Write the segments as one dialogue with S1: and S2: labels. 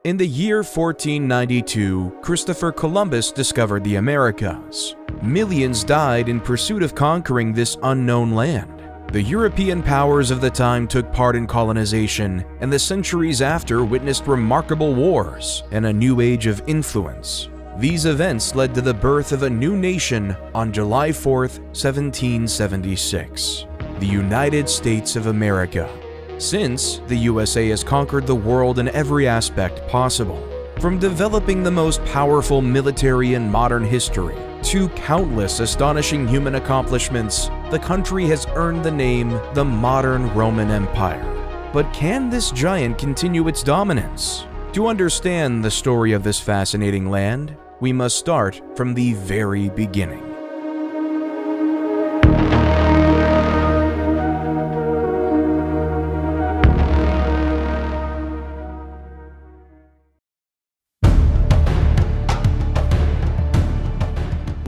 S1: In the year 1492, Christopher Columbus discovered the Americas. Millions died in pursuit of conquering this unknown land. The European powers of the time took part in colonization, and the centuries after witnessed remarkable wars and a new age of influence. These events led to the birth of a new nation on July 4, 1776, the United States of America. Since, the USA has conquered the world in every aspect possible, from developing the most powerful military in modern history to countless astonishing human accomplishments. The country has earned the name the modern Roman Empire. But can this giant continue its dominance? To understand the story of this fascinating land, we must start from the very beginning.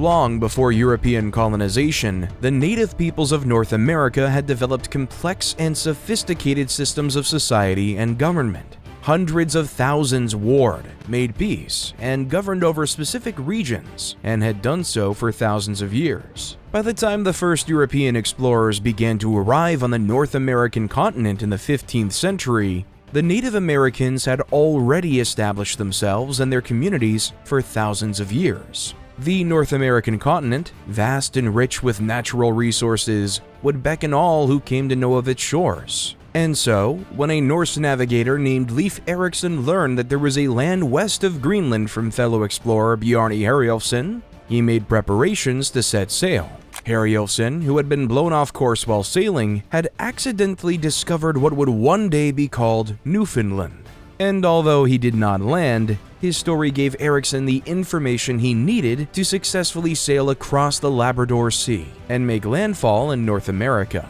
S1: Long before European colonization, the native peoples of North America had developed complex and sophisticated systems of society and government. Hundreds of thousands warred, made peace, and governed over specific regions, and had done so for thousands of years. By the time the first European explorers began to arrive on the North American continent in the 15th century, the Native Americans had already established themselves and their communities for thousands of years. The North American continent, vast and rich with natural resources, would beckon all who came to know of its shores. And so, when a Norse navigator named Leif Erikson learned that there was a land west of Greenland from fellow explorer Bjarne Herjolfsson, he made preparations to set sail. Herjolfsson, who had been blown off course while sailing, had accidentally discovered what would one day be called Newfoundland. And although he did not land, his story gave Erikson the information he needed to successfully sail across the Labrador Sea and make landfall in North America.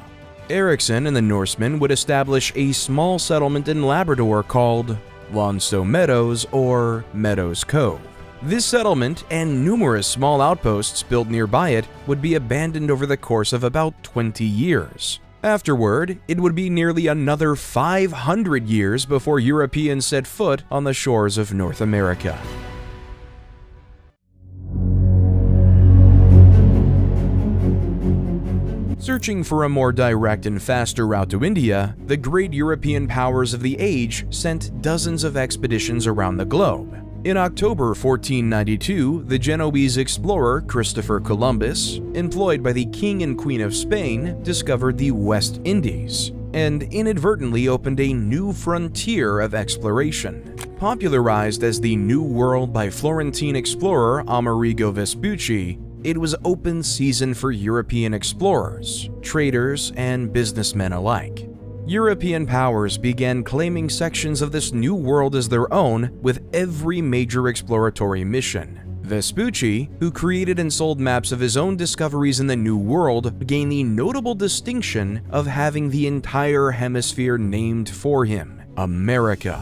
S1: Erikson and the Norsemen would establish a small settlement in Labrador called Lonstow Meadows or Meadows Cove. This settlement and numerous small outposts built nearby it would be abandoned over the course of about 20 years. Afterward, it would be nearly another 500 years before Europeans set foot on the shores of North America. Searching for a more direct and faster route to India, the great European powers of the age sent dozens of expeditions around the globe. In October 1492, the Genoese explorer Christopher Columbus, employed by the King and Queen of Spain, discovered the West Indies and inadvertently opened a new frontier of exploration. Popularized as the New World by Florentine explorer Amerigo Vespucci, it was open season for European explorers, traders, and businessmen alike. European powers began claiming sections of this new world as their own with every major exploratory mission. Vespucci, who created and sold maps of his own discoveries in the New World, gained the notable distinction of having the entire hemisphere named for him, America.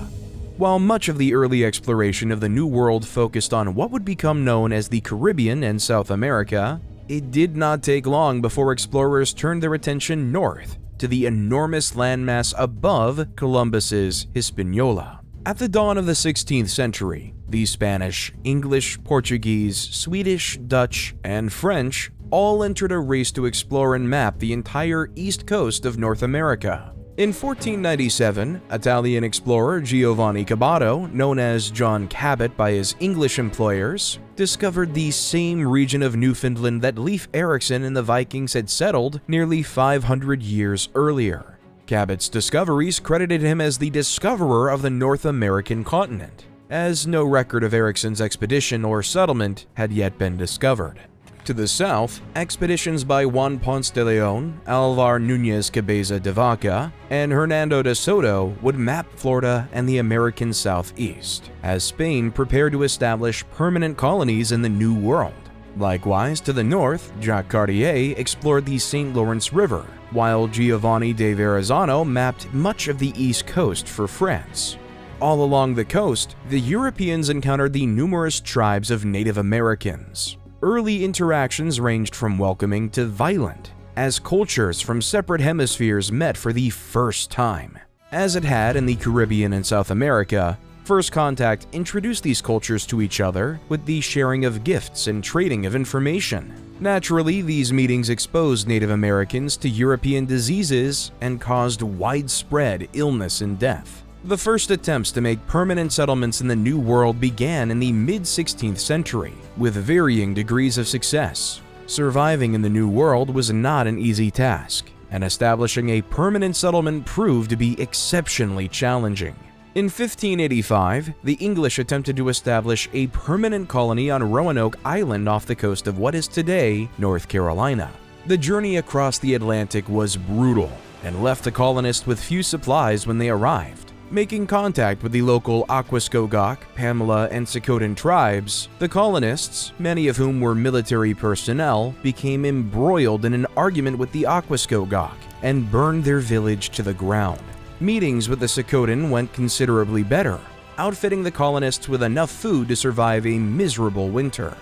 S1: While much of the early exploration of the New World focused on what would become known as the Caribbean and South America, it did not take long before explorers turned their attention north to the enormous landmass above Columbus's Hispaniola. At the dawn of the 16th century, the Spanish, English, Portuguese, Swedish, Dutch, and French all entered a race to explore and map the entire east coast of North America. In 1497, Italian explorer Giovanni Caboto, known as John Cabot by his English employers, discovered the same region of Newfoundland that Leif Erikson and the Vikings had settled nearly 500 years earlier. Cabot's discoveries credited him as the discoverer of the North American continent, as no record of Erikson's expedition or settlement had yet been discovered. To the south, expeditions by Juan Ponce de Leon, Alvar Núñez Cabeza de Vaca, and Hernando de Soto would map Florida and the American southeast, as Spain prepared to establish permanent colonies in the New World. Likewise, to the north, Jacques Cartier explored the St. Lawrence River, while Giovanni de Verrazzano mapped much of the east coast for France. All along the coast, the Europeans encountered the numerous tribes of Native Americans. Early interactions ranged from welcoming to violent, as cultures from separate hemispheres met for the first time. As it had in the Caribbean and South America, First contact introduced these cultures to each other with the sharing of gifts and trading of information. Naturally, these meetings exposed Native Americans to European diseases and caused widespread illness and death. The first attempts to make permanent settlements in the New World began in the mid-16th century, with varying degrees of success. Surviving in the New World was not an easy task, and establishing a permanent settlement proved to be exceptionally challenging. In 1585, the English attempted to establish a permanent colony on Roanoke Island off the coast of what is today North Carolina. The journey across the Atlantic was brutal and left the colonists with few supplies when they arrived. Making contact with the local Aquascogoc, Pamela, and Socotan tribes, the colonists, many of whom were military personnel, became embroiled in an argument with the Aquascogoc and burned their village to the ground. Meetings with the Socotan went considerably better, outfitting the colonists with enough food to survive a miserable winter.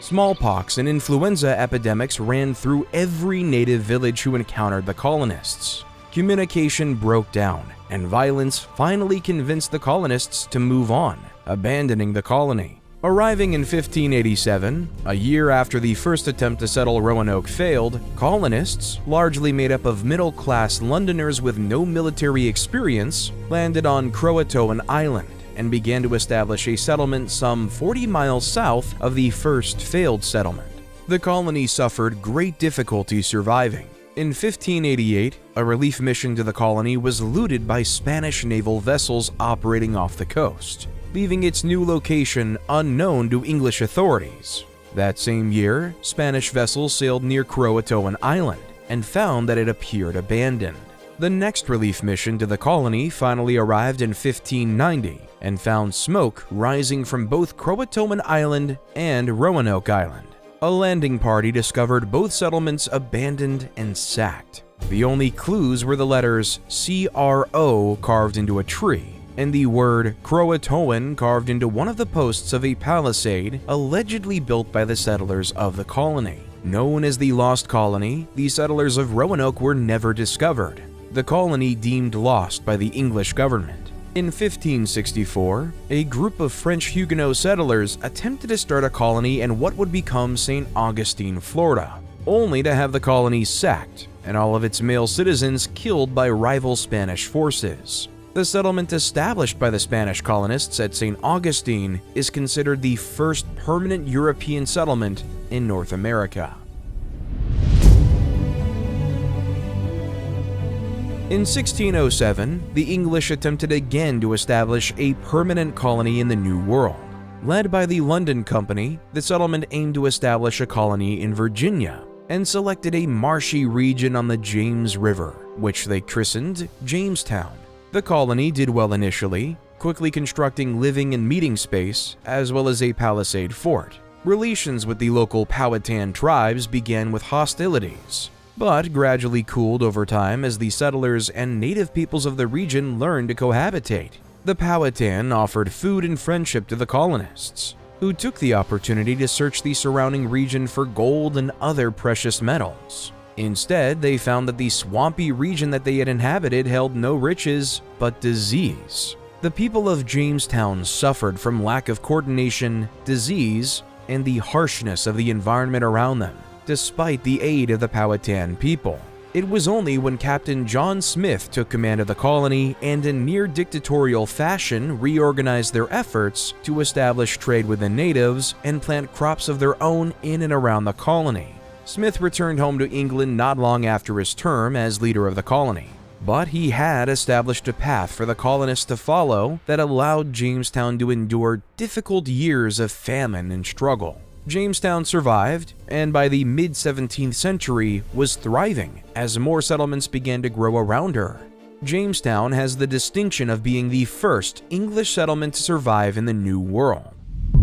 S1: Smallpox and influenza epidemics ran through every native village who encountered the colonists. Communication broke down, and violence finally convinced the colonists to move on, abandoning the colony. Arriving in 1587, a year after the first attempt to settle Roanoke failed, colonists, largely made up of middle-class Londoners with no military experience, landed on Croatoan Island and began to establish a settlement some 40 miles south of the first failed settlement. The colony suffered great difficulty surviving. In 1588, a relief mission to the colony was looted by Spanish naval vessels operating off the coast, leaving its new location unknown to English authorities. That same year, Spanish vessels sailed near Croatoan Island and found that it appeared abandoned. The next relief mission to the colony finally arrived in 1590 and found smoke rising from both Croatoan Island and Roanoke Island. A landing party discovered both settlements abandoned and sacked. The only clues were the letters CRO carved into a tree, and the word Croatoan carved into one of the posts of a palisade allegedly built by the settlers of the colony. Known as the Lost Colony, the settlers of Roanoke were never discovered, the colony deemed lost by the English government. In 1564, a group of French Huguenot settlers attempted to start a colony in what would become St. Augustine, Florida, only to have the colony sacked and all of its male citizens killed by rival Spanish forces. The settlement established by the Spanish colonists at St. Augustine is considered the first permanent European settlement in North America. In 1607, the English attempted again to establish a permanent colony in the New World. Led by the London Company, the settlement aimed to establish a colony in Virginia and selected a marshy region on the James River, which they christened Jamestown. The colony did well initially, quickly constructing living and meeting space, as well as a palisade fort. Relations with the local Powhatan tribes began with hostilities, but gradually cooled over time as the settlers and native peoples of the region learned to cohabitate. The Powhatan offered food and friendship to the colonists, who took the opportunity to search the surrounding region for gold and other precious metals. Instead, they found that the swampy region that they had inhabited held no riches, but disease. The people of Jamestown suffered from lack of coordination, disease, and the harshness of the environment around them, despite the aid of the Powhatan people. It was only when Captain John Smith took command of the colony and in near dictatorial fashion reorganized their efforts to establish trade with the natives and plant crops of their own in and around the colony. Smith returned home to England not long after his term as leader of the colony, but he had established a path for the colonists to follow that allowed Jamestown to endure difficult years of famine and struggle. Jamestown survived, and by the mid-17th century was thriving as more settlements began to grow around her. Jamestown has the distinction of being the first English settlement to survive in the New World.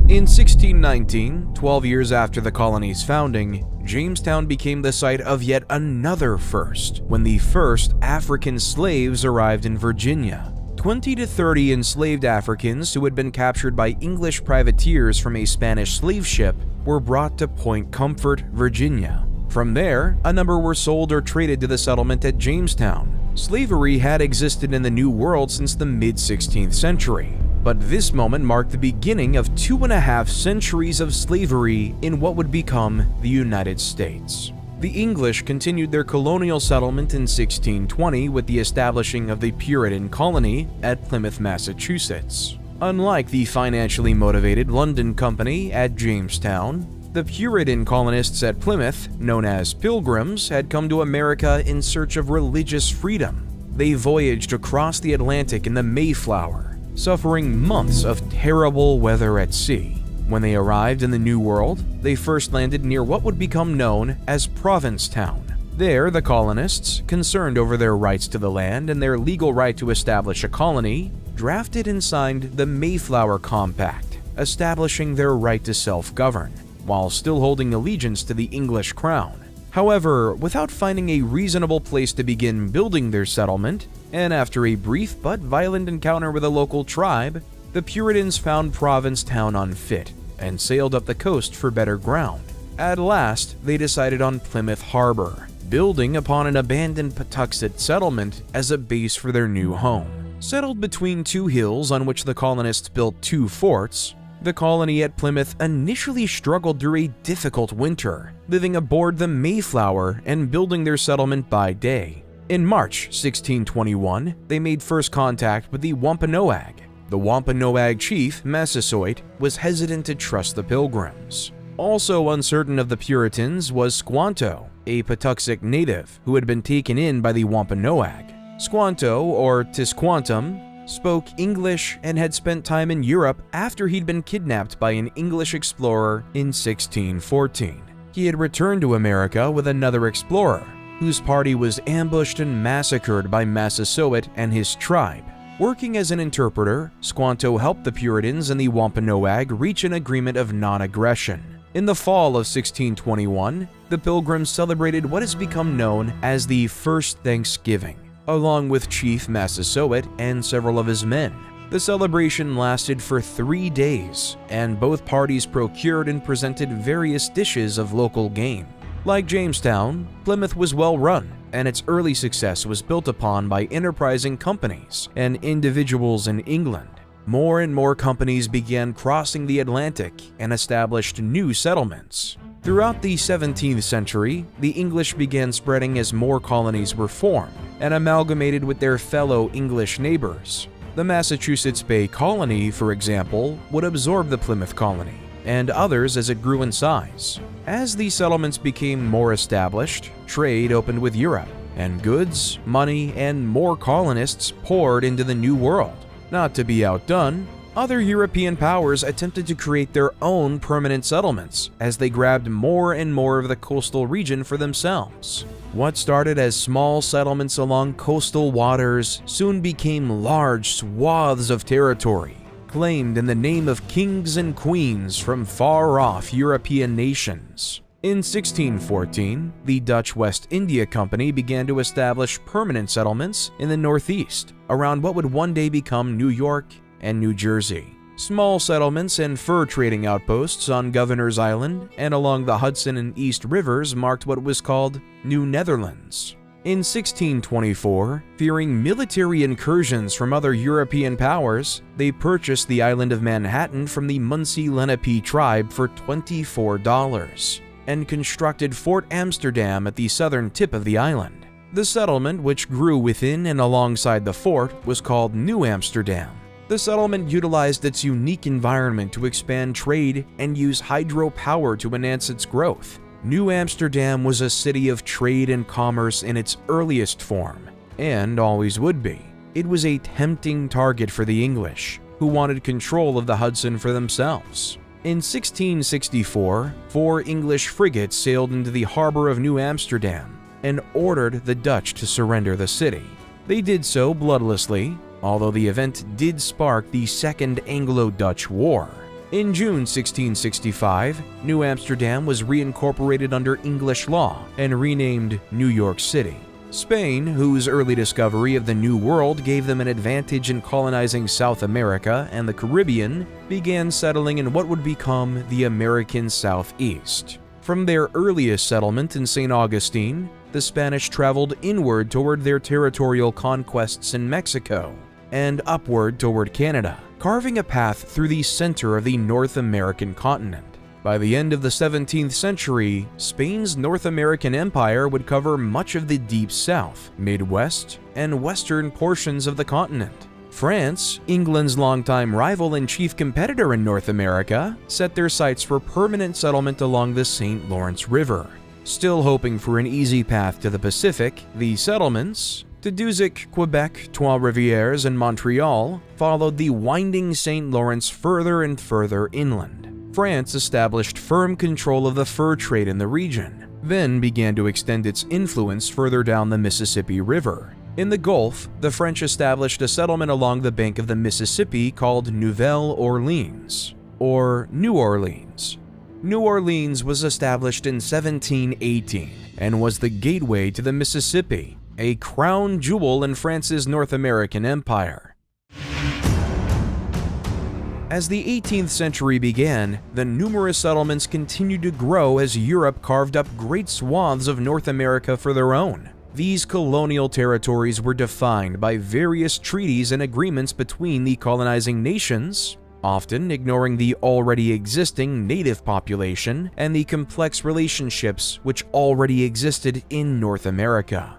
S1: In 1619, 12 years after the colony's founding, Jamestown became the site of yet another first, when the first African slaves arrived in Virginia. 20 to 30 enslaved Africans who had been captured by English privateers from a Spanish slave ship were brought to Point Comfort, Virginia. From there, a number were sold or traded to the settlement at Jamestown. Slavery had existed in the New World since the mid-16th century, But this moment marked the beginning of 2.5 centuries of slavery in what would become the United States. The English continued their colonial settlement in 1620 with the establishing of the Puritan colony at Plymouth, Massachusetts. Unlike the financially motivated London Company at Jamestown, the Puritan colonists at Plymouth, known as Pilgrims, had come to America in search of religious freedom. They voyaged across the Atlantic in the Mayflower, suffering months of terrible weather at sea. When they arrived in the New World, they first landed near what would become known as Provincetown. There, the colonists, concerned over their rights to the land and their legal right to establish a colony, drafted and signed the Mayflower Compact, establishing their right to self-govern, while still holding allegiance to the English crown. However, without finding a reasonable place to begin building their settlement, and after a brief but violent encounter with a local tribe, the Puritans found Provincetown unfit and sailed up the coast for better ground. At last, they decided on Plymouth Harbor, building upon an abandoned Patuxet settlement as a base for their new home. Settled between two hills on which the colonists built two forts, the colony at Plymouth initially struggled through a difficult winter, living aboard the Mayflower and building their settlement by day. In March 1621, they made first contact with the Wampanoag. The Wampanoag chief, Massasoit, was hesitant to trust the Pilgrims. Also uncertain of the Puritans was Squanto, a Patuxet native who had been taken in by the Wampanoag. Squanto, or Tisquantum, spoke English and had spent time in Europe after he'd been kidnapped by an English explorer in 1614. He had returned to America with another explorer, whose party was ambushed and massacred by Massasoit and his tribe. Working as an interpreter, Squanto helped the Puritans and the Wampanoag reach an agreement of non-aggression. In the fall of 1621, the Pilgrims celebrated what has become known as the First Thanksgiving, along with Chief Massasoit and several of his men. The celebration lasted for 3 days, and both parties procured and presented various dishes of local game. Like Jamestown, Plymouth was well run, and its early success was built upon by enterprising companies and individuals in England. More and more companies began crossing the Atlantic and established new settlements. Throughout the 17th century, the English began spreading as more colonies were formed and amalgamated with their fellow English neighbors. The Massachusetts Bay Colony, for example, would absorb the Plymouth Colony, and others as it grew in size. As these settlements became more established, trade opened with Europe, and goods, money, and more colonists poured into the New World. Not to be outdone, other European powers attempted to create their own permanent settlements as they grabbed more and more of the coastal region for themselves. What started as small settlements along coastal waters soon became large swaths of territory, claimed in the name of kings and queens from far-off European nations. In 1614, the Dutch West India Company began to establish permanent settlements in the Northeast, around what would one day become New York and New Jersey. Small settlements and fur trading outposts on Governor's Island and along the Hudson and East Rivers marked what was called New Netherlands. In 1624, fearing military incursions from other European powers, they purchased the island of Manhattan from the Munsee Lenape tribe for $24 and constructed Fort Amsterdam at the southern tip of the island. The settlement, which grew within and alongside the fort, was called New Amsterdam. The settlement utilized its unique environment to expand trade and use hydropower to enhance its growth. New Amsterdam was a city of trade and commerce in its earliest form, and always would be. It was a tempting target for the English, who wanted control of the Hudson for themselves. In 1664, 4 English frigates sailed into the harbor of New Amsterdam and ordered the Dutch to surrender the city. They did so bloodlessly, although the event did spark the Second Anglo-Dutch War. In June 1665, New Amsterdam was reincorporated under English law and renamed New York City. Spain, whose early discovery of the New World gave them an advantage in colonizing South America and the Caribbean, began settling in what would become the American Southeast. From their earliest settlement in St. Augustine, the Spanish traveled inward toward their territorial conquests in Mexico. and upward toward Canada, carving a path through the center of the North American continent. By the end of the 17th century, Spain's North American empire would cover much of the Deep South, Midwest, and western portions of the continent. France, England's longtime rival and chief competitor in North America, set their sights for permanent settlement along the St. Lawrence River. Still hoping for an easy path to the Pacific, the settlements, Tadoussac, Quebec, Trois-Rivières, and Montreal, followed the winding St. Lawrence further and further inland. France established firm control of the fur trade in the region, then began to extend its influence further down the Mississippi River. In the Gulf, the French established a settlement along the bank of the Mississippi called Nouvelle Orleans, or New Orleans. New Orleans was established in 1718 and was the gateway to the Mississippi, a crown jewel in France's North American empire. As the 18th century began, the numerous settlements continued to grow as Europe carved up great swaths of North America for their own. These colonial territories were defined by various treaties and agreements between the colonizing nations, often ignoring the already existing native population and the complex relationships which already existed in North America.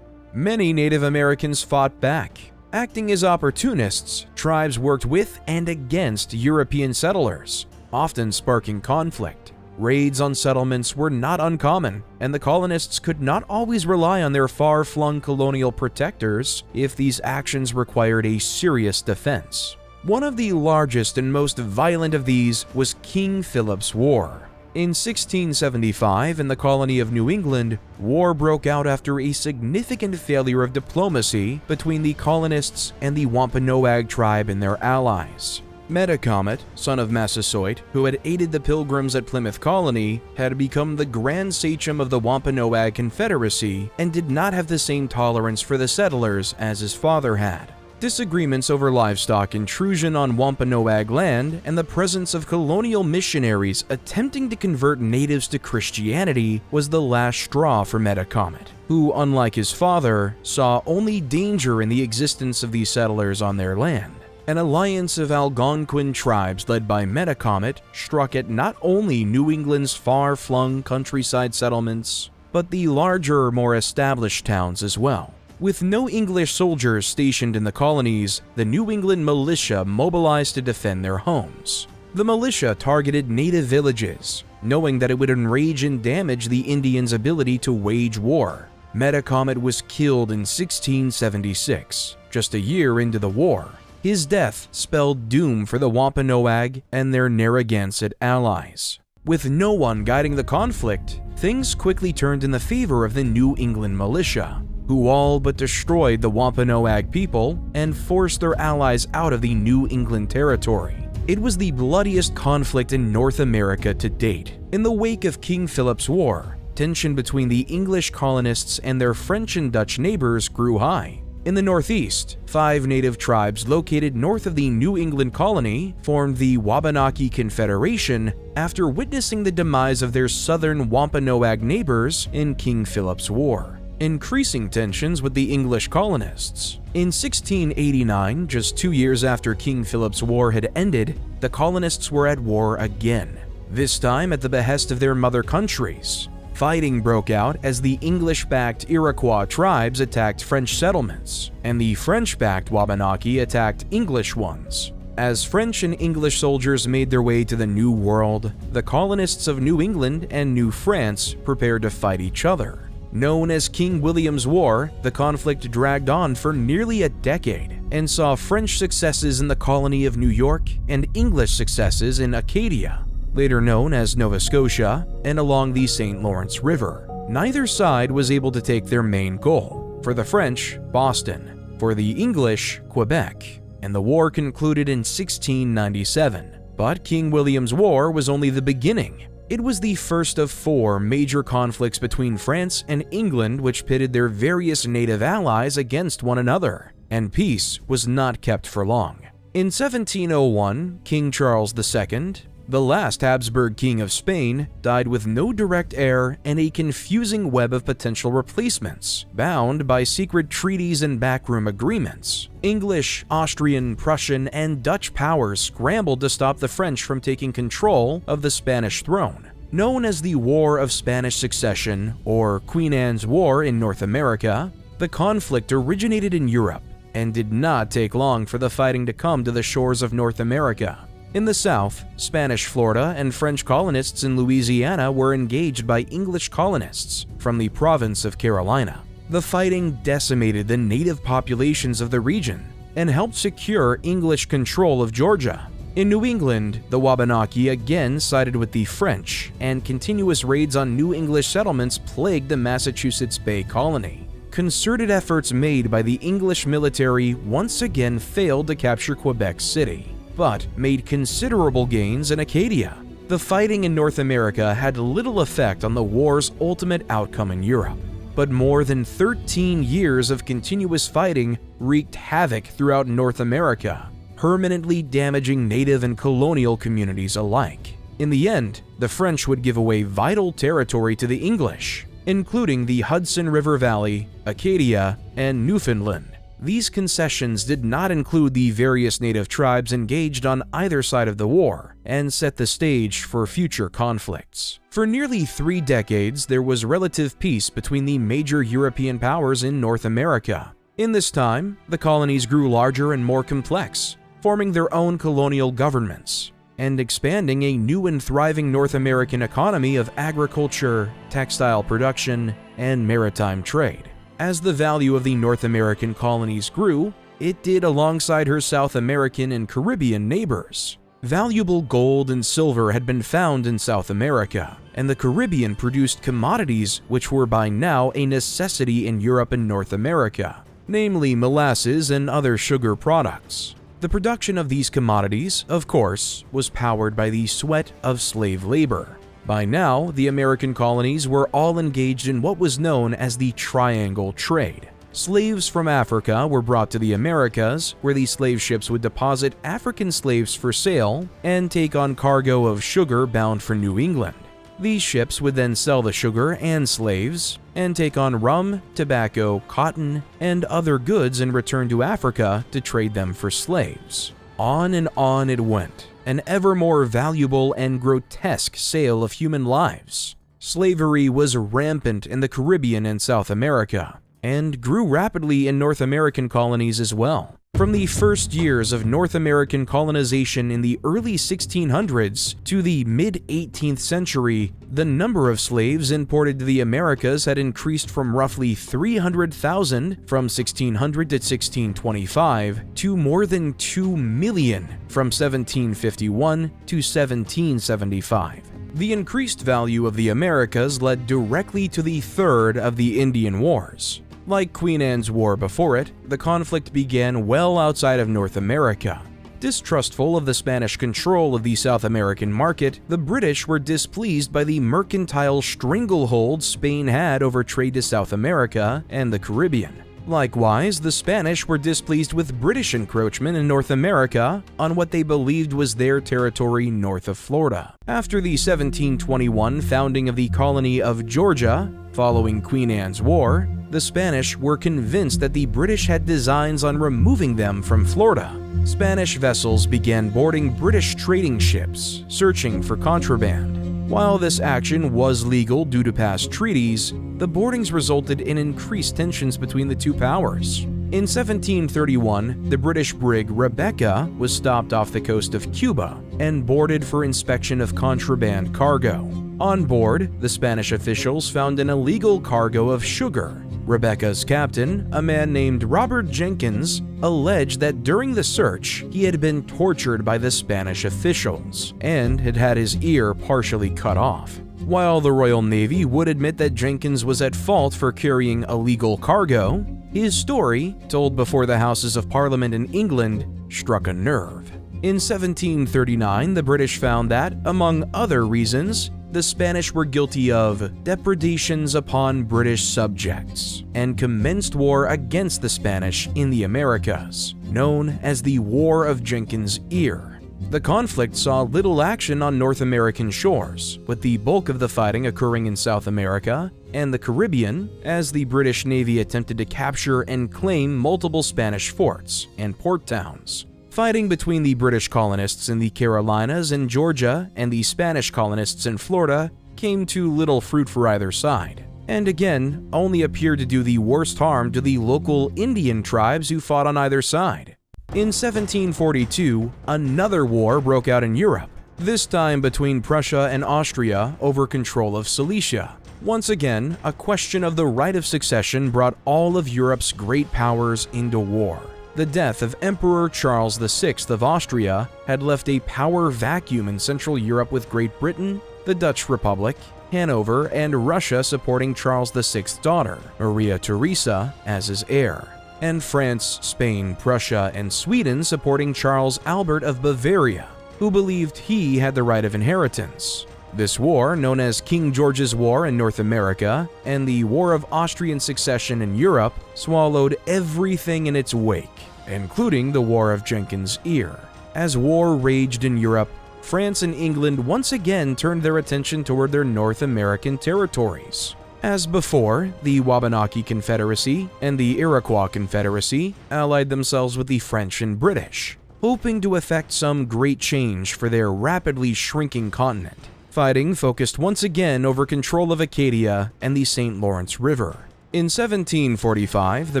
S1: Many Native Americans fought back. Acting as opportunists, tribes worked with and against European settlers, often sparking conflict. Raids on settlements were not uncommon, and the colonists could not always rely on their far-flung colonial protectors if these actions required a serious defense. One of the largest and most violent of these was King Philip's War. In 1675, in the colony of New England, war broke out after a significant failure of diplomacy between the colonists and the Wampanoag tribe and their allies. Metacomet, son of Massasoit, who had aided the Pilgrims at Plymouth Colony, had become the Grand Sachem of the Wampanoag Confederacy and did not have the same tolerance for the settlers as his father had. Disagreements over livestock intrusion on Wampanoag land and the presence of colonial missionaries attempting to convert natives to Christianity was the last straw for Metacomet, who, unlike his father, saw only danger in the existence of these settlers on their land. An alliance of Algonquin tribes led by Metacomet struck at not only New England's far-flung countryside settlements, but the larger, more established towns as well. With no English soldiers stationed in the colonies, the New England militia mobilized to defend their homes. The militia targeted native villages, knowing that it would enrage and damage the Indians' ability to wage war. Metacomet was killed in 1676, just a year into the war. His death spelled doom for the Wampanoag and their Narragansett allies. With no one guiding the conflict, things quickly turned in the favor of the New England militia, who all but destroyed the Wampanoag people and forced their allies out of the New England territory. It was the bloodiest conflict in North America to date. In the wake of King Philip's War, tension between the English colonists and their French and Dutch neighbors grew high. In the Northeast, 5 native tribes located north of the New England colony formed the Wabanaki Confederation after witnessing the demise of their southern Wampanoag neighbors in King Philip's War, increasing tensions with the English colonists. In 1689, just 2 years after King Philip's War had ended, the colonists were at war again, this time at the behest of their mother countries. Fighting broke out as the English-backed Iroquois tribes attacked French settlements, and the French-backed Wabanaki attacked English ones. As French and English soldiers made their way to the New World, the colonists of New England and New France prepared to fight each other. Known as King William's War, the conflict dragged on for nearly a decade and saw French successes in the colony of New York and English successes in Acadia, later known as Nova Scotia, and along the St. Lawrence River. Neither side was able to take their main goal. For the French, Boston. For the English, Quebec. And the war concluded in 1697. But King William's War was only the beginning. It was the first of 4 major conflicts between France and England which pitted their various native allies against one another, and peace was not kept for long. In 1701, King Charles II, The last Habsburg king of Spain died with no direct heir and a confusing web of potential replacements, bound by secret treaties and backroom agreements. English, Austrian, Prussian, and Dutch powers scrambled to stop the French from taking control of the Spanish throne. Known as the War of Spanish Succession, or Queen Anne's War in North America, the conflict originated in Europe and did not take long for the fighting to come to the shores of North America. In the South, Spanish Florida and French colonists in Louisiana were engaged by English colonists from the province of Carolina. The fighting decimated the native populations of the region and helped secure English control of Georgia. In New England, the Wabanaki again sided with the French, and continuous raids on New English settlements plagued the Massachusetts Bay Colony. Concerted efforts made by the English military once again failed to capture Quebec City, but made considerable gains in Acadia. The fighting in North America had little effect on the war's ultimate outcome in Europe, but more than 13 years of continuous fighting wreaked havoc throughout North America, permanently damaging native and colonial communities alike. In the end, the French would give away vital territory to the English, including the Hudson River Valley, Acadia, and Newfoundland. These concessions did not include the various native tribes engaged on either side of the war, and set the stage for future conflicts. For nearly 3 decades, there was relative peace between the major European powers in North America. In this time, the colonies grew larger and more complex, forming their own colonial governments, and expanding a new and thriving North American economy of agriculture, textile production, and maritime trade. As the value of the North American colonies grew, it did alongside her South American and Caribbean neighbors. Valuable gold and silver had been found in South America, and the Caribbean produced commodities which were by now a necessity in Europe and North America, namely molasses and other sugar products. The production of these commodities, of course, was powered by the sweat of slave labor. By now, the American colonies were all engaged in what was known as the Triangle Trade. Slaves from Africa were brought to the Americas, where the slave ships would deposit African slaves for sale and take on cargo of sugar bound for New England. These ships would then sell the sugar and slaves, and take on rum, tobacco, cotton, and other goods and return to Africa to trade them for slaves. On and on it went, an ever more valuable and grotesque sale of human lives. Slavery was rampant in the Caribbean and South America, and grew rapidly in North American colonies as well. From the first years of North American colonization in the early 1600s to the mid-18th century, the number of slaves imported to the Americas had increased from roughly 300,000 from 1600 to 1625 to more than 2 million from 1751 to 1775. The increased value of the Americas led directly to the third of the Indian Wars. Like Queen Anne's War before it, the conflict began well outside of North America. Distrustful of the Spanish control of the South American market, the British were displeased by the mercantile stranglehold Spain had over trade to South America and the Caribbean. Likewise, the Spanish were displeased with British encroachment in North America on what they believed was their territory north of Florida. After the 1721 founding of the colony of Georgia, following Queen Anne's War, the Spanish were convinced that the British had designs on removing them from Florida. Spanish vessels began boarding British trading ships, searching for contraband. While this action was legal due to past treaties, the boardings resulted in increased tensions between the two powers. In 1731, the British brig Rebecca was stopped off the coast of Cuba and boarded for inspection of contraband cargo. On board, the Spanish officials found an illegal cargo of sugar. Rebecca's captain, a man named Robert Jenkins, alleged that during the search, he had been tortured by the Spanish officials and had had his ear partially cut off. While the Royal Navy would admit that Jenkins was at fault for carrying illegal cargo, his story, told before the Houses of Parliament in England, struck a nerve. In 1739, the British found that, among other reasons, the Spanish were guilty of depredations upon British subjects and commenced war against the Spanish in the Americas, known as the War of Jenkins' Ear. The conflict saw little action on North American shores, with the bulk of the fighting occurring in South America and the Caribbean, as the British Navy attempted to capture and claim multiple Spanish forts and port towns. Fighting between the British colonists in the Carolinas and Georgia and the Spanish colonists in Florida came to little fruit for either side, and again only appeared to do the worst harm to the local Indian tribes who fought on either side. In 1742, another war broke out in Europe, this time between Prussia and Austria over control of Silesia. Once again, a question of the right of succession brought all of Europe's great powers into war. The death of Emperor Charles VI of Austria had left a power vacuum in Central Europe, with Great Britain, the Dutch Republic, Hanover, and Russia supporting Charles VI's daughter, Maria Theresa, as his heir, and France, Spain, Prussia, and Sweden supporting Charles Albert of Bavaria, who believed he had the right of inheritance. This war, known as King George's War in North America and the War of Austrian Succession in Europe, swallowed everything in its wake, including the War of Jenkins' Ear. As war raged in Europe, France and England once again turned their attention toward their North American territories. As before, the Wabanaki Confederacy and the Iroquois Confederacy allied themselves with the French and British, hoping to effect some great change for their rapidly shrinking continent. Fighting focused once again over control of Acadia and the St. Lawrence River. In 1745, the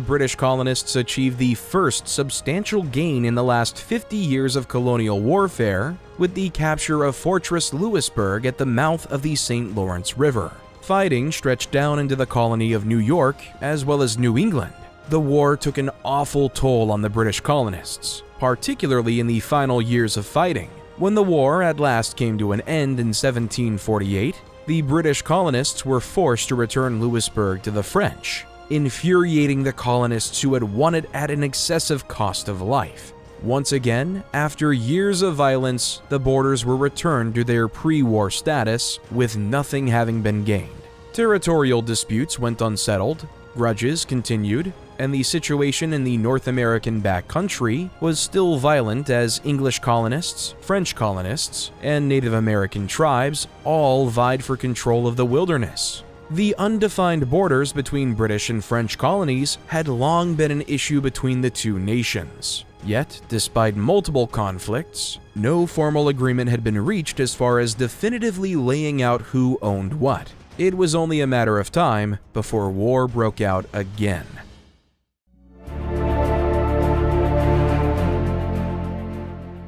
S1: British colonists achieved the first substantial gain in the last 50 years of colonial warfare with the capture of Fortress Louisburg at the mouth of the St. Lawrence River. Fighting stretched down into the colony of New York as well as New England. The war took an awful toll on the British colonists, particularly in the final years of fighting. When the war at last came to an end in 1748, the British colonists were forced to return Louisburg to the French, infuriating the colonists who had won it at an excessive cost of life. Once again, after years of violence, the borders were returned to their pre-war status, with nothing having been gained. Territorial disputes went unsettled, grudges continued, and the situation in the North American backcountry was still violent as English colonists, French colonists, and Native American tribes all vied for control of the wilderness. The undefined borders between British and French colonies had long been an issue between the two nations. Yet, despite multiple conflicts, no formal agreement had been reached as far as definitively laying out who owned what. It was only a matter of time before war broke out again.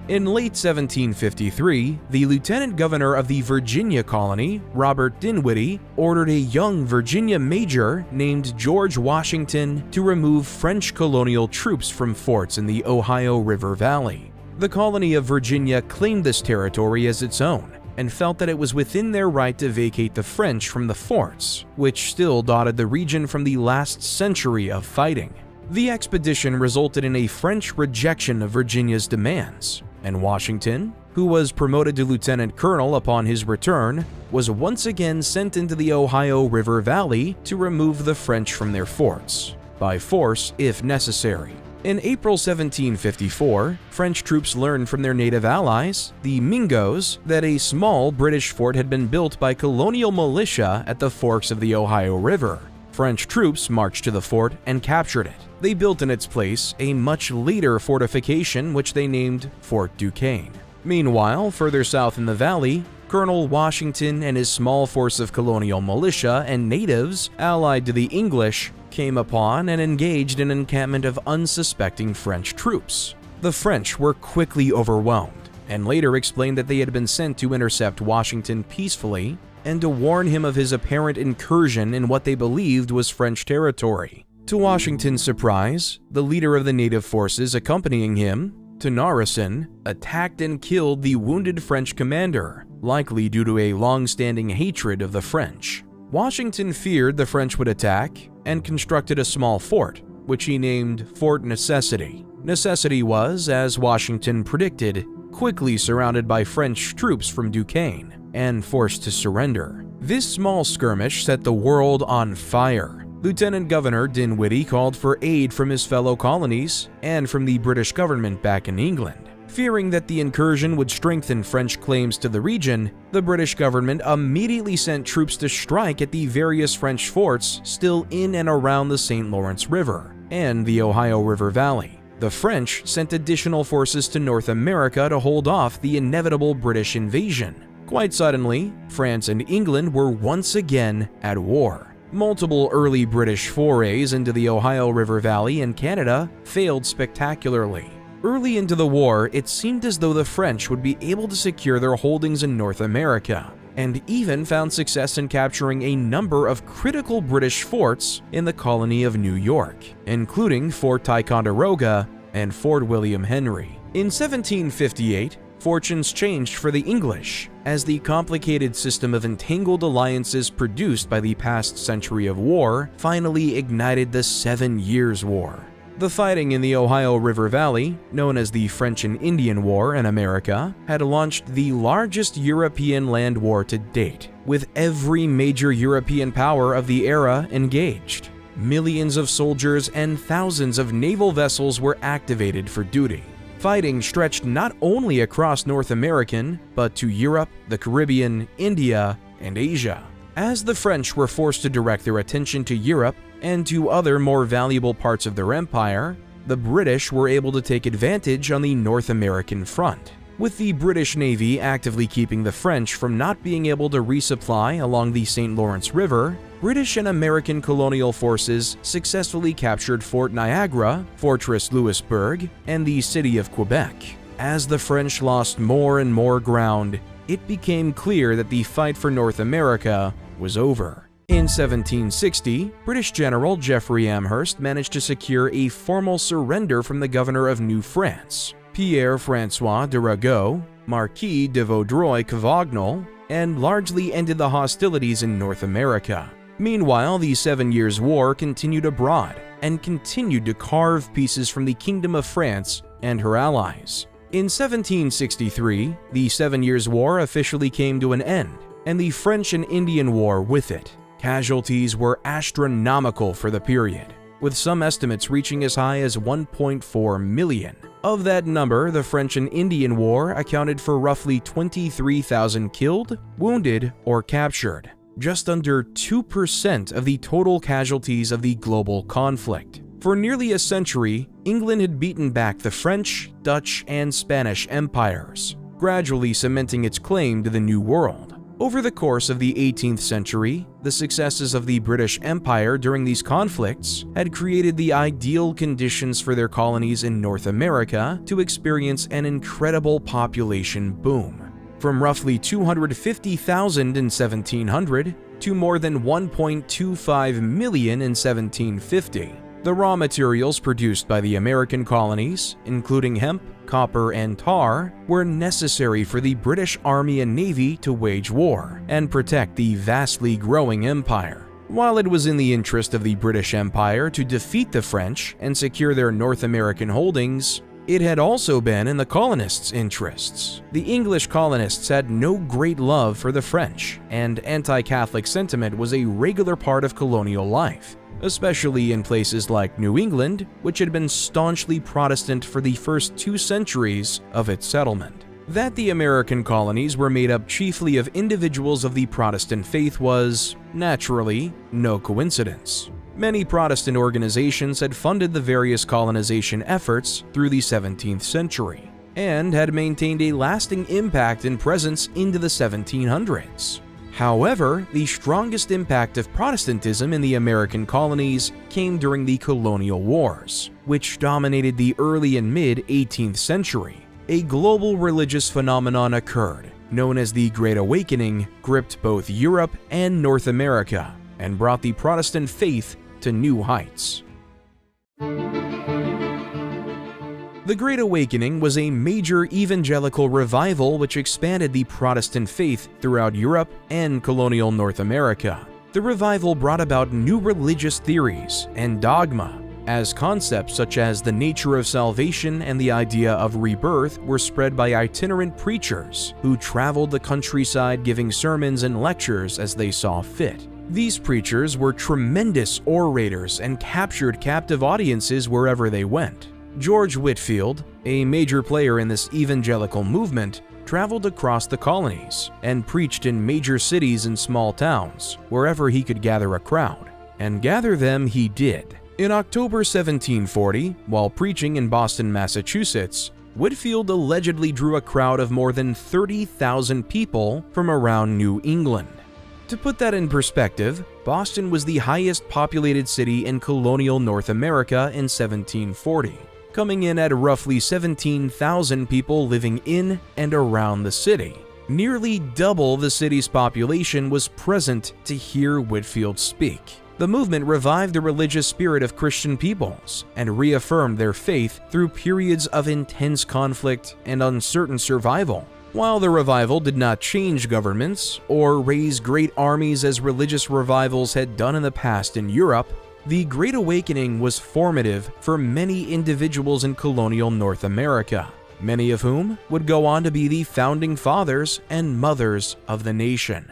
S1: In late 1753, the lieutenant governor of the Virginia colony, Robert Dinwiddie, ordered a young Virginia major named George Washington to remove French colonial troops from forts in the Ohio River Valley. The colony of Virginia claimed this territory as its own and felt that it was within their right to vacate the French from the forts, which still dotted the region from the last century of fighting. The expedition resulted in a French rejection of Virginia's demands, and Washington, who was promoted to lieutenant colonel upon his return, was once again sent into the Ohio River Valley to remove the French from their forts, by force if necessary. In April 1754, French troops learned from their native allies, the Mingos, that a small British fort had been built by colonial militia at the forks of the Ohio River. French troops marched to the fort and captured it. They built in its place a much later fortification which they named Fort Duquesne. Meanwhile, further south in the valley, Colonel Washington and his small force of colonial militia and natives, allied to the English, came upon and engaged an encampment of unsuspecting French troops. The French were quickly overwhelmed, and later explained that they had been sent to intercept Washington peacefully and to warn him of his apparent incursion in what they believed was French territory. To Washington's surprise, the leader of the native forces accompanying him, narration, attacked and killed the wounded French commander, likely due to a long-standing hatred of the French. Washington feared the French would attack and constructed a small fort, which he named Fort Necessity. Necessity was, as Washington predicted, quickly surrounded by French troops from Duquesne and forced to surrender. This small skirmish set the world on fire. Lieutenant Governor Dinwiddie called for aid from his fellow colonies and from the British government back in England. Fearing that the incursion would strengthen French claims to the region, the British government immediately sent troops to strike at the various French forts still in and around the St. Lawrence River and the Ohio River Valley. The French sent additional forces to North America to hold off the inevitable British invasion. Quite suddenly, France and England were once again at war. Multiple early British forays into the Ohio River Valley and Canada failed spectacularly. Early into the war, it seemed as though the French would be able to secure their holdings in North America, and even found success in capturing a number of critical British forts in the colony of New York, including Fort Ticonderoga and Fort William Henry. In 1758, fortunes changed for the English, as the complicated system of entangled alliances produced by the past century of war finally ignited the 7 Years' War. The fighting in the Ohio River Valley, known as the French and Indian War in America, had launched the largest European land war to date, with every major European power of the era engaged. Millions of soldiers and thousands of naval vessels were activated for duty. Fighting stretched not only across North American, but to Europe, the Caribbean, India, and Asia. As the French were forced to direct their attention to Europe and to other more valuable parts of their empire, the British were able to take advantage on the North American front, with the British Navy actively keeping the French from not being able to resupply along the St. Lawrence River. British and American colonial forces successfully captured Fort Niagara, Fortress Louisbourg, and the city of Quebec. As the French lost more and more ground, it became clear that the fight for North America was over. In 1760, British General Geoffrey Amherst managed to secure a formal surrender from the governor of New France, Pierre-François de Ragueau, Marquis de Vaudreuil-Cavagnol, and largely ended the hostilities in North America. Meanwhile, the 7 Years' War continued abroad and continued to carve pieces from the Kingdom of France and her allies. In 1763, the 7 Years' War officially came to an end, and the French and Indian War with it. Casualties were astronomical for the period, with some estimates reaching as high as 1.4 million. Of that number, the French and Indian War accounted for roughly 23,000 killed, wounded, or captured, just under 2% of the total casualties of the global conflict. For nearly a century, England had beaten back the French, Dutch, and Spanish empires, gradually cementing its claim to the New World. Over the course of the 18th century, the successes of the British Empire during these conflicts had created the ideal conditions for their colonies in North America to experience an incredible population boom. From roughly 250,000 in 1700 to more than 1.25 million in 1750. The raw materials produced by the American colonies, including hemp, copper, and tar, were necessary for the British Army and Navy to wage war and protect the vastly growing empire. While it was in the interest of the British Empire to defeat the French and secure their North American holdings, it had also been in the colonists' interests. The English colonists had no great love for the French, and anti-Catholic sentiment was a regular part of colonial life, especially in places like New England, which had been staunchly Protestant for the first 2 centuries of its settlement. That the American colonies were made up chiefly of individuals of the Protestant faith was, naturally, no coincidence. Many Protestant organizations had funded the various colonization efforts through the 17th century, and had maintained a lasting impact and presence into the 1700s. However, the strongest impact of Protestantism in the American colonies came during the colonial wars, which dominated the early and mid-18th century. A global religious phenomenon occurred, known as the Great Awakening, gripped both Europe and North America, and brought the Protestant faith to new heights. The Great Awakening was a major evangelical revival which expanded the Protestant faith throughout Europe and colonial North America. The revival brought about new religious theories and dogma, as concepts such as the nature of salvation and the idea of rebirth were spread by itinerant preachers who traveled the countryside giving sermons and lectures as they saw fit. These preachers were tremendous orators and captured captive audiences wherever they went. George Whitefield, a major player in this evangelical movement, traveled across the colonies and preached in major cities and small towns, wherever he could gather a crowd. And gather them he did. In October 1740, while preaching in Boston, Massachusetts, Whitefield allegedly drew a crowd of more than 30,000 people from around New England. To put that in perspective, Boston was the highest populated city in colonial North America in 1740, coming in at roughly 17,000 people living in and around the city. Nearly double the city's population was present to hear Whitefield speak. The movement revived the religious spirit of Christian peoples and reaffirmed their faith through periods of intense conflict and uncertain survival. While the revival did not change governments or raise great armies as religious revivals had done in the past in Europe, the Great Awakening was formative for many individuals in colonial North America, many of whom would go on to be the founding fathers and mothers of the nation.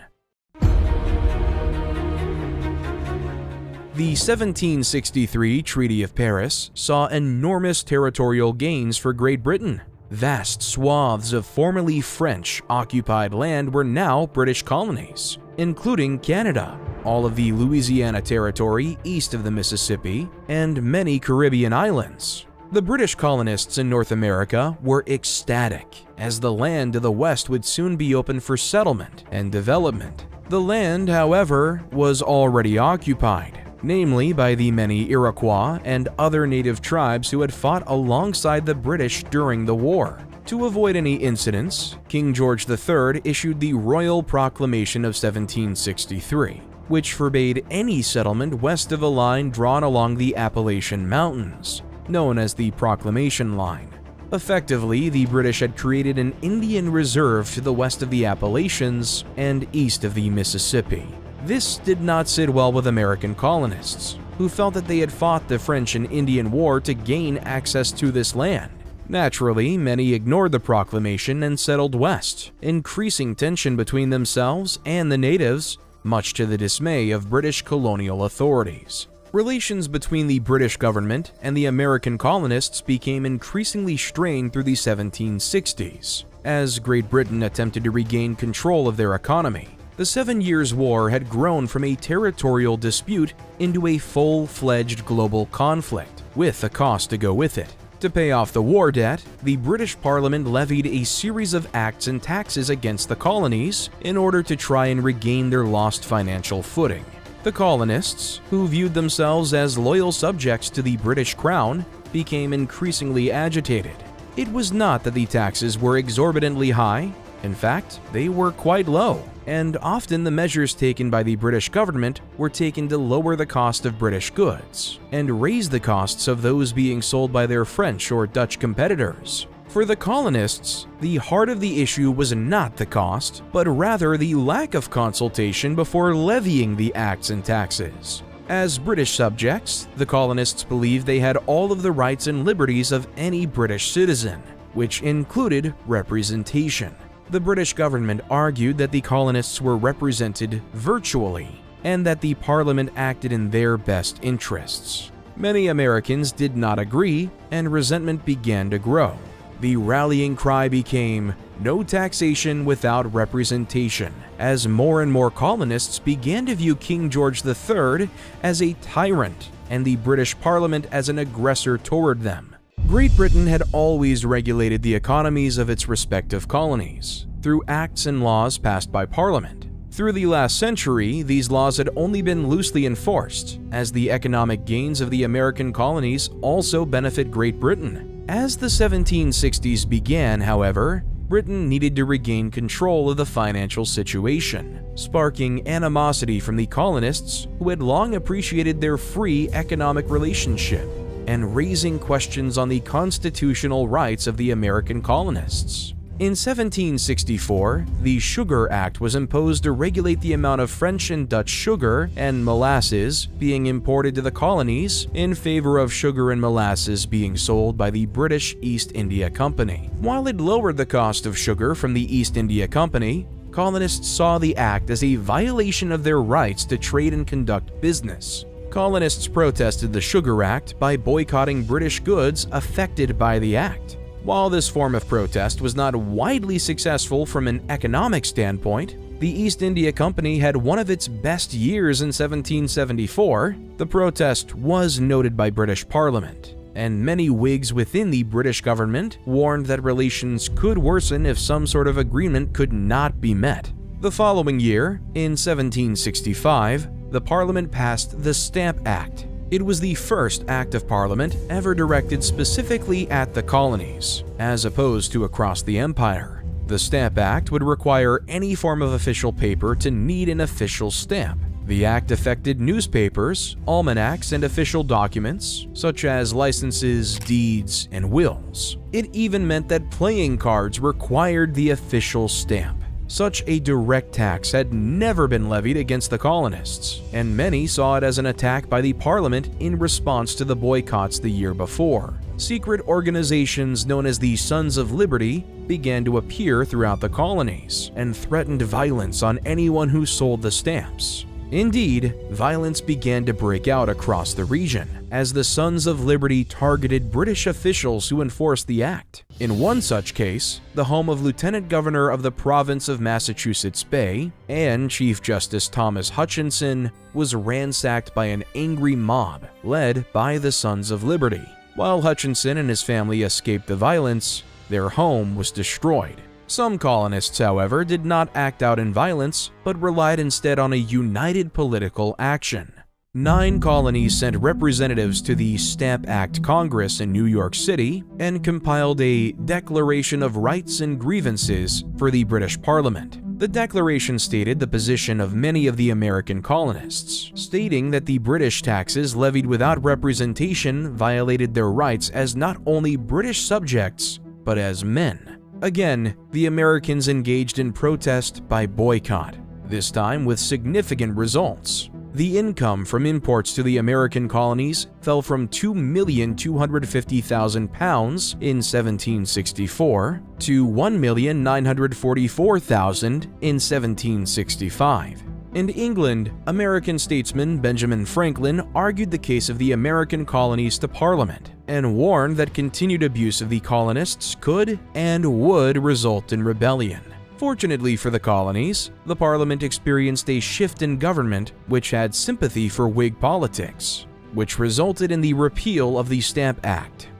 S1: The 1763 Treaty of Paris saw enormous territorial gains for Great Britain. Vast swaths of formerly French-occupied land were now British colonies, including Canada, all of the Louisiana Territory east of the Mississippi, and many Caribbean islands. The British colonists in North America were ecstatic, as the land to the west would soon be open for settlement and development. The land, however, was already occupied, namely by the many Iroquois and other native tribes who had fought alongside the British during the war. To avoid any incidents, King George III issued the Royal Proclamation of 1763, which forbade any settlement west of a line drawn along the Appalachian Mountains, known as the Proclamation Line. Effectively, the British had created an Indian reserve to the west of the Appalachians and east of the Mississippi. This did not sit well with American colonists, who felt that they had fought the French and Indian War to gain access to this land. Naturally, many ignored the proclamation and settled west, increasing tension between themselves and the natives, much to the dismay of British colonial authorities. Relations between the British government and the American colonists became increasingly strained through the 1760s, as Great Britain attempted to regain control of their economy. The 7 Years' War had grown from a territorial dispute into a full-fledged global conflict, with a cost to go with it. To pay off the war debt, the British Parliament levied a series of acts and taxes against the colonies in order to try and regain their lost financial footing. The colonists, who viewed themselves as loyal subjects to the British Crown, became increasingly agitated. It was not that the taxes were exorbitantly high. In fact, they were quite low, and often the measures taken by the British government were taken to lower the cost of British goods and raise the costs of those being sold by their French or Dutch competitors. For the colonists, the heart of the issue was not the cost, but rather the lack of consultation before levying the acts and taxes. As British subjects, the colonists believed they had all of the rights and liberties of any British citizen, which included representation. The British government argued that the colonists were represented virtually and that the Parliament acted in their best interests. Many Americans did not agree, and resentment began to grow. The rallying cry became, "No taxation without representation," as more and more colonists began to view King George III as a tyrant and the British Parliament as an aggressor toward them. Great Britain had always regulated the economies of its respective colonies through acts and laws passed by Parliament. Through the last century, these laws had only been loosely enforced, as the economic gains of the American colonies also benefit Great Britain. As the 1760s began, however, Britain needed to regain control of the financial situation, sparking animosity from the colonists who had long appreciated their free economic relationship, and raising questions on the constitutional rights of the American colonists. In 1764, the Sugar Act was imposed to regulate the amount of French and Dutch sugar and molasses being imported to the colonies in favor of sugar and molasses being sold by the British East India Company. While it lowered the cost of sugar from the East India Company, colonists saw the act as a violation of their rights to trade and conduct business. Colonists protested the Sugar Act by boycotting British goods affected by the act. While this form of protest was not widely successful from an economic standpoint, the East India Company had one of its best years in 1774. The protest was noted by British Parliament, and many Whigs within the British government warned that relations could worsen if some sort of agreement could not be met. The following year, in 1765, the Parliament passed the Stamp Act. It was the first act of Parliament ever directed specifically at the colonies, as opposed to across the empire. The Stamp Act would require any form of official paper to need an official stamp. The act affected newspapers, almanacs, and official documents, such as licenses, deeds, and wills. It even meant that playing cards required the official stamp. Such a direct tax had never been levied against the colonists, and many saw it as an attack by the Parliament in response to the boycotts the year before. Secret organizations known as the Sons of Liberty began to appear throughout the colonies and threatened violence on anyone who sold the stamps. Indeed, violence began to break out across the region as the Sons of Liberty targeted British officials who enforced the act. In one such case, the home of Lieutenant Governor of the province of Massachusetts Bay and Chief Justice Thomas Hutchinson was ransacked by an angry mob led by the Sons of Liberty. While Hutchinson and his family escaped the violence, their home was destroyed. Some colonists, however, did not act out in violence, but relied instead on a united political action. 9 colonies sent representatives to the Stamp Act Congress in New York City and compiled a Declaration of Rights and Grievances for the British Parliament. The declaration stated the position of many of the American colonists, stating that the British taxes levied without representation violated their rights as not only British subjects, but as men. Again, the Americans engaged in protest by boycott, this time with significant results. The income from imports to the American colonies fell from £2,250,000 in 1764 to £1,944,000 in 1765. In England, American statesman Benjamin Franklin argued the case of the American colonies to Parliament and warned that continued abuse of the colonists could and would result in rebellion. Fortunately for the colonies, the Parliament experienced a shift in government which had sympathy for Whig politics, which resulted in the repeal of the Stamp Act.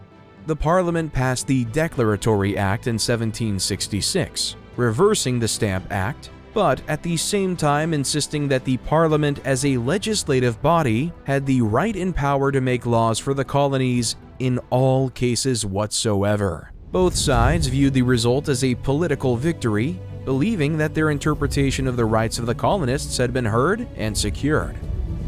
S1: The Parliament passed the Declaratory Act in 1766, reversing the Stamp Act, but at the same time insisting that the Parliament as a legislative body had the right and power to make laws for the colonies in all cases whatsoever. Both sides viewed the result as a political victory, believing that their interpretation of the rights of the colonists had been heard and secured.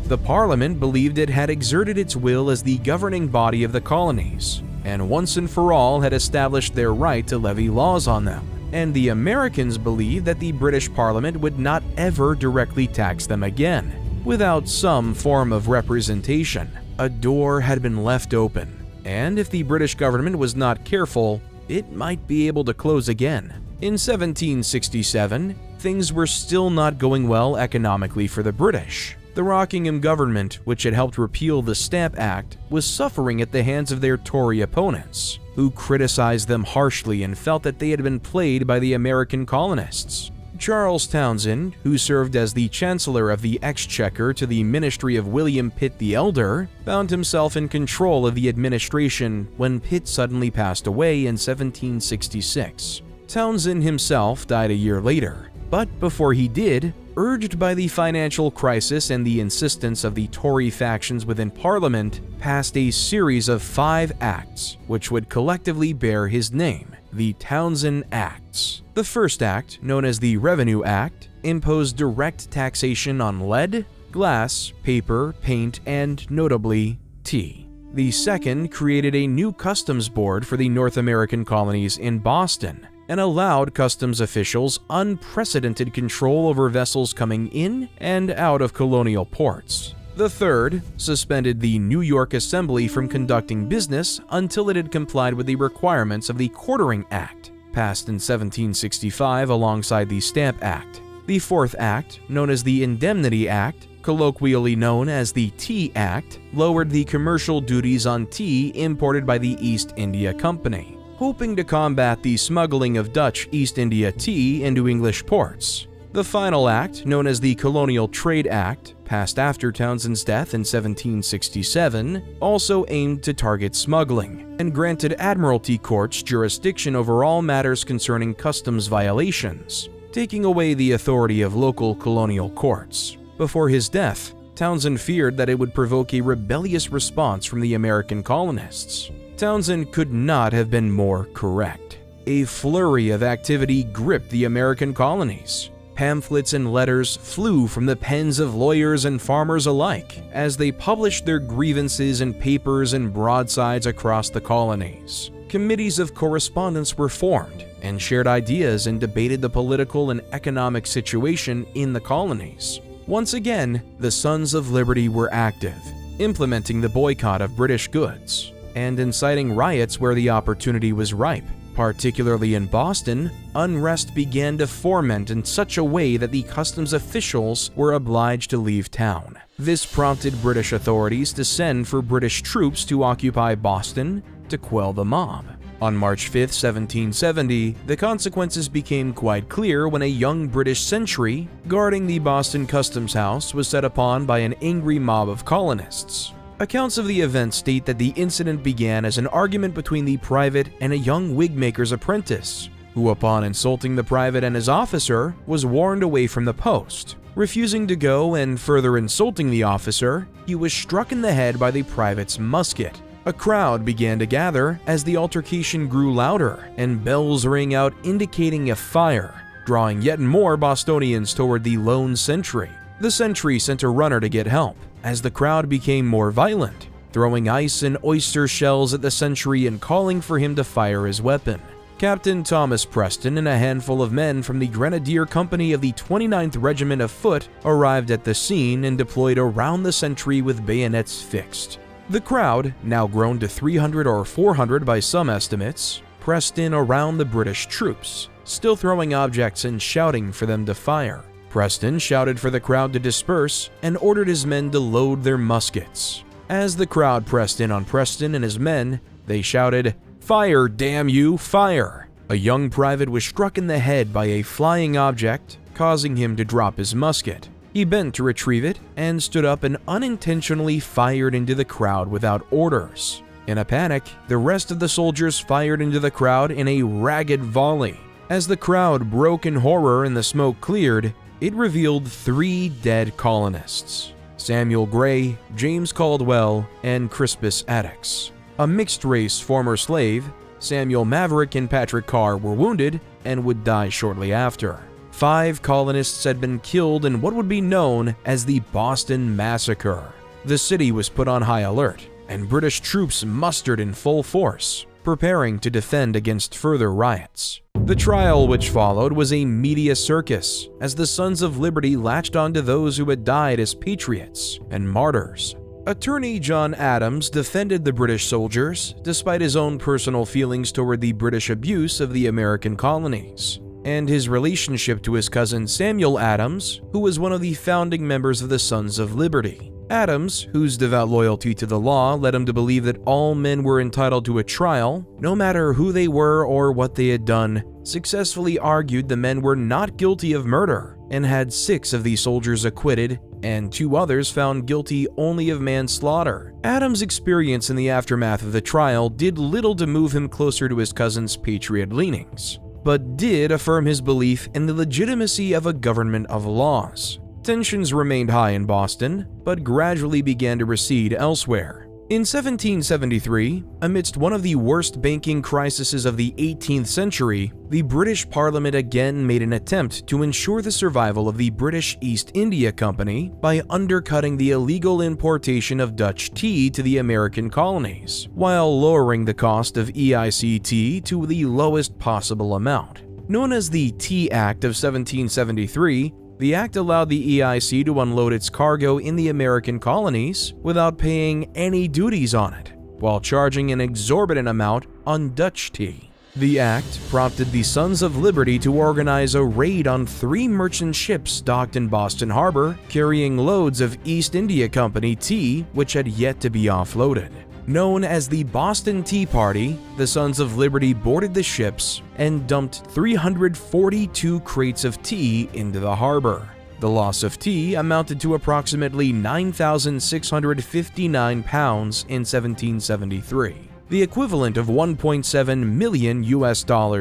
S1: The Parliament believed it had exerted its will as the governing body of the colonies, and once and for all had established their right to levy laws on them. And the Americans believed that the British Parliament would not ever directly tax them again. Without some form of representation, a door had been left open, and if the British government was not careful, it might be able to close again. In 1767, things were still not going well economically for the British. The Rockingham government, which had helped repeal the Stamp Act, was suffering at the hands of their Tory opponents, who criticized them harshly and felt that they had been played by the American colonists. Charles Townshend, who served as the Chancellor of the Exchequer to the ministry of William Pitt the Elder, found himself in control of the administration when Pitt suddenly passed away in 1766. Townshend himself died a year later, but before he did, urged by the financial crisis and the insistence of the Tory factions within Parliament, passed a series of 5 acts which would collectively bear his name, the Townshend Acts. The first act, known as the Revenue Act, imposed direct taxation on lead, glass, paper, paint, and, notably, tea. The second created a new customs board for the North American colonies in Boston, and allowed customs officials unprecedented control over vessels coming in and out of colonial ports. The third suspended the New York Assembly from conducting business until it had complied with the requirements of the Quartering Act, passed in 1765 alongside the Stamp Act. The fourth act, known as the Indemnity Act, colloquially known as the Tea Act, lowered the commercial duties on tea imported by the East India Company, hoping to combat the smuggling of Dutch East India tea into English ports. The final act, known as the Colonial Trade Act, passed after Townsend's death in 1767, also aimed to target smuggling, and granted admiralty courts jurisdiction over all matters concerning customs violations, taking away the authority of local colonial courts. Before his death, Townsend feared that it would provoke a rebellious response from the American colonists. Townsend could not have been more correct. A flurry of activity gripped the American colonies. Pamphlets and letters flew from the pens of lawyers and farmers alike as they published their grievances in papers and broadsides across the colonies. Committees of correspondence were formed and shared ideas and debated the political and economic situation in the colonies. Once again, the Sons of Liberty were active, implementing the boycott of British goods and inciting riots where the opportunity was ripe. Particularly in Boston, unrest began to foment in such a way that the customs officials were obliged to leave town. This prompted British authorities to send for British troops to occupy Boston to quell the mob. On March 5, 1770, the consequences became quite clear when a young British sentry guarding the Boston Customs House was set upon by an angry mob of colonists. Accounts of the event state that the incident began as an argument between the private and a young wigmaker's apprentice, who upon insulting the private and his officer, was warned away from the post. Refusing to go and further insulting the officer, he was struck in the head by the private's musket. A crowd began to gather as the altercation grew louder, and bells rang out indicating a fire, drawing yet more Bostonians toward the lone sentry. The sentry sent a runner to get help, as the crowd became more violent, throwing ice and oyster shells at the sentry and calling for him to fire his weapon. Captain Thomas Preston and a handful of men from the Grenadier Company of the 29th Regiment of Foot arrived at the scene and deployed around the sentry with bayonets fixed. The crowd, now grown to 300 or 400 by some estimates, pressed in around the British troops, still throwing objects and shouting for them to fire. Preston shouted for the crowd to disperse and ordered his men to load their muskets. As the crowd pressed in on Preston and his men, they shouted, "Fire, damn you, fire!" A young private was struck in the head by a flying object, causing him to drop his musket. He bent to retrieve it and stood up and unintentionally fired into the crowd without orders. In a panic, the rest of the soldiers fired into the crowd in a ragged volley. As the crowd broke in horror and the smoke cleared, it revealed 3 dead colonists: Samuel Gray, James Caldwell, and Crispus Attucks. A mixed-race former slave, Samuel Maverick and Patrick Carr, were wounded and would die shortly after. 5 colonists had been killed in what would be known as the Boston Massacre. The city was put on high alert, and British troops mustered in full force, preparing to defend against further riots. The trial which followed was a media circus, as the Sons of Liberty latched onto those who had died as patriots and martyrs. Attorney John Adams defended the British soldiers despite his own personal feelings toward the British abuse of the American colonies, and his relationship to his cousin Samuel Adams, who was one of the founding members of the Sons of Liberty. Adams, whose devout loyalty to the law led him to believe that all men were entitled to a trial, no matter who they were or what they had done, successfully argued the men were not guilty of murder and had 6 of the soldiers acquitted and 2 others found guilty only of manslaughter. Adams' experience in the aftermath of the trial did little to move him closer to his cousin's patriot leanings, but did affirm his belief in the legitimacy of a government of laws. Tensions remained high in Boston, but gradually began to recede elsewhere. In 1773, amidst one of the worst banking crises of the 18th century, the British Parliament again made an attempt to ensure the survival of the British East India Company by undercutting the illegal importation of Dutch tea to the American colonies, while lowering the cost of EIC tea to the lowest possible amount. Known as the Tea Act of 1773, the act allowed the EIC to unload its cargo in the American colonies without paying any duties on it, while charging an exorbitant amount on Dutch tea. The act prompted the Sons of Liberty to organize a raid on 3 merchant ships docked in Boston Harbor, carrying loads of East India Company tea which had yet to be offloaded. Known as the Boston Tea Party, the Sons of Liberty boarded the ships and dumped 342 crates of tea into the harbor. The loss of tea amounted to approximately 9,659 pounds in 1773, the equivalent of $1.7 million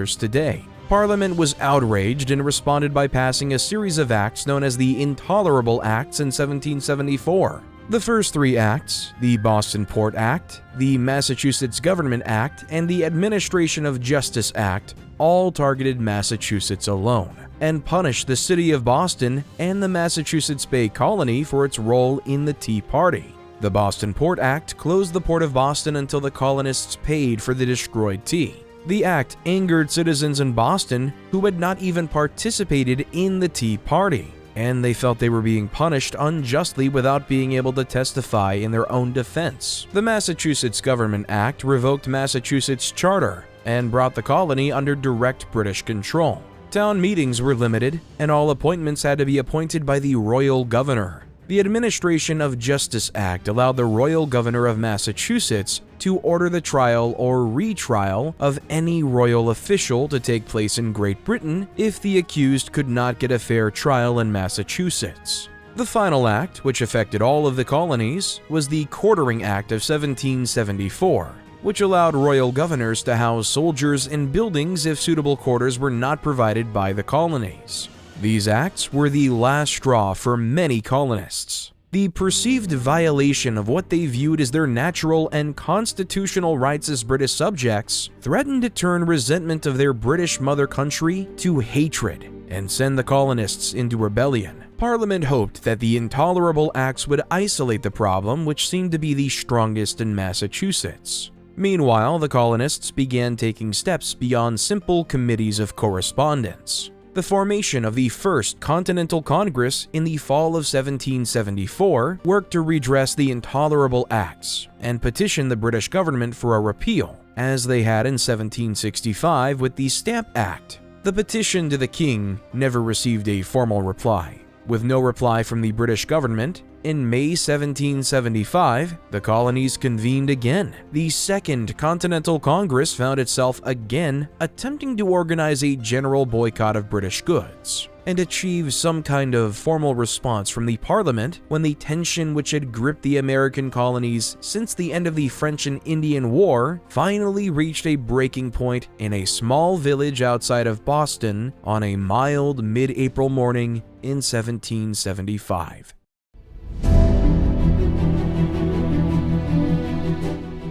S1: today. Parliament was outraged and responded by passing a series of acts known as the Intolerable Acts in 1774. The first 3 acts, the Boston Port Act, the Massachusetts Government Act, and the Administration of Justice Act, all targeted Massachusetts alone and punished the city of Boston and the Massachusetts Bay Colony for its role in the Tea Party. The Boston Port Act closed the port of Boston until the colonists paid for the destroyed tea. The act angered citizens in Boston who had not even participated in the Tea Party, and they felt they were being punished unjustly without being able to testify in their own defense. The Massachusetts Government Act revoked Massachusetts' charter and brought the colony under direct British control. Town meetings were limited, and all appointments had to be appointed by the royal governor. The Administration of Justice Act allowed the royal governor of Massachusetts to order the trial or retrial of any royal official to take place in Great Britain if the accused could not get a fair trial in Massachusetts. The final act, which affected all of the colonies, was the Quartering Act of 1774, which allowed royal governors to house soldiers in buildings if suitable quarters were not provided by the colonies. These acts were the last straw for many colonists. The perceived violation of what they viewed as their natural and constitutional rights as British subjects threatened to turn resentment of their British mother country to hatred and send the colonists into rebellion. Parliament hoped that the Intolerable Acts would isolate the problem, which seemed to be the strongest in Massachusetts. Meanwhile, the colonists began taking steps beyond simple committees of correspondence. The formation of the First Continental Congress in the fall of 1774 worked to redress the Intolerable Acts and petition the British government for a repeal, as they had in 1765 with the Stamp Act. The petition to the king never received a formal reply. With no reply from the British government, in May 1775, the colonies convened again. The Second Continental Congress found itself again attempting to organize a general boycott of British goods and achieve some kind of formal response from the Parliament when the tension which had gripped the American colonies since the end of the French and Indian War finally reached a breaking point in a small village outside of Boston on a mild mid-April morning in 1775.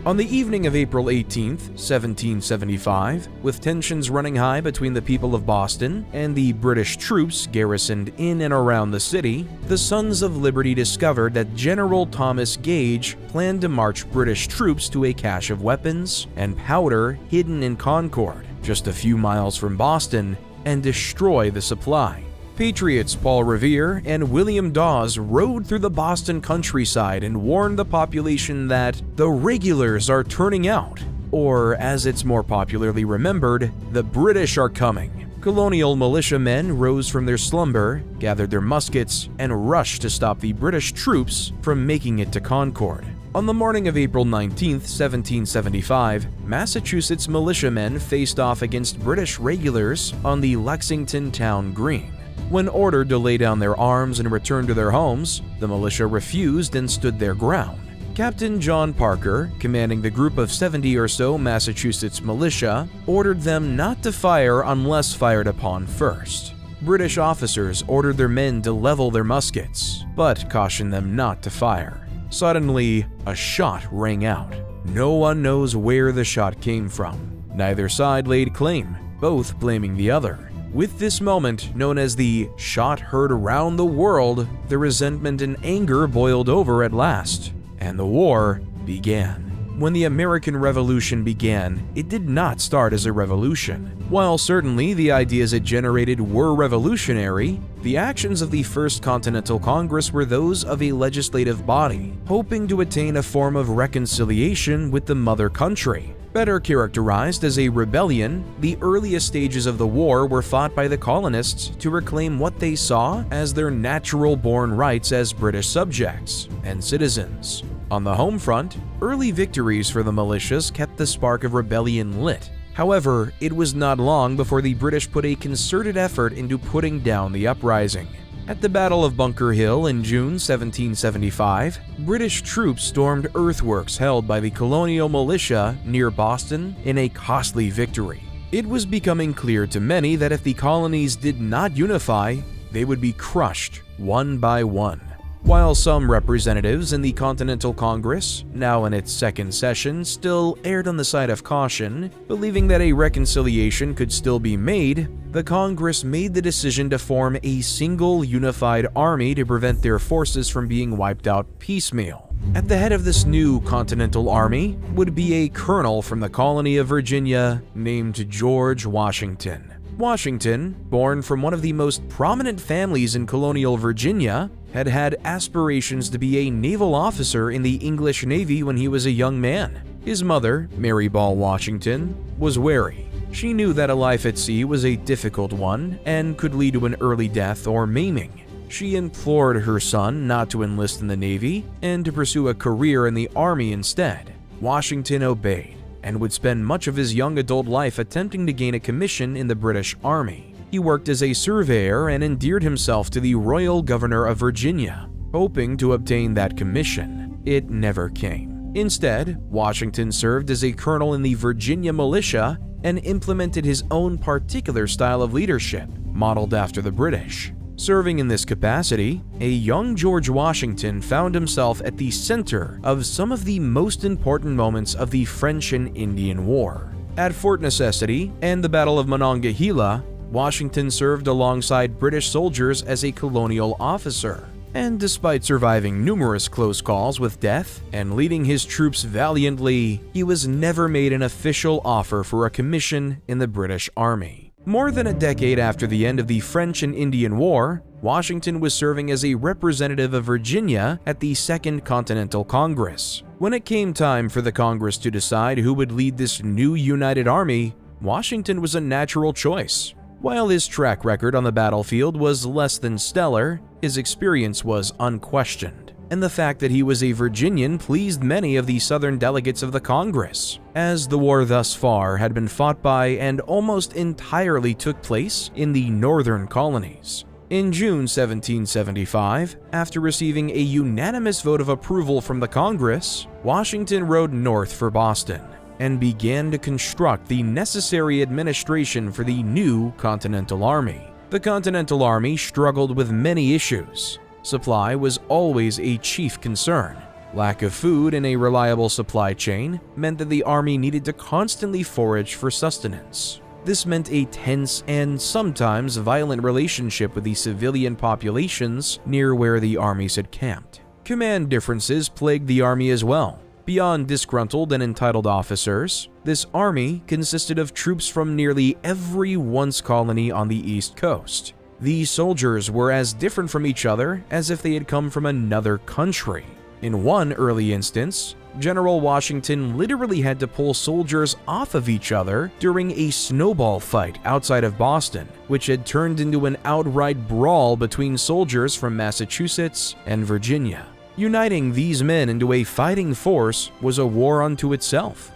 S1: On the evening of April 18, 1775, with tensions running high between the people of Boston and the British troops garrisoned in and around the city, the Sons of Liberty discovered that General Thomas Gage planned to march British troops to a cache of weapons and powder hidden in Concord, just a few miles from Boston, and destroy the supply. Patriots Paul Revere and William Dawes rode through the Boston countryside and warned the population that the regulars are turning out, or as it's more popularly remembered, the British are coming. Colonial militiamen rose from their slumber, gathered their muskets, and rushed to stop the British troops from making it to Concord. On the morning of April 19, 1775, Massachusetts militiamen faced off against British regulars on the Lexington Town Green. When ordered to lay down their arms and return to their homes, the militia refused and stood their ground. Captain John Parker, commanding the group of 70 or so Massachusetts militia, ordered them not to fire unless fired upon first. British officers ordered their men to level their muskets, but cautioned them not to fire. Suddenly, a shot rang out. No one knows where the shot came from. Neither side laid claim, both blaming the other. With this moment, known as the shot heard around the world, the resentment and anger boiled over at last, and the war began. When the American Revolution began, it did not start as a revolution. While certainly the ideas it generated were revolutionary, the actions of the First Continental Congress were those of a legislative body, hoping to attain a form of reconciliation with the mother country. Better characterized as a rebellion, the earliest stages of the war were fought by the colonists to reclaim what they saw as their natural-born rights as British subjects and citizens. On the home front, early victories for the militias kept the spark of rebellion lit. However, it was not long before the British put a concerted effort into putting down the uprising. At the Battle of Bunker Hill in June 1775, British troops stormed earthworks held by the colonial militia near Boston in a costly victory. It was becoming clear to many that if the colonies did not unify, they would be crushed one by one. While some representatives in the Continental Congress, now in its second session, still erred on the side of caution, believing that a reconciliation could still be made, the Congress made the decision to form a single unified army to prevent their forces from being wiped out piecemeal. At the head of this new Continental Army would be a colonel from the colony of Virginia named George Washington. Washington, born from one of the most prominent families in colonial Virginia, had had aspirations to be a naval officer in the English Navy when he was a young man. His mother, Mary Ball Washington, was wary. She knew that a life at sea was a difficult one and could lead to an early death or maiming. She implored her son not to enlist in the Navy and to pursue a career in the Army instead. Washington obeyed and would spend much of his young adult life attempting to gain a commission in the British Army. He worked as a surveyor and endeared himself to the Royal Governor of Virginia, hoping to obtain that commission. It never came. Instead, Washington served as a colonel in the Virginia militia and implemented his own particular style of leadership, modeled after the British. Serving in this capacity, a young George Washington found himself at the center of some of the most important moments of the French and Indian War. At Fort Necessity and the Battle of Monongahela, Washington served alongside British soldiers as a colonial officer. And despite surviving numerous close calls with death and leading his troops valiantly, he was never made an official offer for a commission in the British Army. More than a decade after the end of the French and Indian War, Washington was serving as a representative of Virginia at the Second Continental Congress. When it came time for the Congress to decide who would lead this new united army, Washington was a natural choice. While his track record on the battlefield was less than stellar, his experience was unquestioned. And the fact that he was a Virginian pleased many of the Southern delegates of the Congress, as the war thus far had been fought by and almost entirely took place in the northern colonies. In June 1775, after receiving a unanimous vote of approval from the Congress, Washington rode north for Boston and began to construct the necessary administration for the new Continental Army. The Continental Army struggled with many issues. Supply was always a chief concern. Lack of food and a reliable supply chain meant that the army needed to constantly forage for sustenance. This meant a tense and sometimes violent relationship with the civilian populations near where the armies had camped. Command differences plagued the army as well. Beyond disgruntled and entitled officers, this army consisted of troops from nearly every once colony on the East Coast. These soldiers were as different from each other as if they had come from another country. In one early instance, General Washington literally had to pull soldiers off of each other during a snowball fight outside of Boston, which had turned into an outright brawl between soldiers from Massachusetts and Virginia. Uniting these men into a fighting force was a war unto itself.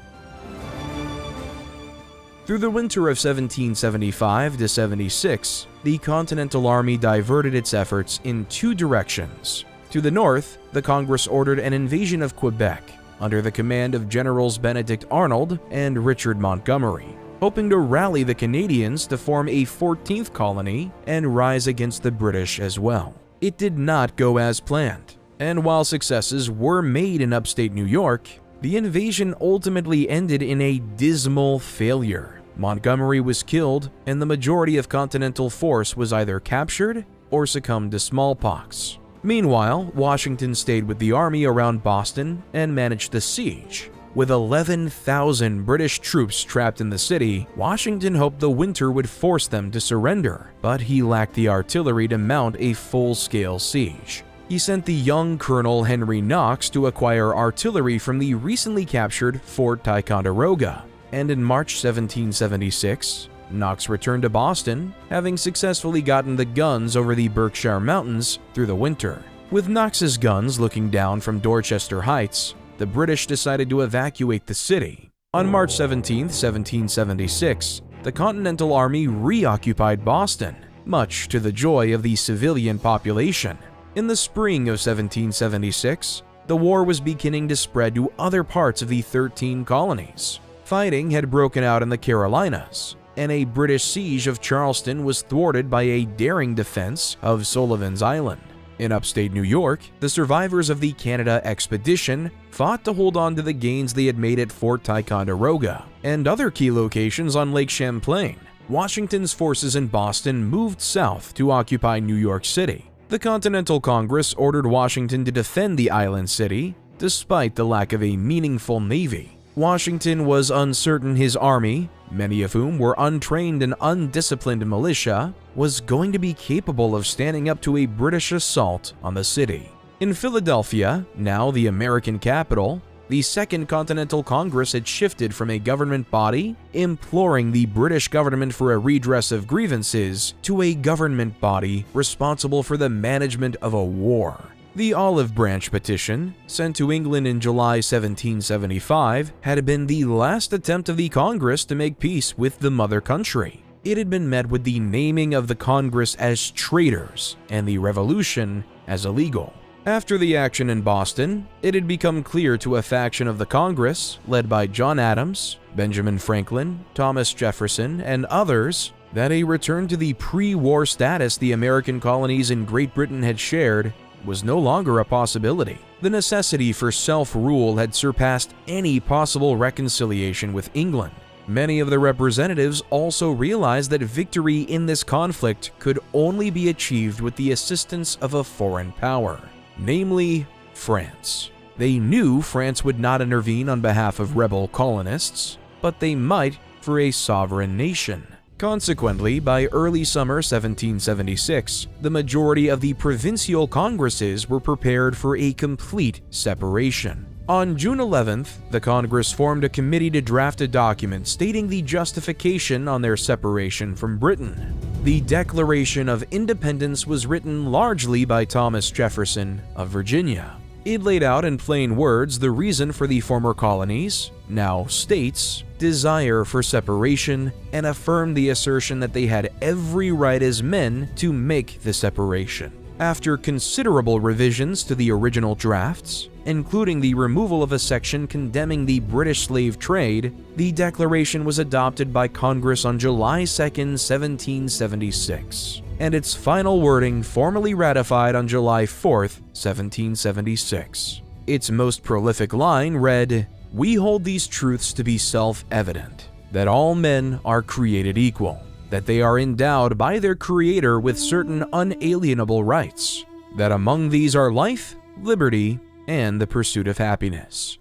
S1: Through the winter of 1775 to 76, the Continental Army diverted its efforts in two directions. To the north, the Congress ordered an invasion of Quebec under the command of Generals Benedict Arnold and Richard Montgomery, hoping to rally the Canadians to form a 14th colony and rise against the British as well. It did not go as planned, and while successes were made in upstate New York, the invasion ultimately ended in a dismal failure. Montgomery was killed, and the majority of Continental force was either captured or succumbed to smallpox. Meanwhile, Washington stayed with the army around Boston and managed the siege. With 11,000 British troops trapped in the city, Washington hoped the winter would force them to surrender, but he lacked the artillery to mount a full-scale siege. He sent the young Colonel Henry Knox to acquire artillery from the recently captured Fort Ticonderoga, and in March 1776, Knox returned to Boston, having successfully gotten the guns over the Berkshire Mountains through the winter. With Knox's guns looking down from Dorchester Heights, the British decided to evacuate the city. On March 17, 1776, the Continental Army reoccupied Boston, much to the joy of the civilian population. In the spring of 1776, the war was beginning to spread to other parts of the 13 colonies. Fighting had broken out in the Carolinas, and a British siege of Charleston was thwarted by a daring defense of Sullivan's Island. In upstate New York, the survivors of the Canada expedition fought to hold on to the gains they had made at Fort Ticonderoga and other key locations on Lake Champlain. Washington's forces in Boston moved south to occupy New York City. The Continental Congress ordered Washington to defend the island city, despite the lack of a meaningful navy. Washington was uncertain his army, many of whom were untrained and undisciplined militia, was going to be capable of standing up to a British assault on the city. In Philadelphia, now the American capital, the Second Continental Congress had shifted from a government body imploring the British government for a redress of grievances to a government body responsible for the management of a war. The Olive Branch Petition, sent to England in July 1775, had been the last attempt of the Congress to make peace with the mother country. It had been met with the naming of the Congress as traitors and the Revolution as illegal. After the action in Boston, it had become clear to a faction of the Congress, led by John Adams, Benjamin Franklin, Thomas Jefferson, and others, that a return to the pre-war status the American colonies in Great Britain had shared was no longer a possibility. The necessity for self-rule had surpassed any possible reconciliation with England. Many of the representatives also realized that victory in this conflict could only be achieved with the assistance of a foreign power, namely France. They knew France would not intervene on behalf of rebel colonists, but they might for a sovereign nation. Consequently, by early summer 1776, the majority of the provincial congresses were prepared for a complete separation. On June 11th, the Congress formed a committee to draft a document stating the justification on their separation from Britain. The Declaration of Independence was written largely by Thomas Jefferson of Virginia. It laid out in plain words the reason for the former colonies, now states, desire for separation, and affirmed the assertion that they had every right as men to make the separation. After considerable revisions to the original drafts, including the removal of a section condemning the British slave trade, the declaration was adopted by Congress on July 2, 1776, and its final wording formally ratified on July 4, 1776. Its most prolific line read, "We hold these truths to be self-evident, that all men are created equal, that they are endowed by their Creator with certain unalienable rights, that among these are life, liberty, and the pursuit of happiness."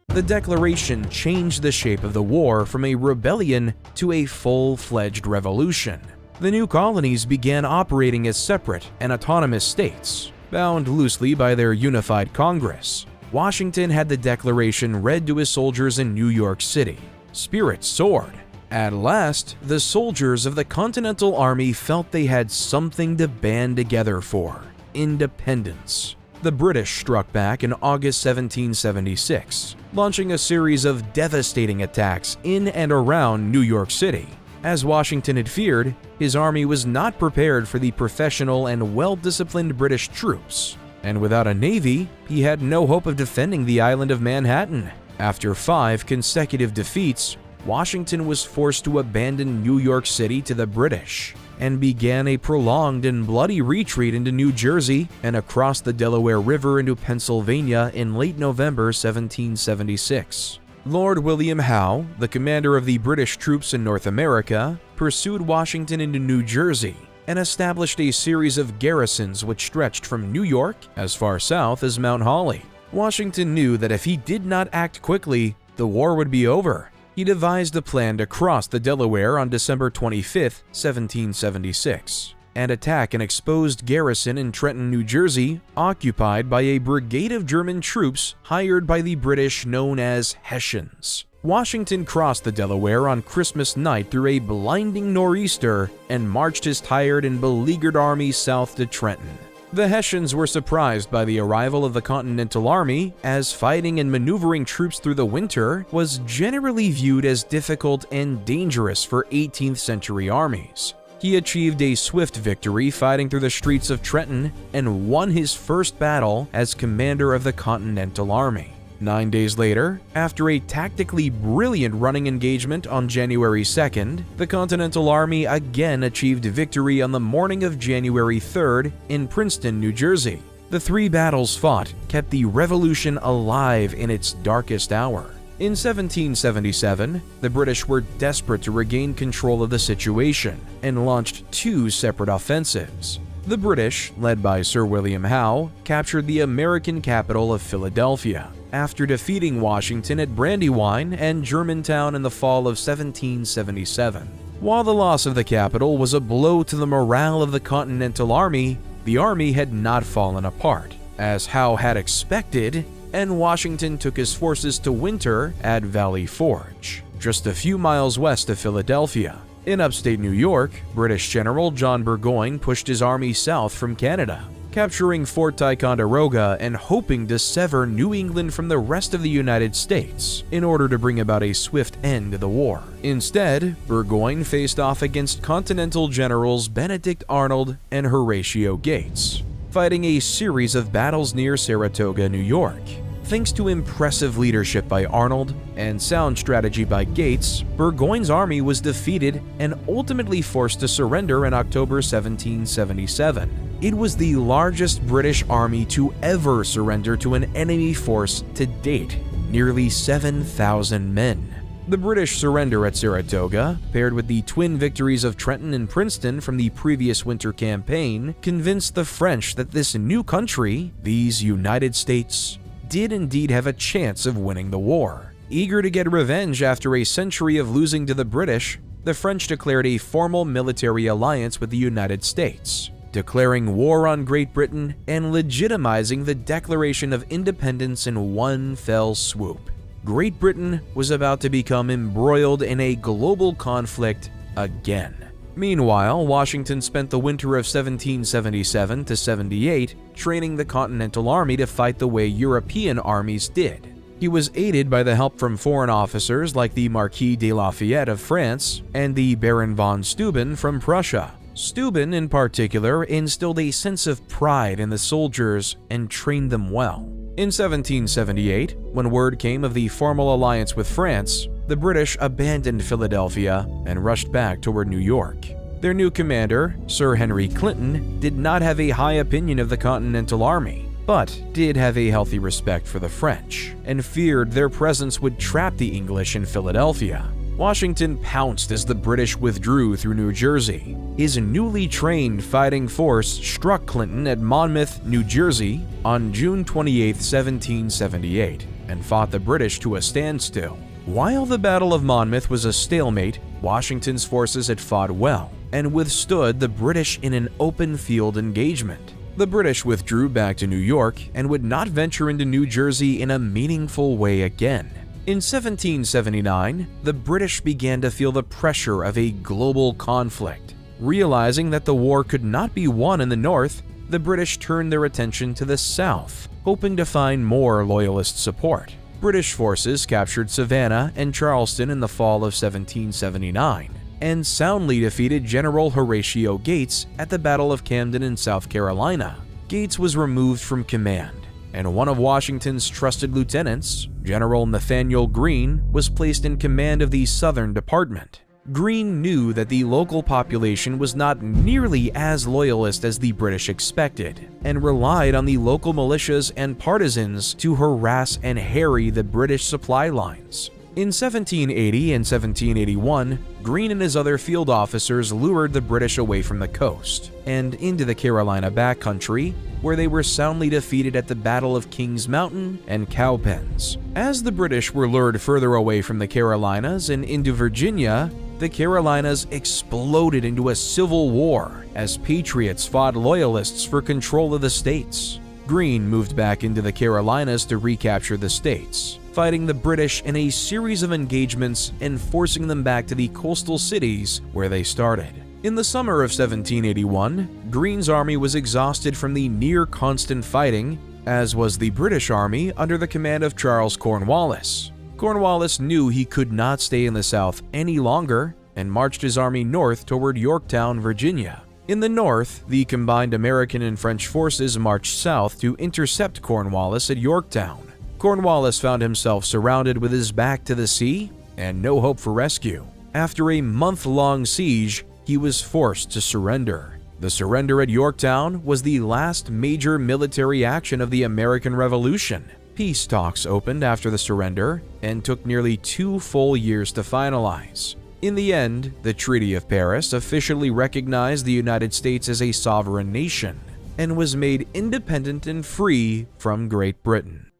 S1: The Declaration changed the shape of the war from a rebellion to a full-fledged revolution. The new colonies began operating as separate and autonomous states, bound loosely by their unified Congress. Washington had the Declaration read to his soldiers in New York City. Spirits soared. At last, the soldiers of the Continental Army felt they had something to band together for: independence. The British struck back in August 1776, launching a series of devastating attacks in and around New York City. As Washington had feared, his army was not prepared for the professional and well-disciplined British troops, and without a navy, he had no hope of defending the island of Manhattan. After 5 consecutive defeats, Washington was forced to abandon New York City to the British and began a prolonged and bloody retreat into New Jersey and across the Delaware River into Pennsylvania in late November 1776. Lord William Howe, the commander of the British troops in North America, pursued Washington into New Jersey and established a series of garrisons which stretched from New York as far south as Mount Holly. Washington knew that if he did not act quickly, the war would be over. He devised a plan to cross the Delaware on December 25, 1776. and attack an exposed garrison in Trenton, New Jersey, occupied by a brigade of German troops hired by the British known as Hessians. Washington crossed the Delaware on Christmas night through a blinding nor'easter and marched his tired and beleaguered army south to Trenton. The Hessians were surprised by the arrival of the Continental Army, as fighting and maneuvering troops through the winter was generally viewed as difficult and dangerous for 18th century armies. He achieved a swift victory fighting through the streets of Trenton and won his first battle as commander of the Continental Army. 9 days later, after a tactically brilliant running engagement on January 2nd, the Continental Army again achieved victory on the morning of January 3rd in Princeton, New Jersey. The 3 battles fought kept the Revolution alive in its darkest hour. In 1777, the British were desperate to regain control of the situation and launched 2 separate offensives. The British, led by Sir William Howe, captured the American capital of Philadelphia after defeating Washington at Brandywine and Germantown in the fall of 1777. While the loss of the capital was a blow to the morale of the Continental Army, the army had not fallen apart, as Howe had expected, and Washington took his forces to winter at Valley Forge, just a few miles west of Philadelphia. In upstate New York, British General John Burgoyne pushed his army south from Canada, capturing Fort Ticonderoga and hoping to sever New England from the rest of the United States in order to bring about a swift end to the war. Instead, Burgoyne faced off against Continental Generals Benedict Arnold and Horatio Gates, fighting a series of battles near Saratoga, New York. Thanks to impressive leadership by Arnold and sound strategy by Gates, Burgoyne's army was defeated and ultimately forced to surrender in October 1777. It was the largest British army to ever surrender to an enemy force to date, nearly 7,000 men. The British surrender at Saratoga, paired with the twin victories of Trenton and Princeton from the previous winter campaign, convinced the French that this new country, these United States, did indeed have a chance of winning the war. Eager to get revenge after a century of losing to the British, the French declared a formal military alliance with the United States, declaring war on Great Britain and legitimizing the Declaration of Independence in one fell swoop. Great Britain was about to become embroiled in a global conflict again. Meanwhile, Washington spent the winter of 1777 to 78 training the Continental Army to fight the way European armies did. He was aided by the help from foreign officers like the Marquis de Lafayette of France and the Baron von Steuben from Prussia. Steuben, in particular, instilled a sense of pride in the soldiers and trained them well. In 1778, when word came of the formal alliance with France, the British abandoned Philadelphia and rushed back toward New York. Their new commander, Sir Henry Clinton, did not have a high opinion of the Continental Army, but did have a healthy respect for the French, and feared their presence would trap the English in Philadelphia. Washington pounced as the British withdrew through New Jersey. His newly trained fighting force struck Clinton at Monmouth, New Jersey on June 28, 1778, and fought the British to a standstill. While the Battle of Monmouth was a stalemate, Washington's forces had fought well and withstood the British in an open field engagement. The British withdrew back to New York and would not venture into New Jersey in a meaningful way again. In 1779, the British began to feel the pressure of a global conflict. Realizing that the war could not be won in the North, the British turned their attention to the South, hoping to find more Loyalist support. British forces captured Savannah and Charleston in the fall of 1779, and soundly defeated General Horatio Gates at the Battle of Camden in South Carolina. Gates was removed from command, and one of Washington's trusted lieutenants, General Nathaniel Greene, was placed in command of the Southern Department. Greene knew that the local population was not nearly as loyalist as the British expected, and relied on the local militias and partisans to harass and harry the British supply lines. In 1780 and 1781, Greene and his other field officers lured the British away from the coast and into the Carolina backcountry, where they were soundly defeated at the Battle of Kings Mountain and Cowpens. As the British were lured further away from the Carolinas and into Virginia, the Carolinas exploded into a civil war as patriots fought loyalists for control of the states. Greene moved back into the Carolinas to recapture the states, fighting the British in a series of engagements and forcing them back to the coastal cities where they started. In the summer of 1781, Greene's army was exhausted from the near-constant fighting, as was the British army under the command of Charles Cornwallis. Cornwallis knew he could not stay in the South any longer and marched his army north toward Yorktown, Virginia. In the north, the combined American and French forces marched south to intercept Cornwallis at Yorktown. Cornwallis found himself surrounded with his back to the sea and no hope for rescue. After a month-long siege, he was forced to surrender. The surrender at Yorktown was the last major military action of the American Revolution. Peace talks opened after the surrender and took nearly 2 full years to finalize. In the end, the Treaty of Paris officially recognized the United States as a sovereign nation and was made independent and free from Great Britain.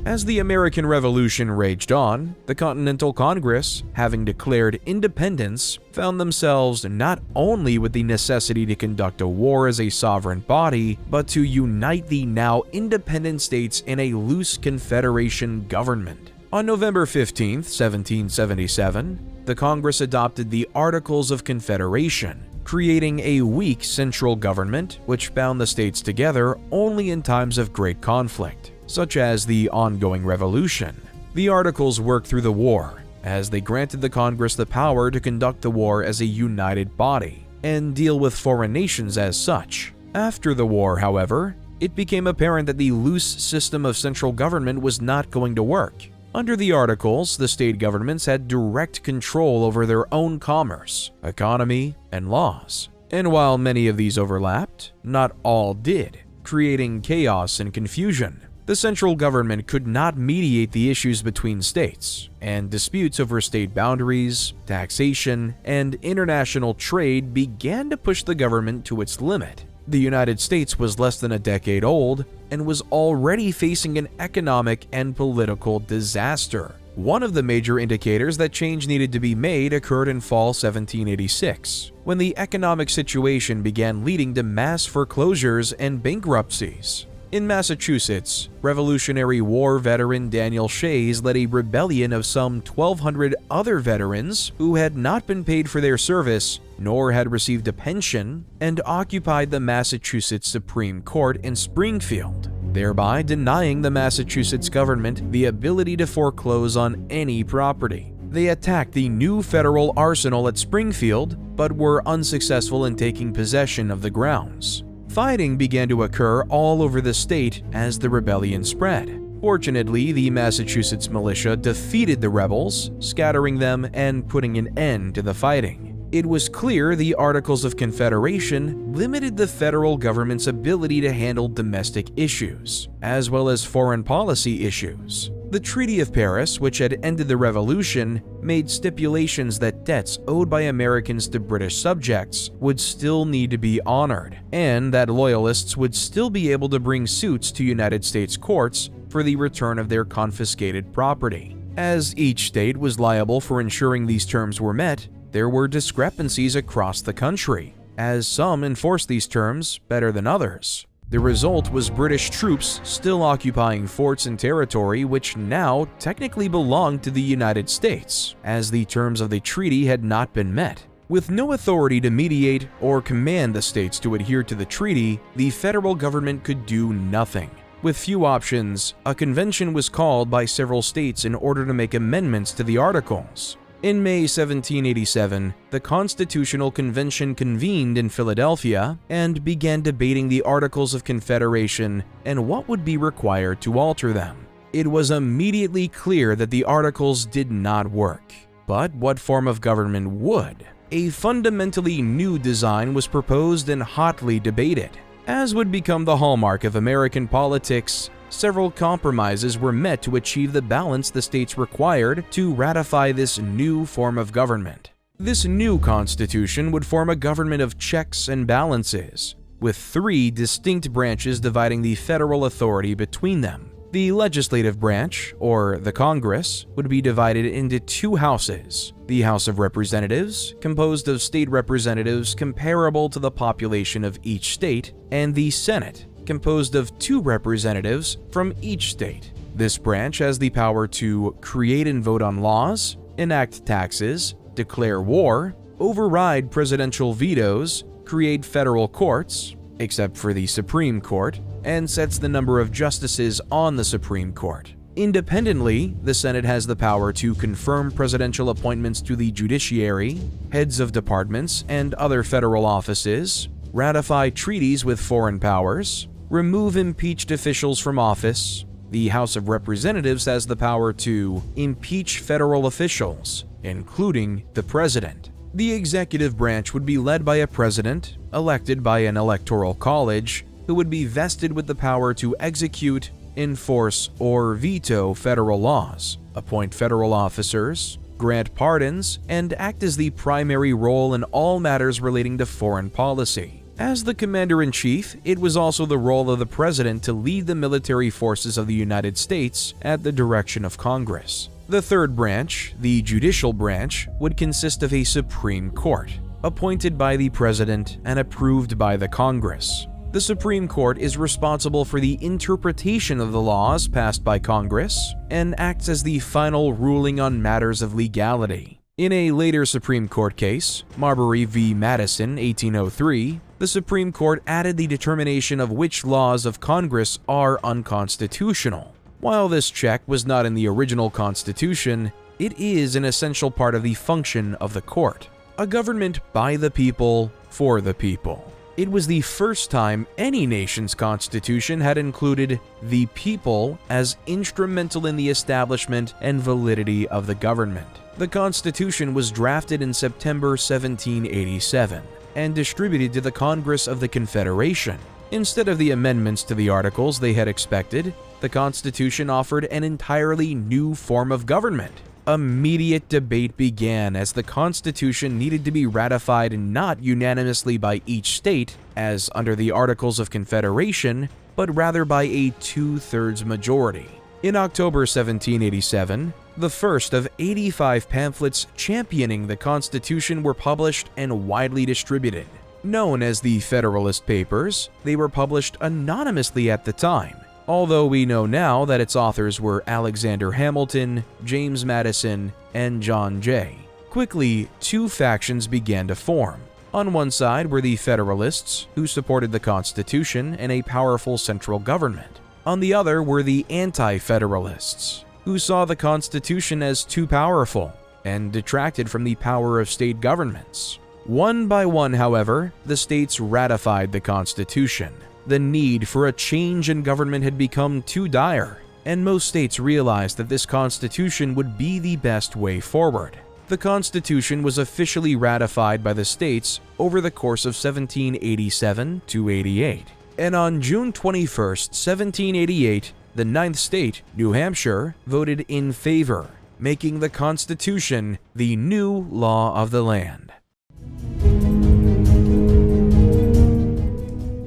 S1: As the American Revolution raged on, the Continental Congress, having declared independence, found themselves not only with the necessity to conduct a war as a sovereign body, but to unite the now independent states in a loose confederation government. On November 15, 1777, the Congress adopted the Articles of Confederation, creating a weak central government which bound the states together only in times of great conflict, such as the ongoing Revolution. The Articles worked through the war, as they granted the Congress the power to conduct the war as a united body and deal with foreign nations as such. After the war, however, it became apparent that the loose system of central government was not going to work. Under the Articles, the state governments had direct control over their own commerce, economy, and laws. And while many of these overlapped, not all did, creating chaos and confusion. The central government could not mediate the issues between states, and disputes over state boundaries, taxation, and international trade began to push the government to its limit. The United States was less than a decade old and was already facing an economic and political disaster. One of the major indicators that change needed to be made occurred in fall 1786, when the economic situation began leading to mass foreclosures and bankruptcies. In Massachusetts, Revolutionary War veteran Daniel Shays led a rebellion of some 1,200 other veterans who had not been paid for their service nor had received a pension, and occupied the Massachusetts Supreme Court in Springfield, thereby denying the Massachusetts government the ability to foreclose on any property. They attacked the new federal arsenal at Springfield, but were unsuccessful in taking possession of the grounds. Fighting began to occur all over the state as the rebellion spread. Fortunately, the Massachusetts militia defeated the rebels, scattering them and putting an end to the fighting. It was clear the Articles of Confederation limited the federal government's ability to handle domestic issues, as well as foreign policy issues. The Treaty of Paris, which had ended the Revolution, made stipulations that debts owed by Americans to British subjects would still need to be honored, and that loyalists would still be able to bring suits to United States courts for the return of their confiscated property. As each state was liable for ensuring these terms were met, there were discrepancies across the country, as some enforced these terms better than others. The result was British troops still occupying forts and territory which now technically belonged to the United States, as the terms of the treaty had not been met. With no authority to mediate or command the states to adhere to the treaty, the federal government could do nothing. With few options, a convention was called by several states in order to make amendments to the Articles. In May 1787, the Constitutional Convention convened in Philadelphia and began debating the Articles of Confederation and what would be required to alter them. It was immediately clear that the Articles did not work. But what form of government would? A fundamentally new design was proposed and hotly debated. As would become the hallmark of American politics, several compromises were met to achieve the balance the states required to ratify this new form of government. This new constitution would form a government of checks and balances, with 3 distinct branches dividing the federal authority between them. The legislative branch, or the Congress, would be divided into two houses: the House of Representatives, composed of state representatives comparable to the population of each state, and the Senate, composed of two representatives from each state. This branch has the power to create and vote on laws, enact taxes, declare war, override presidential vetoes, create federal courts, except for the Supreme Court, and sets the number of justices on the Supreme Court. Independently, the Senate has the power to confirm presidential appointments to the judiciary, heads of departments and other federal offices, ratify treaties with foreign powers, remove impeached officials from office. The House of Representatives has the power to impeach federal officials, including the president. The executive branch would be led by a president, elected by an electoral college, who would be vested with the power to execute, enforce, or veto federal laws, appoint federal officers, grant pardons, and act as the primary role in all matters relating to foreign policy. As the commander-in-chief, it was also the role of the president to lead the military forces of the United States at the direction of Congress. The third branch, the judicial branch, would consist of a Supreme Court, appointed by the president and approved by the Congress. The Supreme Court is responsible for the interpretation of the laws passed by Congress and acts as the final ruling on matters of legality. In a later Supreme Court case, Marbury v. Madison, 1803, the Supreme Court added the determination of which laws of Congress are unconstitutional. While this check was not in the original Constitution, it is an essential part of the function of the court. A government by the people, for the people. It was the first time any nation's constitution had included the people as instrumental in the establishment and validity of the government. The Constitution was drafted in September 1787 and distributed to the Congress of the Confederation. Instead of the amendments to the articles they had expected, the Constitution offered an entirely new form of government. Immediate debate began as the Constitution needed to be ratified not unanimously by each state, as under the Articles of Confederation, but rather by a 2/3 majority. In October 1787, the first of 85 pamphlets championing the Constitution were published and widely distributed. Known as the Federalist Papers, they were published anonymously at the time, although we know now that its authors were Alexander Hamilton, James Madison, and John Jay. Quickly, two factions began to form. On one side were the Federalists, who supported the Constitution and a powerful central government. On the other were the Anti-Federalists, who saw the Constitution as too powerful and detracted from the power of state governments. One by one, however, the states ratified the Constitution. The need for a change in government had become too dire, and most states realized that this Constitution would be the best way forward. The Constitution was officially ratified by the states over the course of 1787 to 88. And on June 21, 1788, the 9th state, New Hampshire, voted in favor, making the Constitution the new law of the land.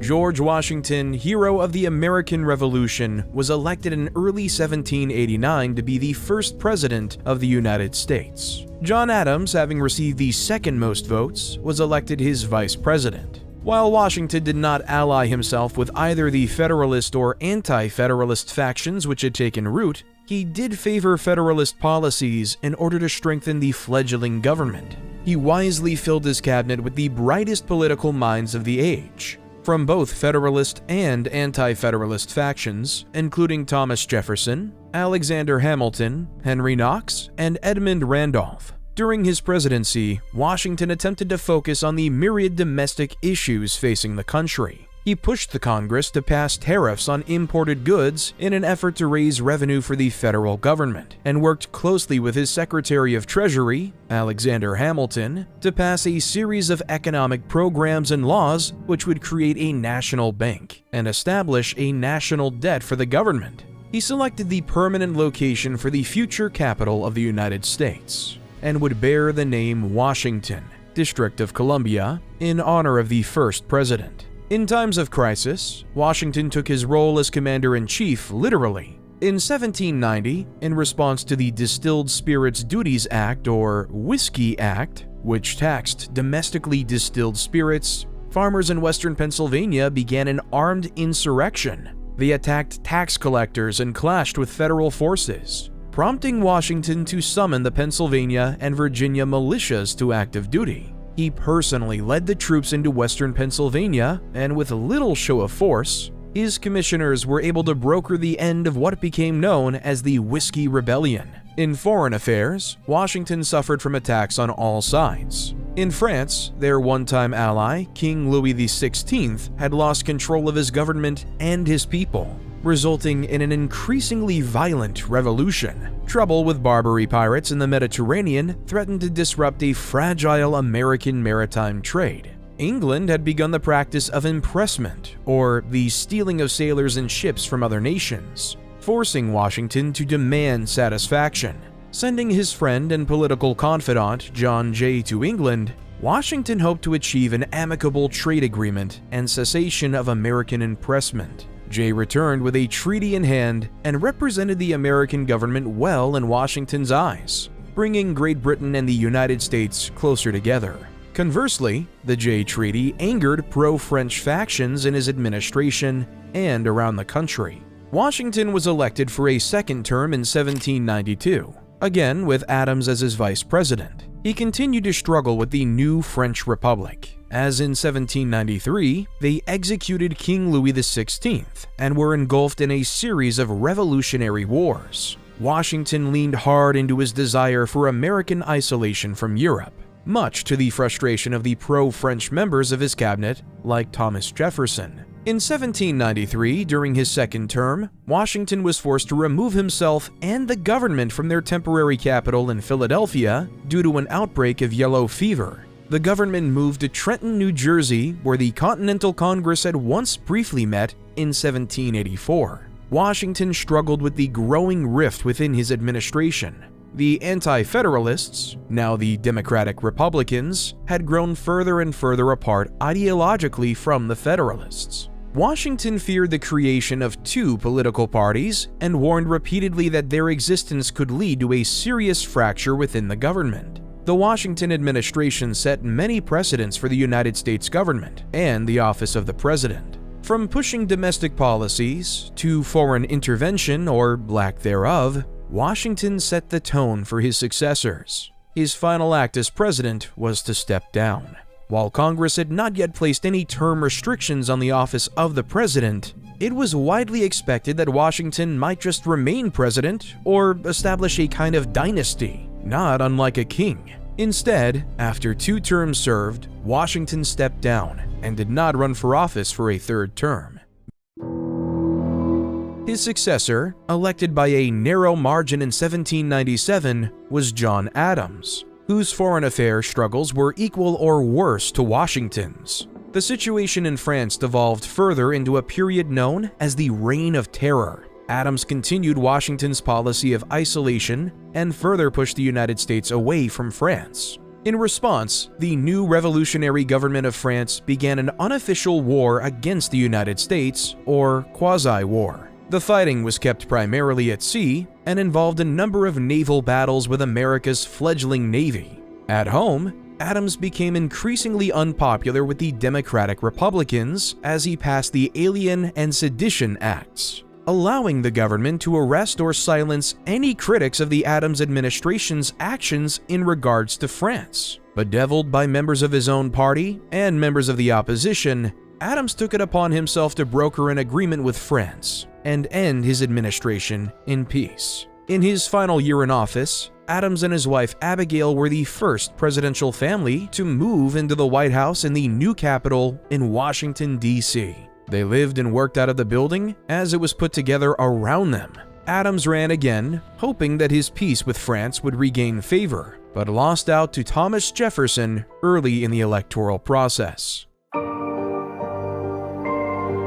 S1: George Washington, hero of the American Revolution, was elected in early 1789 to be the first president of the United States. John Adams, having received the second most votes, was elected his vice president. While Washington did not ally himself with either the Federalist or Anti-Federalist factions which had taken root, he did favor Federalist policies in order to strengthen the fledgling government. He wisely filled his cabinet with the brightest political minds of the age, from both Federalist and Anti-Federalist factions, including Thomas Jefferson, Alexander Hamilton, Henry Knox, and Edmund Randolph. During his presidency, Washington attempted to focus on the myriad domestic issues facing the country. He pushed the Congress to pass tariffs on imported goods in an effort to raise revenue for the federal government, and worked closely with his Secretary of Treasury, Alexander Hamilton, to pass a series of economic programs and laws which would create a national bank and establish a national debt for the government. He selected the permanent location for the future capital of the United States, and would bear the name Washington, District of Columbia, in honor of the first president. In times of crisis, Washington took his role as commander-in-chief literally. In 1790, in response to the Distilled Spirits Duties Act or Whiskey Act, which taxed domestically distilled spirits, farmers in western Pennsylvania began an armed insurrection. They attacked tax collectors and clashed with federal forces, prompting Washington to summon the Pennsylvania and Virginia militias to active duty. He personally led the troops into western Pennsylvania, and with little show of force, his commissioners were able to broker the end of what became known as the Whiskey Rebellion. In foreign affairs, Washington suffered from attacks on all sides. In France, their one-time ally, King Louis XVI, had lost control of his government and his people, resulting in an increasingly violent revolution. Trouble with Barbary pirates in the Mediterranean threatened to disrupt a fragile American maritime trade. England had begun the practice of impressment, or the stealing of sailors and ships from other nations, forcing Washington to demand satisfaction. Sending his friend and political confidant, John Jay, to England, Washington hoped to achieve an amicable trade agreement and cessation of American impressment. Jay returned with a treaty in hand and represented the American government well in Washington's eyes, bringing Great Britain and the United States closer together. Conversely, the Jay Treaty angered pro-French factions in his administration and around the country. Washington was elected for a second term in 1792, again with Adams as his vice president. He continued to struggle with the new French Republic, as in 1793, they executed King Louis XVI and were engulfed in a series of revolutionary wars. Washington leaned hard into his desire for American isolation from Europe, much to the frustration of the pro-French members of his cabinet, like Thomas Jefferson. In 1793, during his second term, Washington was forced to remove himself and the government from their temporary capital in Philadelphia due to an outbreak of yellow fever. The government moved to Trenton, New Jersey, where the Continental Congress had once briefly met in 1784. Washington struggled with the growing rift within his administration. The Anti-Federalists, now the Democratic Republicans, had grown further and further apart ideologically from the Federalists. Washington feared the creation of two political parties and warned repeatedly that their existence could lead to a serious fracture within the government. The Washington administration set many precedents for the United States government and the office of the president. From pushing domestic policies to foreign intervention or lack thereof, Washington set the tone for his successors. His final act as president was to step down. While Congress had not yet placed any term restrictions on the office of the president, it was widely expected that Washington might just remain president or establish a kind of dynasty, not unlike a king. Instead, after 2 terms served, Washington stepped down and did not run for office for a third term. His successor, elected by a narrow margin in 1797, was John Adams, whose foreign affairs struggles were equal or worse to Washington's. The situation in France devolved further into a period known as the Reign of Terror. Adams continued Washington's policy of isolation and further pushed the United States away from France. In response, the new revolutionary government of France began an unofficial war against the United States, or quasi-war. The fighting was kept primarily at sea and involved a number of naval battles with America's fledgling navy. At home, Adams became increasingly unpopular with the Democratic Republicans as he passed the Alien and Sedition Acts, allowing the government to arrest or silence any critics of the Adams administration's actions in regards to France. Bedeviled by members of his own party and members of the opposition, Adams took it upon himself to broker an agreement with France and end his administration in peace. In his final year in office, Adams and his wife Abigail were the first presidential family to move into the White House in the new Capitol in Washington, D.C. They lived and worked out of the building as it was put together around them. Adams ran again, hoping that his peace with France would regain favor, but lost out to Thomas Jefferson early in the electoral process.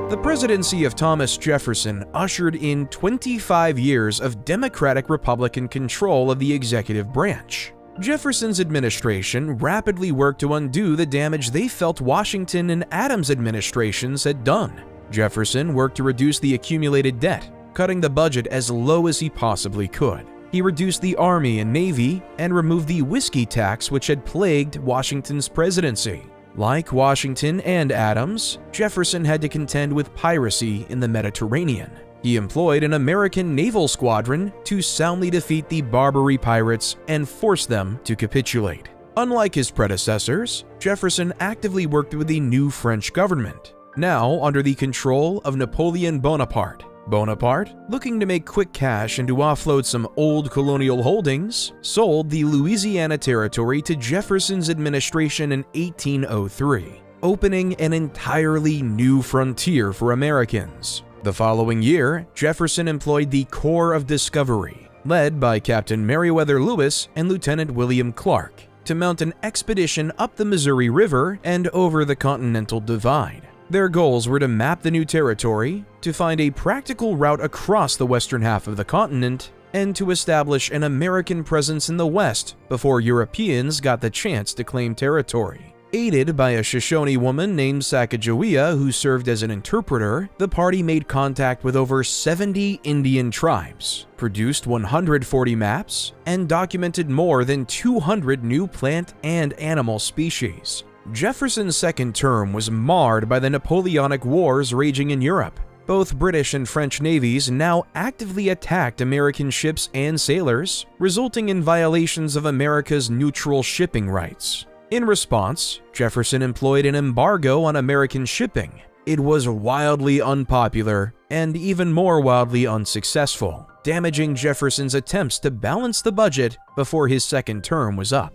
S1: The presidency of Thomas Jefferson ushered in 25 years of Democratic-Republican control of the executive branch. Jefferson's administration rapidly worked to undo the damage they felt Washington and Adams' administrations had done. Jefferson worked to reduce the accumulated debt, cutting the budget as low as he possibly could. He reduced the Army and Navy and removed the whiskey tax which had plagued Washington's presidency. Like Washington and Adams, Jefferson had to contend with piracy in the Mediterranean. He employed an American naval squadron to soundly defeat the Barbary pirates and force them to capitulate. Unlike his predecessors, Jefferson actively worked with the new French government, now under the control of Napoleon Bonaparte. Bonaparte, looking to make quick cash and to offload some old colonial holdings, sold the Louisiana Territory to Jefferson's administration in 1803, opening an entirely new frontier for Americans. The following year, Jefferson employed the Corps of Discovery, led by Captain Meriwether Lewis and Lieutenant William Clark, to mount an expedition up the Missouri River and over the Continental Divide. Their goals were to map the new territory, to find a practical route across the western half of the continent, and to establish an American presence in the West before Europeans got the chance to claim territory. Aided by a Shoshone woman named Sacagawea who served as an interpreter, the party made contact with over 70 Indian tribes, produced 140 maps, and documented more than 200 new plant and animal species. Jefferson's second term was marred by the Napoleonic Wars raging in Europe. Both British and French navies now actively attacked American ships and sailors, resulting in violations of America's neutral shipping rights. In response, Jefferson employed an embargo on American shipping. It was wildly unpopular and even more wildly unsuccessful, damaging Jefferson's attempts to balance the budget before his second term was up.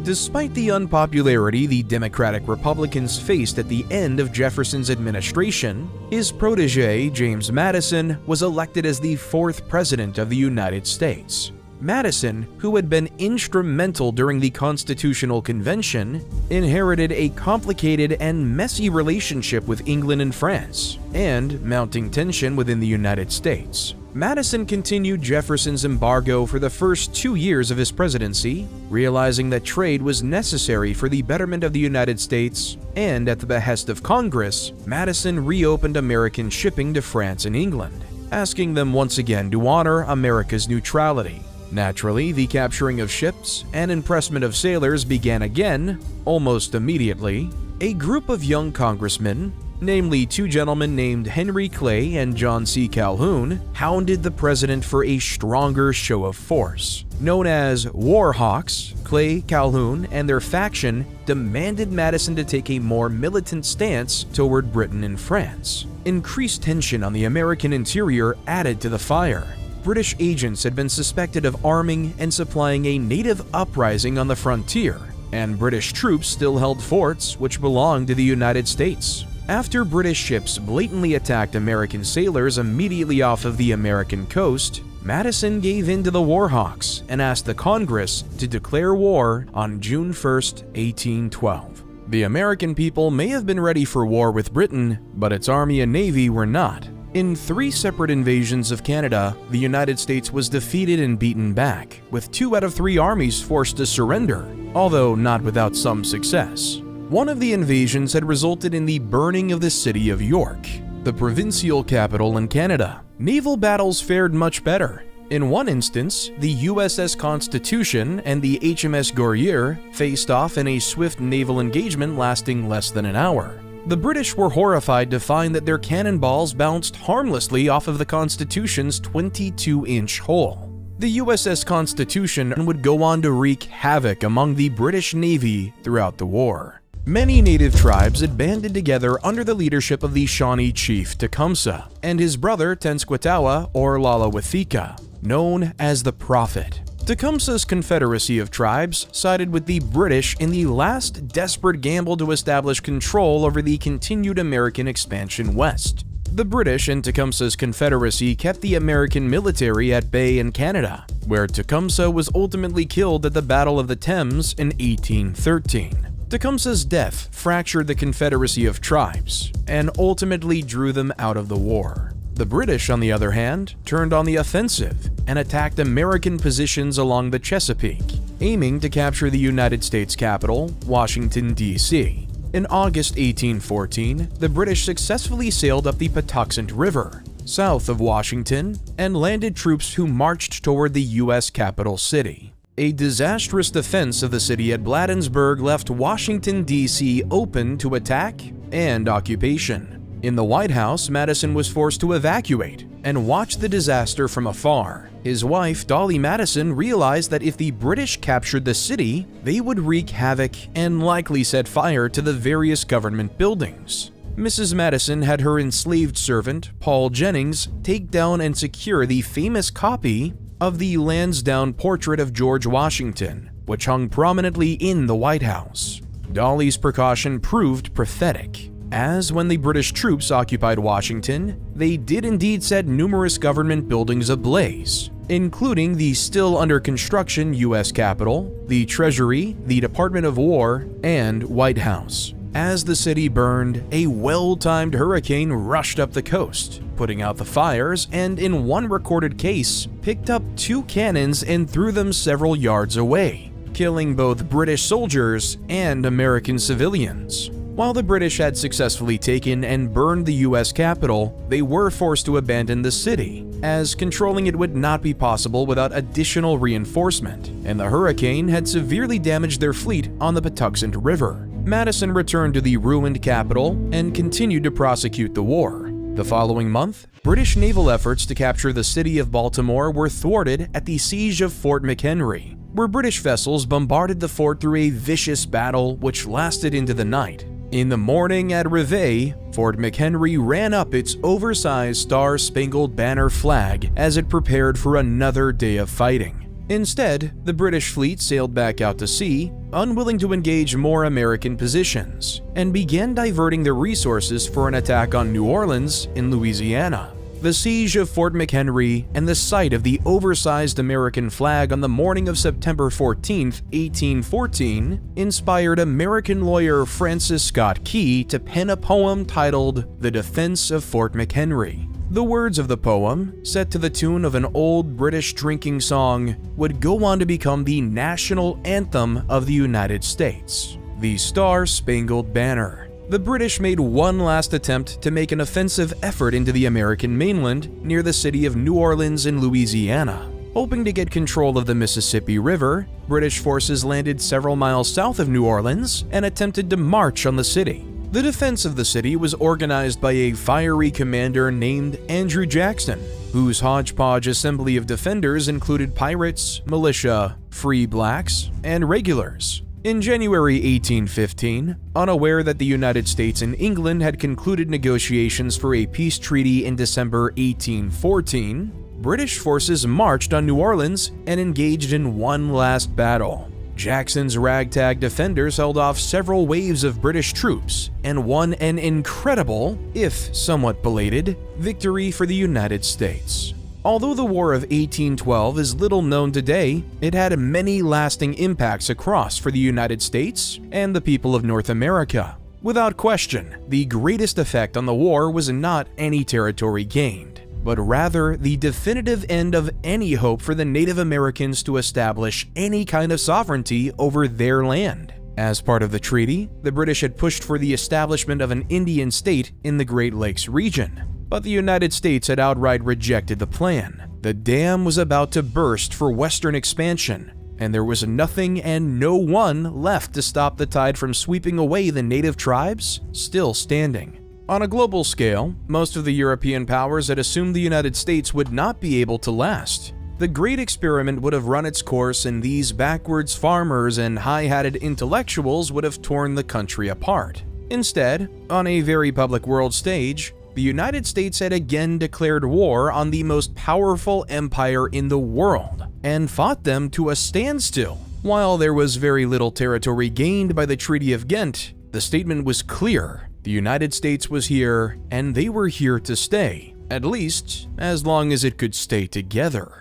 S1: Despite the unpopularity the Democratic Republicans faced at the end of Jefferson's administration, his protege, James Madison, was elected as the fourth president of the United States. Madison, who had been instrumental during the Constitutional Convention, inherited a complicated and messy relationship with England and France, and mounting tension within the United States. Madison continued Jefferson's embargo for the first 2 years of his presidency, realizing that trade was necessary for the betterment of the United States, and at the behest of Congress, Madison reopened American shipping to France and England, asking them once again to honor America's neutrality. Naturally, the capturing of ships and impressment of sailors began again, almost immediately. A group of young congressmen, namely two gentlemen named Henry Clay and John C. Calhoun, hounded the president for a stronger show of force. Known as War Hawks, Clay, Calhoun, and their faction demanded Madison to take a more militant stance toward Britain and France. Increased tension on the American interior added to the fire. British agents had been suspected of arming and supplying a native uprising on the frontier, and British troops still held forts which belonged to the United States. After British ships blatantly attacked American sailors immediately off of the American coast, Madison gave in to the War Hawks and asked the Congress to declare war on June 1, 1812. The American people may have been ready for war with Britain, but its army and navy were not. In 3 separate invasions of Canada, the United States was defeated and beaten back, with 2 out of 3 armies forced to surrender, although not without some success. One of the invasions had resulted in the burning of the city of York, the provincial capital in Canada. Naval battles fared much better. In one instance, the USS Constitution and the HMS Guerriere faced off in a swift naval engagement lasting less than an hour. The British were horrified to find that their cannonballs bounced harmlessly off of the Constitution's 22-inch hull. The USS Constitution would go on to wreak havoc among the British Navy throughout the war. Many native tribes had banded together under the leadership of the Shawnee chief Tecumseh and his brother Tenskwatawa or Lalawethika, known as the Prophet. Tecumseh's confederacy of tribes sided with the British in the last desperate gamble to establish control over the continued American expansion west. The British and Tecumseh's confederacy kept the American military at bay in Canada, where Tecumseh was ultimately killed at the Battle of the Thames in 1813. Tecumseh's death fractured the confederacy of tribes and ultimately drew them out of the war. The British, on the other hand, turned on the offensive and attacked American positions along the Chesapeake, aiming to capture the United States capital, Washington, D.C. In August 1814, the British successfully sailed up the Patuxent River, south of Washington, and landed troops who marched toward the U.S. capital city. A disastrous defense of the city at Bladensburg left Washington, D.C. open to attack and occupation. In the White House, Madison was forced to evacuate and watch the disaster from afar. His wife, Dolly Madison, realized that if the British captured the city, they would wreak havoc and likely set fire to the various government buildings. Mrs. Madison had her enslaved servant, Paul Jennings, take down and secure the famous copy of the Lansdowne portrait of George Washington, which hung prominently in the White House. Dolly's precaution proved prophetic, as when the British troops occupied Washington, they did indeed set numerous government buildings ablaze, including the still under construction U.S. Capitol, the Treasury, the Department of War, and White House. As the city burned, a well-timed hurricane rushed up the coast, putting out the fires, and in one recorded case, picked up 2 cannons and threw them several yards away, killing both British soldiers and American civilians. While the British had successfully taken and burned the U.S. Capitol, they were forced to abandon the city, as controlling it would not be possible without additional reinforcement, and the hurricane had severely damaged their fleet on the Patuxent River. Madison returned to the ruined capital and continued to prosecute the war. The following month, British naval efforts to capture the city of Baltimore were thwarted at the siege of Fort McHenry, where British vessels bombarded the fort through a vicious battle which lasted into the night. In the morning at Reveille, Fort McHenry ran up its oversized Star-Spangled Banner flag as it prepared for another day of fighting. Instead, the British fleet sailed back out to sea, unwilling to engage more American positions, and began diverting their resources for an attack on New Orleans in Louisiana. The siege of Fort McHenry and the sight of the oversized American flag on the morning of September 14, 1814, inspired American lawyer Francis Scott Key to pen a poem titled The Defense of Fort McHenry. The words of the poem, set to the tune of an old British drinking song, would go on to become the national anthem of the United States, the Star-Spangled Banner. The British made one last attempt to make an offensive effort into the American mainland near the city of New Orleans in Louisiana. Hoping to get control of the Mississippi River, British forces landed several miles south of New Orleans and attempted to march on the city. The defense of the city was organized by a fiery commander named Andrew Jackson, whose hodgepodge assembly of defenders included pirates, militia, free blacks, and regulars. In January 1815, unaware that the United States and England had concluded negotiations for a peace treaty in December 1814, British forces marched on New Orleans and engaged in one last battle. Jackson's ragtag defenders held off several waves of British troops and won an incredible, if somewhat belated, victory for the United States. Although the War of 1812 is little known today, it had many lasting impacts across for the United States and the people of North America. Without question, the greatest effect on the war was not any territory gained, but rather the definitive end of any hope for the Native Americans to establish any kind of sovereignty over their land. As part of the treaty, the British had pushed for the establishment of an Indian state in the Great Lakes region, but the United States had outright rejected the plan. The dam was about to burst for Western expansion, and there was nothing and no one left to stop the tide from sweeping away the native tribes still standing. On a global scale, most of the European powers had assumed the United States would not be able to last. The great experiment would have run its course, and these backwards farmers and high-hatted intellectuals would have torn the country apart. Instead, on a very public world stage, the United States had again declared war on the most powerful empire in the world and fought them to a standstill. While there was very little territory gained by the Treaty of Ghent, the statement was clear. The United States was here, and they were here to stay, at least as long as it could stay together.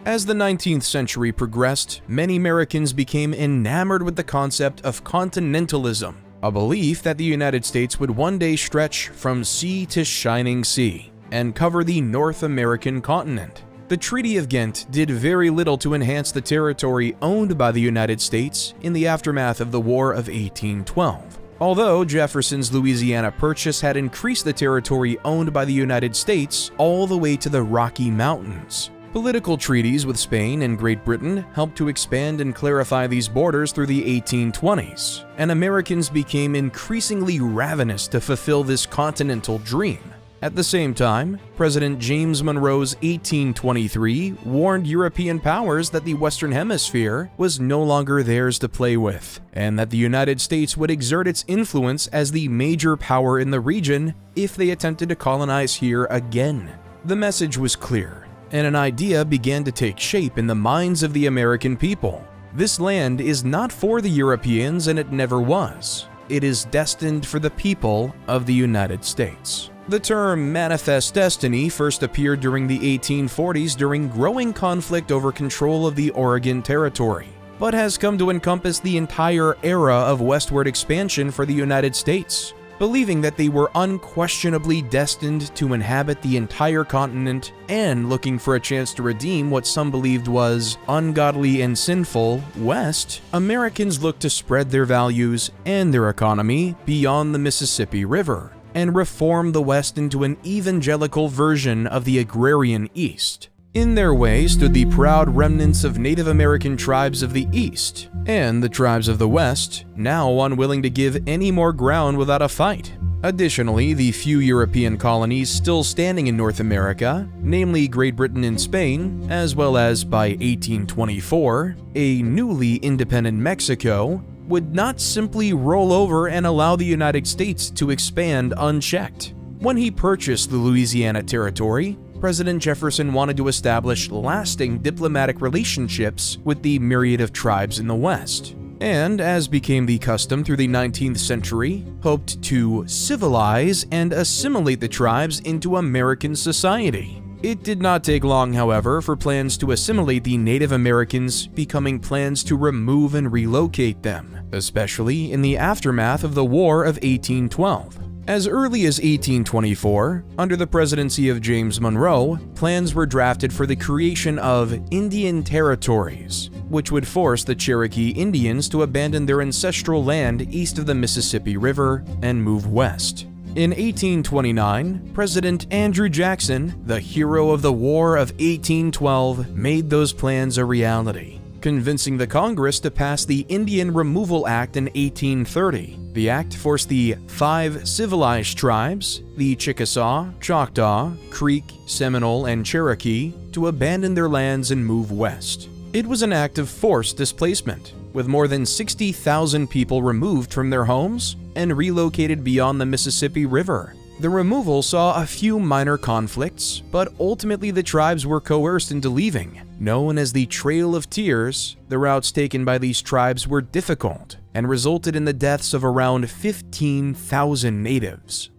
S1: As the 19th century progressed, many Americans became enamored with the concept of continentalism, a belief that the United States would one day stretch from sea to shining sea and cover the North American continent. The Treaty of Ghent did very little to enhance the territory owned by the United States in the aftermath of the War of 1812. Although Jefferson's Louisiana Purchase had increased the territory owned by the United States all the way to the Rocky Mountains. Political treaties with Spain and Great Britain helped to expand and clarify these borders through the 1820s, and Americans became increasingly ravenous to fulfill this continental dream. At the same time, President James Monroe's 1823 warned European powers that the Western Hemisphere was no longer theirs to play with, and that the United States would exert its influence as the major power in the region if they attempted to colonize here again. The message was clear, and an idea began to take shape in the minds of the American people. This land is not for the Europeans, and it never was. It is destined for the people of the United States. The term manifest destiny first appeared during the 1840s during growing conflict over control of the Oregon Territory, but has come to encompass the entire era of westward expansion for the United States, believing that they were unquestionably destined to inhabit the entire continent and looking for a chance to redeem what some believed was ungodly and sinful West. Americans looked to spread their values and their economy beyond the Mississippi River and reform the West into an evangelical version of the agrarian East. In their way stood the proud remnants of Native American tribes of the East, and the tribes of the West, now unwilling to give any more ground without a fight. Additionally, the few European colonies still standing in North America, namely Great Britain and Spain, as well as, by 1824, a newly independent Mexico, would not simply roll over and allow the United States to expand unchecked. When he purchased the Louisiana Territory, President Jefferson wanted to establish lasting diplomatic relationships with the myriad of tribes in the West, and, as became the custom through the 19th century, hoped to civilize and assimilate the tribes into American society. It did not take long, however, for plans to assimilate the Native Americans becoming plans to remove and relocate them, especially in the aftermath of the War of 1812. As early as 1824, under the presidency of James Monroe, plans were drafted for the creation of Indian territories, which would force the Cherokee Indians to abandon their ancestral land east of the Mississippi River and move west. In 1829, President Andrew Jackson, the hero of the War of 1812, made those plans a reality, convincing the Congress to pass the Indian Removal Act in 1830. The act forced the 5 civilized tribes, the Chickasaw, Choctaw, Creek, Seminole, and Cherokee, to abandon their lands and move west. It was an act of forced displacement, with more than 60,000 people removed from their homes and relocated beyond the Mississippi River. The removal saw a few minor conflicts, but ultimately the tribes were coerced into leaving. Known as the Trail of Tears, the routes taken by these tribes were difficult and resulted in the deaths of around 15,000 natives.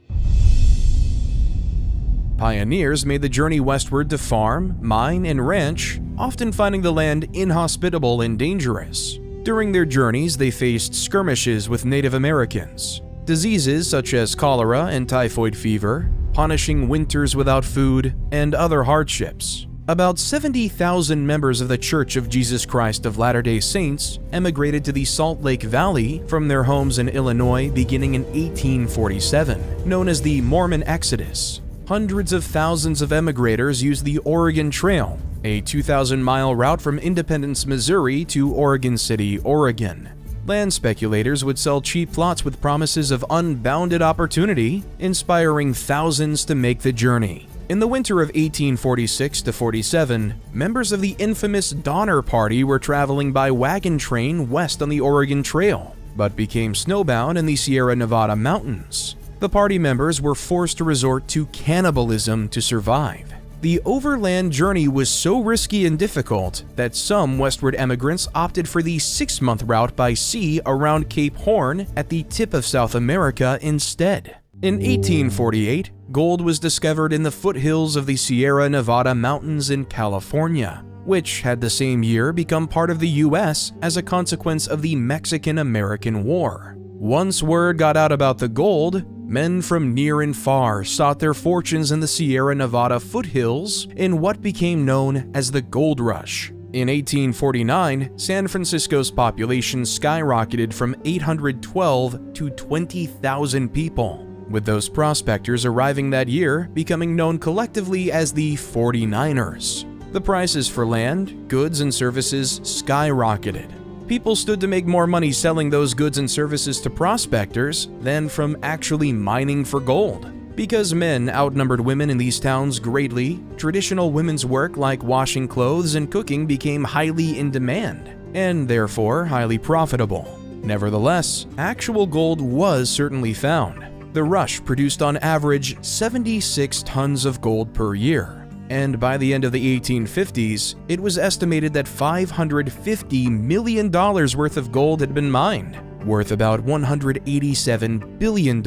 S1: Pioneers made the journey westward to farm, mine, and ranch, often finding the land inhospitable and dangerous. During their journeys, they faced skirmishes with Native Americans, diseases such as cholera and typhoid fever, punishing winters without food, and other hardships. About 70,000 members of the Church of Jesus Christ of Latter-day Saints emigrated to the Salt Lake Valley from their homes in Illinois beginning in 1847, known as the Mormon Exodus. Hundreds of thousands of emigrators used the Oregon Trail, a 2,000-mile route from Independence, Missouri to Oregon City, Oregon. Land speculators would sell cheap plots with promises of unbounded opportunity, inspiring thousands to make the journey. In the winter of 1846-47, members of the infamous Donner Party were traveling by wagon train west on the Oregon Trail, but became snowbound in the Sierra Nevada mountains. The party members were forced to resort to cannibalism to survive. The overland journey was so risky and difficult that some westward emigrants opted for the 6-month route by sea around Cape Horn at the tip of South America instead. In 1848, gold was discovered in the foothills of the Sierra Nevada mountains in California, which had the same year become part of the U.S. as a consequence of the Mexican-American War. Once word got out about the gold, men from near and far sought their fortunes in the Sierra Nevada foothills in what became known as the Gold Rush. In 1849, San Francisco's population skyrocketed from 812 to 20,000 people, with those prospectors arriving that year becoming known collectively as the 49ers. The prices for land, goods, and services skyrocketed. People stood to make more money selling those goods and services to prospectors than from actually mining for gold. Because men outnumbered women in these towns greatly, traditional women's work like washing clothes and cooking became highly in demand, and therefore highly profitable. Nevertheless, actual gold was certainly found. The rush produced on average 76 tons of gold per year, and by the end of the 1850s, it was estimated that $550 million worth of gold had been mined, worth about $187 billion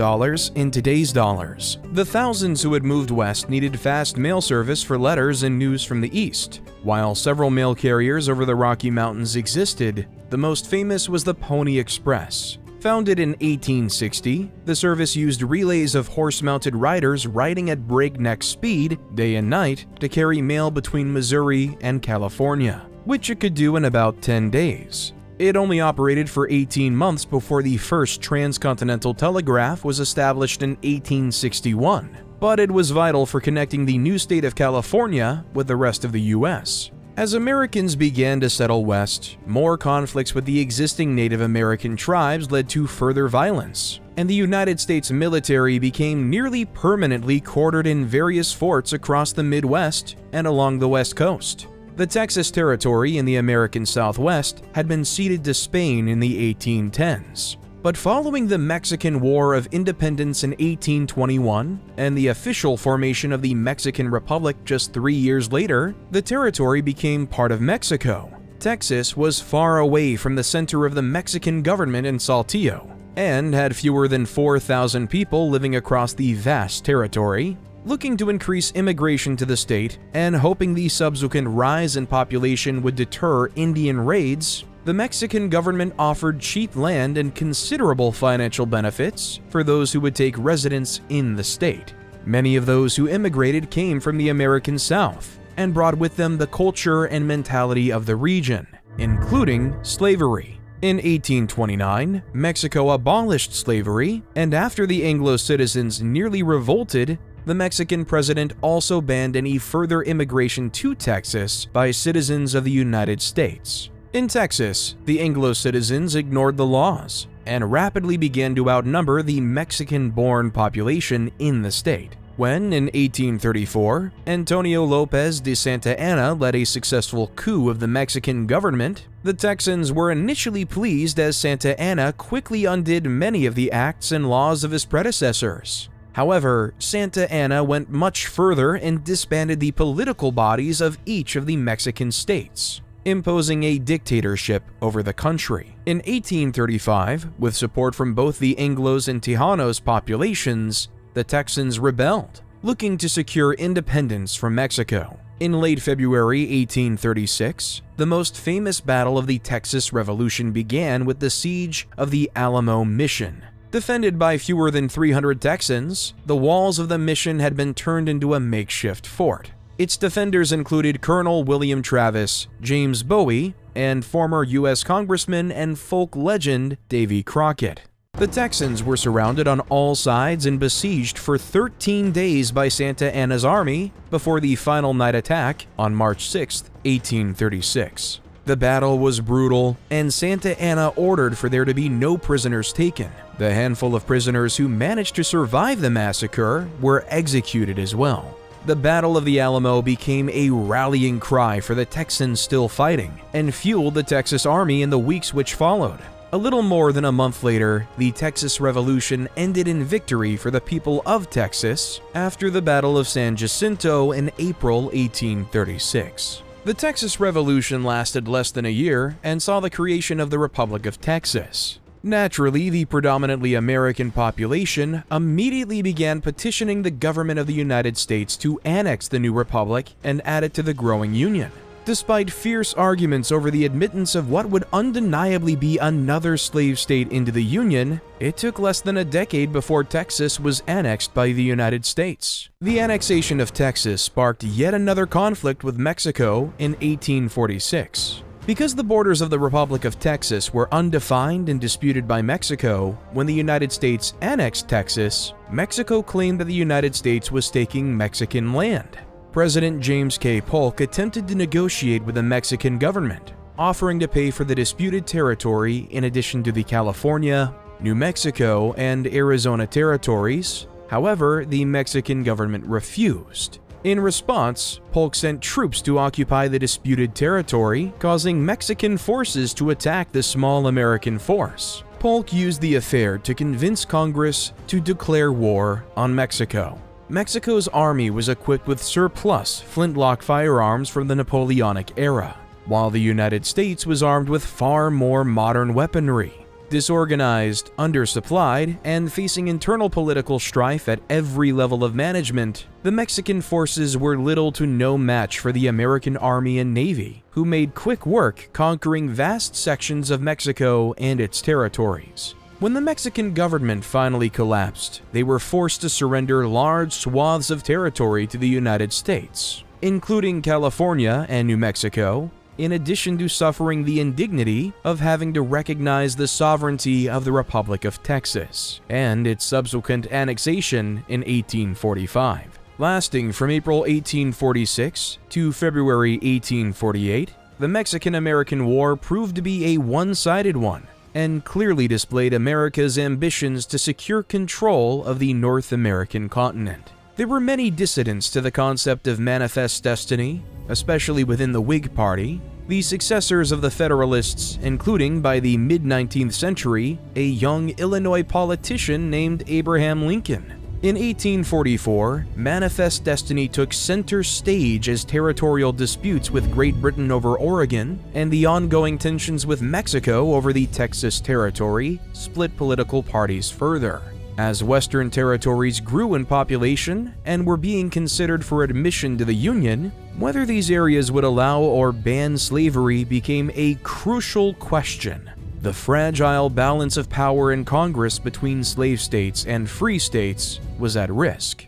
S1: in today's dollars. The thousands who had moved west needed fast mail service for letters and news from the east. While several mail carriers over the Rocky Mountains existed, the most famous was the Pony Express. Founded in 1860, the service used relays of horse-mounted riders riding at breakneck speed, day and night, to carry mail between Missouri and California, which it could do in about 10 days. It only operated for 18 months before the first transcontinental telegraph was established in 1861, but it was vital for connecting the new state of California with the rest of the U.S. As Americans began to settle west, more conflicts with the existing Native American tribes led to further violence, and the United States military became nearly permanently quartered in various forts across the Midwest and along the West Coast. The Texas Territory in the American Southwest had been ceded to Spain in the 1810s. But following the Mexican War of Independence in 1821 and the official formation of the Mexican Republic just 3 years later, the territory became part of Mexico. Texas was far away from the center of the Mexican government in Saltillo and had fewer than 4,000 people living across the vast territory. Looking to increase immigration to the state and hoping the subsequent rise in population would deter Indian raids, the Mexican government offered cheap land and considerable financial benefits for those who would take residence in the state. Many of those who immigrated came from the American South and brought with them the culture and mentality of the region, including slavery. In 1829, Mexico abolished slavery, and after the Anglo citizens nearly revolted, the Mexican president also banned any further immigration to Texas by citizens of the United States. In Texas, the Anglo citizens ignored the laws and rapidly began to outnumber the Mexican-born population in the state. When, in 1834, Antonio Lopez de Santa Anna led a successful coup of the Mexican government, the Texans were initially pleased as Santa Anna quickly undid many of the acts and laws of his predecessors. However, Santa Anna went much further and disbanded the political bodies of each of the Mexican states, imposing a dictatorship over the country. In 1835, with support from both the Anglos and Tejanos populations, the Texans rebelled, looking to secure independence from Mexico. In late February 1836, the most famous battle of the Texas Revolution began with the siege of the Alamo Mission. Defended by fewer than 300 Texans, the walls of the mission had been turned into a makeshift fort. Its defenders included Colonel William Travis, James Bowie, and former U.S. Congressman and folk legend Davy Crockett. The Texans were surrounded on all sides and besieged for 13 days by Santa Anna's army before the final night attack on March 6, 1836. The battle was brutal, and Santa Anna ordered for there to be no prisoners taken. The handful of prisoners who managed to survive the massacre were executed as well. The Battle of the Alamo became a rallying cry for the Texans still fighting and fueled the Texas Army in the weeks which followed. A little more than a month later, the Texas Revolution ended in victory for the people of Texas after the Battle of San Jacinto in April 1836. The Texas Revolution lasted less than a year and saw the creation of the Republic of Texas. Naturally, the predominantly American population immediately began petitioning the government of the United States to annex the new republic and add it to the growing Union. Despite fierce arguments over the admittance of what would undeniably be another slave state into the Union, it took less than a decade before Texas was annexed by the United States. The annexation of Texas sparked yet another conflict with Mexico in 1846. Because the borders of the Republic of Texas were undefined and disputed by Mexico, when the United States annexed Texas, Mexico claimed that the United States was taking Mexican land. President James K. Polk attempted to negotiate with the Mexican government, offering to pay for the disputed territory in addition to the California, New Mexico, and Arizona territories. However, the Mexican government refused. In response, Polk sent troops to occupy the disputed territory, causing Mexican forces to attack the small American force. Polk used the affair to convince Congress to declare war on Mexico. Mexico's army was equipped with surplus flintlock firearms from the Napoleonic era, while the United States was armed with far more modern weaponry. Disorganized, undersupplied, and facing internal political strife at every level of management, the Mexican forces were little to no match for the American Army and Navy, who made quick work conquering vast sections of Mexico and its territories. When the Mexican government finally collapsed, they were forced to surrender large swaths of territory to the United States, including California and New Mexico, in addition to suffering the indignity of having to recognize the sovereignty of the Republic of Texas and its subsequent annexation in 1845. Lasting from April 1846 to February 1848, the Mexican-American War proved to be a one-sided one, and clearly displayed America's ambitions to secure control of the North American continent. There were many dissidents to the concept of manifest destiny, especially within the Whig Party, the successors of the Federalists, including, by the mid-19th century, a young Illinois politician named Abraham Lincoln. In 1844, manifest destiny took center stage as territorial disputes with Great Britain over Oregon and the ongoing tensions with Mexico over the Texas Territory split political parties further. As Western territories grew in population and were being considered for admission to the Union, whether these areas would allow or ban slavery became a crucial question. The fragile balance of power in Congress between slave states and free states was at risk.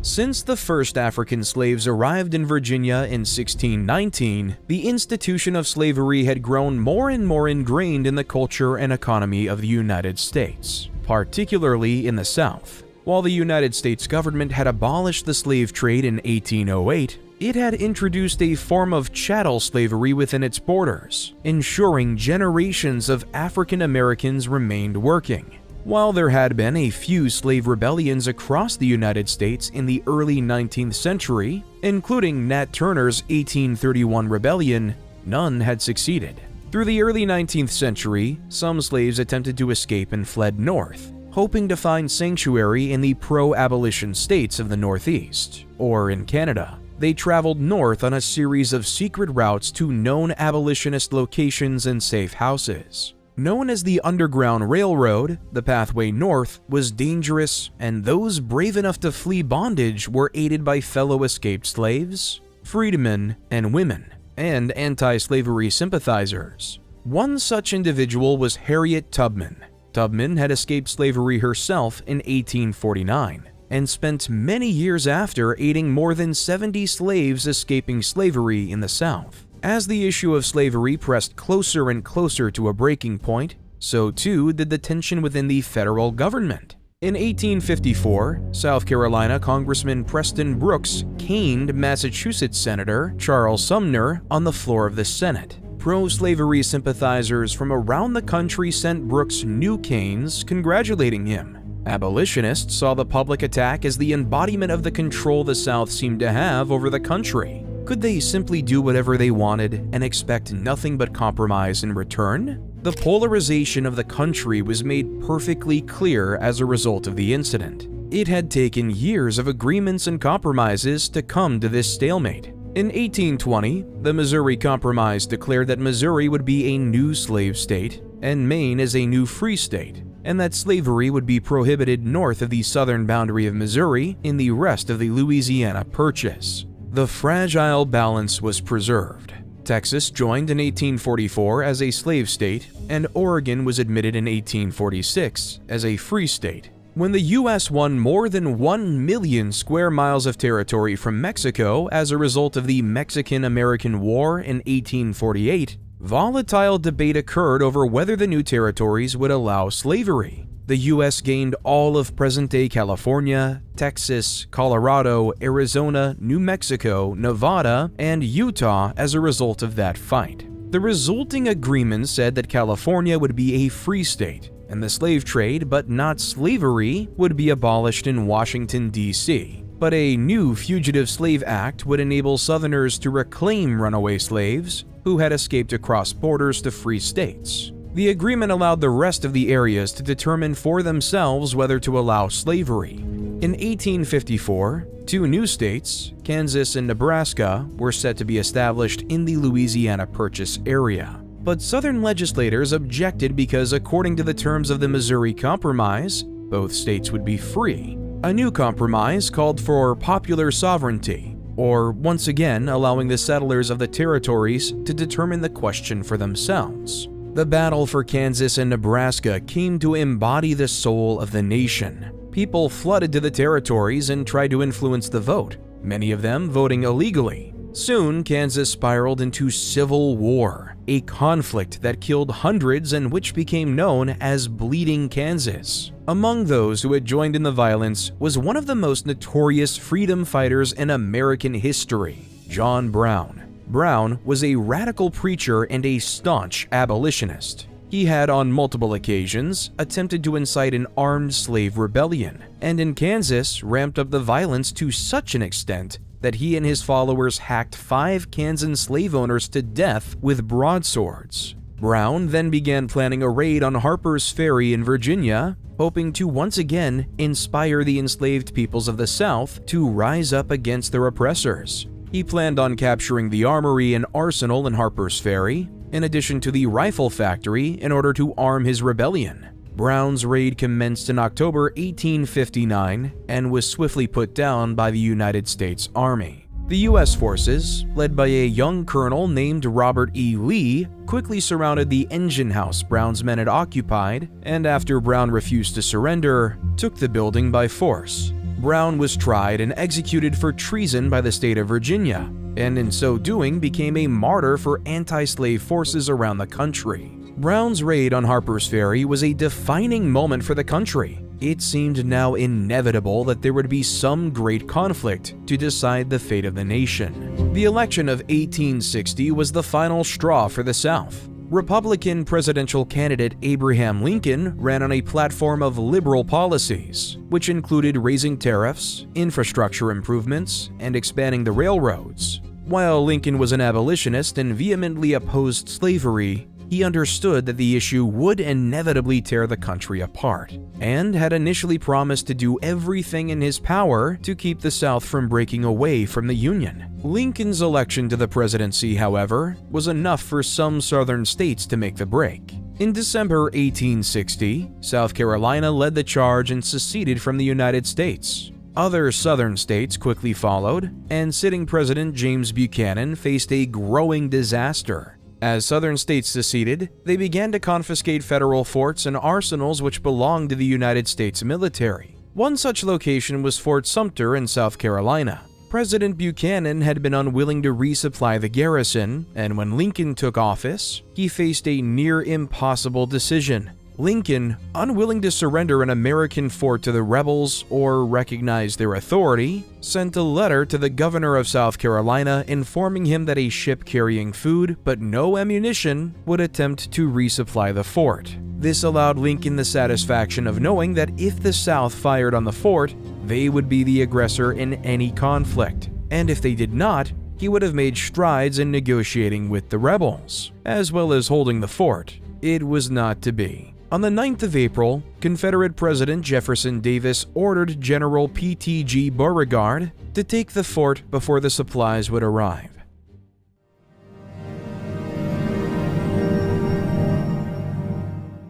S1: Since the first African slaves arrived in Virginia in 1619, the institution of slavery had grown more and more ingrained in the culture and economy of the United States, particularly in the South. While the United States government had abolished the slave trade in 1808, it had introduced a form of chattel slavery within its borders, ensuring generations of African Americans remained working. While there had been a few slave rebellions across the United States in the early 19th century, including Nat Turner's 1831 rebellion, none had succeeded. Through the early 19th century, some slaves attempted to escape and fled north, hoping to find sanctuary in the pro-abolition states of the Northeast, or in Canada. They traveled north on a series of secret routes to known abolitionist locations and safe houses. Known as the Underground Railroad, the pathway north was dangerous, and those brave enough to flee bondage were aided by fellow escaped slaves, freedmen, and women, and anti-slavery sympathizers. One such individual was Harriet Tubman. Tubman had escaped slavery herself in 1849. And spent many years after aiding more than 70 slaves escaping slavery in the South. As the issue of slavery pressed closer and closer to a breaking point, so too did the tension within the federal government. In 1854, South Carolina Congressman Preston Brooks caned Massachusetts Senator Charles Sumner on the floor of the Senate. Pro-slavery sympathizers from around the country sent Brooks new canes congratulating him. Abolitionists saw the public attack as the embodiment of the control the South seemed to have over the country. Could they simply do whatever they wanted and expect nothing but compromise in return? The polarization of the country was made perfectly clear as a result of the incident. It had taken years of agreements and compromises to come to this stalemate. In 1820, the Missouri Compromise declared that Missouri would be a new slave state and Maine as a new free state. and that slavery would be prohibited north of the southern boundary of Missouri in the rest of the Louisiana Purchase. The fragile balance was preserved. Texas joined in 1844 as a slave state, and Oregon was admitted in 1846 as a free state. When the U.S. won more than 1 million square miles of territory from Mexico as a result of the Mexican-American War in 1848, volatile debate occurred over whether the new territories would allow slavery. The U.S. gained all of present-day California, Texas, Colorado, Arizona, New Mexico, Nevada, and Utah as a result of that fight. The resulting agreement said that California would be a free state, and the slave trade, but not slavery, would be abolished in Washington, D.C. But a new Fugitive Slave Act would enable Southerners to reclaim runaway slaves who had escaped across borders to free states. The agreement allowed the rest of the areas to determine for themselves whether to allow slavery. In 1854, 2 new states, Kansas and Nebraska, were set to be established in the Louisiana Purchase area. But Southern legislators objected because, according to the terms of the Missouri Compromise, both states would be free. A new compromise called for popular sovereignty, or once again allowing the settlers of the territories to determine the question for themselves. The battle for Kansas and Nebraska came to embody the soul of the nation. People flooded to the territories and tried to influence the vote, many of them voting illegally. Soon, Kansas spiraled into civil war, a conflict that killed hundreds and which became known as Bleeding Kansas. Among those who had joined in the violence was one of the most notorious freedom fighters in American history, John Brown. Brown was a radical preacher and a staunch abolitionist. He had on multiple occasions attempted to incite an armed slave rebellion, and in Kansas ramped up the violence to such an extent that he and his followers hacked 5 Kansas slave owners to death with broadswords. Brown then began planning a raid on Harper's Ferry in Virginia, hoping to once again inspire the enslaved peoples of the South to rise up against their oppressors. He planned on capturing the armory and arsenal in Harper's Ferry, in addition to the rifle factory, in order to arm his rebellion. Brown's raid commenced in October 1859 and was swiftly put down by the United States Army. The U.S. forces, led by a young colonel named Robert E. Lee, quickly surrounded the engine house Brown's men had occupied, and after Brown refused to surrender, took the building by force. Brown was tried and executed for treason by the state of Virginia, and in so doing became a martyr for anti-slave forces around the country. Brown's raid on Harper's Ferry was a defining moment for the country. It seemed now inevitable that there would be some great conflict to decide the fate of the nation. The election of 1860 was the final straw for the South. Republican presidential candidate Abraham Lincoln ran on a platform of liberal policies, which included raising tariffs, infrastructure improvements, and expanding the railroads. While Lincoln was an abolitionist and vehemently opposed slavery, he understood that the issue would inevitably tear the country apart, and had initially promised to do everything in his power to keep the South from breaking away from the Union. Lincoln's election to the presidency, however, was enough for some southern states to make the break. In December 1860, South Carolina led the charge and seceded from the United States. Other southern states quickly followed, and sitting President James Buchanan faced a growing disaster. As southern states seceded, they began to confiscate federal forts and arsenals which belonged to the United States military. One such location was Fort Sumter in South Carolina. President Buchanan had been unwilling to resupply the garrison, and when Lincoln took office, he faced a near impossible decision. Lincoln, unwilling to surrender an American fort to the rebels or recognize their authority, sent a letter to the governor of South Carolina informing him that a ship carrying food but no ammunition would attempt to resupply the fort. This allowed Lincoln the satisfaction of knowing that if the South fired on the fort, they would be the aggressor in any conflict, and if they did not, he would have made strides in negotiating with the rebels, as well as holding the fort. It was not to be. On the 9th of April, Confederate President Jefferson Davis ordered General P.T.G. Beauregard to take the fort before the supplies would arrive.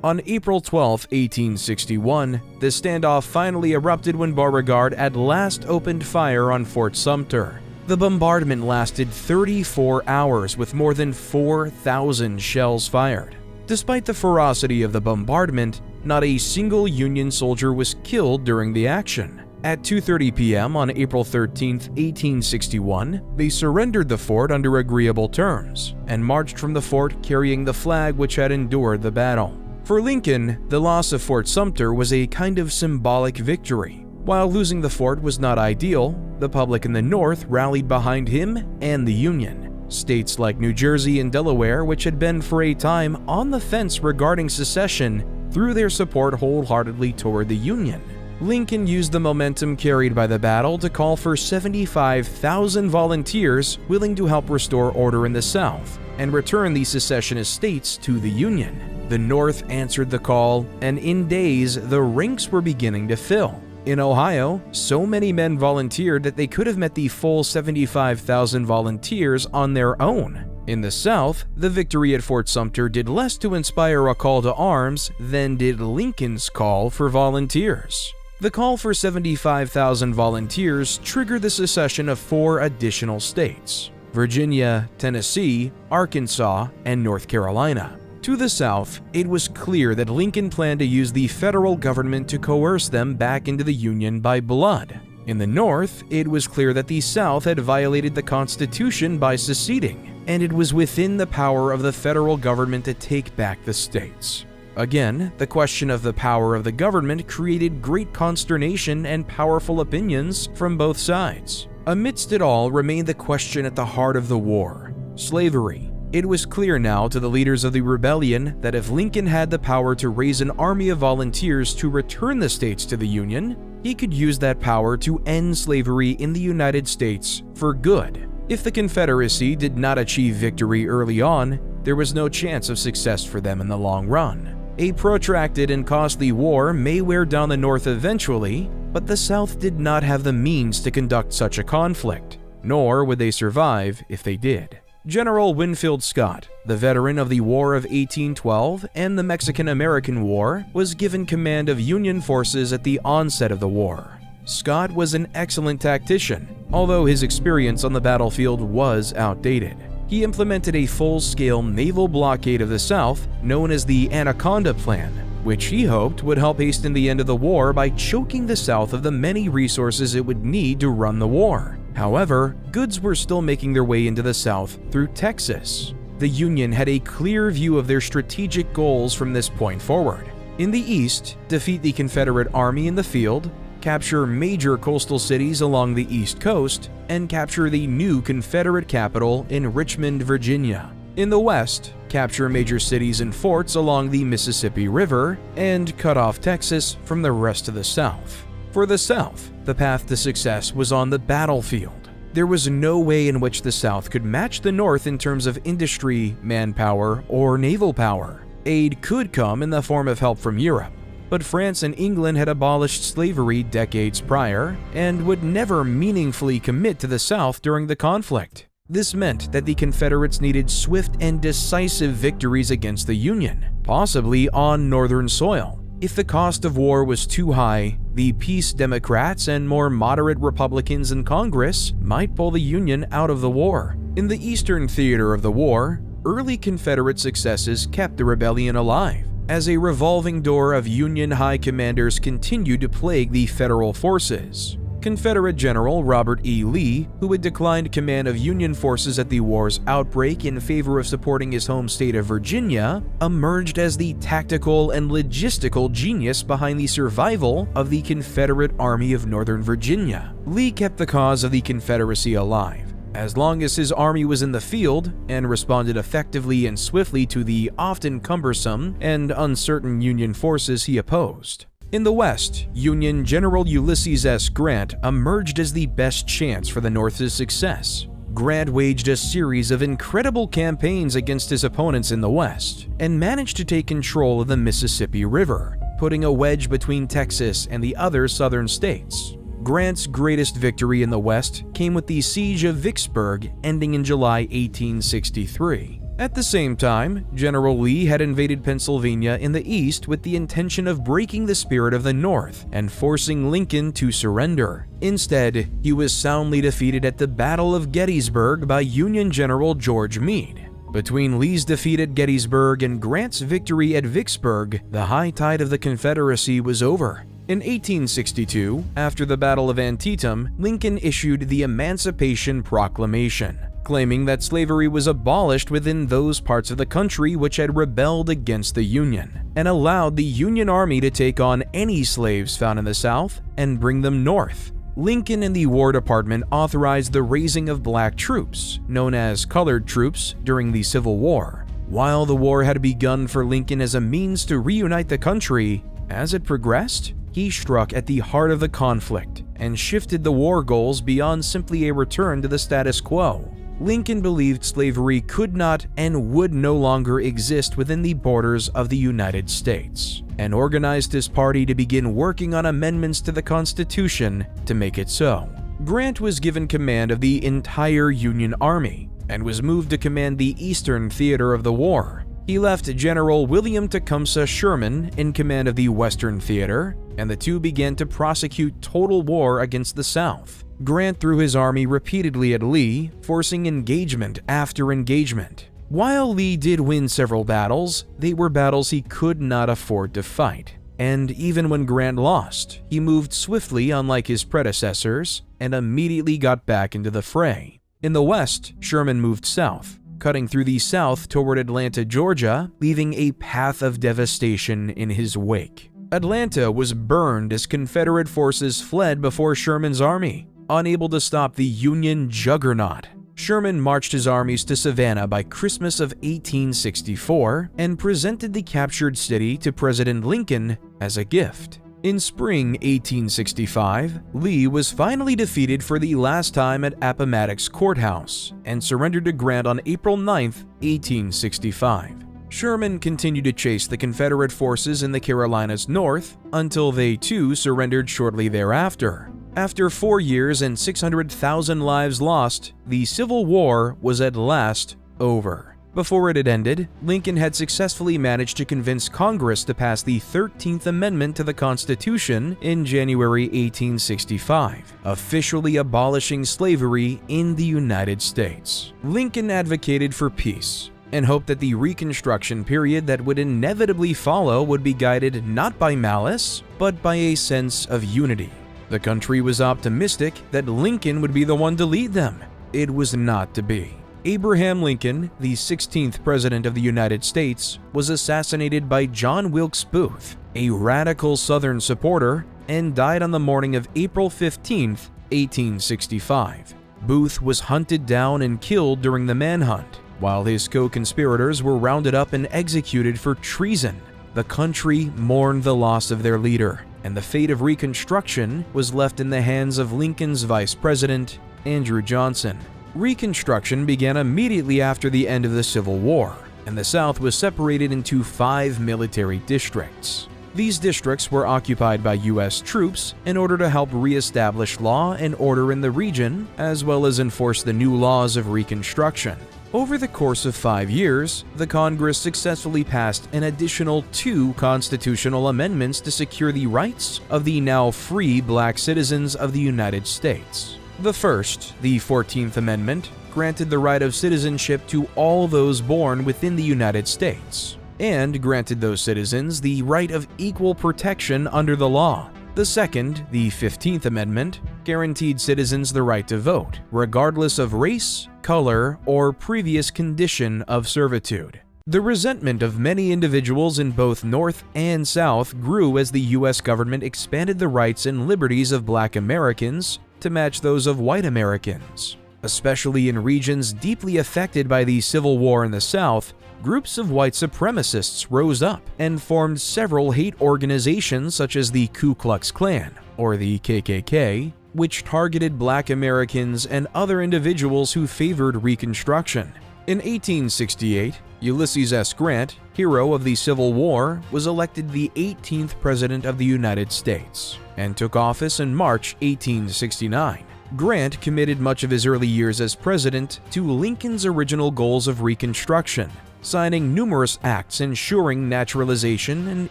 S1: On April 12, 1861, the standoff finally erupted when Beauregard at last opened fire on Fort Sumter. The bombardment lasted 34 hours with more than 4,000 shells fired. Despite the ferocity of the bombardment, not a single Union soldier was killed during the action. At 2:30 p.m. on April 13, 1861, they surrendered the fort under agreeable terms and marched from the fort carrying the flag which had endured the battle. For Lincoln, the loss of Fort Sumter was a kind of symbolic victory. While losing the fort was not ideal, the public in the North rallied behind him and the Union. States like New Jersey and Delaware, which had been for a time on the fence regarding secession, threw their support wholeheartedly toward the Union. Lincoln used the momentum carried by the battle to call for 75,000 volunteers willing to help restore order in the South and return the secessionist states to the Union. The North answered the call, and in days, the ranks were beginning to fill. In Ohio, so many men volunteered that they could have met the full 75,000 volunteers on their own. In the South, the victory at Fort Sumter did less to inspire a call to arms than did Lincoln's call for volunteers. The call for 75,000 volunteers triggered the secession of 4 additional states: Virginia, Tennessee, Arkansas, and North Carolina. To the South, it was clear that Lincoln planned to use the federal government to coerce them back into the Union by blood. In the North, it was clear that the South had violated the Constitution by seceding, and it was within the power of the federal government to take back the states. Again, the question of the power of the government created great consternation and powerful opinions from both sides. Amidst it all remained the question at the heart of the war: slavery. It was clear now to the leaders of the rebellion that if Lincoln had the power to raise an army of volunteers to return the states to the Union, he could use that power to end slavery in the United States for good. If the Confederacy did not achieve victory early on, there was no chance of success for them in the long run. A protracted and costly war may wear down the North eventually, but the South did not have the means to conduct such a conflict, nor would they survive if they did. General Winfield Scott, the veteran of the War of 1812 and the Mexican-American War, was given command of Union forces at the onset of the war. Scott was an excellent tactician, although his experience on the battlefield was outdated. He implemented a full-scale naval blockade of the South known as the Anaconda Plan, which he hoped would help hasten the end of the war by choking the South of the many resources it would need to run the war. However, goods were still making their way into the South through Texas. The Union had a clear view of their strategic goals from this point forward. In the East, defeat the Confederate Army in the field, capture major coastal cities along the East Coast, and capture the new Confederate capital in Richmond, Virginia. In the West, capture major cities and forts along the Mississippi River, and cut off Texas from the rest of the South. For the South, the path to success was on the battlefield. There was no way in which the South could match the North in terms of industry, manpower, or naval power. Aid could come in the form of help from Europe, but France and England had abolished slavery decades prior and would never meaningfully commit to the South during the conflict. This meant that the Confederates needed swift and decisive victories against the Union, possibly on Northern soil. If the cost of war was too high, the Peace Democrats and more moderate Republicans in Congress might pull the Union out of the war. In the Eastern theater of the war, early Confederate successes kept the rebellion alive, as a revolving door of Union high commanders continued to plague the Federal forces. Confederate General Robert E. Lee, who had declined command of Union forces at the war's outbreak in favor of supporting his home state of Virginia, emerged as the tactical and logistical genius behind the survival of the Confederate Army of Northern Virginia. Lee kept the cause of the Confederacy alive, as long as his army was in the field and responded effectively and swiftly to the often cumbersome and uncertain Union forces he opposed. In the West, Union General Ulysses S. Grant emerged as the best chance for the North's success. Grant waged a series of incredible campaigns against his opponents in the West and managed to take control of the Mississippi River, putting a wedge between Texas and the other southern states. Grant's greatest victory in the West came with the Siege of Vicksburg, ending in July 1863. At the same time, General Lee had invaded Pennsylvania in the east with the intention of breaking the spirit of the North and forcing Lincoln to surrender. Instead, he was soundly defeated at the Battle of Gettysburg by Union General George Meade. Between Lee's defeat at Gettysburg and Grant's victory at Vicksburg, the high tide of the Confederacy was over. In 1862, after the Battle of Antietam, Lincoln issued the Emancipation Proclamation, claiming that slavery was abolished within those parts of the country which had rebelled against the Union, and allowed the Union Army to take on any slaves found in the South and bring them north. Lincoln and the War Department authorized the raising of black troops, known as colored troops, during the Civil War. While the war had begun for Lincoln as a means to reunite the country, as it progressed, he struck at the heart of the conflict and shifted the war goals beyond simply a return to the status quo. Lincoln believed slavery could not and would no longer exist within the borders of the United States, and organized his party to begin working on amendments to the Constitution to make it so. Grant was given command of the entire Union Army and was moved to command the Eastern Theater of the war. He left General William Tecumseh Sherman in command of the Western Theater, and the two began to prosecute total war against the South. Grant threw his army repeatedly at Lee, forcing engagement after engagement. While Lee did win several battles, they were battles he could not afford to fight. And even when Grant lost, he moved swiftly, unlike his predecessors, and immediately got back into the fray. In the West, Sherman moved south, cutting through the South toward Atlanta, Georgia, leaving a path of devastation in his wake. Atlanta was burned as Confederate forces fled before Sherman's army. Unable to stop the Union juggernaut, Sherman marched his armies to Savannah by Christmas of 1864 and presented the captured city to President Lincoln as a gift. In spring 1865, Lee was finally defeated for the last time at Appomattox Courthouse and surrendered to Grant on April 9, 1865. Sherman continued to chase the Confederate forces in the Carolinas north until they too surrendered shortly thereafter. After 4 years and 600,000 lives lost, the Civil War was at last over. Before it had ended, Lincoln had successfully managed to convince Congress to pass the 13th Amendment to the Constitution in January 1865, officially abolishing slavery in the United States. Lincoln advocated for peace and hoped that the Reconstruction period that would inevitably follow would be guided not by malice, but by a sense of unity. The country was optimistic that Lincoln would be the one to lead them. It was not to be. Abraham Lincoln, the 16th President of the United States, was assassinated by John Wilkes Booth, a radical Southern supporter, and died on the morning of April 15, 1865. Booth was hunted down and killed during the manhunt, while his co-conspirators were rounded up and executed for treason. The country mourned the loss of their leader, and the fate of Reconstruction was left in the hands of Lincoln's Vice President, Andrew Johnson. Reconstruction began immediately after the end of the Civil War, and the South was separated into 5 military districts. These districts were occupied by U.S. troops in order to help re-establish law and order in the region, as well as enforce the new laws of Reconstruction. Over the course of 5 years, the Congress successfully passed an additional 2 constitutional amendments to secure the rights of the now free black citizens of the United States. The first, the 14th Amendment, granted the right of citizenship to all those born within the United States, and granted those citizens the right of equal protection under the law. The second, the 15th Amendment, guaranteed citizens the right to vote, regardless of race, color, or previous condition of servitude. The resentment of many individuals in both North and South grew as the U.S. government expanded the rights and liberties of Black Americans to match those of white Americans. Especially in regions deeply affected by the Civil War in the South, groups of white supremacists rose up and formed several hate organizations such as the Ku Klux Klan, or the KKK, which targeted Black Americans and other individuals who favored Reconstruction. In 1868, Ulysses S. Grant, hero of the Civil War, was elected the 18th President of the United States and took office in March 1869. Grant committed much of his early years as president to Lincoln's original goals of Reconstruction, signing numerous acts ensuring naturalization and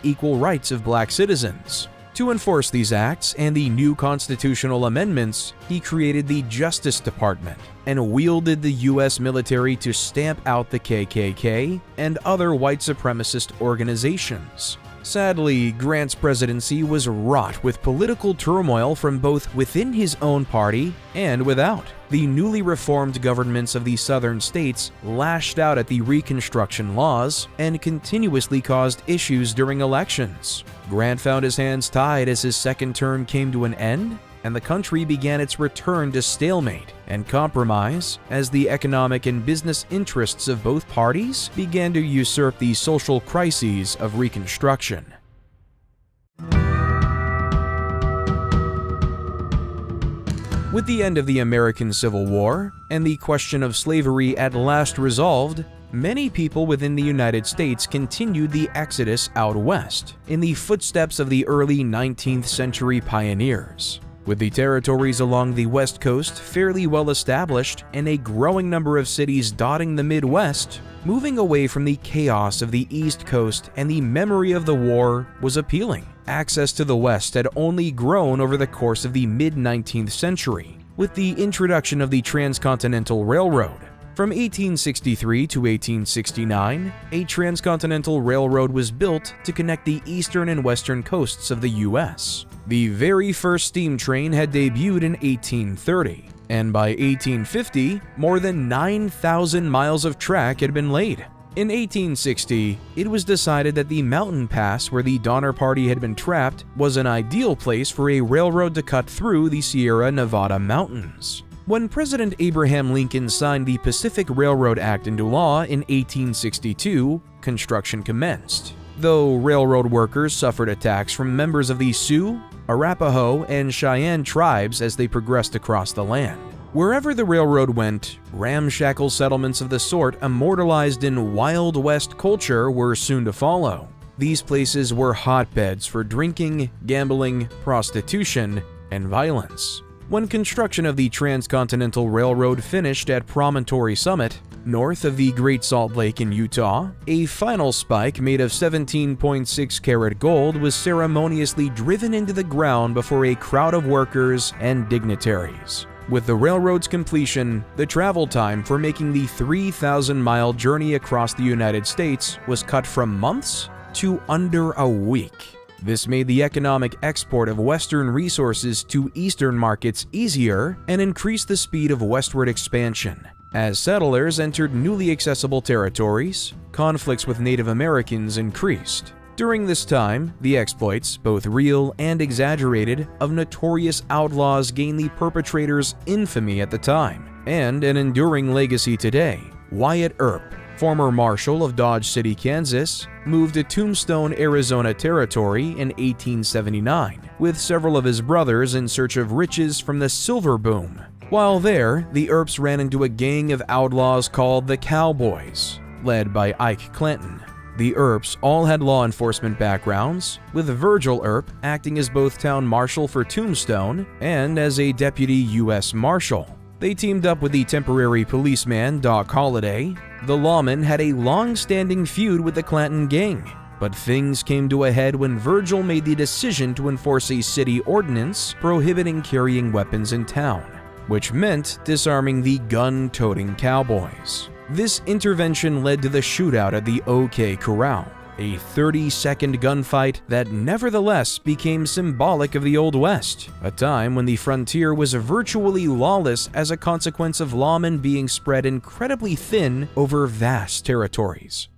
S1: equal rights of black citizens. To enforce these acts and the new constitutional amendments, he created the Justice Department and wielded the U.S. military to stamp out the KKK and other white supremacist organizations. Sadly, Grant's presidency was wrought with political turmoil from both within his own party and without. The newly reformed governments of the southern states lashed out at the Reconstruction laws and continuously caused issues during elections. Grant found his hands tied as his second term came to an end, and the country began its return to stalemate and compromise as the economic and business interests of both parties began to usurp the social crises of Reconstruction. With the end of the American Civil War and the question of slavery at last resolved, many people within the United States continued the exodus out west in the footsteps of the early 19th century pioneers. With the territories along the West Coast fairly well established and a growing number of cities dotting the Midwest, moving away from the chaos of the East Coast and the memory of the war was appealing. Access to the West had only grown over the course of the mid-19th century, with the introduction of the Transcontinental Railroad. From 1863 to 1869, a transcontinental railroad was built to connect the eastern and western coasts of the U.S. The very first steam train had debuted in 1830, and by 1850, more than 9,000 miles of track had been laid. In 1860, it was decided that the mountain pass where the Donner Party had been trapped was an ideal place for a railroad to cut through the Sierra Nevada mountains. When President Abraham Lincoln signed the Pacific Railroad Act into law in 1862, construction commenced. Though railroad workers suffered attacks from members of the Sioux, Arapaho, and Cheyenne tribes as they progressed across the land. Wherever the railroad went, ramshackle settlements of the sort immortalized in Wild West culture were soon to follow. These places were hotbeds for drinking, gambling, prostitution, and violence. When construction of the Transcontinental Railroad finished at Promontory Summit, north of the Great Salt Lake in Utah, a final spike made of 17.6 karat gold was ceremoniously driven into the ground before a crowd of workers and dignitaries. With the railroad's completion, the travel time for making the 3,000-mile journey across the United States was cut from months to under a week. This made the economic export of Western resources to Eastern markets easier and increased the speed of westward expansion. As settlers entered newly accessible territories, conflicts with Native Americans increased. During this time, the exploits, both real and exaggerated, of notorious outlaws gained the perpetrators' infamy at the time, and an enduring legacy today. Wyatt Earp, former Marshal of Dodge City, Kansas, moved to Tombstone, Arizona Territory in 1879, with several of his brothers in search of riches from the silver boom. While there, the Earps ran into a gang of outlaws called the Cowboys, led by Ike Clanton. The Earps all had law enforcement backgrounds, with Virgil Earp acting as both town marshal for Tombstone and as a deputy U.S. Marshal. They teamed up with the temporary policeman Doc Holliday. The lawman had a long-standing feud with the Clanton gang, but things came to a head when Virgil made the decision to enforce a city ordinance prohibiting carrying weapons in town, which meant disarming the gun-toting cowboys. This intervention led to the shootout at the OK Corral, a 30-second gunfight that nevertheless became symbolic of the Old West, a time when the frontier was virtually lawless as a consequence of lawmen being spread incredibly thin over vast territories.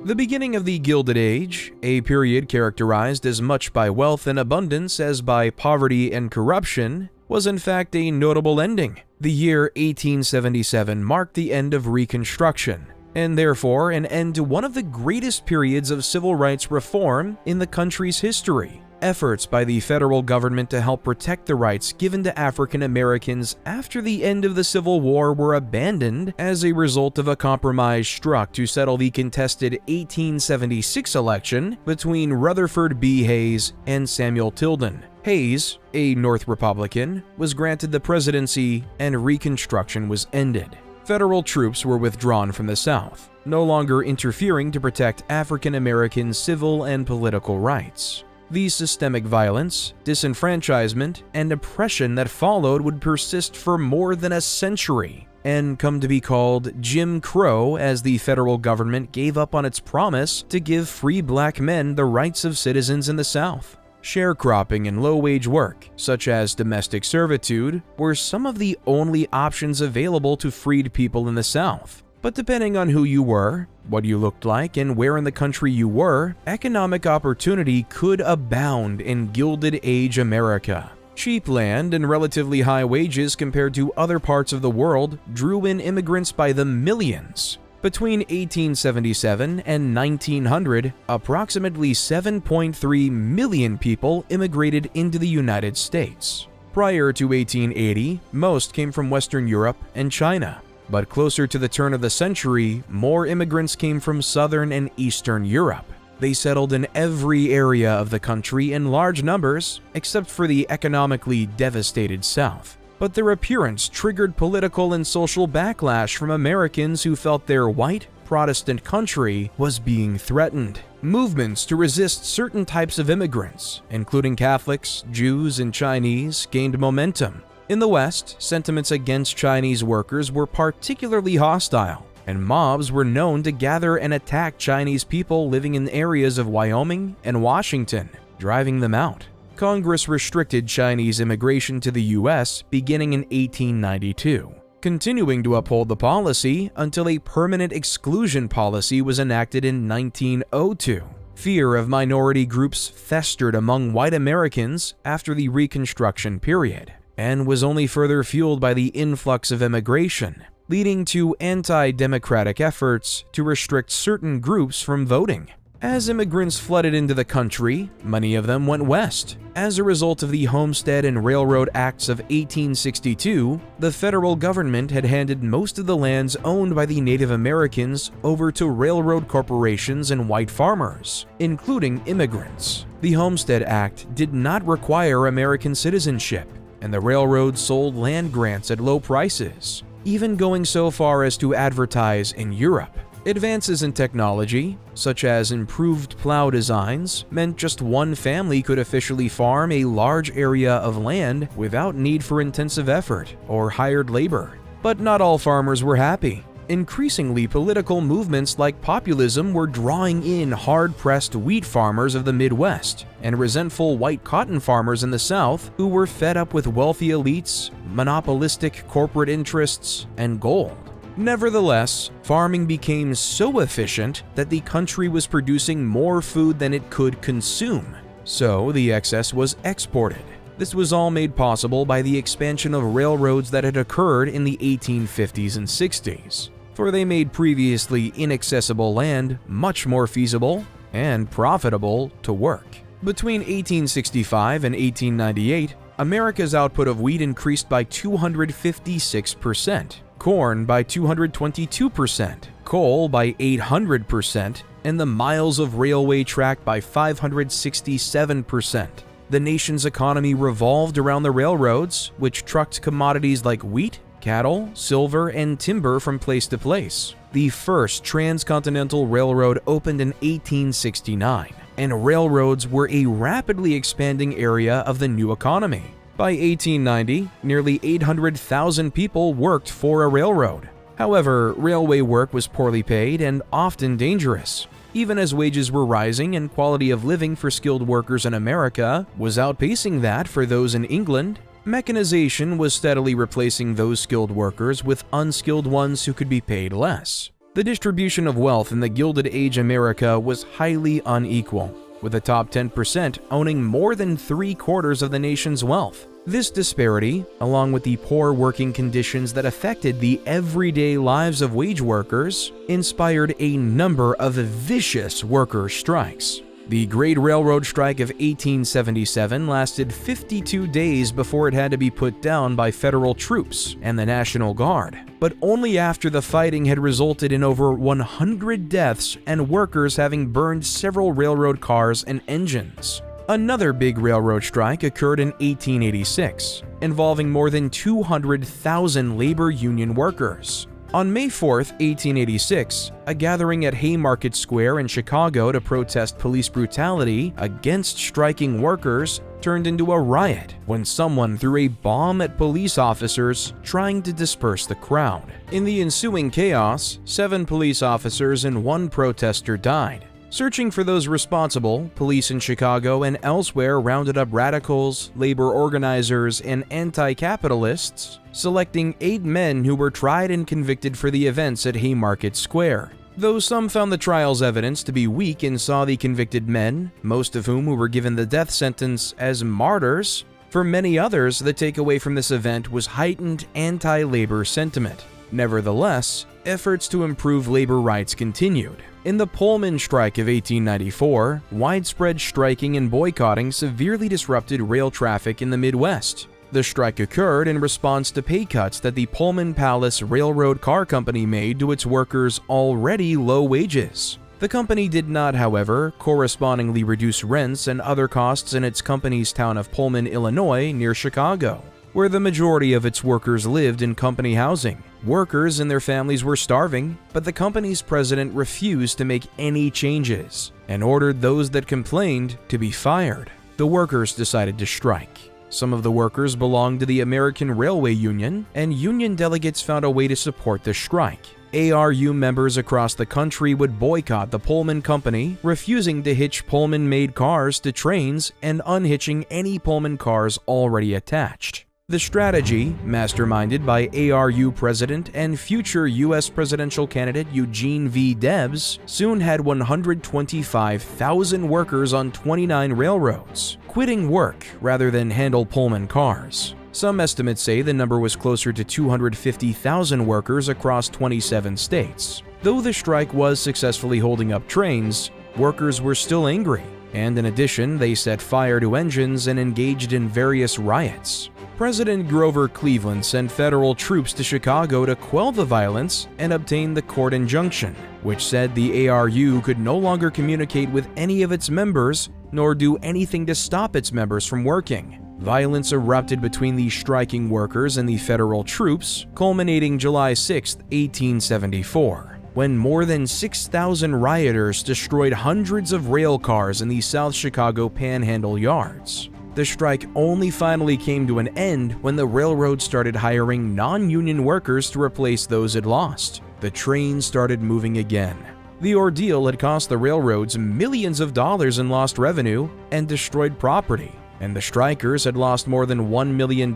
S1: The beginning of the Gilded Age, a period characterized as much by wealth and abundance as by poverty and corruption, was in fact a notable ending. The year 1877 marked the end of Reconstruction, and therefore an end to one of the greatest periods of civil rights reform in the country's history. Efforts by the federal government to help protect the rights given to African Americans after the end of the Civil War were abandoned as a result of a compromise struck to settle the contested 1876 election between Rutherford B. Hayes and Samuel Tilden. Hayes, a North Republican, was granted the presidency and Reconstruction was ended. Federal troops were withdrawn from the South, no longer interfering to protect African American civil and political rights. The systemic violence, disenfranchisement, and oppression that followed would persist for more than a century and come to be called Jim Crow as the federal government gave up on its promise to give free black men the rights of citizens in the South. Sharecropping and low-wage work, such as domestic servitude, were some of the only options available to freed people in the South. But depending on who you were, what you looked like, and where in the country you were, economic opportunity could abound in Gilded Age America. Cheap land and relatively high wages compared to other parts of the world drew in immigrants by the millions. Between 1877 and 1900, approximately 7.3 million people immigrated into the United States. Prior to 1880, most came from Western Europe and China. But closer to the turn of the century, more immigrants came from Southern and Eastern Europe. They settled in every area of the country in large numbers, except for the economically devastated South. But their appearance triggered political and social backlash from Americans who felt their white, Protestant country was being threatened. Movements to resist certain types of immigrants, including Catholics, Jews, and Chinese, gained momentum. In the West, sentiments against Chinese workers were particularly hostile, and mobs were known to gather and attack Chinese people living in areas of Wyoming and Washington, driving them out. Congress restricted Chinese immigration to the U.S. beginning in 1892, continuing to uphold the policy until a permanent exclusion policy was enacted in 1902. Fear of minority groups festered among white Americans after the Reconstruction period, and was only further fueled by the influx of immigration, leading to anti-democratic efforts to restrict certain groups from voting. As immigrants flooded into the country, many of them went west. As a result of the Homestead and Railroad Acts of 1862, the federal government had handed most of the lands owned by the Native Americans over to railroad corporations and white farmers, including immigrants. The Homestead Act did not require American citizenship, and the railroad sold land grants at low prices, even going so far as to advertise in Europe. Advances in technology, such as improved plow designs, meant just one family could officially farm a large area of land without need for intensive effort or hired labor. But not all farmers were happy. Increasingly, political movements like populism were drawing in hard-pressed wheat farmers of the Midwest and resentful white cotton farmers in the South who were fed up with wealthy elites, monopolistic corporate interests, and gold. Nevertheless, farming became so efficient that the country was producing more food than it could consume, so the excess was exported. This was all made possible by the expansion of railroads that had occurred in the 1850s and 60s, for they made previously inaccessible land much more feasible and profitable to work. Between 1865 and 1898, America's output of wheat increased by 256%, corn by 222%, coal by 800%, and the miles of railway track by 567%. The nation's economy revolved around the railroads, which trucked commodities like wheat, cattle, silver, and timber from place to place. The first transcontinental railroad opened in 1869, and railroads were a rapidly expanding area of the new economy. By 1890, nearly 800,000 people worked for a railroad. However, railway work was poorly paid and often dangerous. Even as wages were rising and quality of living for skilled workers in America was outpacing that for those in England, mechanization was steadily replacing those skilled workers with unskilled ones who could be paid less. The distribution of wealth in the Gilded Age America was highly unequal, with the top 10% owning more than 3/4 of the nation's wealth. This disparity, along with the poor working conditions that affected the everyday lives of wage workers, inspired a number of vicious worker strikes. The Great Railroad Strike of 1877 lasted 52 days before it had to be put down by federal troops and the National Guard, but only after the fighting had resulted in over 100 deaths and workers having burned several railroad cars and engines. Another big railroad strike occurred in 1886, involving more than 200,000 labor union workers. On May 4, 1886, a gathering at Haymarket Square in Chicago to protest police brutality against striking workers turned into a riot when someone threw a bomb at police officers trying to disperse the crowd. In the ensuing chaos, 7 police officers and 1 protester died. Searching for those responsible, police in Chicago and elsewhere rounded up radicals, labor organizers, and anti-capitalists, selecting 8 men who were tried and convicted for the events at Haymarket Square. Though some found the trial's evidence to be weak and saw the convicted men, most of whom were given the death sentence, as martyrs, for many others the takeaway from this event was heightened anti-labor sentiment. Nevertheless, efforts to improve labor rights continued. In the Pullman Strike of 1894, widespread striking and boycotting severely disrupted rail traffic in the Midwest. The strike occurred in response to pay cuts that the Pullman Palace Railroad Car Company made to its workers' already low wages. The company did not, however, correspondingly reduce rents and other costs in its company's town of Pullman, Illinois, near Chicago, where the majority of its workers lived in company housing. Workers and their families were starving, but the company's president refused to make any changes and ordered those that complained to be fired. The workers decided to strike. Some of the workers belonged to the American Railway Union, and union delegates found a way to support the strike. ARU members across the country would boycott the Pullman Company, refusing to hitch Pullman-made cars to trains and unhitching any Pullman cars already attached. The strategy, masterminded by ARU president and future U.S. presidential candidate Eugene V. Debs, soon had 125,000 workers on 29 railroads quitting work rather than handle Pullman cars. Some estimates say the number was closer to 250,000 workers across 27 states. Though the strike was successfully holding up trains, workers were still angry, and in addition, they set fire to engines and engaged in various riots. President Grover Cleveland sent federal troops to Chicago to quell the violence and obtain the court injunction, which said the ARU could no longer communicate with any of its members nor do anything to stop its members from working. Violence erupted between the striking workers and the federal troops, culminating July 6, 1874. When more than 6,000 rioters destroyed hundreds of rail cars in the South Chicago Panhandle yards. The strike only finally came to an end when the railroad started hiring non-union workers to replace those it lost. The train started moving again. The ordeal had cost the railroads millions of dollars in lost revenue and destroyed property, and the strikers had lost more than $1 million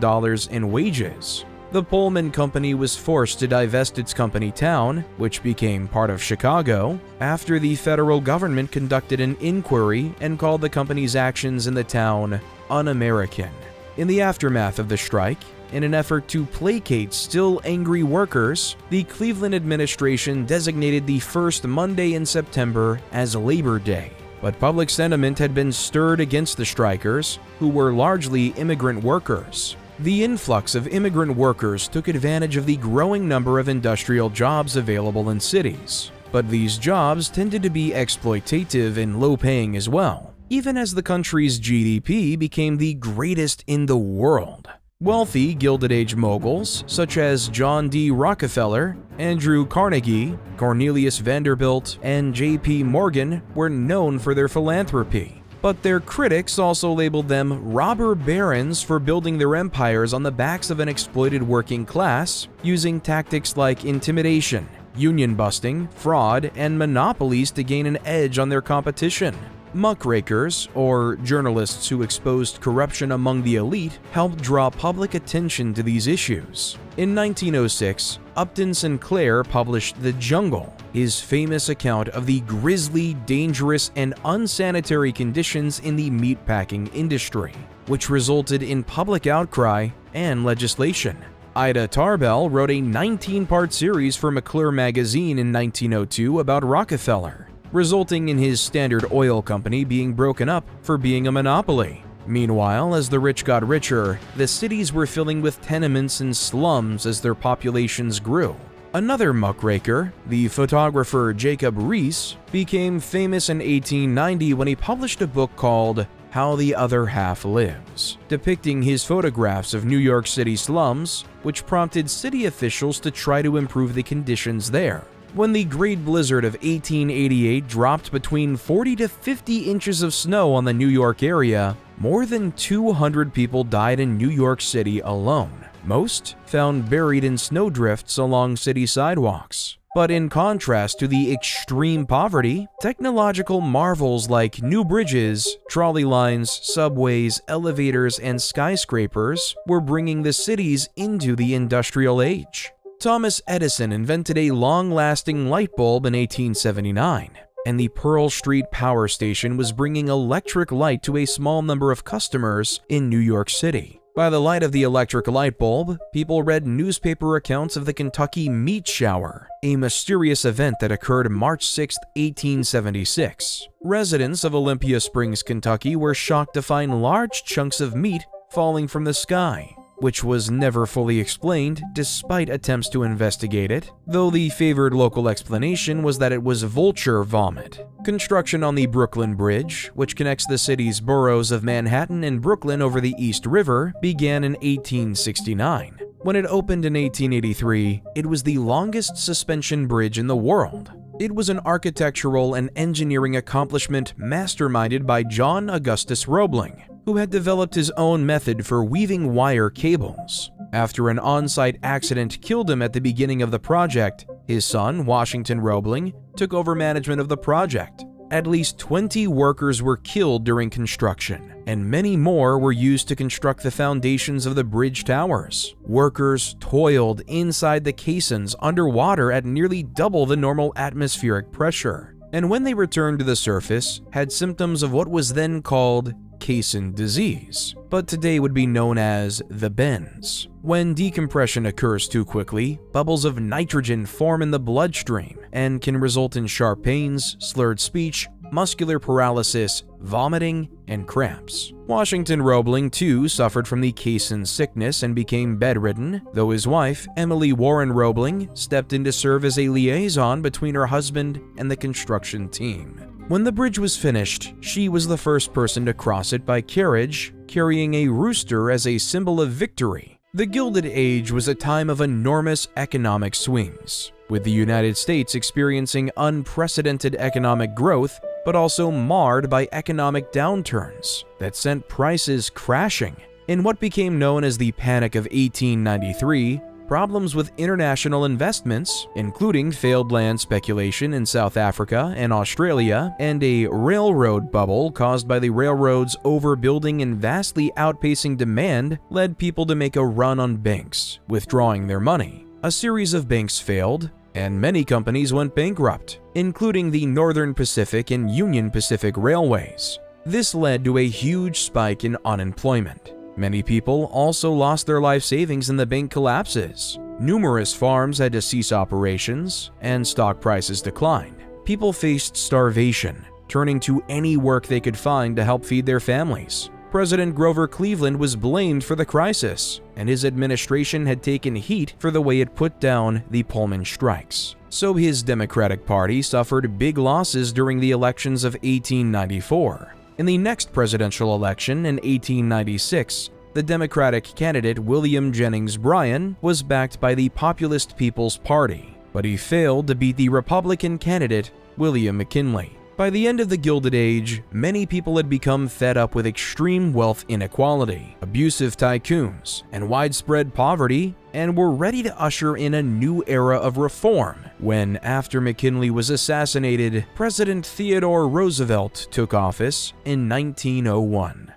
S1: in wages. The Pullman Company was forced to divest its company town, which became part of Chicago, after the federal government conducted an inquiry and called the company's actions in the town un-American. In the aftermath of the strike, in an effort to placate still angry workers, the Cleveland administration designated the first Monday in September as Labor Day. But public sentiment had been stirred against the strikers, who were largely immigrant workers. The influx of immigrant workers took advantage of the growing number of industrial jobs available in cities, but these jobs tended to be exploitative and low-paying as well, even as the country's GDP became the greatest in the world. Wealthy Gilded Age moguls such as John D. Rockefeller, Andrew Carnegie, Cornelius Vanderbilt, and J.P. Morgan were known for their philanthropy. But their critics also labeled them robber barons for building their empires on the backs of an exploited working class, using tactics like intimidation, union busting, fraud, and monopolies to gain an edge on their competition. Muckrakers, or journalists who exposed corruption among the elite, helped draw public attention to these issues. In 1906, Upton Sinclair published The Jungle, his famous account of the grisly, dangerous, and unsanitary conditions in the meatpacking industry, which resulted in public outcry and legislation. Ida Tarbell wrote a 19-part series for McClure magazine in 1902 about Rockefeller. resulting in his Standard Oil company being broken up for being a monopoly. Meanwhile, as the rich got richer, the cities were filling with tenements and slums as their populations grew. Another muckraker, the photographer Jacob Riis, became famous in 1890 when he published a book called How the Other Half Lives, depicting his photographs of New York City slums, which prompted city officials to try to improve the conditions there. When the Great Blizzard of 1888 dropped between 40 to 50 inches of snow on the New York area, more than 200 people died in New York City alone. Most found buried in snowdrifts along city sidewalks. But in contrast to the extreme poverty, technological marvels like new bridges, trolley lines, subways, elevators, and skyscrapers were bringing the cities into the industrial age. Thomas Edison invented a long-lasting light bulb in 1879, and the Pearl Street Power Station was bringing electric light to a small number of customers in New York City. By the light of the electric light bulb, people read newspaper accounts of the Kentucky meat shower, a mysterious event that occurred March 6, 1876. Residents of Olympia Springs, Kentucky were shocked to find large chunks of meat falling from the sky, which was never fully explained despite attempts to investigate it, though the favored local explanation was that it was vulture vomit. Construction on the Brooklyn Bridge, which connects the city's boroughs of Manhattan and Brooklyn over the East River, began in 1869. When it opened in 1883, it was the longest suspension bridge in the world. It was an architectural and engineering accomplishment masterminded by John Augustus Roebling, who had developed his own method for weaving wire cables. After an on-site accident killed him at the beginning of the project, his son, Washington Roebling, took over management of the project. At least 20 workers were killed during construction, and many more were used to construct the foundations of the bridge towers. Workers toiled inside the caissons underwater at nearly double the normal atmospheric pressure, and when they returned to the surface, had symptoms of what was then called caisson disease, but today would be known as the bends. When decompression occurs too quickly, bubbles of nitrogen form in the bloodstream and can result in sharp pains, slurred speech, muscular paralysis, vomiting, and cramps. Washington Roebling, too, suffered from the caisson sickness and became bedridden, though his wife, Emily Warren Roebling, stepped in to serve as a liaison between her husband and the construction team. When the bridge was finished, she was the first person to cross it by carriage, carrying a rooster as a symbol of victory. The Gilded Age was a time of enormous economic swings, with the United States experiencing unprecedented economic growth, but also marred by economic downturns that sent prices crashing. In what became known as the Panic of 1893, problems with international investments, including failed land speculation in South Africa and Australia, and a railroad bubble caused by the railroads overbuilding and vastly outpacing demand, led people to make a run on banks, withdrawing their money. A series of banks failed, and many companies went bankrupt, including the Northern Pacific and Union Pacific Railways. This led to a huge spike in unemployment. Many people also lost their life savings in the bank collapses. Numerous farms had to cease operations, and stock prices declined. People faced starvation, turning to any work they could find to help feed their families. President Grover Cleveland was blamed for the crisis, and his administration had taken heat for the way it put down the Pullman strikes. So his Democratic Party suffered big losses during the elections of 1894. In the next presidential election in 1896, the Democratic candidate William Jennings Bryan was backed by the Populist People's Party, but he failed to beat the Republican candidate William McKinley. By the end of the Gilded Age, many people had become fed up with extreme wealth inequality, abusive tycoons, and widespread poverty, and were ready to usher in a new era of reform when, after McKinley was assassinated, President Theodore Roosevelt took office in 1901.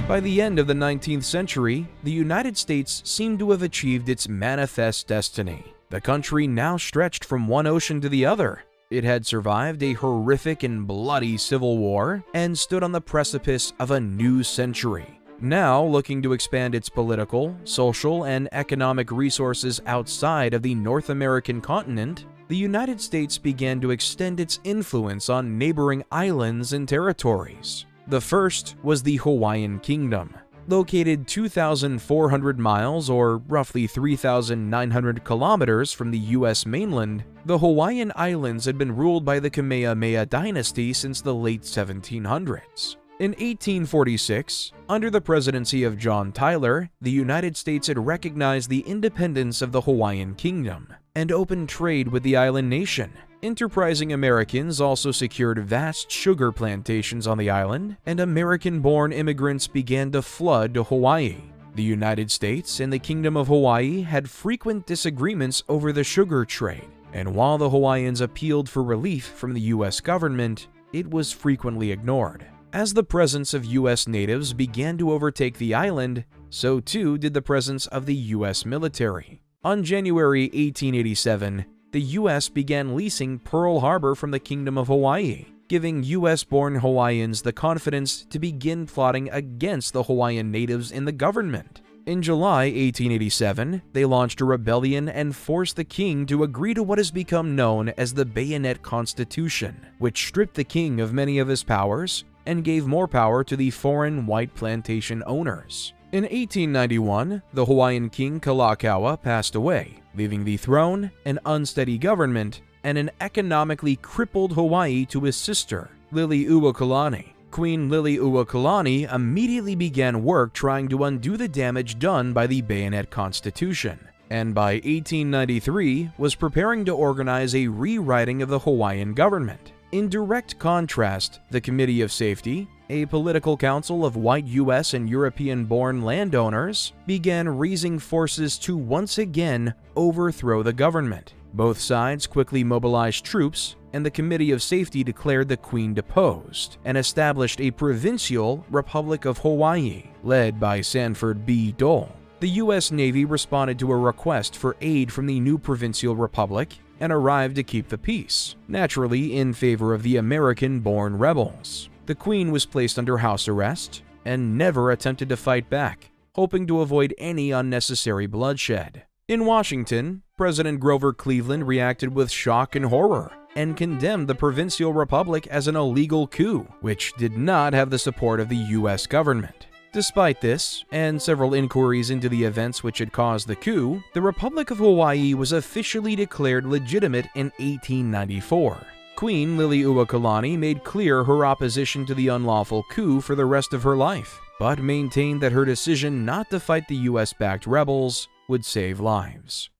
S1: By the end of the 19th century, the United States seemed to have achieved its manifest destiny. The country now stretched from one ocean to the other. It had survived a horrific and bloody civil war and stood on the precipice of a new century. Now, looking to expand its political, social, and economic resources outside of the North American continent, the United States began to extend its influence on neighboring islands and territories. The first was the Hawaiian Kingdom. Located 2,400 miles or roughly 3,900 kilometers from the U.S. mainland, the Hawaiian Islands had been ruled by the Kamehameha dynasty since the late 1700s. In 1846, under the presidency of John Tyler, the United States had recognized the independence of the Hawaiian Kingdom and opened trade with the island nation. Enterprising Americans also secured vast sugar plantations on the island, and American-born immigrants began to flood to Hawaii. The United States and the Kingdom of Hawaii had frequent disagreements over the sugar trade, and while the Hawaiians appealed for relief from the U.S. government, it was frequently ignored. As the presence of U.S. natives began to overtake the island, so too did the presence of the U.S. military. On January 1887, the U.S. began leasing Pearl Harbor from the Kingdom of Hawaii, giving U.S.-born Hawaiians the confidence to begin plotting against the Hawaiian natives in the government. In July 1887, they launched a rebellion and forced the king to agree to what has become known as the Bayonet Constitution, which stripped the king of many of his powers and gave more power to the foreign white plantation owners. In 1891, the Hawaiian king Kalakaua passed away, leaving the throne, an unsteady government, and an economically crippled Hawaii to his sister, Liliuokalani. Queen Liliuokalani immediately began work trying to undo the damage done by the Bayonet Constitution, and by 1893 was preparing to organize a rewriting of the Hawaiian government. In direct contrast, the Committee of Safety, a political council of white U.S. and European-born landowners, began raising forces to once again overthrow the government. Both sides quickly mobilized troops, and the Committee of Safety declared the Queen deposed and established a provincial Republic of Hawaii, led by Sanford B. Dole. The U.S. Navy responded to a request for aid from the new provincial republic and arrived to keep the peace, naturally in favor of the American-born rebels. The Queen was placed under house arrest and never attempted to fight back, hoping to avoid any unnecessary bloodshed. In Washington, President Grover Cleveland reacted with shock and horror and condemned the provincial republic as an illegal coup, which did not have the support of the U.S. government. Despite this, and several inquiries into the events which had caused the coup, the Republic of Hawaii was officially declared legitimate in 1894. Queen Liliuokalani made clear her opposition to the unlawful coup for the rest of her life, but maintained that her decision not to fight the US-backed rebels would save lives.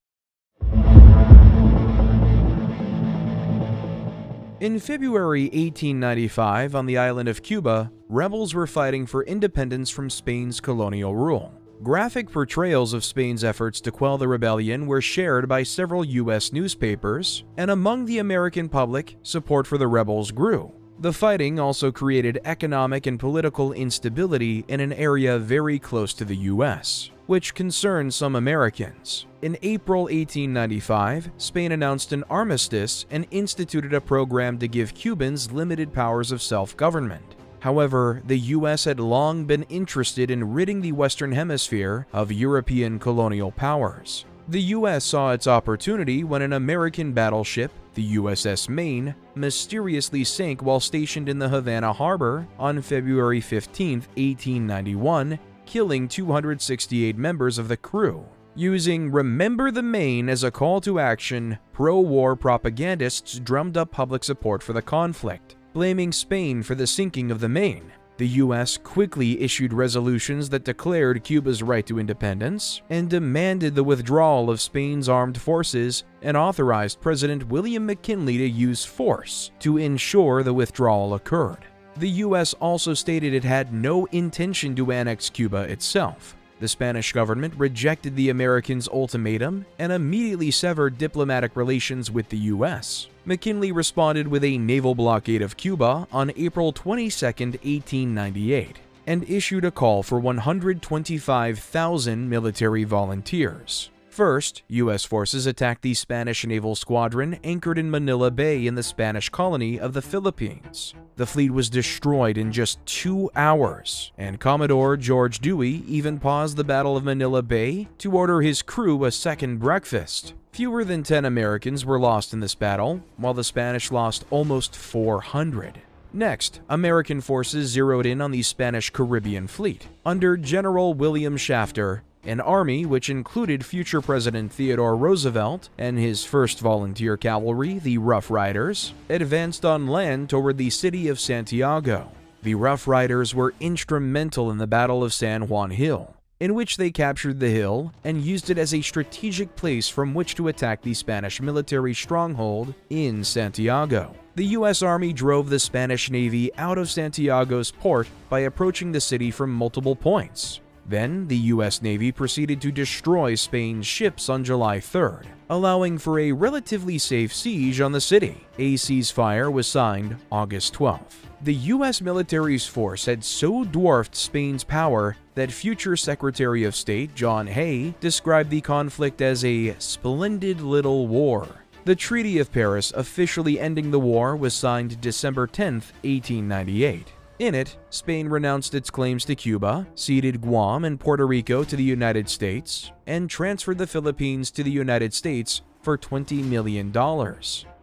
S1: In February 1895, on the island of Cuba, rebels were fighting for independence from Spain's colonial rule. Graphic portrayals of Spain's efforts to quell the rebellion were shared by several U.S. newspapers, and among the American public, support for the rebels grew. The fighting also created economic and political instability in an area very close to the U.S., which concerned some Americans. In April 1895, Spain announced an armistice and instituted a program to give Cubans limited powers of self-government. However, the U.S. had long been interested in ridding the Western Hemisphere of European colonial powers. The U.S. saw its opportunity when an American battleship, the USS Maine, mysteriously sank while stationed in the Havana harbor on February 15, 1891, killing 268 members of the crew. Using "Remember the Maine" as a call to action, pro-war propagandists drummed up public support for the conflict, blaming Spain for the sinking of the Maine. The U.S. quickly issued resolutions that declared Cuba's right to independence and demanded the withdrawal of Spain's armed forces and authorized President William McKinley to use force to ensure the withdrawal occurred. The U.S. also stated it had no intention to annex Cuba itself. The Spanish government rejected the Americans' ultimatum and immediately severed diplomatic relations with the U.S. McKinley responded with a naval blockade of Cuba on April 22, 1898, and issued a call for 125,000 military volunteers. First, U.S. forces attacked the Spanish naval squadron anchored in Manila Bay in the Spanish colony of the Philippines. The fleet was destroyed in just 2 hours, and Commodore George Dewey even paused the Battle of Manila Bay to order his crew a second breakfast. Fewer than 10 Americans were lost in this battle, while the Spanish lost almost 400. Next, American forces zeroed in on the Spanish Caribbean fleet. Under General William Shafter, an army which included future President Theodore Roosevelt and his 1st Volunteer Cavalry, the Rough Riders, advanced on land toward the city of Santiago. The Rough Riders were instrumental in the Battle of San Juan Hill, in which they captured the hill and used it as a strategic place from which to attack the Spanish military stronghold in Santiago. The U.S. Army drove the Spanish Navy out of Santiago's port by approaching the city from multiple points. Then, the U.S. Navy proceeded to destroy Spain's ships on July 3rd, allowing for a relatively safe siege on the city. A ceasefire was signed August 12th. The U.S. military's force had so dwarfed Spain's power that future Secretary of State John Hay described the conflict as a splendid little war. The Treaty of Paris officially ending the war was signed December 10, 1898. In it, Spain renounced its claims to Cuba, ceded Guam and Puerto Rico to the United States, and transferred the Philippines to the United States for $20 million.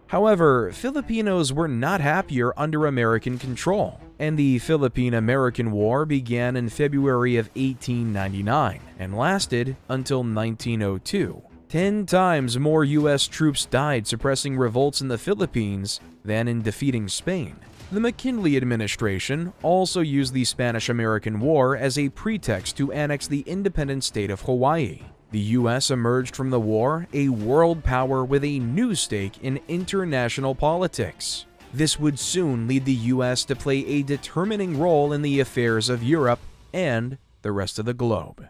S1: However, Filipinos were not happier under American control, and the Philippine-American War began in February of 1899 and lasted until 1902. 10 times more U.S. troops died suppressing revolts in the Philippines than in defeating Spain. The McKinley administration also used the Spanish-American War as a pretext to annex the independent state of Hawaii. The U.S. emerged from the war a world power with a new stake in international politics. This would soon lead the U.S. to play a determining role in the affairs of Europe and the rest of the globe.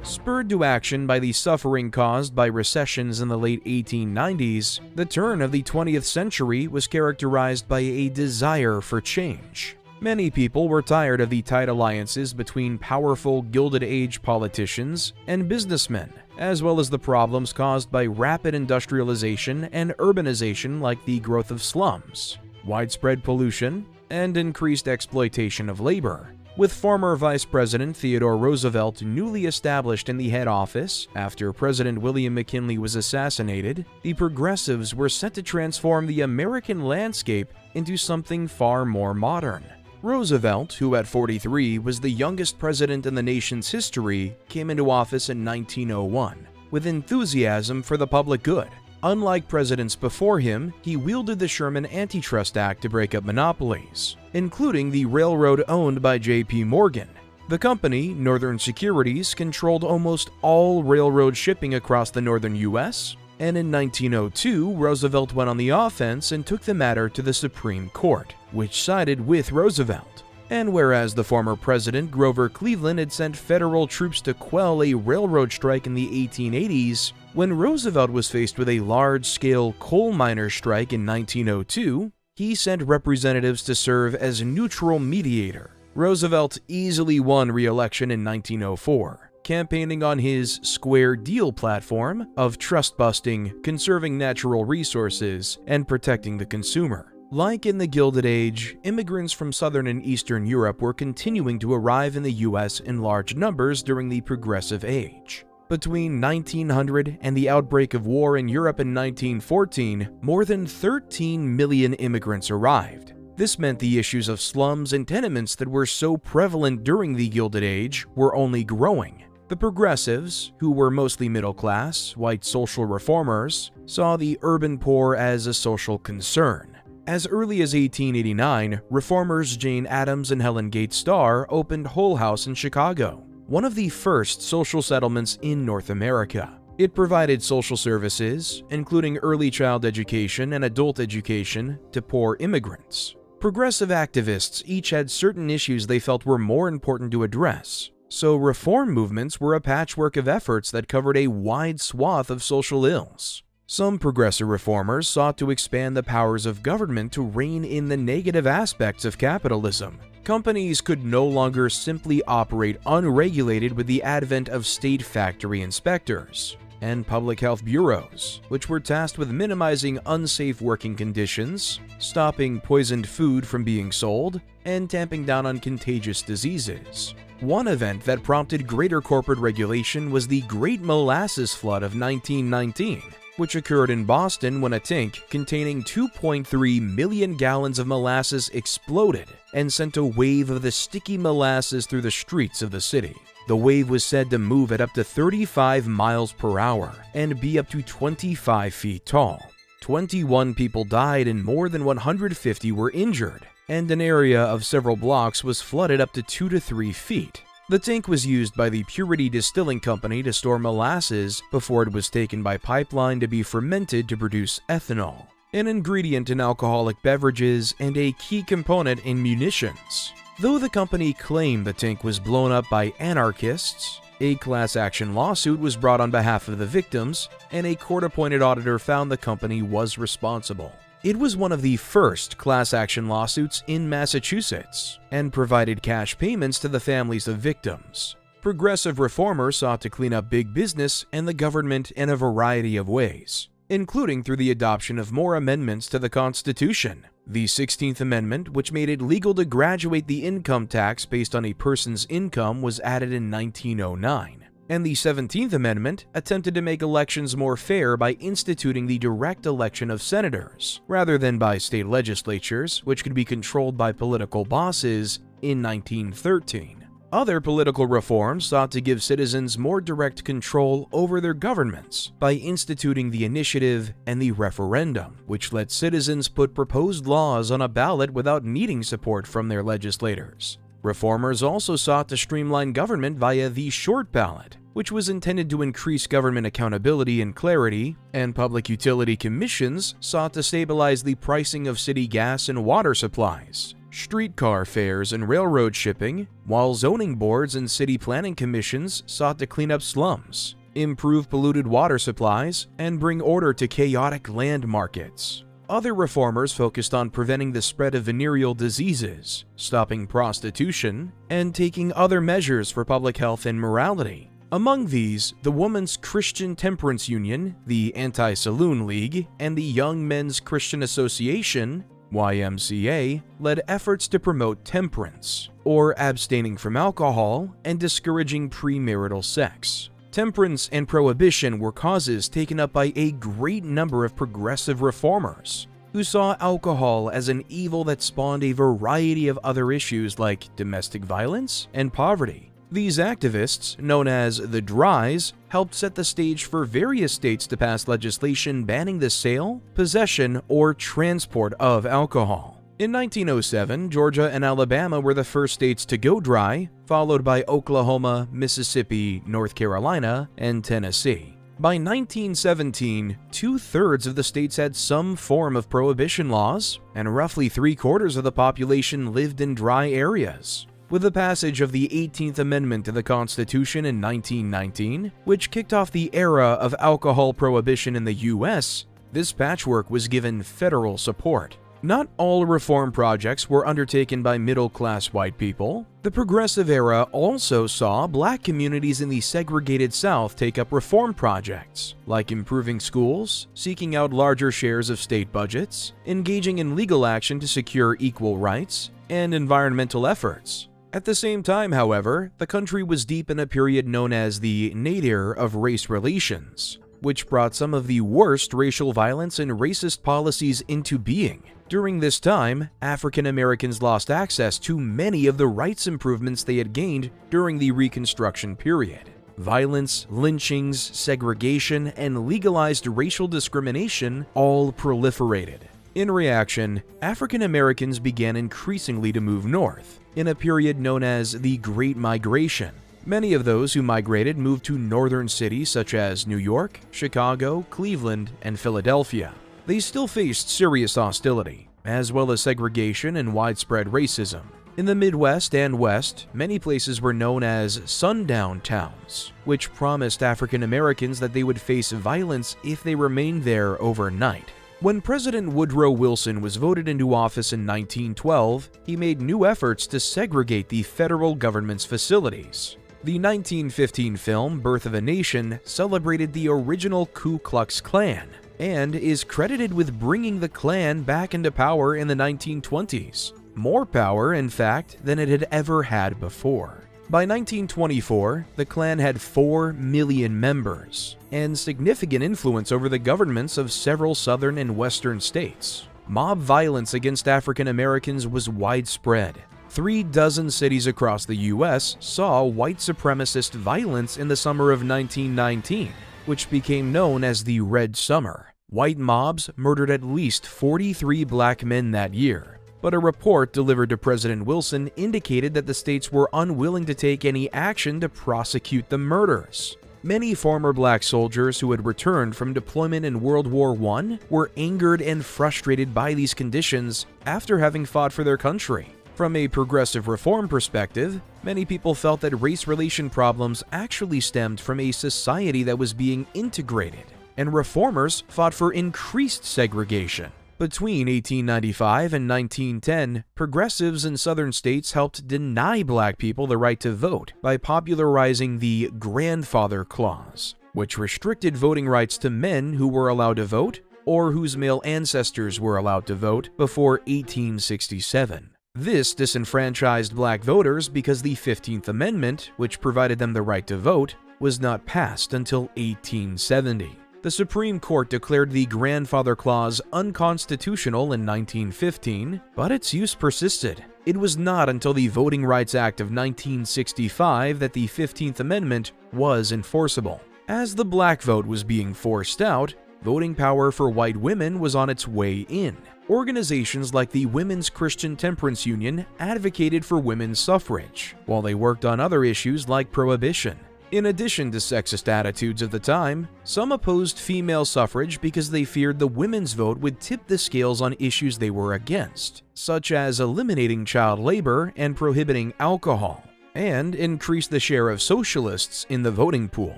S1: Spurred to action by the suffering caused by recessions in the late 1890s, the turn of the 20th century was characterized by a desire for change. Many people were tired of the tight alliances between powerful Gilded Age politicians and businessmen, as well as the problems caused by rapid industrialization and urbanization like the growth of slums, widespread pollution, and increased exploitation of labor. With former Vice President Theodore Roosevelt newly established in the head office after President William McKinley was assassinated, the progressives were set to transform the American landscape into something far more modern. Roosevelt, who at 43 was the youngest president in the nation's history, came into office in 1901 with enthusiasm for the public good. Unlike presidents before him, he wielded the Sherman Antitrust Act to break up monopolies, including the railroad owned by J.P. Morgan. The company, Northern Securities, controlled almost all railroad shipping across the northern U.S., and in 1902, Roosevelt went on the offense and took the matter to the Supreme Court, which sided with Roosevelt. And whereas the former president, Grover Cleveland, had sent federal troops to quell a railroad strike in the 1880s, when Roosevelt was faced with a large-scale coal miner strike in 1902, he sent representatives to serve as neutral mediator. Roosevelt easily won re-election in 1904, campaigning on his Square Deal platform of trust-busting, conserving natural resources, and protecting the consumer. Like in the Gilded Age, immigrants from Southern and Eastern Europe were continuing to arrive in the U.S. in large numbers during the Progressive Age. Between 1900 and the outbreak of war in Europe in 1914, more than 13 million immigrants arrived. This meant the issues of slums and tenements that were so prevalent during the Gilded Age were only growing. The progressives, who were mostly middle-class, white social reformers, saw the urban poor as a social concern. As early as 1889, reformers Jane Addams and Helen Gates Starr opened Hull House in Chicago, one of the first social settlements in North America. It provided social services, including early child education and adult education, to poor immigrants. Progressive activists each had certain issues they felt were more important to address, so reform movements were a patchwork of efforts that covered a wide swath of social ills. Some progressive reformers sought to expand the powers of government to rein in the negative aspects of capitalism, Companies could no longer simply operate unregulated with the advent of state factory inspectors and public health bureaus, which were tasked with minimizing unsafe working conditions, stopping poisoned food from being sold, and tamping down on contagious diseases. One event that prompted greater corporate regulation was the Great Molasses Flood of 1919, which occurred in Boston when a tank containing 2.3 million gallons of molasses exploded and sent a wave of the sticky molasses through the streets of the city. The wave was said to move at up to 35 miles per hour and be up to 25 feet tall. 21 people died and more than 150 were injured, and an area of several blocks was flooded up to 2 to 3 feet. The tank was used by the Purity Distilling Company to store molasses before it was taken by pipeline to be fermented to produce ethanol, an ingredient in alcoholic beverages and a key component in munitions. Though the company claimed the tank was blown up by anarchists, a class action lawsuit was brought on behalf of the victims, and a court-appointed auditor found the company was responsible. It was one of the first class action lawsuits in Massachusetts and provided cash payments to the families of victims. Progressive reformers sought to clean up big business and the government in a variety of ways, including through the adoption of more amendments to the Constitution. The 16th Amendment, which made it legal to graduate the income tax based on a person's income, was added in 1909. And the 17th Amendment attempted to make elections more fair by instituting the direct election of senators, rather than by state legislatures, which could be controlled by political bosses, in 1913. Other political reforms sought to give citizens more direct control over their governments by instituting the initiative and the referendum, which let citizens put proposed laws on a ballot without needing support from their legislators. Reformers also sought to streamline government via the short ballot, which was intended to increase government accountability and clarity, and public utility commissions sought to stabilize the pricing of city gas and water supplies, streetcar fares, and railroad shipping, while zoning boards and city planning commissions sought to clean up slums, improve polluted water supplies, and bring order to chaotic land markets. Other reformers focused on preventing the spread of venereal diseases, stopping prostitution, and taking other measures for public health and morality. Among these, the Women's Christian Temperance Union, the Anti-Saloon League, and the Young Men's Christian Association, YMCA, led efforts to promote temperance, or abstaining from alcohol, and discouraging premarital sex. Temperance and prohibition were causes taken up by a great number of progressive reformers, who saw alcohol as an evil that spawned a variety of other issues like domestic violence and poverty. These activists, known as the Dries, helped set the stage for various states to pass legislation banning the sale, possession, or transport of alcohol. In 1907, Georgia and Alabama were the first states to go dry, followed by Oklahoma, Mississippi, North Carolina, and Tennessee. By 1917, 2/3 of the states had some form of prohibition laws, and roughly 3/4 of the population lived in dry areas. With the passage of the 18th Amendment to the Constitution in 1919, which kicked off the era of alcohol prohibition in the U.S., this patchwork was given federal support. Not all reform projects were undertaken by middle-class white people. The Progressive era also saw black communities in the segregated South take up reform projects, like improving schools, seeking out larger shares of state budgets, engaging in legal action to secure equal rights, and environmental efforts. At the same time, however, the country was deep in a period known as the nadir of race relations, which brought some of the worst racial violence and racist policies into being. During this time, African Americans lost access to many of the rights improvements they had gained during the Reconstruction period. Violence, lynchings, segregation, and legalized racial discrimination all proliferated. In reaction, African Americans began increasingly to move north, in a period known as the Great Migration. Many of those who migrated moved to northern cities such as New York, Chicago, Cleveland, and Philadelphia. They still faced serious hostility, as well as segregation and widespread racism. In the Midwest and West, many places were known as sundown towns, which promised African Americans that they would face violence if they remained there overnight. When President Woodrow Wilson was voted into office in 1912, he made new efforts to segregate the federal government's facilities. The 1915 film Birth of a Nation celebrated the original Ku Klux Klan and is credited with bringing the Klan back into power in the 1920s. More power, in fact, than it had ever had before. By 1924, the Klan had 4 million members and significant influence over the governments of several southern and western states. Mob violence against African Americans was widespread. 36 cities across the U.S. saw white supremacist violence in the summer of 1919, which became known as the Red Summer. White mobs murdered at least 43 black men that year, but a report delivered to President Wilson indicated that the states were unwilling to take any action to prosecute the murders. Many former black soldiers who had returned from deployment in World War I were angered and frustrated by these conditions after having fought for their country. From a progressive reform perspective, many people felt that race relation problems actually stemmed from a society that was being integrated, and reformers fought for increased segregation. Between 1895 and 1910, progressives in southern states helped deny black people the right to vote by popularizing the Grandfather Clause, which restricted voting rights to men who were allowed to vote or whose male ancestors were allowed to vote before 1867. This disenfranchised black voters because the 15th Amendment, which provided them the right to vote, was not passed until 1870. The Supreme Court declared the Grandfather Clause unconstitutional in 1915, but its use persisted. It was not until the Voting Rights Act of 1965 that the 15th Amendment was enforceable. As the black vote was being forced out, voting power for white women was on its way in. Organizations like the Women's Christian Temperance Union advocated for women's suffrage, while they worked on other issues like prohibition. In addition to sexist attitudes of the time, some opposed female suffrage because they feared the women's vote would tip the scales on issues they were against, such as eliminating child labor and prohibiting alcohol, and increase the share of socialists in the voting pool.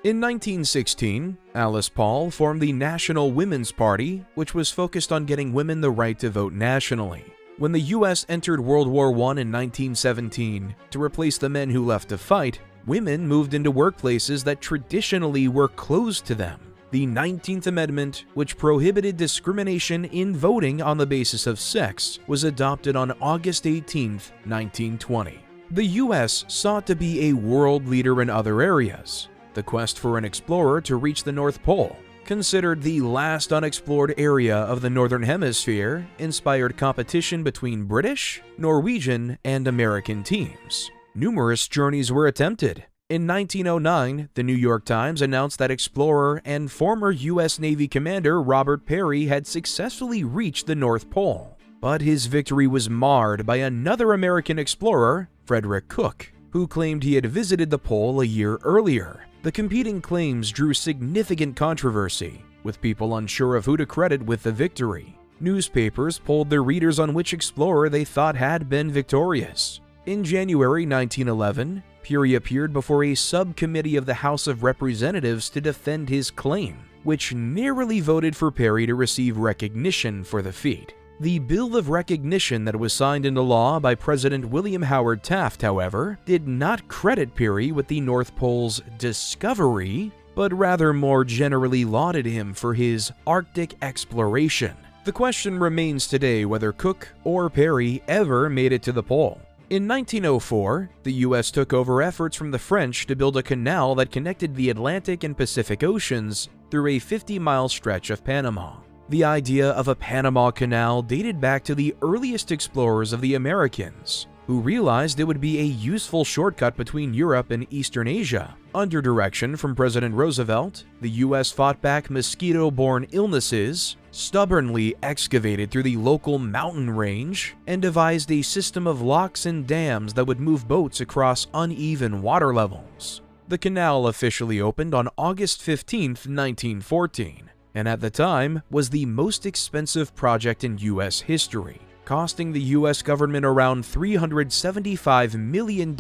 S1: In 1916, Alice Paul formed the National Women's Party, which was focused on getting women the right to vote nationally. When the U.S. entered World War I in 1917, to replace the men who left to fight, women moved into workplaces that traditionally were closed to them. The 19th Amendment, which prohibited discrimination in voting on the basis of sex, was adopted on August 18, 1920. The U.S. sought to be a world leader in other areas. The quest for an explorer to reach the North Pole, considered the last unexplored area of the Northern Hemisphere, inspired competition between British, Norwegian, and American teams. Numerous journeys were attempted. In 1909, the New York Times announced that explorer and former U.S. Navy Commander Robert Peary had successfully reached the North Pole. But his victory was marred by another American explorer, Frederick Cook, who claimed he had visited the pole a year earlier. The competing claims drew significant controversy, with people unsure of who to credit with the victory. Newspapers polled their readers on which explorer they thought had been victorious. In January 1911, Peary appeared before a subcommittee of the House of Representatives to defend his claim, which narrowly voted for Peary to receive recognition for the feat. The Bill of Recognition that was signed into law by President William Howard Taft, however, did not credit Peary with the North Pole's discovery, but rather more generally lauded him for his Arctic exploration. The question remains today whether Cook or Peary ever made it to the pole. In 1904, the U.S. took over efforts from the French to build a canal that connected the Atlantic and Pacific Oceans through a 50-mile stretch of Panama. The idea of a Panama Canal dated back to the earliest explorers of the Americans, who realized it would be a useful shortcut between Europe and Eastern Asia. Under direction from President Roosevelt, the U.S. fought back mosquito-borne illnesses, stubbornly excavated through the local mountain range, and devised a system of locks and dams that would move boats across uneven water levels. The canal officially opened on August 15, 1914. And at the time was the most expensive project in U.S. history, costing the U.S. government around $375 million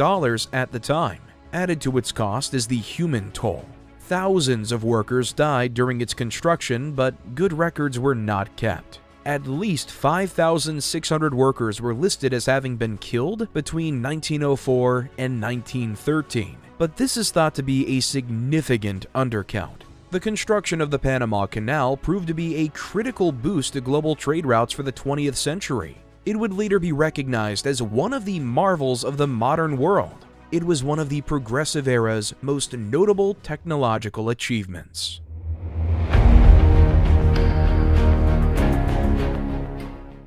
S1: at the time. Added to its cost is the human toll. Thousands of workers died during its construction, but good records were not kept. At least 5,600 workers were listed as having been killed between 1904 and 1913, but this is thought to be a significant undercount. The construction of the Panama Canal proved to be a critical boost to global trade routes for the 20th century. It would later be recognized as one of the marvels of the modern world. It was one of the Progressive era's most notable technological achievements.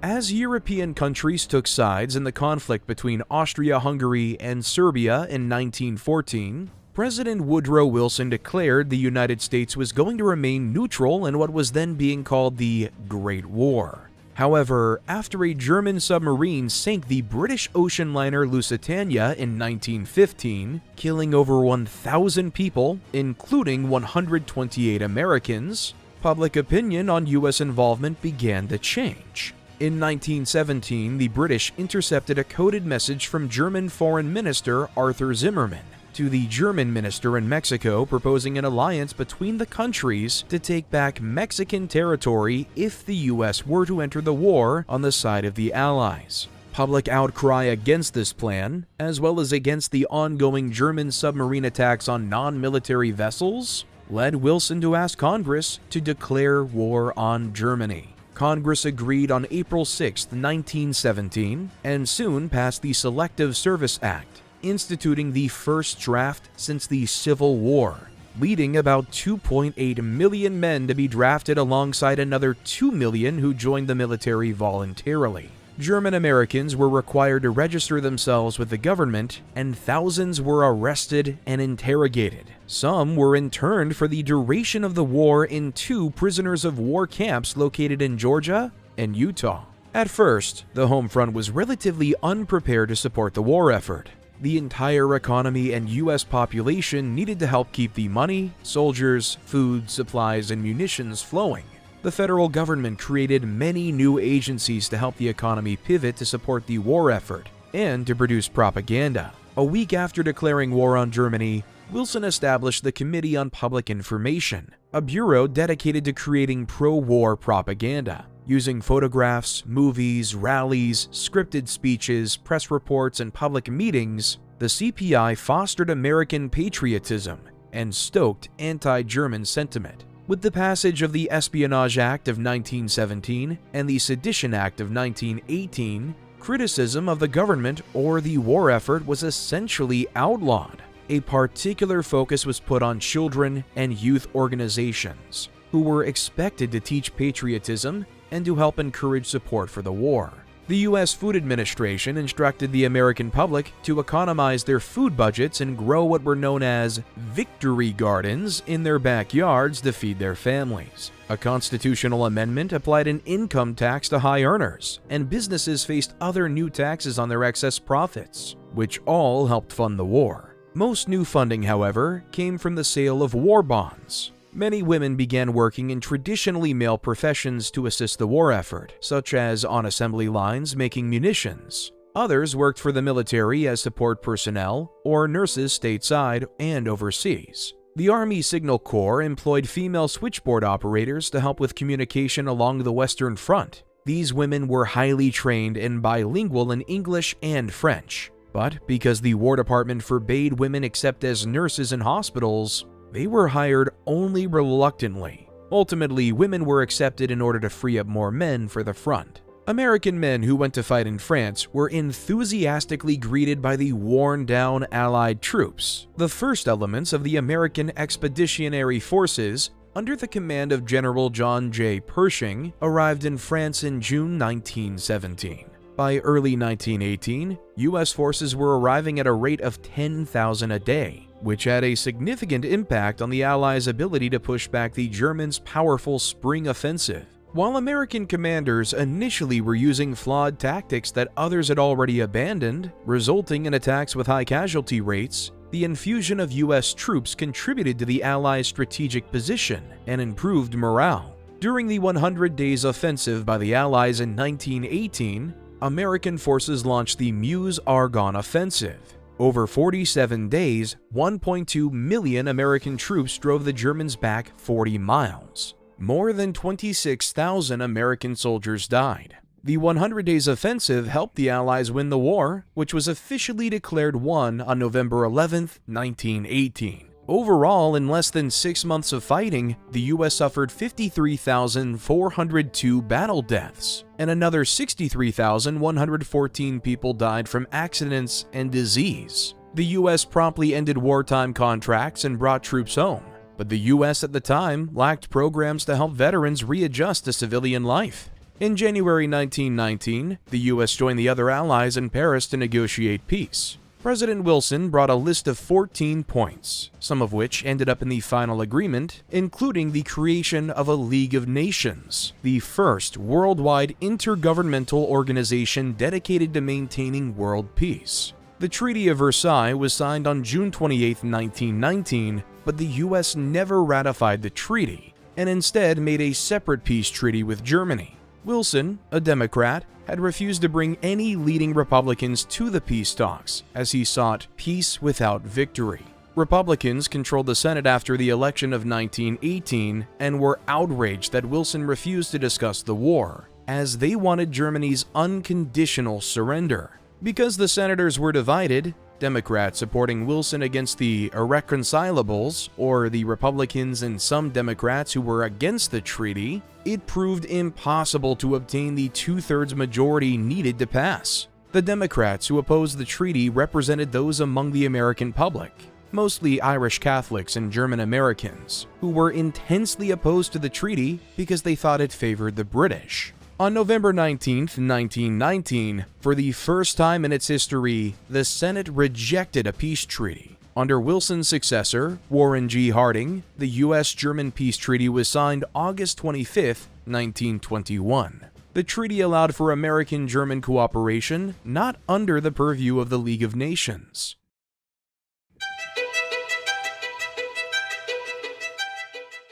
S1: As European countries took sides in the conflict between Austria-Hungary and Serbia in 1914, President Woodrow Wilson declared the United States was going to remain neutral in what was then being called the Great War. However, after a German submarine sank the British ocean liner Lusitania in 1915, killing over 1,000 people, including 128 Americans, public opinion on U.S. involvement began to change. In 1917, the British intercepted a coded message from German Foreign Minister Arthur Zimmermann to the German minister in Mexico proposing an alliance between the countries to take back Mexican territory if the U.S. were to enter the war on the side of the Allies. Public outcry against this plan, as well as against the ongoing German submarine attacks on non-military vessels, led Wilson to ask Congress to declare war on Germany. Congress agreed on April 6, 1917, and soon passed the Selective Service Act, instituting the first draft since the Civil War, leading about 2.8 million men to be drafted alongside another 2 million who joined the military voluntarily. German Americans were required to register themselves with the government, and thousands were arrested and interrogated. Some were interned for the duration of the war in 2 prisoners of war camps located in Georgia and Utah. At first, the home front was relatively unprepared to support the war effort. The entire economy and U.S. population needed to help keep the money, soldiers, food, supplies, and munitions flowing. The federal government created many new agencies to help the economy pivot to support the war effort and to produce propaganda. A week after declaring war on Germany, Wilson established the Committee on Public Information, a bureau dedicated to creating pro-war propaganda. Using photographs, movies, rallies, scripted speeches, press reports, and public meetings, the CPI fostered American patriotism and stoked anti-German sentiment. With the passage of the Espionage Act of 1917 and the Sedition Act of 1918, criticism of the government or the war effort was essentially outlawed. A particular focus was put on children and youth organizations, who were expected to teach patriotism and to help encourage support for the war. The U.S. Food Administration instructed the American public to economize their food budgets and grow what were known as victory gardens in their backyards to feed their families. A constitutional amendment applied an income tax to high earners, and businesses faced other new taxes on their excess profits, which all helped fund the war. Most new funding, however, came from the sale of war bonds. Many women began working in traditionally male professions to assist the war effort, such as on assembly lines making munitions. Others worked for the military as support personnel or nurses stateside and overseas. The Army Signal Corps employed female switchboard operators to help with communication along the Western Front. These women were highly trained and bilingual in English and French. But because the War Department forbade women except as nurses in hospitals, they were hired only reluctantly. Ultimately, women were accepted in order to free up more men for the front. American men who went to fight in France were enthusiastically greeted by the worn-down Allied troops, the first elements of the American Expeditionary Forces under the command of General John J. Pershing, arrived in France in June 1917. By early 1918, U.S. forces were arriving at a rate of 10,000 a day, which had a significant impact on the Allies' ability to push back the Germans' powerful spring offensive. While American commanders initially were using flawed tactics that others had already abandoned, resulting in attacks with high casualty rates, the infusion of U.S. troops contributed to the Allies' strategic position and improved morale. During the 100 Days Offensive by the Allies in 1918, American forces launched the Meuse-Argonne Offensive. Over 47 days, 1.2 million American troops drove the Germans back 40 miles. More than 26,000 American soldiers died. The 100 Days Offensive helped the Allies win the war, which was officially declared won on November 11, 1918. Overall, in less than 6 months of fighting, the US suffered 53,402 battle deaths, and another 63,114 people died from accidents and disease. The US promptly ended wartime contracts and brought troops home, but the US at the time lacked programs to help veterans readjust to civilian life. In January 1919, the US joined the other allies in Paris to negotiate peace. President Wilson brought a list of 14 points, some of which ended up in the final agreement, including the creation of a League of Nations, the first worldwide intergovernmental organization dedicated to maintaining world peace. The Treaty of Versailles was signed on June 28, 1919, but the US never ratified the treaty, and instead made a separate peace treaty with Germany. Wilson, a Democrat, had refused to bring any leading Republicans to the peace talks, as he sought peace without victory. Republicans controlled the Senate after the election of 1918 and were outraged that Wilson refused to discuss the war, as they wanted Germany's unconditional surrender. Because the senators were divided, Democrats supporting Wilson against the irreconcilables, or the Republicans and some Democrats who were against the treaty, it proved impossible to obtain the two-thirds majority needed to pass. The Democrats who opposed the treaty represented those among the American public, mostly Irish Catholics and German Americans, who were intensely opposed to the treaty because they thought it favored the British. On November 19, 1919, for the first time in its history, the Senate rejected a peace treaty. Under Wilson's successor, Warren G. Harding, the U.S.-German peace treaty was signed August 25, 1921. The treaty allowed for American-German cooperation, not under the purview of the League of Nations.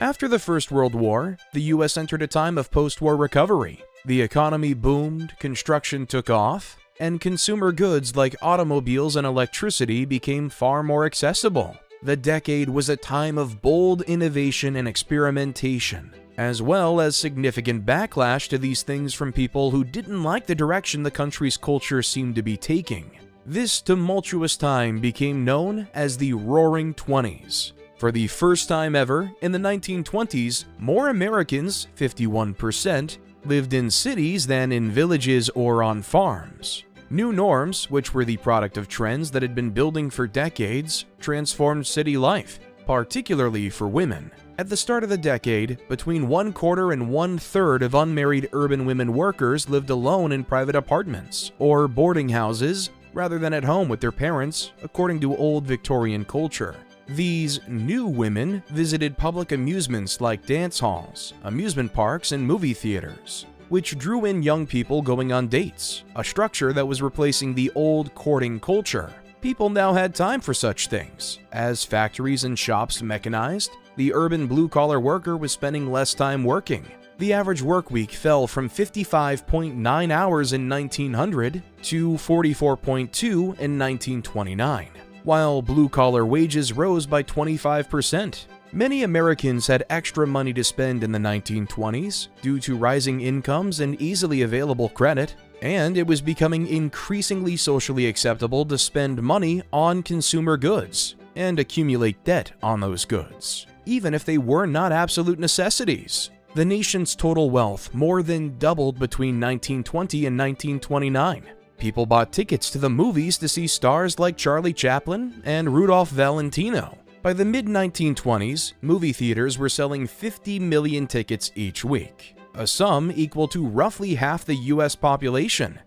S1: After the First World War, the U.S. entered a time of post-war recovery. The economy boomed, construction took off, and consumer goods like automobiles and electricity became far more accessible. The decade was a time of bold innovation and experimentation, as well as significant backlash to these things from people who didn't like the direction the country's culture seemed to be taking. This tumultuous time became known as the Roaring Twenties. For the first time ever, in the 1920s, more Americans, 51%, lived in cities than in villages or on farms. New norms, which were the product of trends that had been building for decades, transformed city life, particularly for women. At the start of the decade, between 1/4 and 1/3 of unmarried urban women workers lived alone in private apartments or boarding houses rather than at home with their parents, according to old Victorian culture. These new women visited public amusements like dance halls, amusement parks, and movie theaters, which drew in young people going on dates, a structure that was replacing the old courting culture. People now had time for such things. As factories and shops mechanized, the urban blue-collar worker was spending less time working. The average work week fell from 55.9 hours in 1900 to 44.2 in 1929. While blue-collar wages rose by 25%. Many Americans had extra money to spend in the 1920s due to rising incomes and easily available credit, and it was becoming increasingly socially acceptable to spend money on consumer goods and accumulate debt on those goods, even if they were not absolute necessities. The nation's total wealth more than doubled between 1920 and 1929. People bought tickets to the movies to see stars like Charlie Chaplin and Rudolph Valentino. By the mid-1920s, movie theaters were selling 50 million tickets each week, a sum equal to roughly half the US population.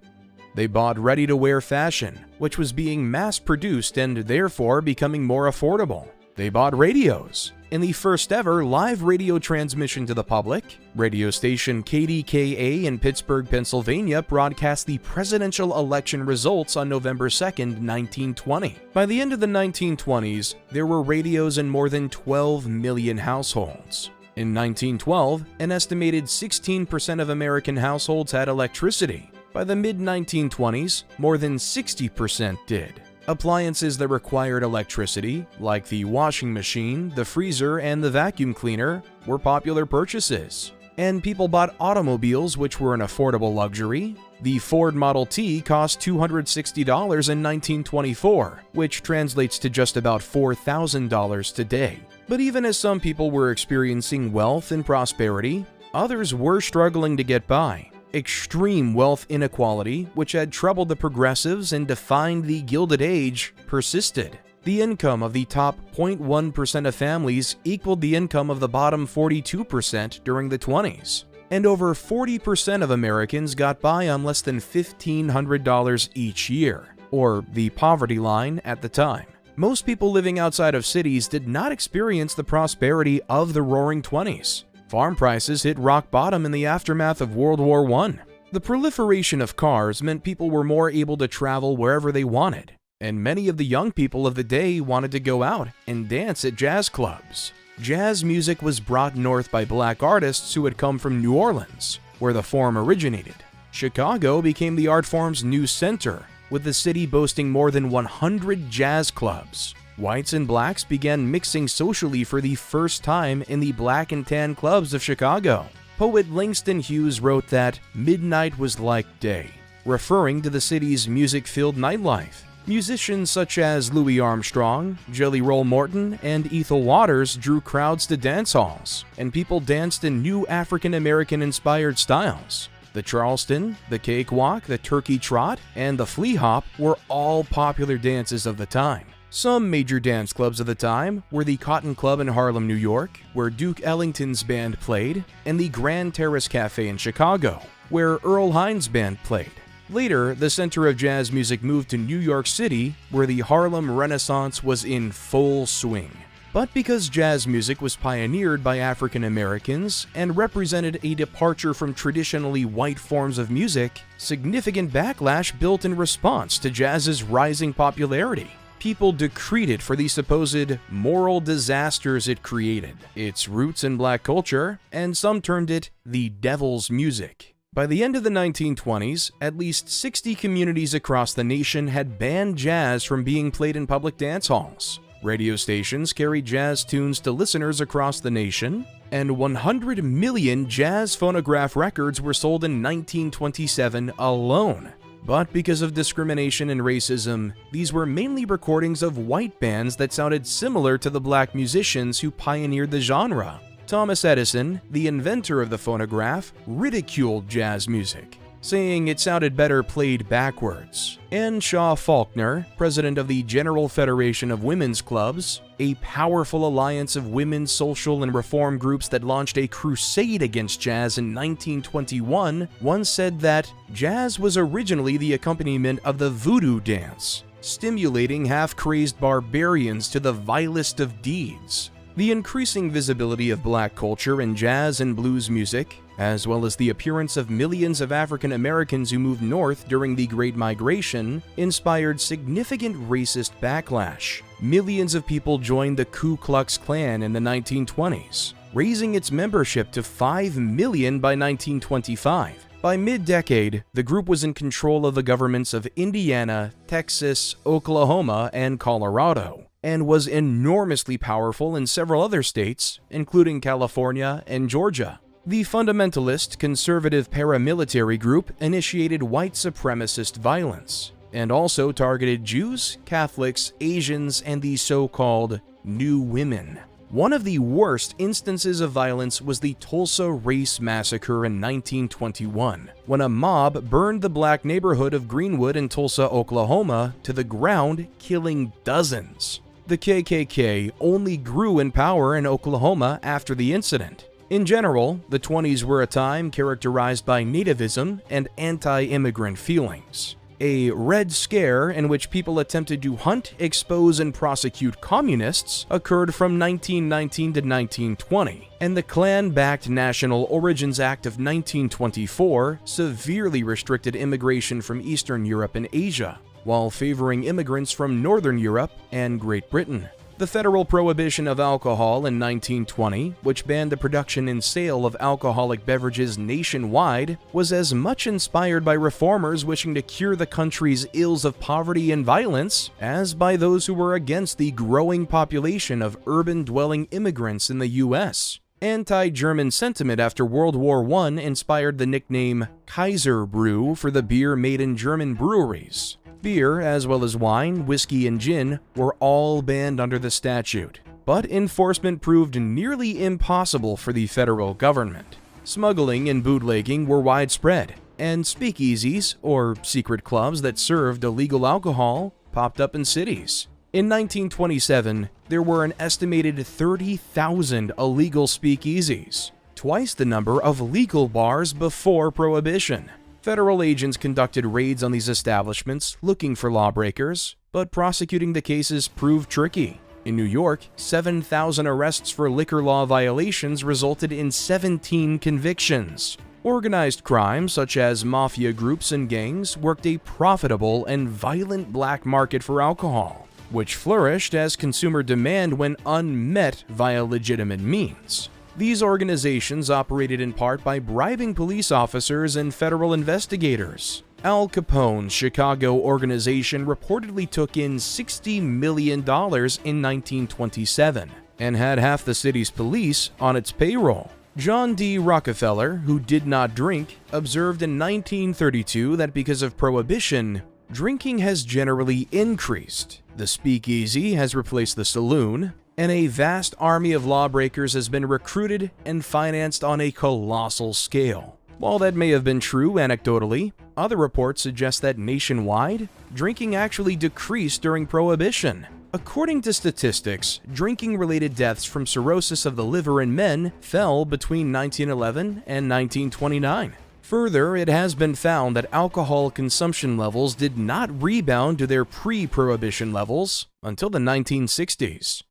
S1: They bought ready-to-wear fashion, which was being mass-produced and therefore becoming more affordable. They bought radios. In the first ever live radio transmission to the public, radio station KDKA in Pittsburgh, Pennsylvania broadcast the presidential election results on November 2, 1920. By the end of the 1920s, there were radios in more than 12 million households. In 1912, an estimated 16% of American households had electricity. By the mid-1920s, more than 60% did. Appliances that required electricity, like the washing machine, the freezer, and the vacuum cleaner, were popular purchases. And people bought automobiles, which were an affordable luxury. The Ford Model T cost $260 in 1924, which translates to just about $4,000 today. But even as some people were experiencing wealth and prosperity, others were struggling to get by. Extreme wealth inequality, which had troubled the progressives and defined the Gilded Age, persisted. The income of the top 0.1% of families equaled the income of the bottom 42% during the 20s. And over 40% of Americans got by on less than $1,500 each year, or the poverty line at the time. Most people living outside of cities did not experience the prosperity of the Roaring '20s. Farm prices hit rock bottom in the aftermath of World War I. The proliferation of cars meant people were more able to travel wherever they wanted, and many of the young people of the day wanted to go out and dance at jazz clubs. Jazz music was brought north by black artists who had come from New Orleans, where the form originated. Chicago became the art form's new center, with the city boasting more than 100 jazz clubs. Whites and blacks began mixing socially for the first time in the black and tan clubs of Chicago. Poet Langston Hughes wrote that midnight was like day, referring to the city's music-filled nightlife. Musicians such as Louis Armstrong, Jelly Roll Morton, and Ethel Waters drew crowds to dance halls, and people danced in new African-American-inspired styles. The Charleston, the Cakewalk, the Turkey Trot, and the Flea Hop were all popular dances of the time. Some major dance clubs of the time were the Cotton Club in Harlem, New York, where Duke Ellington's band played, and the Grand Terrace Cafe in Chicago, where Earl Hines' band played. Later, the center of jazz music moved to New York City, where the Harlem Renaissance was in full swing. But because jazz music was pioneered by African Americans and represented a departure from traditionally white forms of music, significant backlash built in response to jazz's rising popularity. People decried it for the supposed moral disasters it created, its roots in black culture, and some termed it the devil's music. By the end of the 1920s, at least 60 communities across the nation had banned jazz from being played in public dance halls. Radio stations carried jazz tunes to listeners across the nation, and 100 million jazz phonograph records were sold in 1927 alone. But because of discrimination and racism, these were mainly recordings of white bands that sounded similar to the black musicians who pioneered the genre. Thomas Edison, the inventor of the phonograph, ridiculed jazz music, saying it sounded better played backwards. And Shaw Faulkner, president of the General Federation of Women's Clubs, a powerful alliance of women's social and reform groups that launched a crusade against jazz in 1921, once said that jazz was originally the accompaniment of the voodoo dance, stimulating half-crazed barbarians to the vilest of deeds. The increasing visibility of black culture in jazz and blues music, as well as the appearance of millions of African Americans who moved north during the Great Migration, inspired significant racist backlash. Millions of people joined the Ku Klux Klan in the 1920s, raising its membership to 5 million by 1925. By mid-decade, the group was in control of the governments of Indiana, Texas, Oklahoma, and Colorado, and was enormously powerful in several other states, including California and Georgia. The fundamentalist conservative paramilitary group initiated white supremacist violence, and also targeted Jews, Catholics, Asians, and the so-called New Women. One of the worst instances of violence was the Tulsa Race Massacre in 1921, when a mob burned the black neighborhood of Greenwood in Tulsa, Oklahoma, to the ground, killing dozens. The KKK only grew in power in Oklahoma after the incident. In general, the 20s were a time characterized by nativism and anti-immigrant feelings. A Red Scare in which people attempted to hunt, expose, and prosecute communists occurred from 1919 to 1920, and the Klan-backed National Origins Act of 1924 severely restricted immigration from Eastern Europe and Asia, while favoring immigrants from Northern Europe and Great Britain. The federal prohibition of alcohol in 1920, which banned the production and sale of alcoholic beverages nationwide, was as much inspired by reformers wishing to cure the country's ills of poverty and violence as by those who were against the growing population of urban-dwelling immigrants in the U.S. Anti-German sentiment after World War I inspired the nickname Kaiser Brew for the beer made in German breweries. Beer, as well as wine, whiskey, and gin, were all banned under the statute, but enforcement proved nearly impossible for the federal government. Smuggling and bootlegging were widespread, and speakeasies, or secret clubs that served illegal alcohol, popped up in cities. In 1927, there were an estimated 30,000 illegal speakeasies, twice the number of legal bars before Prohibition. Federal agents conducted raids on these establishments looking for lawbreakers, but prosecuting the cases proved tricky. In New York, 7,000 arrests for liquor law violations resulted in 17 convictions. Organized crime, such as mafia groups and gangs, worked a profitable and violent black market for alcohol, which flourished as consumer demand went unmet via legitimate means. These organizations operated in part by bribing police officers and federal investigators. Al Capone's Chicago organization reportedly took in $60 million in 1927 and had half the city's police on its payroll. John D. Rockefeller, who did not drink, observed in 1932 that because of Prohibition, drinking has generally increased. The speakeasy has replaced the saloon, and a vast army of lawbreakers has been recruited and financed on a colossal scale. While that may have been true anecdotally, other reports suggest that nationwide, drinking actually decreased during Prohibition. According to statistics, drinking-related deaths from cirrhosis of the liver in men fell between 1911 and 1929. Further, it has been found that alcohol consumption levels did not rebound to their pre-Prohibition levels until the 1960s.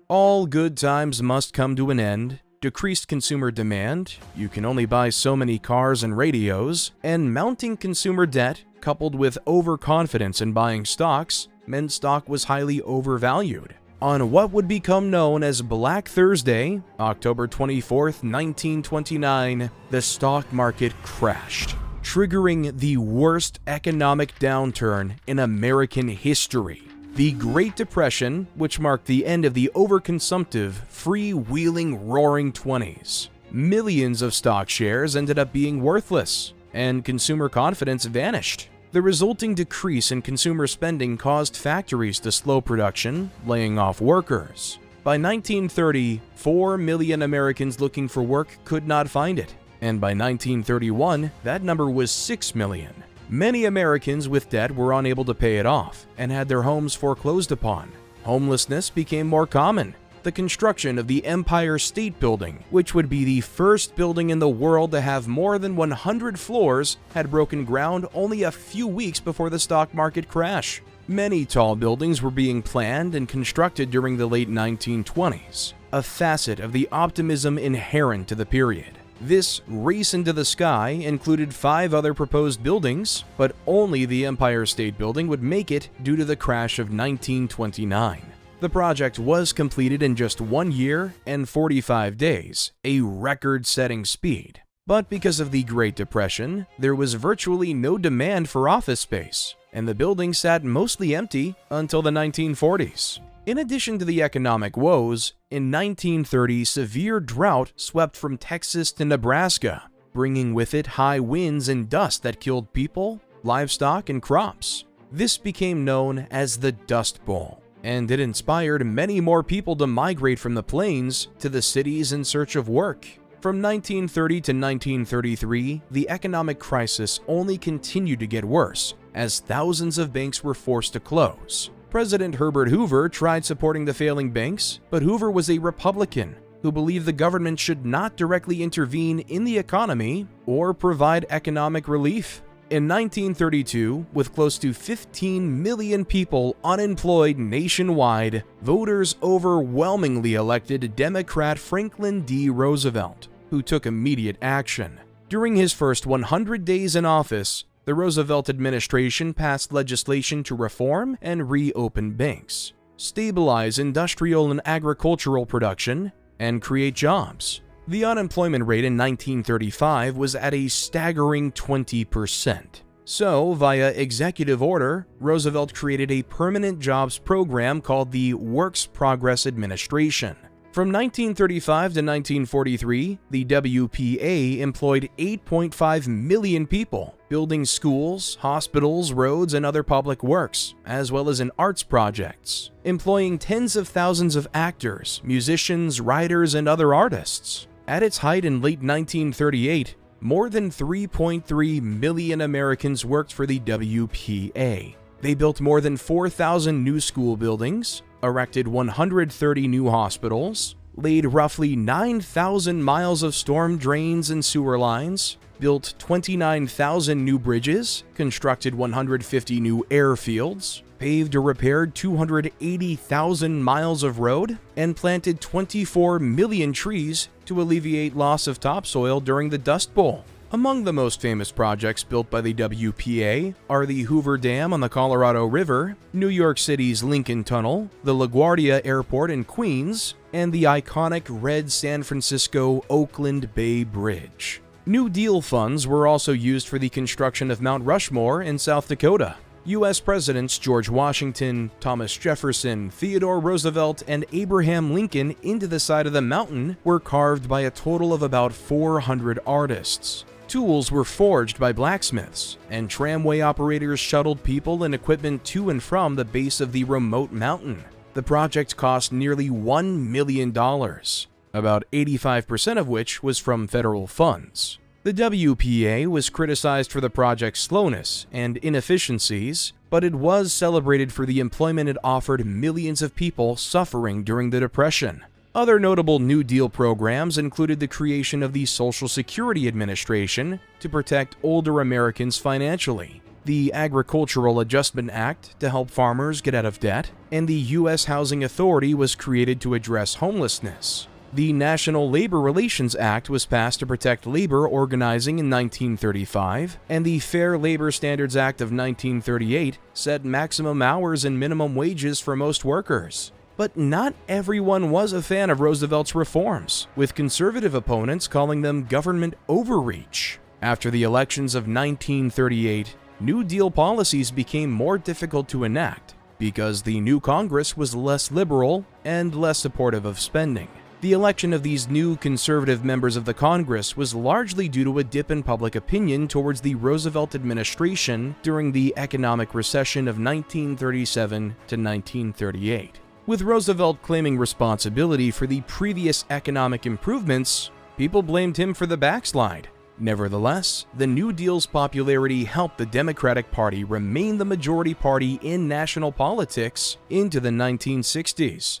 S1: All good times must come to an end. Decreased consumer demand, you can only buy so many cars and radios, and mounting consumer debt, coupled with overconfidence in buying stocks, meant stock was highly overvalued. On what would become known as Black Thursday, October 24, 1929, the stock market crashed, triggering the worst economic downturn in American history. The Great Depression, which marked the end of the overconsumptive, freewheeling, roaring 20s. Millions of stock shares ended up being worthless, and consumer confidence vanished. The resulting decrease in consumer spending caused factories to slow production, laying off workers. By 1930, 4 million Americans looking for work could not find it, and by 1931, that number was 6 million. Many Americans with debt were unable to pay it off and had their homes foreclosed upon. Homelessness became more common. The construction of the Empire State Building, which would be the first building in the world to have more than 100 floors, had broken ground only a few weeks before the stock market crash. Many tall buildings were being planned and constructed during the late 1920s, a facet of the optimism inherent to the period. This race into the sky included 5 other proposed buildings, but only the Empire State Building would make it due to the crash of 1929. The project was completed in just 1 year and 45 days, a record-setting speed. But because of the Great Depression, there was virtually no demand for office space, and the building sat mostly empty until the 1940s. In addition to the economic woes, in 1930 severe drought swept from Texas to Nebraska, bringing with it high winds and dust that killed people, livestock, and crops. This became known as the Dust Bowl, and it inspired many more people to migrate from the plains to the cities in search of work. From 1930 to 1933, the economic crisis only continued to get worse, as thousands of banks were forced to close. President Herbert Hoover tried supporting the failing banks, but Hoover was a Republican who believed the government should not directly intervene in the economy or provide economic relief. In 1932, with close to 15 million people unemployed nationwide, voters overwhelmingly elected Democrat Franklin D. Roosevelt, who took immediate action. During his first 100 days in office, The Roosevelt administration passed legislation to reform and reopen banks, stabilize industrial and agricultural production, and create jobs. The unemployment rate in 1935 was at a staggering 20%. So, via executive order, Roosevelt created a permanent jobs program called the Works Progress Administration. From 1935 to 1943, the WPA employed 8.5 million people, building schools, hospitals, roads, and other public works, as well as in arts projects, employing tens of thousands of actors, musicians, writers, and other artists. At its height in late 1938, more than 3.3 million Americans worked for the WPA. They built more than 4,000 new school buildings, erected 130 new hospitals, laid roughly 9,000 miles of storm drains and sewer lines, built 29,000 new bridges, constructed 150 new airfields, paved or repaired 280,000 miles of road, and planted 24 million trees to alleviate loss of topsoil during the Dust Bowl. Among the most famous projects built by the WPA are the Hoover Dam on the Colorado River, New York City's Lincoln Tunnel, the LaGuardia Airport in Queens, and the iconic red San Francisco-Oakland Bay Bridge. New Deal funds were also used for the construction of Mount Rushmore in South Dakota. U.S. Presidents George Washington, Thomas Jefferson, Theodore Roosevelt, and Abraham Lincoln into the side of the mountain were carved by a total of about 400 artists. Tools were forged by blacksmiths, and tramway operators shuttled people and equipment to and from the base of the remote mountain. The project cost nearly $1 million, about 85% of which was from federal funds. The WPA was criticized for the project's slowness and inefficiencies, but it was celebrated for the employment it offered millions of people suffering during the Depression. Other notable New Deal programs included the creation of the Social Security Administration to protect older Americans financially, the Agricultural Adjustment Act to help farmers get out of debt, and the U.S. Housing Authority was created to address homelessness. The National Labor Relations Act was passed to protect labor organizing in 1935, and the Fair Labor Standards Act of 1938 set maximum hours and minimum wages for most workers. But not everyone was a fan of Roosevelt's reforms, with conservative opponents calling them government overreach. After the elections of 1938, New Deal policies became more difficult to enact because the new Congress was less liberal and less supportive of spending. The election of these new conservative members of the Congress was largely due to a dip in public opinion towards the Roosevelt administration during the economic recession of 1937 to 1938. With Roosevelt claiming responsibility for the previous economic improvements, people blamed him for the backslide. Nevertheless, the New Deal's popularity helped the Democratic Party remain the majority party in national politics into the 1960s.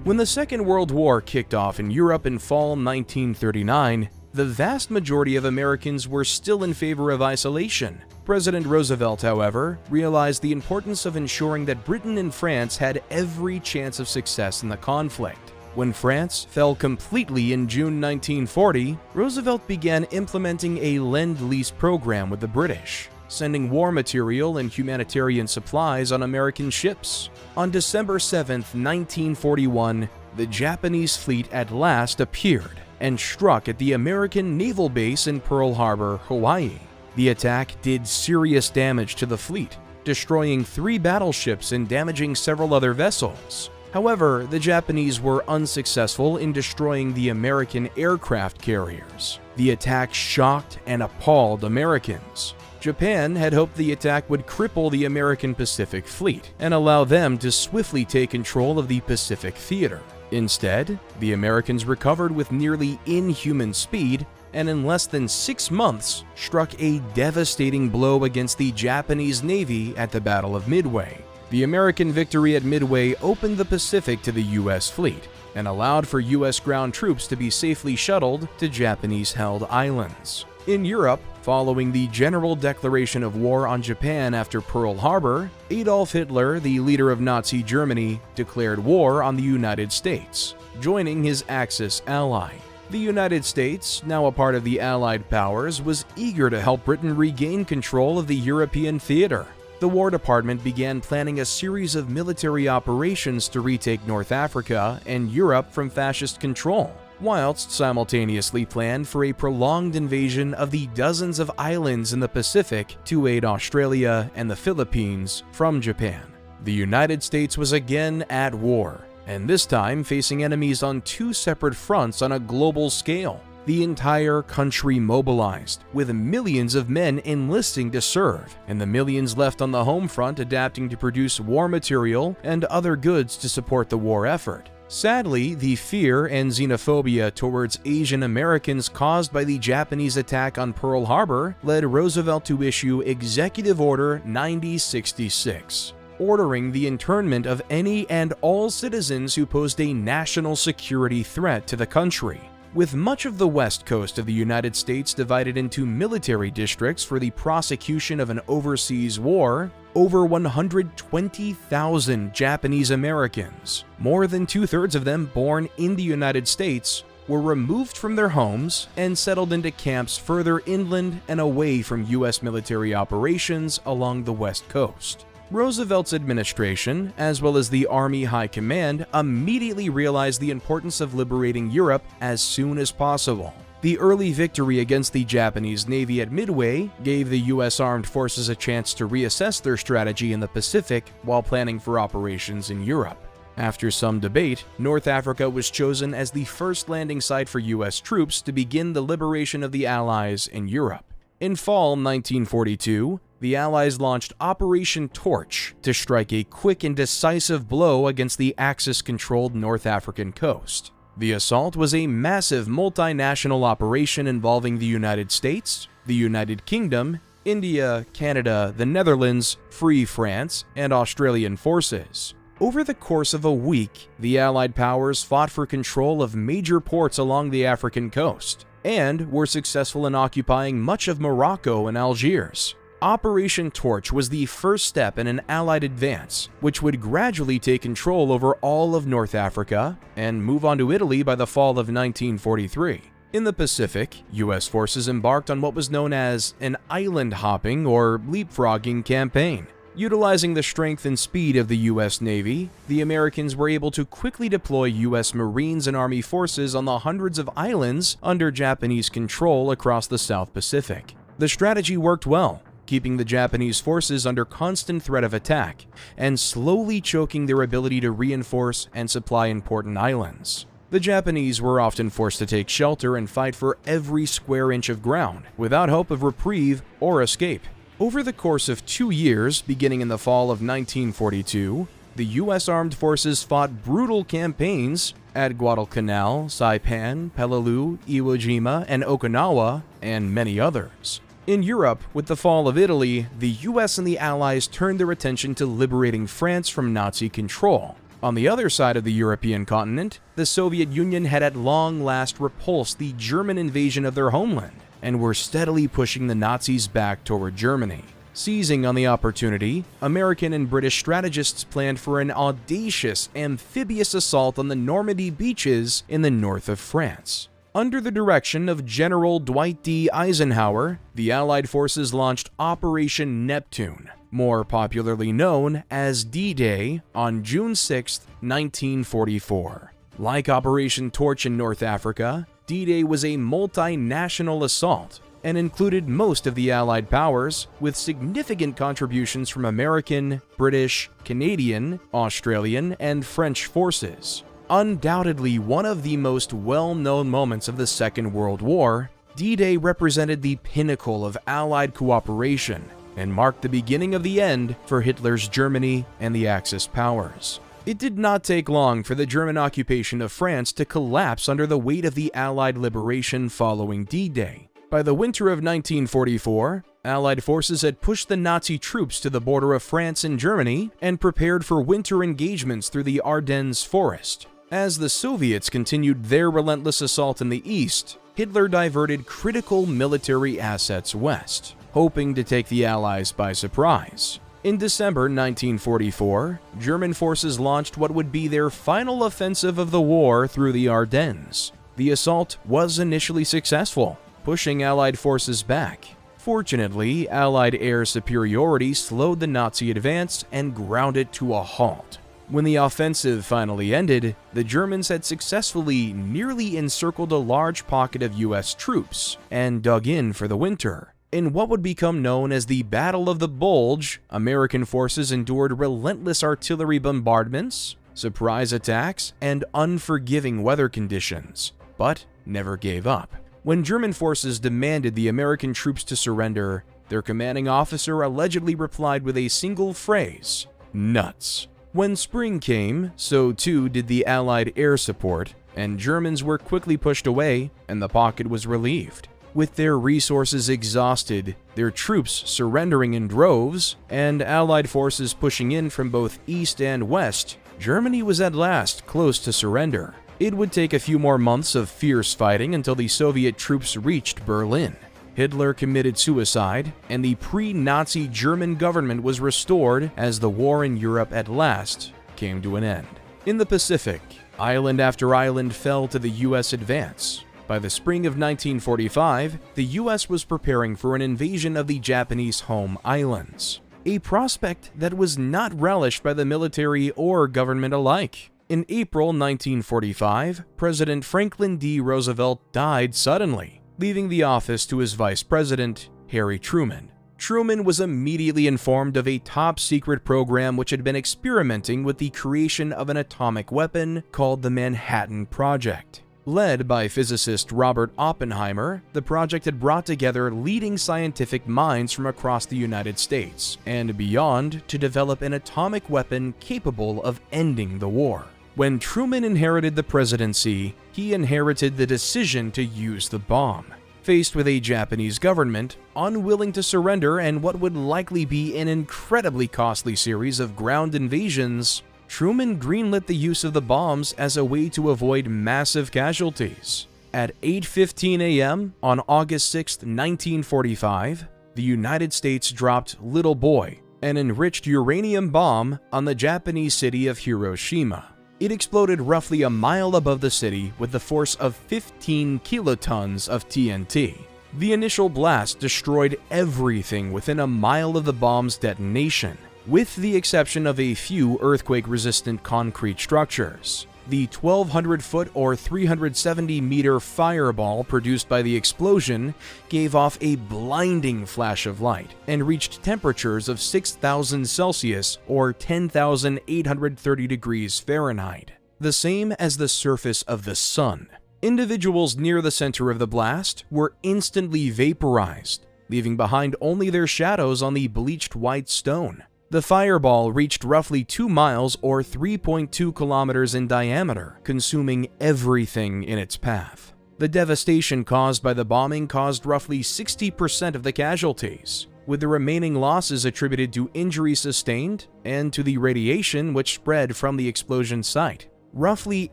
S1: When the Second World War kicked off in Europe in fall 1939, the vast majority of Americans were still in favor of isolation. President Roosevelt, however, realized the importance of ensuring that Britain and France had every chance of success in the conflict. When France fell completely in June 1940, Roosevelt began implementing a Lend-Lease program with the British, sending war material and humanitarian supplies on American ships. On December 7, 1941, the Japanese fleet at last appeared and struck at the American naval base in Pearl Harbor, Hawaii. The attack did serious damage to the fleet, destroying 3 battleships and damaging several other vessels. However, the Japanese were unsuccessful in destroying the American aircraft carriers. The attack shocked and appalled Americans. Japan had hoped the attack would cripple the American Pacific Fleet and allow them to swiftly take control of the Pacific theater. Instead, the Americans recovered with nearly inhuman speed and in less than 6 months struck a devastating blow against the Japanese Navy at the Battle of Midway. The American victory at Midway opened the Pacific to the U.S. fleet and allowed for U.S. ground troops to be safely shuttled to Japanese-held islands. In Europe, following the general declaration of war on Japan after Pearl Harbor, Adolf Hitler, the leader of Nazi Germany, declared war on the United States, joining his Axis ally. The United States, now a part of the Allied powers, was eager to help Britain regain control of the European theater. The War Department began planning a series of military operations to retake North Africa and Europe from fascist control, whilst simultaneously planned for a prolonged invasion of the dozens of islands in the Pacific to aid Australia and the Philippines from Japan. The United States was again at war, and this time facing enemies on two separate fronts on a global scale. The entire country mobilized, with millions of men enlisting to serve, and the millions left on the home front adapting to produce war material and other goods to support the war effort. Sadly, the fear and xenophobia towards Asian Americans caused by the Japanese attack on Pearl Harbor led Roosevelt to issue Executive Order 9066. Ordering the internment of any and all citizens who posed a national security threat to the country. With much of the west coast of the United States divided into military districts for the prosecution of an overseas war, over 120,000 Japanese Americans, more than two-thirds of them born in the United States, were removed from their homes and settled into camps further inland and away from U.S. military operations along the west coast. Roosevelt's administration, as well as the Army High Command, immediately realized the importance of liberating Europe as soon as possible. The early victory against the Japanese Navy at Midway gave the U.S. Armed Forces a chance to reassess their strategy in the Pacific while planning for operations in Europe. After some debate, North Africa was chosen as the first landing site for U.S. troops to begin the liberation of the Allies in Europe. In fall 1942, the Allies launched Operation Torch to strike a quick and decisive blow against the Axis-controlled North African coast. The assault was a massive multinational operation involving the United States, the United Kingdom, India, Canada, the Netherlands, Free France, and Australian forces. Over the course of a week, the Allied powers fought for control of major ports along the African coast, and were successful in occupying much of Morocco and Algiers. Operation Torch was the first step in an Allied advance, which would gradually take control over all of North Africa and move on to Italy by the fall of 1943. In the Pacific, U.S. forces embarked on what was known as an island hopping or leapfrogging campaign. Utilizing the strength and speed of the U.S. Navy, the Americans were able to quickly deploy U.S. Marines and Army forces on the hundreds of islands under Japanese control across the South Pacific. The strategy worked well, keeping the Japanese forces under constant threat of attack and slowly choking their ability to reinforce and supply important islands. The Japanese were often forced to take shelter and fight for every square inch of ground, without hope of reprieve or escape. Over the course of 2 years, beginning in the fall of 1942, the U.S. Armed Forces fought brutal campaigns at Guadalcanal, Saipan, Peleliu, Iwo Jima, and Okinawa, and many others. In Europe, with the fall of Italy, the US and the Allies turned their attention to liberating France from Nazi control. On the other side of the European continent, the Soviet Union had at long last repulsed the German invasion of their homeland, and were steadily pushing the Nazis back toward Germany. Seizing on the opportunity, American and British strategists planned for an audacious amphibious assault on the Normandy beaches in the north of France. Under the direction of General Dwight D. Eisenhower, the Allied forces launched Operation Neptune, more popularly known as D-Day, on June 6, 1944. Like Operation Torch in North Africa, D-Day was a multinational assault and included most of the Allied powers, with significant contributions from American, British, Canadian, Australian, and French forces. Undoubtedly one of the most well-known moments of the Second World War, D-Day represented the pinnacle of Allied cooperation and marked the beginning of the end for Hitler's Germany and the Axis powers. It did not take long for the German occupation of France to collapse under the weight of the Allied liberation following D-Day. By the winter of 1944, Allied forces had pushed the Nazi troops to the border of France and Germany and prepared for winter engagements through the Ardennes forest. As the Soviets continued their relentless assault in the east, Hitler diverted critical military assets west, hoping to take the Allies by surprise. In December 1944, German forces launched what would be their final offensive of the war through the Ardennes. The assault was initially successful, pushing Allied forces back. Fortunately, Allied air superiority slowed the Nazi advance and ground it to a halt. When the offensive finally ended, the Germans had successfully nearly encircled a large pocket of US troops and dug in for the winter. In what would become known as the Battle of the Bulge, American forces endured relentless artillery bombardments, surprise attacks, and unforgiving weather conditions, but never gave up. When German forces demanded the American troops to surrender, their commanding officer allegedly replied with a single phrase, "Nuts." When spring came, so too did the Allied air support, and Germans were quickly pushed away, and the pocket was relieved. With their resources exhausted, their troops surrendering in droves, and Allied forces pushing in from both east and west, Germany was at last close to surrender. It would take a few more months of fierce fighting until the Soviet troops reached Berlin. Hitler committed suicide, and the pre-Nazi German government was restored as the war in Europe at last came to an end. In the Pacific, island after island fell to the US advance. By the spring of 1945, the US was preparing for an invasion of the Japanese home islands, a prospect that was not relished by the military or government alike. In April 1945, President Franklin D. Roosevelt died suddenly, leaving the office to his vice president, Harry Truman. Truman was immediately informed of a top-secret program which had been experimenting with the creation of an atomic weapon called the Manhattan Project. Led by physicist Robert Oppenheimer, the project had brought together leading scientific minds from across the United States and beyond to develop an atomic weapon capable of ending the war. When Truman inherited the presidency, he inherited the decision to use the bomb. Faced with a Japanese government unwilling to surrender and what would likely be an incredibly costly series of ground invasions, Truman greenlit the use of the bombs as a way to avoid massive casualties. At 8:15 a.m. on August 6, 1945, the United States dropped Little Boy, an enriched uranium bomb, on the Japanese city of Hiroshima. It exploded roughly a mile above the city with the force of 15 kilotons of TNT. The initial blast destroyed everything within a mile of the bomb's detonation, with the exception of a few earthquake-resistant concrete structures. The 1,200-foot or 370-meter fireball produced by the explosion gave off a blinding flash of light and reached temperatures of 6,000 Celsius or 10,830 degrees Fahrenheit, the same as the surface of the sun. Individuals near the center of the blast were instantly vaporized, leaving behind only their shadows on the bleached white stone. The fireball reached roughly 2 miles or 3.2 kilometers in diameter, consuming everything in its path. The devastation caused by the bombing caused roughly 60% of the casualties, with the remaining losses attributed to injuries sustained and to the radiation which spread from the explosion site. Roughly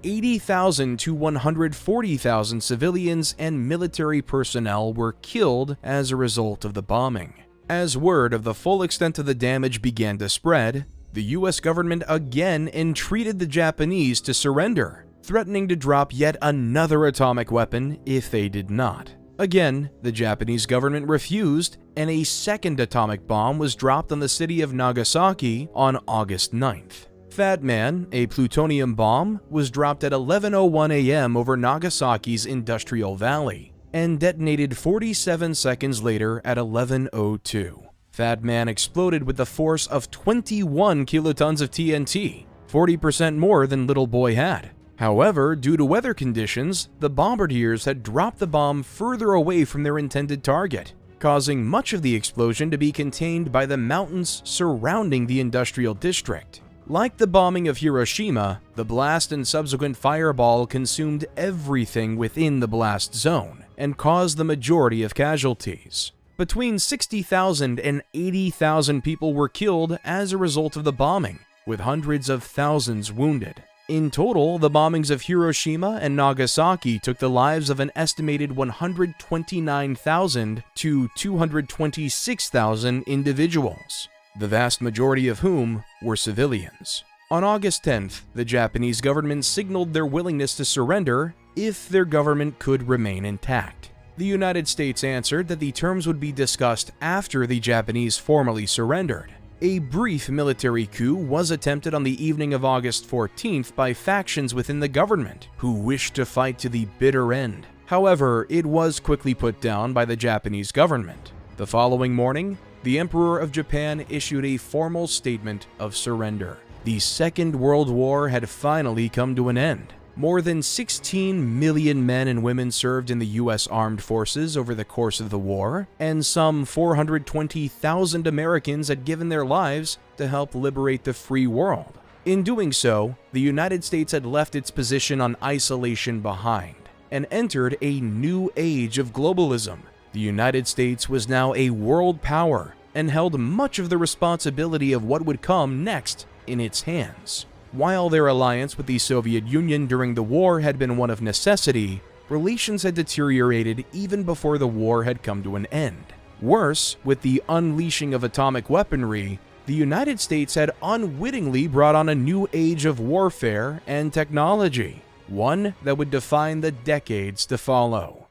S1: 80,000 to 140,000 civilians and military personnel were killed as a result of the bombing. As word of the full extent of the damage began to spread, the US government again entreated the Japanese to surrender, threatening to drop yet another atomic weapon if they did not. Again, the Japanese government refused, and a second atomic bomb was dropped on the city of Nagasaki on August 9th. Fat Man, a plutonium bomb, was dropped at 11:01 a.m. over Nagasaki's Industrial Valley and detonated 47 seconds later at 11:02. Fat Man exploded with the force of 21 kilotons of TNT, 40% more than Little Boy had. However, due to weather conditions, the bombardiers had dropped the bomb further away from their intended target, causing much of the explosion to be contained by the mountains surrounding the industrial district. Like the bombing of Hiroshima, the blast and subsequent fireball consumed everything within the blast zone and caused the majority of casualties. Between 60,000 and 80,000 people were killed as a result of the bombing, with hundreds of thousands wounded. In total, the bombings of Hiroshima and Nagasaki took the lives of an estimated 129,000 to 226,000 individuals, the vast majority of whom were civilians. On August 10th, the Japanese government signaled their willingness to surrender if their government could remain intact. The United States answered that the terms would be discussed after the Japanese formally surrendered. A brief military coup was attempted on the evening of August 14th by factions within the government who wished to fight to the bitter end. However, it was quickly put down by the Japanese government. The following morning, the Emperor of Japan issued a formal statement of surrender. The Second World War had finally come to an end. More than 16 million men and women served in the U.S. Armed Forces over the course of the war, and some 420,000 Americans had given their lives to help liberate the free world. In doing so, the United States had left its position on isolation behind and entered a new age of globalism. The United States was now a world power and held much of the responsibility of what would come next in its hands. While their alliance with the Soviet Union during the war had been one of necessity, relations had deteriorated even before the war had come to an end. Worse, with the unleashing of atomic weaponry, the United States had unwittingly brought on a new age of warfare and technology, one that would define the decades to follow.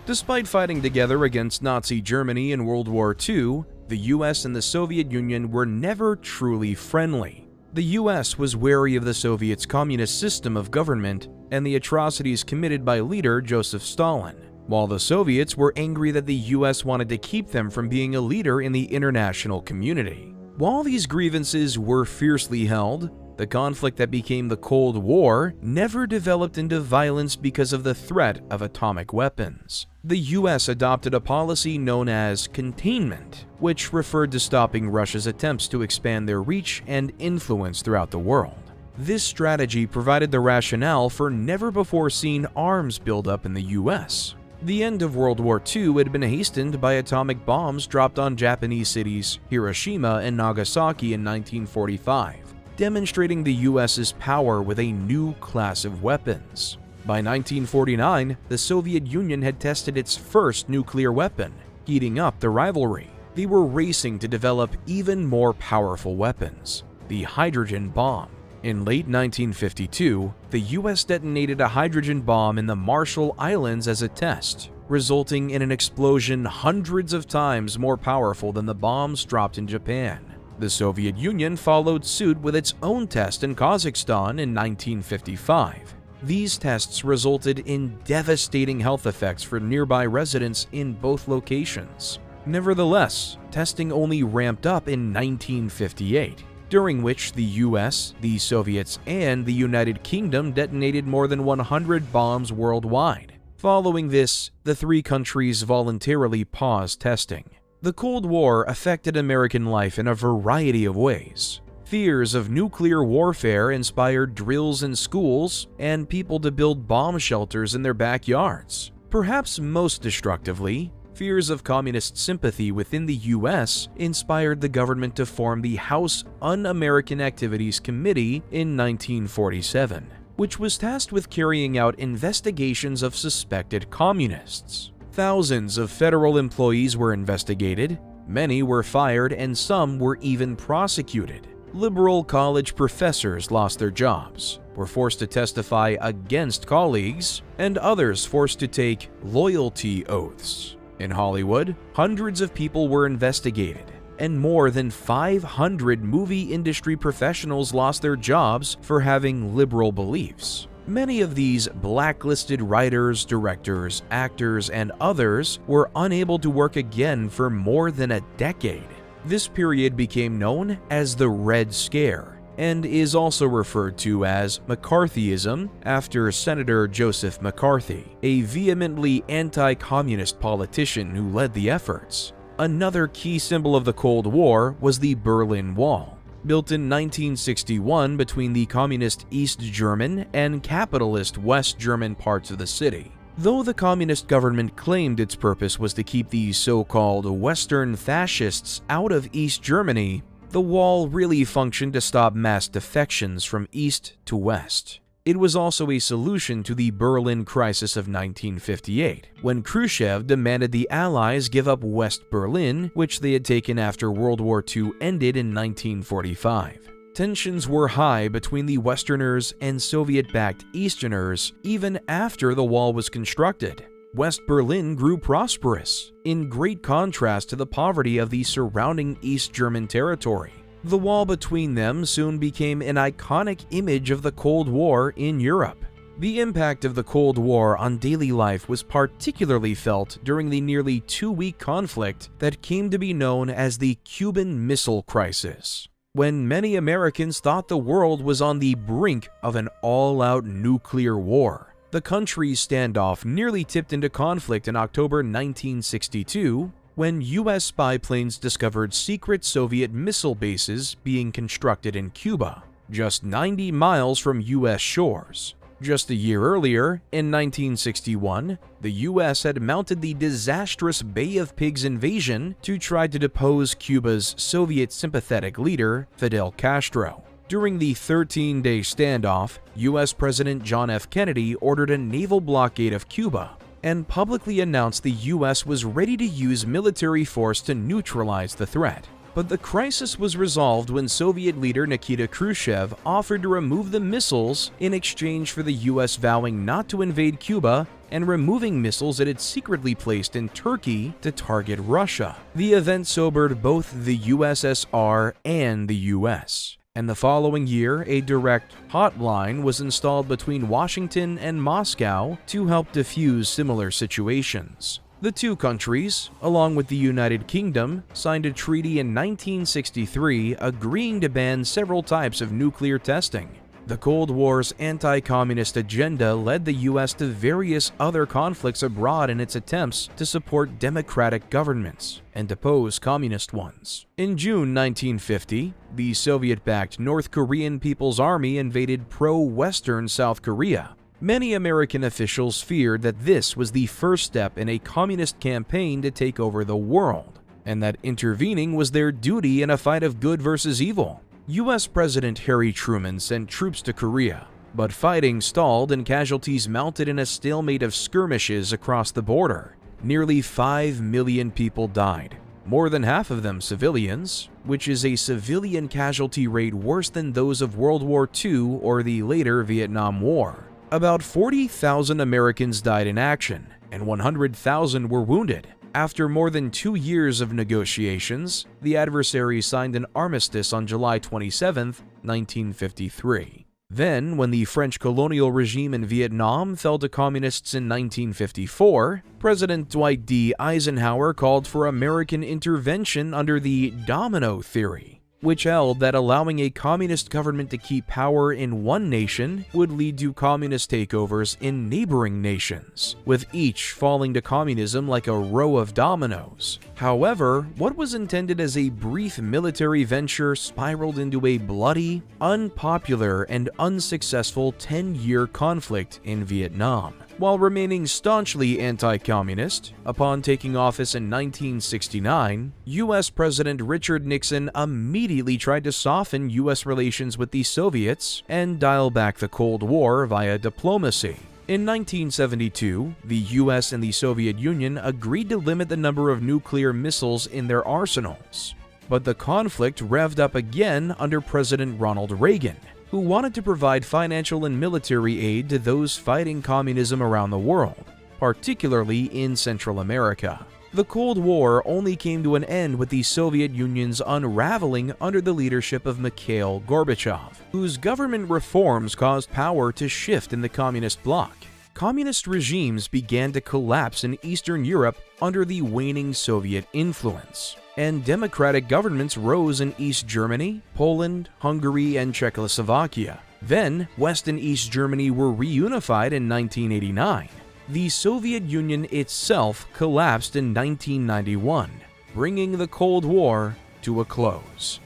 S1: Despite fighting together against Nazi Germany in World War II, the US and the Soviet Union were never truly friendly. The US was wary of the Soviets' communist system of government and the atrocities committed by leader Joseph Stalin, while the Soviets were angry that the US wanted to keep them from being a leader in the international community. While these grievances were fiercely held, the conflict that became the Cold War never developed into violence because of the threat of atomic weapons. The US adopted a policy known as containment, which referred to stopping Russia's attempts to expand their reach and influence throughout the world. This strategy provided the rationale for never-before-seen arms buildup in the US. The end of World War II had been hastened by atomic bombs dropped on Japanese cities Hiroshima and Nagasaki in 1945. Demonstrating the US's power with a new class of weapons. By 1949, the Soviet Union had tested its first nuclear weapon, heating up the rivalry. They were racing to develop even more powerful weapons, the hydrogen bomb. In late 1952, the US detonated a hydrogen bomb in the Marshall Islands as a test, resulting in an explosion hundreds of times more powerful than the bombs dropped in Japan. The Soviet Union followed suit with its own test in Kazakhstan in 1955. These tests resulted in devastating health effects for nearby residents in both locations. Nevertheless, testing only ramped up in 1958, during which the US, the Soviets, and the United Kingdom detonated more than 100 bombs worldwide. Following this, the three countries voluntarily paused testing. The Cold War affected American life in a variety of ways. Fears of nuclear warfare inspired drills in schools and people to build bomb shelters in their backyards. Perhaps most destructively, fears of communist sympathy within the US inspired the government to form the House Un-American Activities Committee in 1947, which was tasked with carrying out investigations of suspected communists. Thousands of federal employees were investigated, many were fired, and some were even prosecuted. Liberal college professors lost their jobs, were forced to testify against colleagues, and others forced to take loyalty oaths. In Hollywood, hundreds of people were investigated, and more than 500 movie industry professionals lost their jobs for having liberal beliefs. Many of these blacklisted writers, directors, actors, and others were unable to work again for more than a decade. This period became known as the Red Scare and is also referred to as McCarthyism after Senator Joseph McCarthy, a vehemently anti-communist politician who led the efforts. Another key symbol of the Cold War was the Berlin Wall, built in 1961 between the communist East German and capitalist West German parts of the city. Though the communist government claimed its purpose was to keep the so-called Western fascists out of East Germany, the wall really functioned to stop mass defections from East to West. It was also a solution to the Berlin Crisis of 1958, when Khrushchev demanded the Allies give up West Berlin, which they had taken after World War II ended in 1945. Tensions were high between the Westerners and Soviet-backed Easterners even after the wall was constructed. West Berlin grew prosperous, in great contrast to the poverty of the surrounding East German territory. The wall between them soon became an iconic image of the Cold War in Europe. The impact of the Cold War on daily life was particularly felt during the nearly 2-week conflict that came to be known as the Cuban Missile Crisis, when many Americans thought the world was on the brink of an all-out nuclear war. The country's standoff nearly tipped into conflict in October 1962 when U.S. spy planes discovered secret Soviet missile bases being constructed in Cuba, just 90 miles from U.S. shores. Just a year earlier, in 1961, the U.S. had mounted the disastrous Bay of Pigs invasion to try to depose Cuba's Soviet sympathetic leader, Fidel Castro. During the 13-day standoff, U.S. President John F. Kennedy ordered a naval blockade of Cuba and publicly announced the U.S. was ready to use military force to neutralize the threat. But the crisis was resolved when Soviet leader Nikita Khrushchev offered to remove the missiles in exchange for the U.S. vowing not to invade Cuba and removing missiles it had secretly placed in Turkey to target Russia. The event sobered both the USSR and the U.S., and the following year, a direct hotline was installed between Washington and Moscow to help defuse similar situations. The two countries, along with the United Kingdom, signed a treaty in 1963 agreeing to ban several types of nuclear testing. The Cold War's anti-communist agenda led the U.S. to various other conflicts abroad in its attempts to support democratic governments and depose communist ones. In June 1950, the Soviet-backed North Korean People's Army invaded pro-Western South Korea. Many American officials feared that this was the first step in a communist campaign to take over the world, and that intervening was their duty in a fight of good versus evil. U.S. President Harry Truman sent troops to Korea, but fighting stalled and casualties mounted in a stalemate of skirmishes across the border. Nearly 5 million people died, more than half of them civilians, which is a civilian casualty rate worse than those of World War II or the later Vietnam War. About 40,000 Americans died in action, and 100,000 were wounded. After more than 2 years of negotiations, the adversaries signed an armistice on July 27, 1953. Then, when the French colonial regime in Vietnam fell to communists in 1954, President Dwight D. Eisenhower called for American intervention under the domino theory, which held that allowing a communist government to keep power in one nation would lead to communist takeovers in neighboring nations, with each falling to communism like a row of dominoes. However, what was intended as a brief military venture spiraled into a bloody, unpopular, and unsuccessful 10-year conflict in Vietnam. While remaining staunchly anti-communist, upon taking office in 1969, U.S. President Richard Nixon immediately tried to soften U.S. relations with the Soviets and dial back the Cold War via diplomacy. In 1972, the U.S. and the Soviet Union agreed to limit the number of nuclear missiles in their arsenals. But the conflict revved up again under President Ronald Reagan, who wanted to provide financial and military aid to those fighting communism around the world, particularly in Central America. The Cold War only came to an end with the Soviet Union's unraveling under the leadership of Mikhail Gorbachev, whose government reforms caused power to shift in the communist bloc. Communist regimes began to collapse in Eastern Europe under the waning Soviet influence, and democratic governments rose in East Germany, Poland, Hungary, and Czechoslovakia. Then, West and East Germany were reunified in 1989. The Soviet Union itself collapsed in 1991, bringing the Cold War to a close.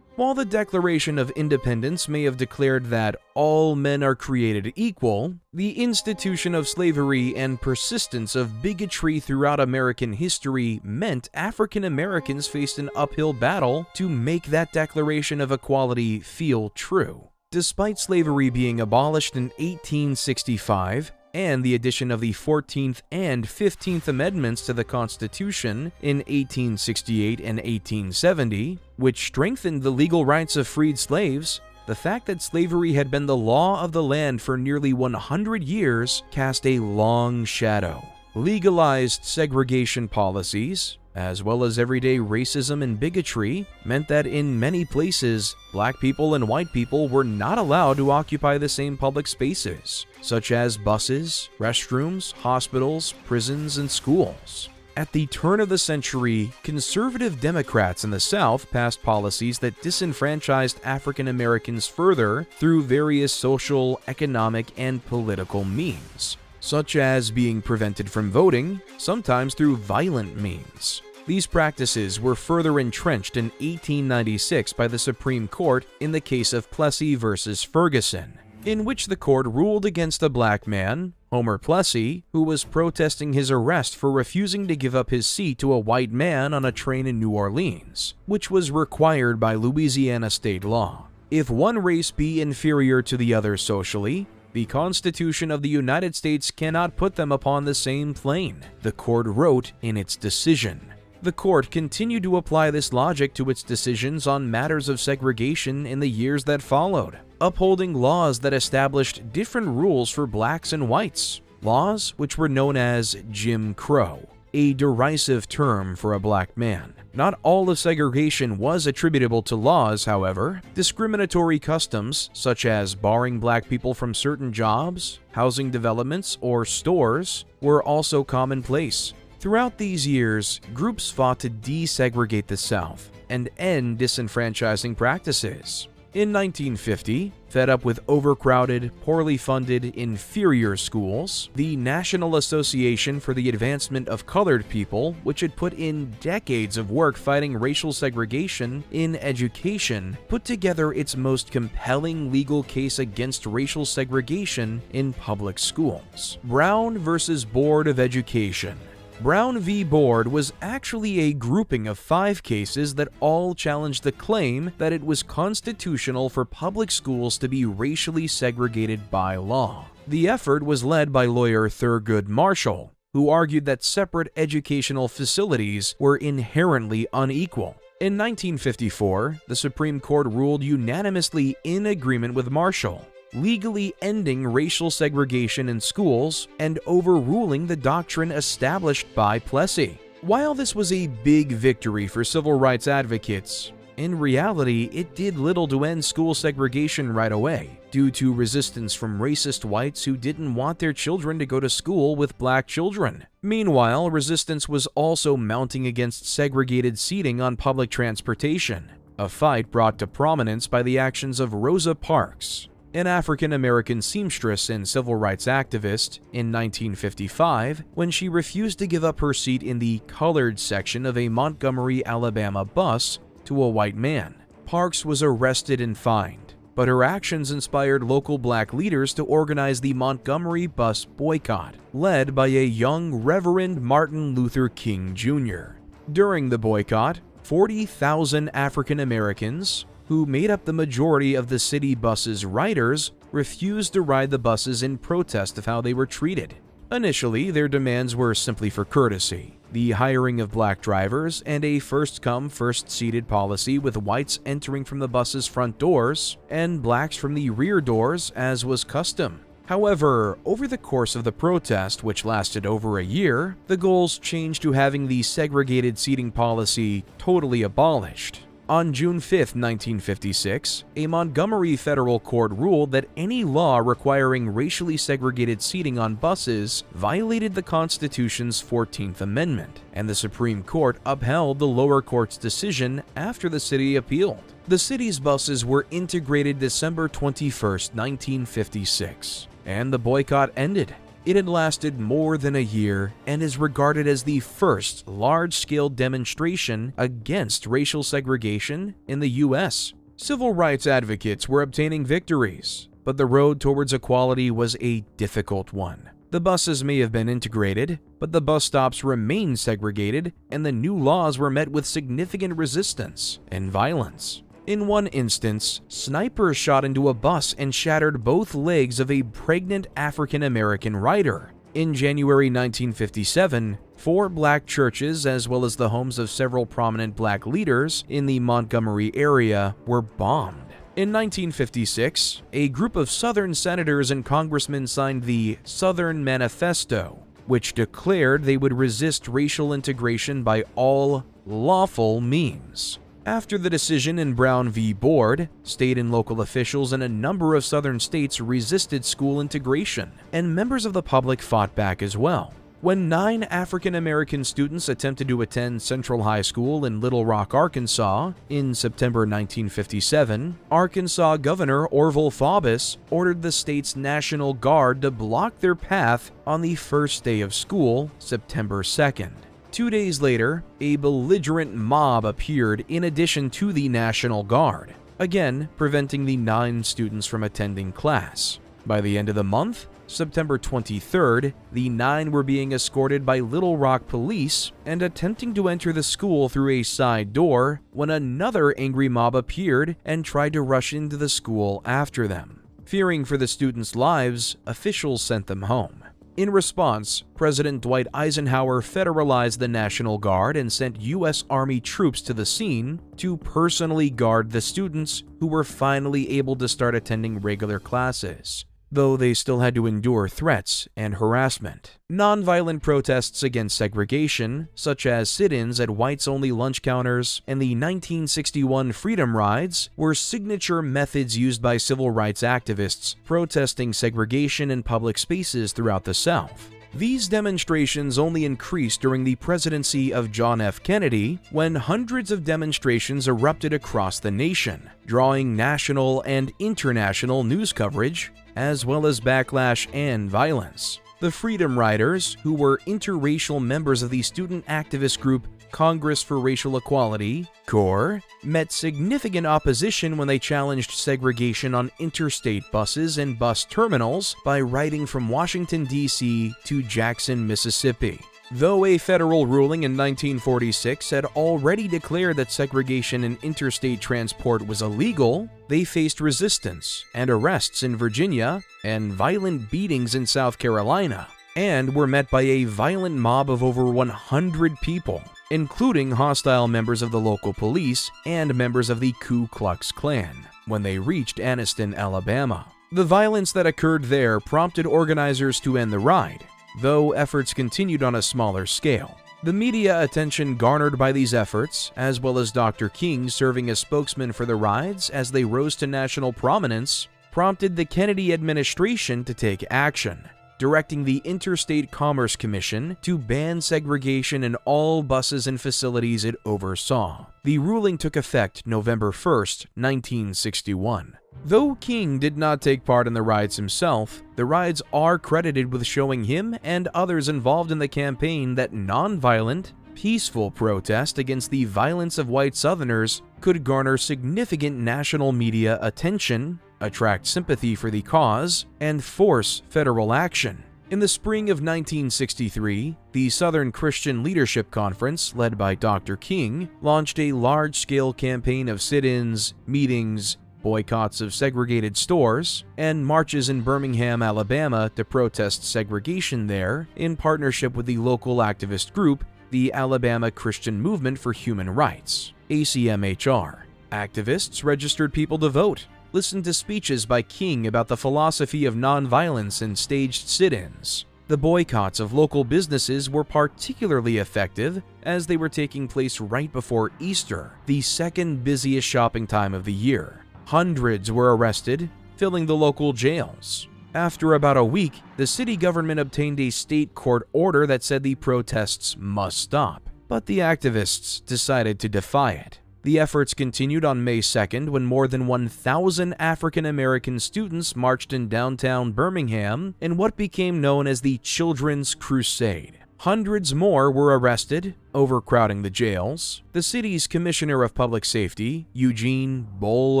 S1: While the Declaration of Independence may have declared that all men are created equal, the institution of slavery and persistence of bigotry throughout American history meant African Americans faced an uphill battle to make that Declaration of Equality feel true. Despite slavery being abolished in 1865, and the addition of the 14th and 15th Amendments to the Constitution in 1868 and 1870, which strengthened the legal rights of freed slaves, the fact that slavery had been the law of the land for nearly 100 years cast a long shadow. Legalized segregation policies, as well as everyday racism and bigotry, meant that in many places, black people and white people were not allowed to occupy the same public spaces, such as buses, restrooms, hospitals, prisons, and schools. At the turn of the century, conservative Democrats in the South passed policies that disenfranchised African Americans further through various social, economic, and political means, such as being prevented from voting, sometimes through violent means. These practices were further entrenched in 1896 by the Supreme Court in the case of Plessy versus Ferguson, in which the court ruled against a black man, Homer Plessy, who was protesting his arrest for refusing to give up his seat to a white man on a train in New Orleans, which was required by Louisiana state law. If one race be inferior to the other socially, the Constitution of the United States cannot put them upon the same plane, the court wrote in its decision. The court continued to apply this logic to its decisions on matters of segregation in the years that followed, upholding laws that established different rules for blacks and whites, laws which were known as Jim Crow, a derisive term for a black man. Not all of segregation was attributable to laws, however. Discriminatory customs, such as barring black people from certain jobs, housing developments, or stores, were also commonplace. Throughout these years, groups fought to desegregate the South and end disenfranchising practices. In 1950, fed up with overcrowded, poorly funded, inferior schools, the National Association for the Advancement of Colored People, which had put in decades of work fighting racial segregation in education, put together its most compelling legal case against racial segregation in public schools. Brown versus Board of Education. Brown v. Board was actually a grouping of 5 cases that all challenged the claim that it was constitutional for public schools to be racially segregated by law. The effort was led by lawyer Thurgood Marshall, who argued that separate educational facilities were inherently unequal. In 1954, the Supreme Court ruled unanimously in agreement with Marshall, legally ending racial segregation in schools and overruling the doctrine established by Plessy. While this was a big victory for civil rights advocates, in reality, it did little to end school segregation right away, due to resistance from racist whites who didn't want their children to go to school with black children. Meanwhile, resistance was also mounting against segregated seating on public transportation, a fight brought to prominence by the actions of Rosa Parks, an African-American seamstress and civil rights activist, in 1955 when she refused to give up her seat in the colored section of a Montgomery, Alabama bus to a white man. Parks was arrested and fined, but her actions inspired local black leaders to organize the Montgomery bus boycott, led by a young Reverend Martin Luther King Jr. During the boycott, 40,000 African Americans, who made up the majority of the city bus's riders, refused to ride the buses in protest of how they were treated. Initially, their demands were simply for courtesy, the hiring of black drivers, and a first-come, first-seated policy with whites entering from the bus's front doors and blacks from the rear doors, as was custom. However, over the course of the protest, which lasted over a year, the goals changed to having the segregated seating policy totally abolished. On June 5, 1956, a Montgomery federal court ruled that any law requiring racially segregated seating on buses violated the Constitution's 14th Amendment, and the Supreme Court upheld the lower court's decision after the city appealed. The city's buses were integrated December 21, 1956, and the boycott ended. It had lasted more than a year and is regarded as the first large-scale demonstration against racial segregation in the U.S. Civil rights advocates were obtaining victories, but the road towards equality was a difficult one. The buses may have been integrated, but the bus stops remained segregated, and the new laws were met with significant resistance and violence. In one instance, snipers shot into a bus and shattered both legs of a pregnant African-American rider. In January 1957, 4 black churches, as well as the homes of several prominent black leaders in the Montgomery area, were bombed. In 1956, a group of Southern senators and congressmen signed the Southern Manifesto, which declared they would resist racial integration by all lawful means. After the decision in Brown v. Board, state and local officials in a number of southern states resisted school integration, and members of the public fought back as well. When 9 African-American students attempted to attend Central High School in Little Rock, Arkansas, in September 1957, Arkansas Governor Orville Faubus ordered the state's National Guard to block their path on the first day of school, September 2nd. 2 days later, a belligerent mob appeared in addition to the National Guard, again preventing the 9 students from attending class. By the end of the month, September 23rd, the 9 were being escorted by Little Rock police and attempting to enter the school through a side door when another angry mob appeared and tried to rush into the school after them. Fearing for the students' lives, officials sent them home. In response, President Dwight Eisenhower federalized the National Guard and sent U.S. Army troops to the scene to personally guard the students who were finally able to start attending regular classes, though they still had to endure threats and harassment. Nonviolent protests against segregation, such as sit-ins at whites-only lunch counters and the 1961 Freedom Rides, were signature methods used by civil rights activists protesting segregation in public spaces throughout the South. These demonstrations only increased during the presidency of John F. Kennedy, when hundreds of demonstrations erupted across the nation, drawing national and international news coverage, as well as backlash and violence. The Freedom Riders, who were interracial members of the student activist group Congress for Racial Equality, CORE, met significant opposition when they challenged segregation on interstate buses and bus terminals by riding from Washington, D.C. to Jackson, Mississippi. Though a federal ruling in 1946 had already declared that segregation in interstate transport was illegal, they faced resistance and arrests in Virginia and violent beatings in South Carolina, and were met by a violent mob of over 100 people, including hostile members of the local police and members of the Ku Klux Klan, when they reached Anniston, Alabama. The violence that occurred there prompted organizers to end the ride, though efforts continued on a smaller scale. The media attention garnered by these efforts, as well as Dr. King serving as spokesman for the rides as they rose to national prominence, prompted the Kennedy administration to take action, directing the Interstate Commerce Commission to ban segregation in all buses and facilities it oversaw. The ruling took effect November 1st, 1961. Though King did not take part in the rides himself, the rides are credited with showing him and others involved in the campaign that nonviolent, peaceful protest against the violence of white Southerners could garner significant national media attention, attract sympathy for the cause, and force federal action. In the spring of 1963, the Southern Christian Leadership Conference, led by Dr. King, launched a large-scale campaign of sit-ins, meetings, boycotts of segregated stores, and marches in Birmingham, Alabama to protest segregation there in partnership with the local activist group, the Alabama Christian Movement for Human Rights, ACMHR. Activists registered people to vote, listened to speeches by King about the philosophy of nonviolence, and staged sit-ins. The boycotts of local businesses were particularly effective as they were taking place right before Easter, the second busiest shopping time of the year. Hundreds were arrested, filling the local jails. After about a week, the city government obtained a state court order that said the protests must stop, but the activists decided to defy it. The efforts continued on May 2nd when more than 1,000 African American students marched in downtown Birmingham in what became known as the Children's Crusade. Hundreds more were arrested, overcrowding the jails. The city's Commissioner of Public Safety, Eugene Bull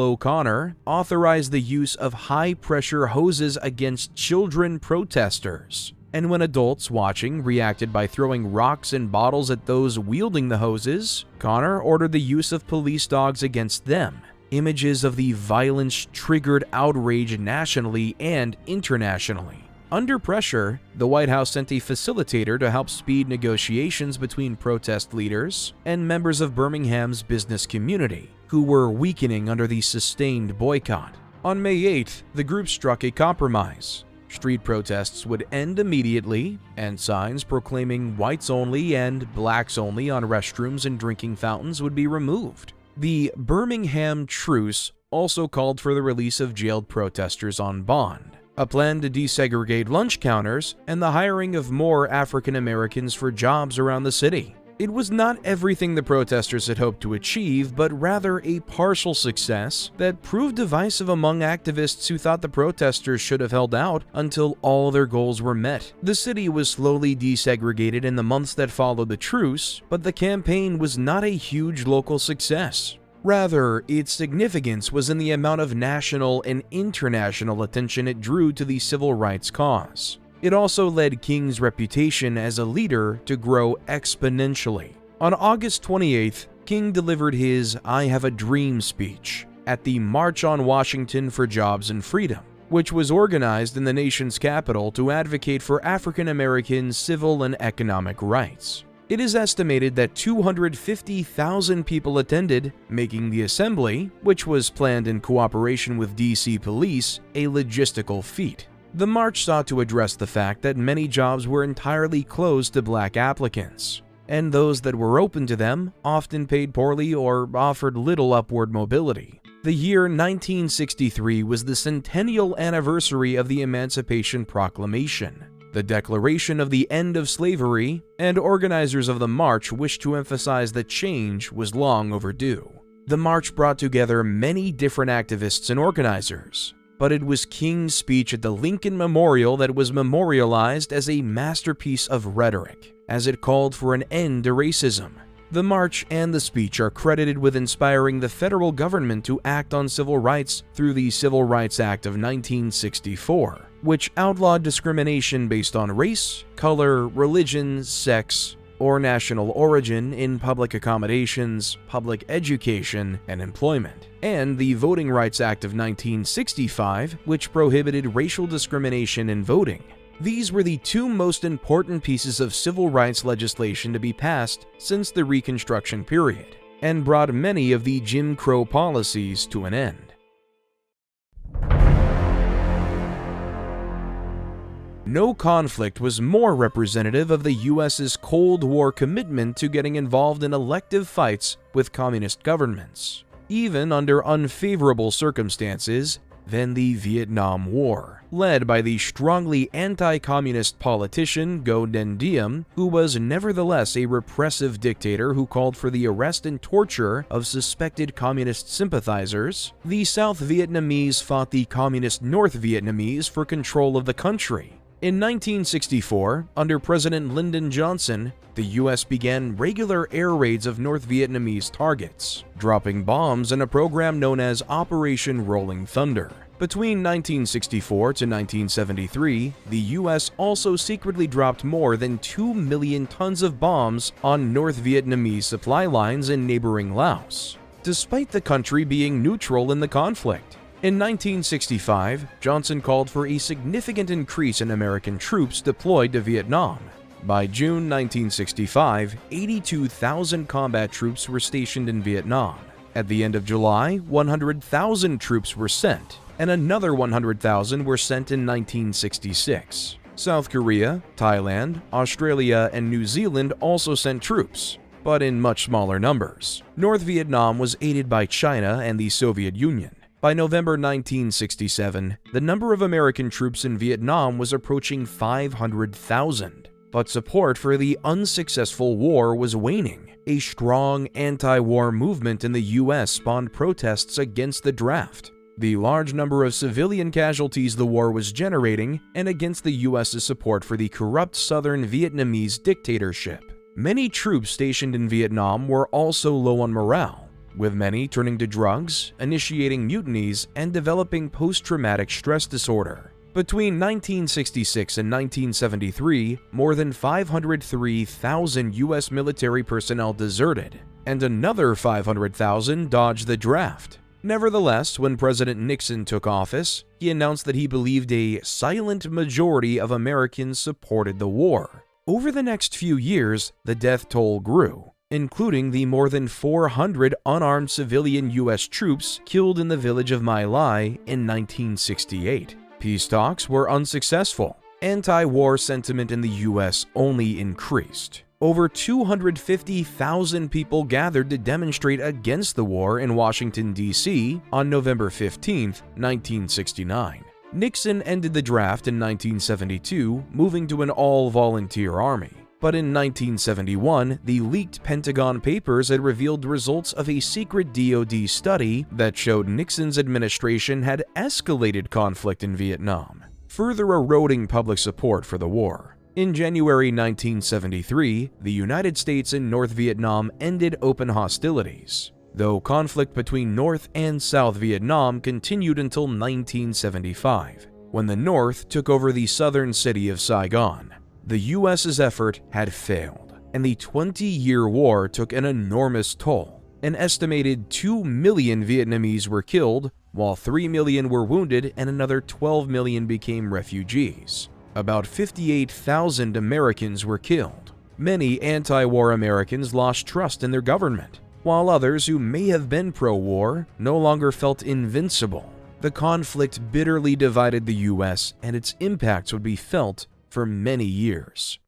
S1: O'Connor, authorized the use of high-pressure hoses against children protesters. And when adults watching reacted by throwing rocks and bottles at those wielding the hoses, Connor ordered the use of police dogs against them. images of the violence triggered outrage nationally and internationally. Under pressure, the White House sent a facilitator to help speed negotiations between protest leaders and members of Birmingham's business community, who were weakening under the sustained boycott. On May 8th, the group struck a compromise. Street protests would end immediately, and signs proclaiming whites only and blacks only on restrooms and drinking fountains would be removed. The Birmingham Truce also called for the release of jailed protesters on bond, a plan to desegregate lunch counters, and the hiring of more African Americans for jobs around the city. It was not everything the protesters had hoped to achieve, but rather a partial success that proved divisive among activists who thought the protesters should have held out until all their goals were met. The city was slowly desegregated in the months that followed the truce, but the campaign was not a huge local success. Rather, its significance was in the amount of national and international attention it drew to the civil rights cause. It also led King's reputation as a leader to grow exponentially. On August 28th, King delivered his "I Have a Dream" speech at the March on Washington for Jobs and Freedom, which was organized in the nation's capital to advocate for African American civil and economic rights. It is estimated that 250,000 people attended, making the assembly, which was planned in cooperation with DC police, a logistical feat. The march sought to address the fact that many jobs were entirely closed to black applicants, and those that were open to them often paid poorly or offered little upward mobility. The year 1963 was the centennial anniversary of the Emancipation Proclamation, the declaration of the end of slavery, and organizers of the march wished to emphasize that change was long overdue. The march brought together many different activists and organizers, but it was King's speech at the Lincoln Memorial that was memorialized as a masterpiece of rhetoric, as it called for an end to racism. The march and the speech are credited with inspiring the federal government to act on civil rights through the Civil Rights Act of 1964, which outlawed discrimination based on race, color, religion, sex, or national origin in public accommodations, public education, and employment, and the Voting Rights Act of 1965, which prohibited racial discrimination in voting. These were the two most important pieces of civil rights legislation to be passed since the Reconstruction period, and brought many of the Jim Crow policies to an end. No conflict was more representative of the US's Cold War commitment to getting involved in elective fights with communist governments, even under unfavorable circumstances, than the Vietnam War, led by the strongly anti-communist politician Ngo Dinh Diem, who was nevertheless a repressive dictator who called for the arrest and torture of suspected communist sympathizers. The South Vietnamese fought the communist North Vietnamese for control of the country. In 1964, under President Lyndon Johnson, the U.S. began regular air raids of North Vietnamese targets, dropping bombs in a program known as Operation Rolling Thunder. Between 1964 to 1973, the U.S. also secretly dropped more than 2 million tons of bombs on North Vietnamese supply lines in neighboring Laos, despite the country being neutral in the conflict. In 1965, Johnson called for a significant increase in American troops deployed to Vietnam. By June 1965, 82,000 combat troops were stationed in Vietnam. At the end of July, 100,000 troops were sent, and another 100,000 were sent in 1966. South Korea, Thailand, Australia, and New Zealand also sent troops, but in much smaller numbers. North Vietnam was aided by China and the Soviet Union. By November 1967, the number of American troops in Vietnam was approaching 500,000, but support for the unsuccessful war was waning. A strong anti-war movement in the U.S. spawned protests against the draft, the large number of civilian casualties the war was generating, and against the U.S.'s support for the corrupt Southern Vietnamese dictatorship. Many troops stationed in Vietnam were also low on morale, with many turning to drugs, initiating mutinies, and developing post-traumatic stress disorder. Between 1966 and 1973, more than 503,000 U.S. military personnel deserted, and another 500,000 dodged the draft. Nevertheless, when President Nixon took office, he announced that he believed a silent majority of Americans supported the war. Over the next few years, the death toll grew, including the more than 400 unarmed civilian U.S. troops killed in the village of My Lai in 1968. Peace talks were unsuccessful. Anti-war sentiment in the U.S. only increased. Over 250,000 people gathered to demonstrate against the war in Washington, D.C. on November 15, 1969. Nixon ended the draft in 1972, moving to an all-volunteer army. But in 1971, the leaked Pentagon Papers had revealed the results of a secret DoD study that showed Nixon's administration had escalated conflict in Vietnam, further eroding public support for the war. In January 1973, the United States and North Vietnam ended open hostilities, though conflict between North and South Vietnam continued until 1975, when the North took over the southern city of Saigon. The U.S.'s effort had failed, and the 20-year war took an enormous toll. An estimated 2 million Vietnamese were killed, while 3 million were wounded and another 12 million became refugees. About 58,000 Americans were killed. Many anti-war Americans lost trust in their government, while others who may have been pro-war no longer felt invincible. The conflict bitterly divided the U.S., and its impacts would be felt for many years.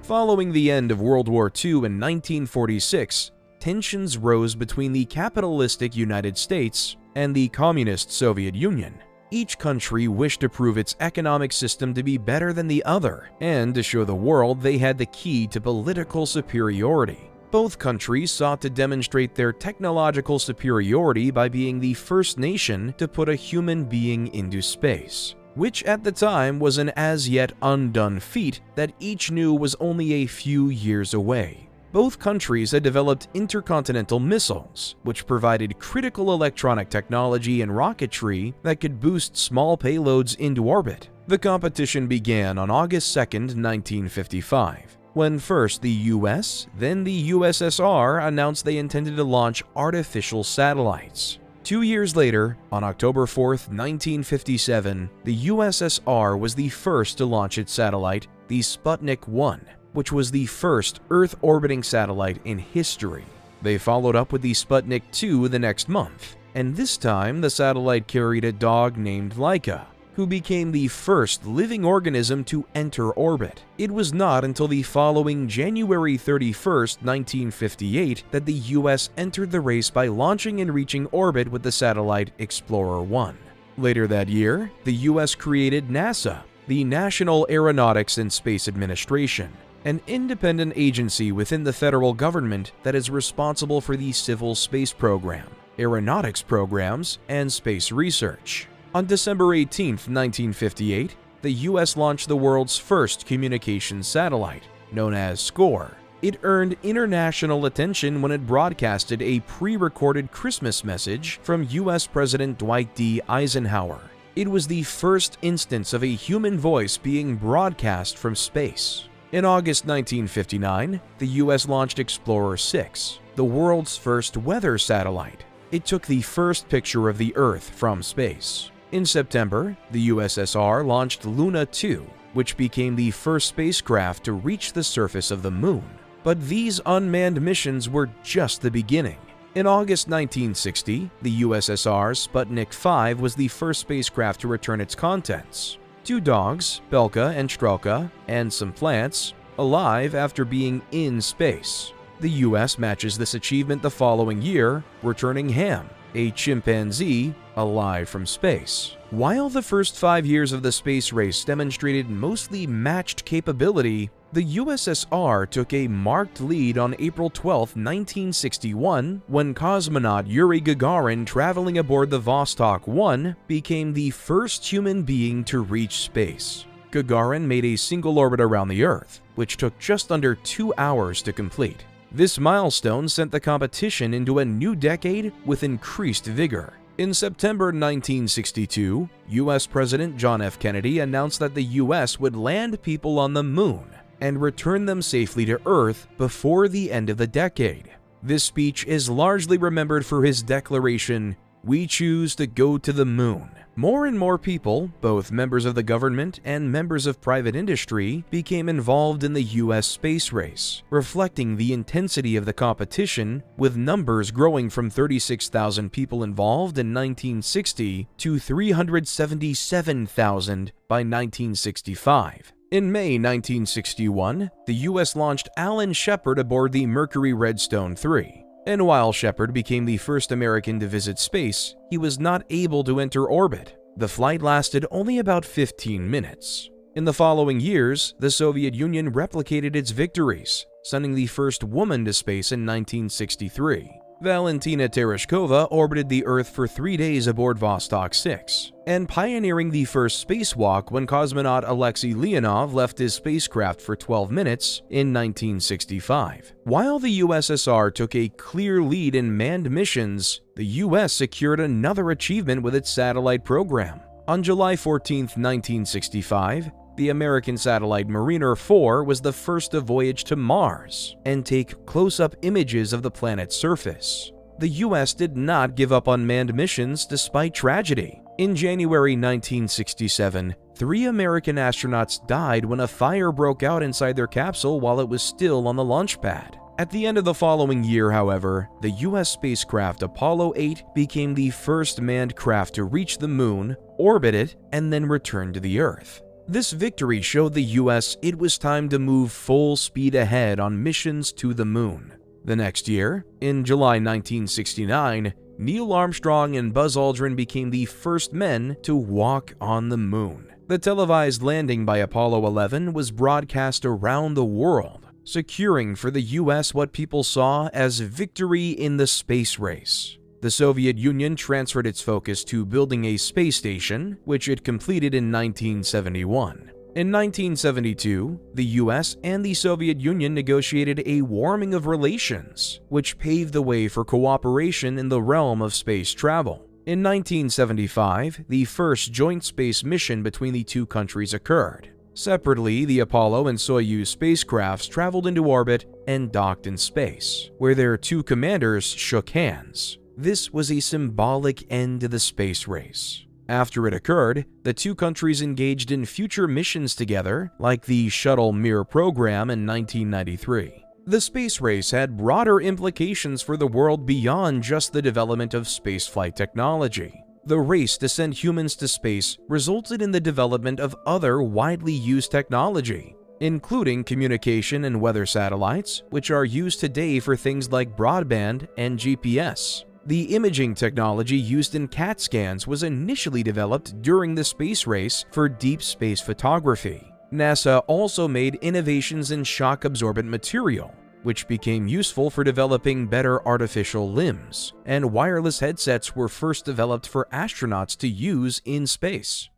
S1: Following the end of World War II in 1946, tensions rose between the capitalistic United States and the communist Soviet Union. Each country wished to prove its economic system to be better than the other, and to show the world they had the key to political superiority. Both countries sought to demonstrate their technological superiority by being the first nation to put a human being into space, which at the time was an as-yet undone feat that each knew was only a few years away. Both countries had developed intercontinental missiles, which provided critical electronic technology and rocketry that could boost small payloads into orbit. The competition began on August 2, 1955, when first the US, then the USSR announced they intended to launch artificial satellites. 2 years later, on October 4, 1957, the USSR was the first to launch its satellite, the Sputnik 1. Which was the first Earth-orbiting satellite in history. They followed up with the Sputnik 2 the next month, and this time the satellite carried a dog named Laika, who became the first living organism to enter orbit. It was not until the following January 31, 1958 that the US entered the race by launching and reaching orbit with the satellite Explorer 1. Later that year, the US created NASA, the National Aeronautics and Space Administration, an independent agency within the federal government that is responsible for the civil space program, aeronautics programs, and space research. On December 18, 1958, the U.S. launched the world's first communications satellite, known as SCORE. It earned international attention when it broadcasted a pre-recorded Christmas message from U.S. President Dwight D. Eisenhower. It was the first instance of a human voice being broadcast from space. In August 1959, the U.S. launched Explorer 6, the world's first weather satellite. It took the first picture of the Earth from space. In September, the USSR launched Luna 2, which became the first spacecraft to reach the surface of the Moon. But these unmanned missions were just the beginning. In August 1960, the USSR's Sputnik 5 was the first spacecraft to return its contents. 2 dogs, Belka and Strelka, and some plants, alive after being in space. The US matches this achievement the following year, returning Ham, a chimpanzee, alive from space. While the first 5 years of the space race demonstrated mostly matched capability, the USSR took a marked lead on April 12, 1961, when cosmonaut Yuri Gagarin traveling aboard the Vostok 1 became the first human being to reach space. Gagarin made a single orbit around the Earth, which took just under 2 hours to complete. This milestone sent the competition into a new decade with increased vigor. In September 1962, U.S. President John F. Kennedy announced that the U.S. would land people on the Moon and return them safely to Earth before the end of the decade. This speech is largely remembered for his declaration, "We choose to go to the moon." More and more people, both members of the government and members of private industry, became involved in the US space race, reflecting the intensity of the competition, with numbers growing from 36,000 people involved in 1960 to 377,000 by 1965. In May 1961, the US launched Alan Shepard aboard the Mercury Redstone 3. And while Shepard became the first American to visit space, he was not able to enter orbit. The flight lasted only about 15 minutes. In the following years, the Soviet Union replicated its victories, sending the first woman to space in 1963. Valentina Tereshkova orbited the Earth for 3 days aboard Vostok 6, and pioneering the first spacewalk when cosmonaut Alexei Leonov left his spacecraft for 12 minutes in 1965. While the USSR took a clear lead in manned missions, the US secured another achievement with its satellite program. On July 14, 1965, the American satellite Mariner 4 was the first to voyage to Mars and take close-up images of the planet's surface. The US did not give up on manned missions despite tragedy. In January 1967, 3 American astronauts died when a fire broke out inside their capsule while it was still on the launch pad. At the end of the following year, however, the US spacecraft Apollo 8 became the first manned craft to reach the moon, orbit it, and then return to the Earth. This victory showed the US it was time to move full speed ahead on missions to the moon. The next year, in July 1969, Neil Armstrong and Buzz Aldrin became the first men to walk on the moon. The televised landing by Apollo 11 was broadcast around the world, securing for the US what people saw as victory in the space race. The Soviet Union transferred its focus to building a space station, which it completed in 1971. In 1972, the US and the Soviet Union negotiated a warming of relations, which paved the way for cooperation in the realm of space travel. In 1975, the first joint space mission between the two countries occurred. Separately, the Apollo and Soyuz spacecrafts traveled into orbit and docked in space, where their two commanders shook hands. This was a symbolic end to the space race. After it occurred, the two countries engaged in future missions together, like the Shuttle Mir program in 1993. The space race had broader implications for the world beyond just the development of spaceflight technology. The race to send humans to space resulted in the development of other widely used technology, including communication and weather satellites, which are used today for things like broadband and GPS. The imaging technology used in CAT scans was initially developed during the space race for deep space photography. NASA also made innovations in shock-absorbent material, which became useful for developing better artificial limbs, and wireless headsets were first developed for astronauts to use in space.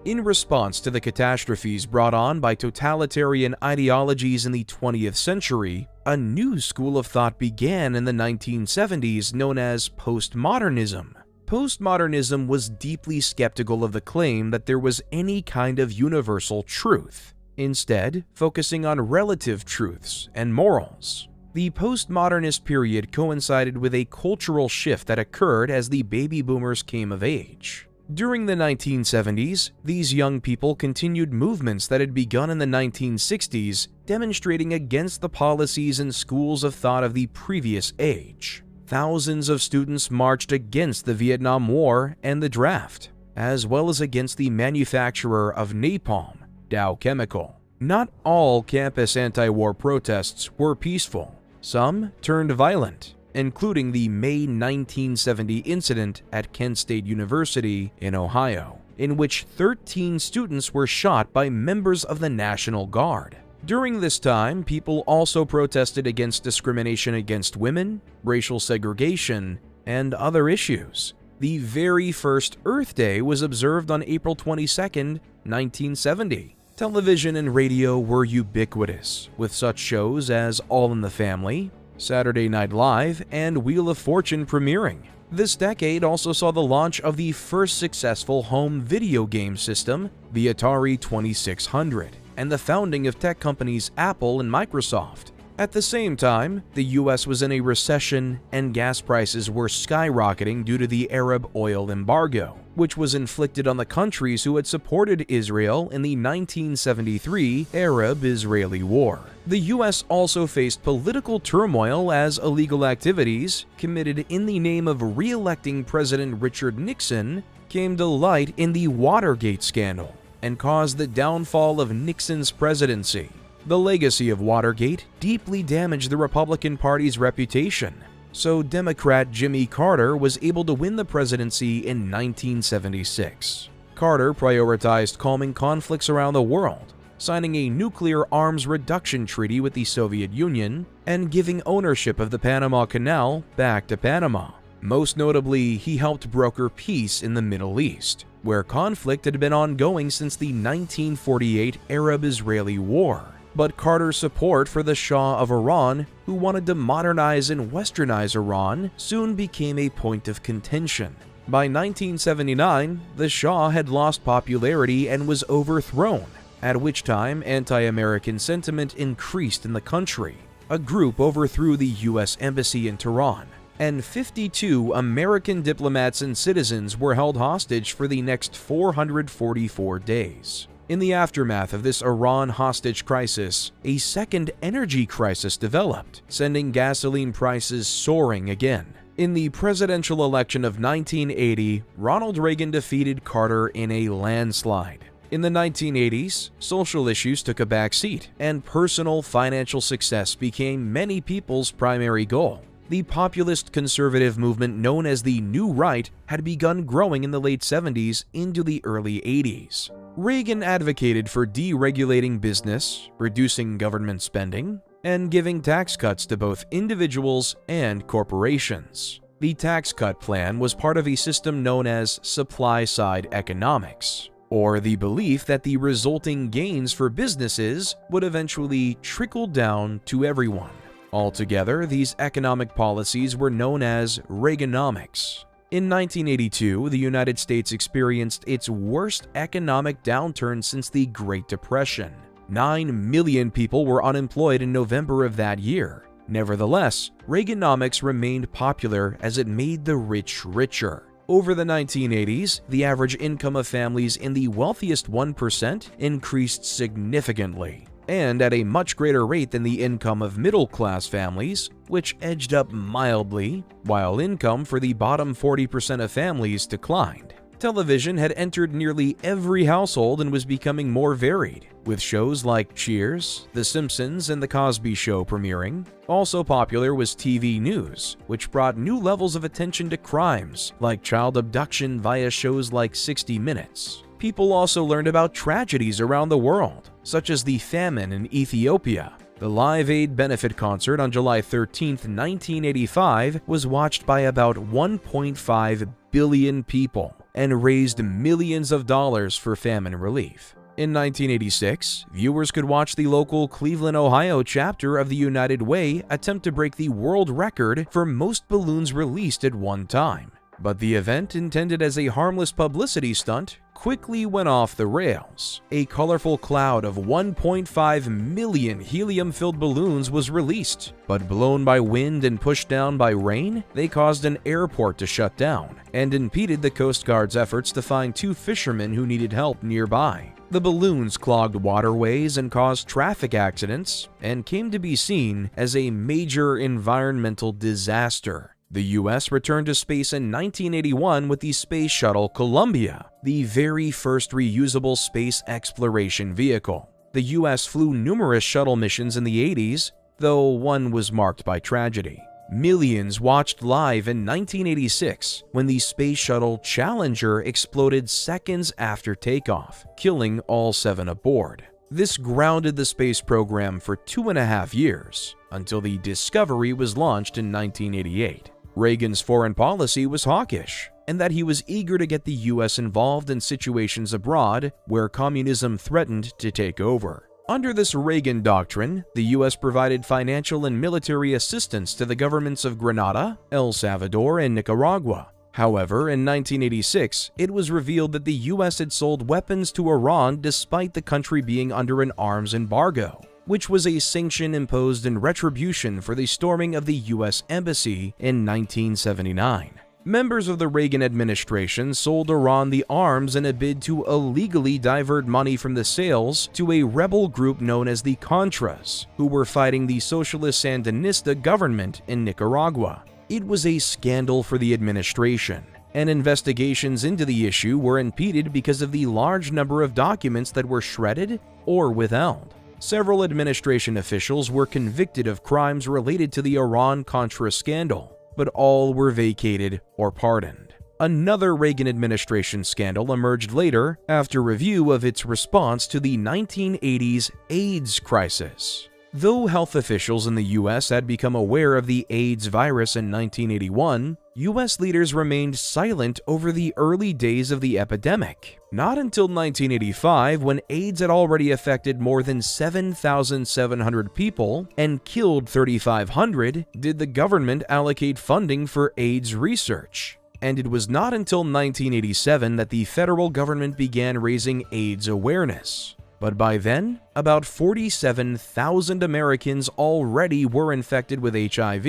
S1: In response to the catastrophes brought on by totalitarian ideologies in the 20th century, a new school of thought began in the 1970s known as postmodernism. Postmodernism was deeply skeptical of the claim that there was any kind of universal truth, instead focusing on relative truths and morals. The postmodernist period coincided with a cultural shift that occurred as the baby boomers came of age. During the 1970s, these young people continued movements that had begun in the 1960s, demonstrating against the policies and schools of thought of the previous age. Thousands of students marched against the Vietnam War and the draft, as well as against the manufacturer of napalm, Dow Chemical. Not all campus anti-war protests were peaceful. Some turned violent, including the May 1970 incident at Kent State University in Ohio, in which 13 students were shot by members of the National Guard. During this time, people also protested against discrimination against women, racial segregation, and other issues. The very first Earth Day was observed on April 22, 1970. Television and radio were ubiquitous, with such shows as All in the Family, Saturday Night Live, and Wheel of Fortune premiering. This decade also saw the launch of the first successful home video game system, the Atari 2600, and the founding of tech companies Apple and Microsoft. At the same time, the US was in a recession and gas prices were skyrocketing due to the Arab oil embargo, which was inflicted on the countries who had supported Israel in the 1973 Arab-Israeli War. The US also faced political turmoil as illegal activities committed in the name of re-electing President Richard Nixon came to light in the Watergate scandal and caused the downfall of Nixon's presidency. The legacy of Watergate deeply damaged the Republican Party's reputation, so Democrat Jimmy Carter was able to win the presidency in 1976. Carter prioritized calming conflicts around the world, signing a nuclear arms reduction treaty with the Soviet Union and giving ownership of the Panama Canal back to Panama. Most notably, he helped broker peace in the Middle East, where conflict had been ongoing since the 1948 Arab-Israeli War. But Carter's support for the Shah of Iran, who wanted to modernize and westernize Iran, soon became a point of contention. By 1979, the Shah had lost popularity and was overthrown, at which time anti-American sentiment increased in the country. A group overthrew the US Embassy in Tehran, and 52 American diplomats and citizens were held hostage for the next 444 days. In the aftermath of this Iran hostage crisis, a second energy crisis developed, sending gasoline prices soaring again. In the presidential election of 1980, Ronald Reagan defeated Carter in a landslide. In the 1980s, social issues took a backseat, and personal financial success became many people's primary goal. The populist conservative movement known as the New Right had begun growing in the late 70s into the early 80s. Reagan advocated for deregulating business, reducing government spending, and giving tax cuts to both individuals and corporations. The tax cut plan was part of a system known as supply-side economics, or the belief that the resulting gains for businesses would eventually trickle down to everyone. Altogether, these economic policies were known as Reaganomics. In 1982, the United States experienced its worst economic downturn since the Great Depression. 9 million people were unemployed in November of that year. Nevertheless, Reaganomics remained popular as it made the rich richer. Over the 1980s, the average income of families in the wealthiest 1% increased significantly, and at a much greater rate than the income of middle-class families, which edged up mildly, while income for the bottom 40% of families declined. Television had entered nearly every household and was becoming more varied, with shows like Cheers, The Simpsons, and The Cosby Show premiering. Also popular was TV news, which brought new levels of attention to crimes, like child abduction via shows like 60 Minutes. People also learned about tragedies around the world, such as the famine in Ethiopia. The Live Aid benefit concert on July 13, 1985 was watched by about 1.5 billion people and raised millions of dollars for famine relief. In 1986, viewers could watch the local Cleveland, Ohio chapter of the United Way attempt to break the world record for most balloons released at one time. But the event, intended as a harmless publicity stunt, quickly went off the rails. A colorful cloud of 1.5 million helium-filled balloons was released, but blown by wind and pushed down by rain, they caused an airport to shut down and impeded the Coast Guard's efforts to find 2 fishermen who needed help nearby. The balloons clogged waterways and caused traffic accidents and came to be seen as a major environmental disaster. The US returned to space in 1981 with the Space Shuttle Columbia, the very first reusable space exploration vehicle. The US flew numerous shuttle missions in the 80s, though one was marked by tragedy. Millions watched live in 1986 when the Space Shuttle Challenger exploded seconds after takeoff, killing all 7 aboard. This grounded the space program for 2.5 years, until the Discovery was launched in 1988. Reagan's foreign policy was hawkish, and that he was eager to get the US involved in situations abroad where communism threatened to take over. Under this Reagan doctrine, the US provided financial and military assistance to the governments of Grenada, El Salvador, and Nicaragua. However, in 1986, it was revealed that the US had sold weapons to Iran despite the country being under an arms embargo, which was a sanction imposed in retribution for the storming of the US Embassy in 1979. Members of the Reagan administration sold Iran the arms in a bid to illegally divert money from the sales to a rebel group known as the Contras, who were fighting the socialist Sandinista government in Nicaragua. It was a scandal for the administration, and investigations into the issue were impeded because of the large number of documents that were shredded or withheld. Several administration officials were convicted of crimes related to the Iran-Contra scandal, but all were vacated or pardoned. Another Reagan administration scandal emerged later after review of its response to the 1980s AIDS crisis. Though health officials in the US had become aware of the AIDS virus in 1981, US leaders remained silent over the early days of the epidemic. Not until 1985, when AIDS had already affected more than 7,700 people and killed 3,500, did the government allocate funding for AIDS research. And it was not until 1987 that the federal government began raising AIDS awareness. But by then, about 47,000 Americans already were infected with HIV,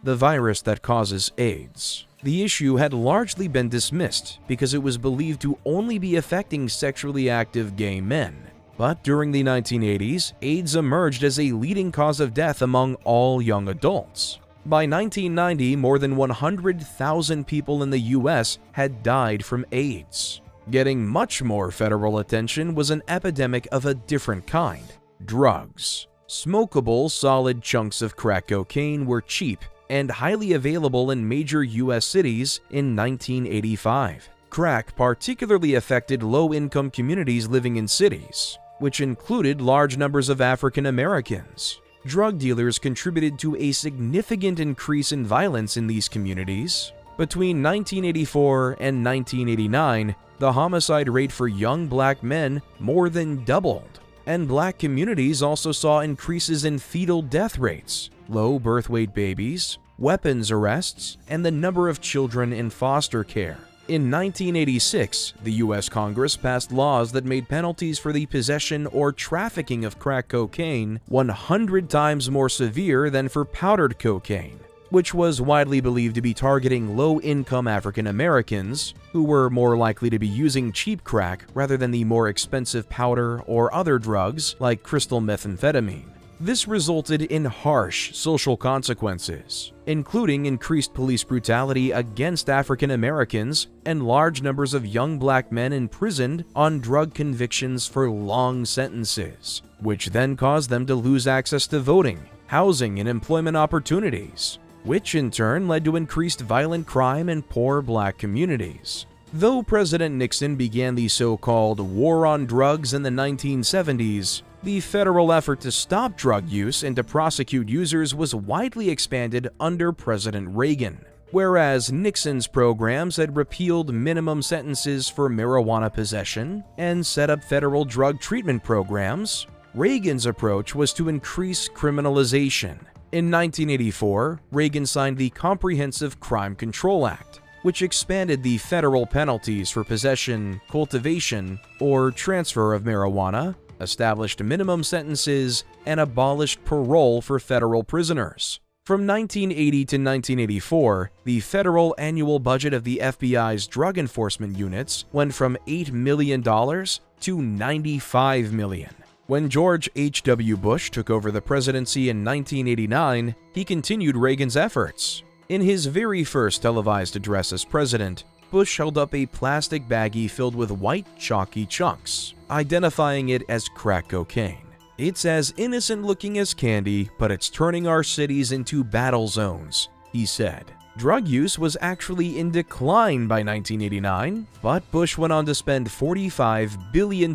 S1: the virus that causes AIDS. The issue had largely been dismissed because it was believed to only be affecting sexually active gay men. But during the 1980s, AIDS emerged as a leading cause of death among all young adults. By 1990, more than 100,000 people in the US had died from AIDS. Getting much more federal attention was an epidemic of a different kind: drugs. Smokable, solid chunks of crack cocaine were cheap and highly available in major US cities in 1985. Crack particularly affected low-income communities living in cities, which included large numbers of African Americans. Drug dealers contributed to a significant increase in violence in these communities. Between 1984 and 1989, the homicide rate for young black men more than doubled, and black communities also saw increases in fetal death rates, low birth weight babies, weapons arrests, and the number of children in foster care. In 1986, the U.S. Congress passed laws that made penalties for the possession or trafficking of crack cocaine 100 times more severe than for powdered cocaine, which was widely believed to be targeting low-income African Americans who were more likely to be using cheap crack rather than the more expensive powder or other drugs like crystal methamphetamine. This resulted in harsh social consequences, including increased police brutality against African Americans and large numbers of young black men imprisoned on drug convictions for long sentences, which then caused them to lose access to voting, housing, and employment opportunities, which in turn led to increased violent crime in poor black communities. Though President Nixon began the so-called war on drugs in the 1970s, the federal effort to stop drug use and to prosecute users was widely expanded under President Reagan. Whereas Nixon's programs had repealed minimum sentences for marijuana possession and set up federal drug treatment programs, Reagan's approach was to increase criminalization. In 1984, Reagan signed the Comprehensive Crime Control Act, which expanded the federal penalties for possession, cultivation, or transfer of marijuana, established minimum sentences, and abolished parole for federal prisoners. From 1980 to 1984, the federal annual budget of the FBI's drug enforcement units went from $8 million to $95 million. When George H.W. Bush took over the presidency in 1989, he continued Reagan's efforts. In his very first televised address as president, Bush held up a plastic baggie filled with white chalky chunks, identifying it as crack cocaine. "It's as innocent looking as candy, but it's turning our cities into battle zones," he said. Drug use was actually in decline by 1989, but Bush went on to spend $45 billion,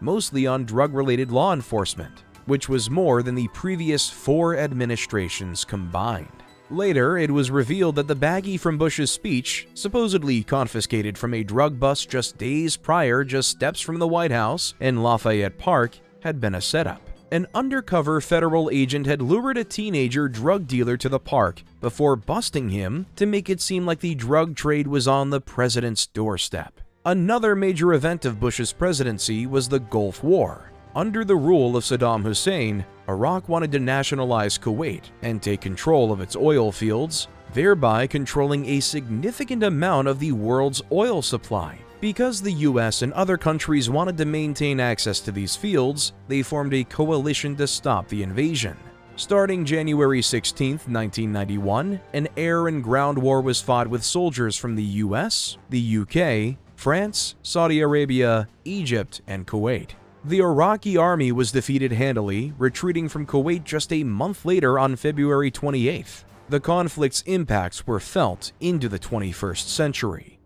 S1: mostly on drug-related law enforcement, which was more than the previous 4 administrations combined. Later, it was revealed that the baggie from Bush's speech, supposedly confiscated from a drug bust just days prior, just steps from the White House in Lafayette Park, had been a setup. An undercover federal agent had lured a teenager drug dealer to the park before busting him to make it seem like the drug trade was on the president's doorstep. Another major event of Bush's presidency was the Gulf War. Under the rule of Saddam Hussein, Iraq wanted to nationalize Kuwait and take control of its oil fields, thereby controlling a significant amount of the world's oil supply. Because the US and other countries wanted to maintain access to these fields, they formed a coalition to stop the invasion. Starting January 16, 1991, an air and ground war was fought with soldiers from the US, the UK, France, Saudi Arabia, Egypt, and Kuwait. The Iraqi army was defeated handily, retreating from Kuwait just a month later on February 28th. The conflict's impacts were felt into the 21st century.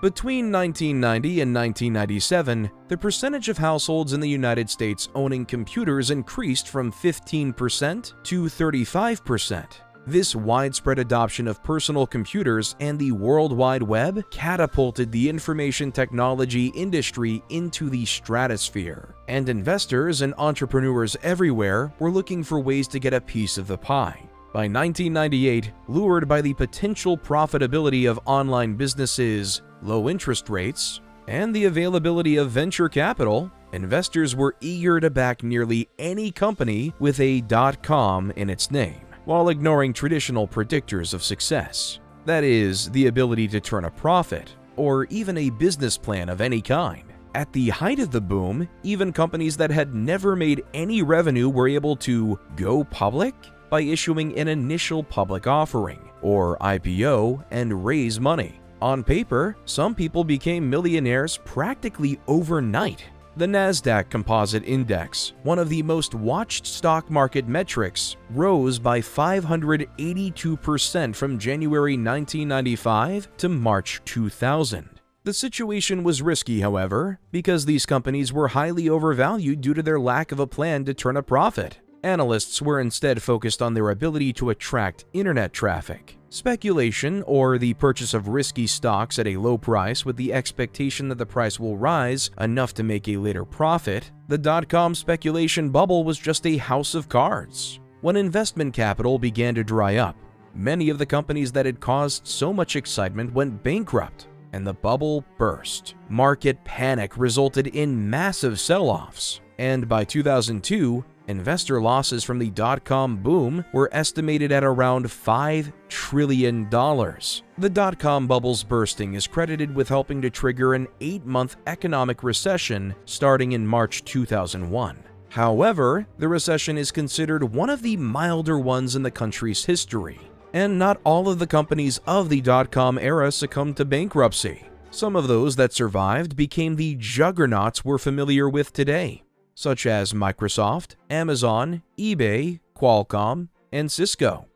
S1: Between 1990 and 1997, the percentage of households in the United States owning computers increased from 15% to 35%. This widespread adoption of personal computers and the World Wide Web catapulted the information technology industry into the stratosphere, and investors and entrepreneurs everywhere were looking for ways to get a piece of the pie. By 1998, lured by the potential profitability of online businesses, low interest rates, and the availability of venture capital, investors were eager to back nearly any company with a .com in its name, while ignoring traditional predictors of success. That is, the ability to turn a profit, or even a business plan of any kind. At the height of the boom, even companies that had never made any revenue were able to go public by issuing an initial public offering, or IPO, and raise money. On paper, some people became millionaires practically overnight. The Nasdaq Composite Index, one of the most watched stock market metrics, rose by 582% from January 1995 to March 2000. The situation was risky, however, because these companies were highly overvalued due to their lack of a plan to turn a profit. Analysts were instead focused on their ability to attract internet traffic. Speculation, or the purchase of risky stocks at a low price with the expectation that the price will rise enough to make a later profit, the dot-com speculation bubble was just a house of cards. When investment capital began to dry up, many of the companies that had caused so much excitement went bankrupt, and the bubble burst. Market panic resulted in massive sell-offs, and by 2002, investor losses from the dot-com boom were estimated at around $5 trillion. The dot-com bubble's bursting is credited with helping to trigger an 8-month economic recession starting in March 2001. However, the recession is considered one of the milder ones in the country's history, and not all of the companies of the dot-com era succumbed to bankruptcy. Some of those that survived became the juggernauts we're familiar with today, such as Microsoft, Amazon, eBay, Qualcomm, and Cisco.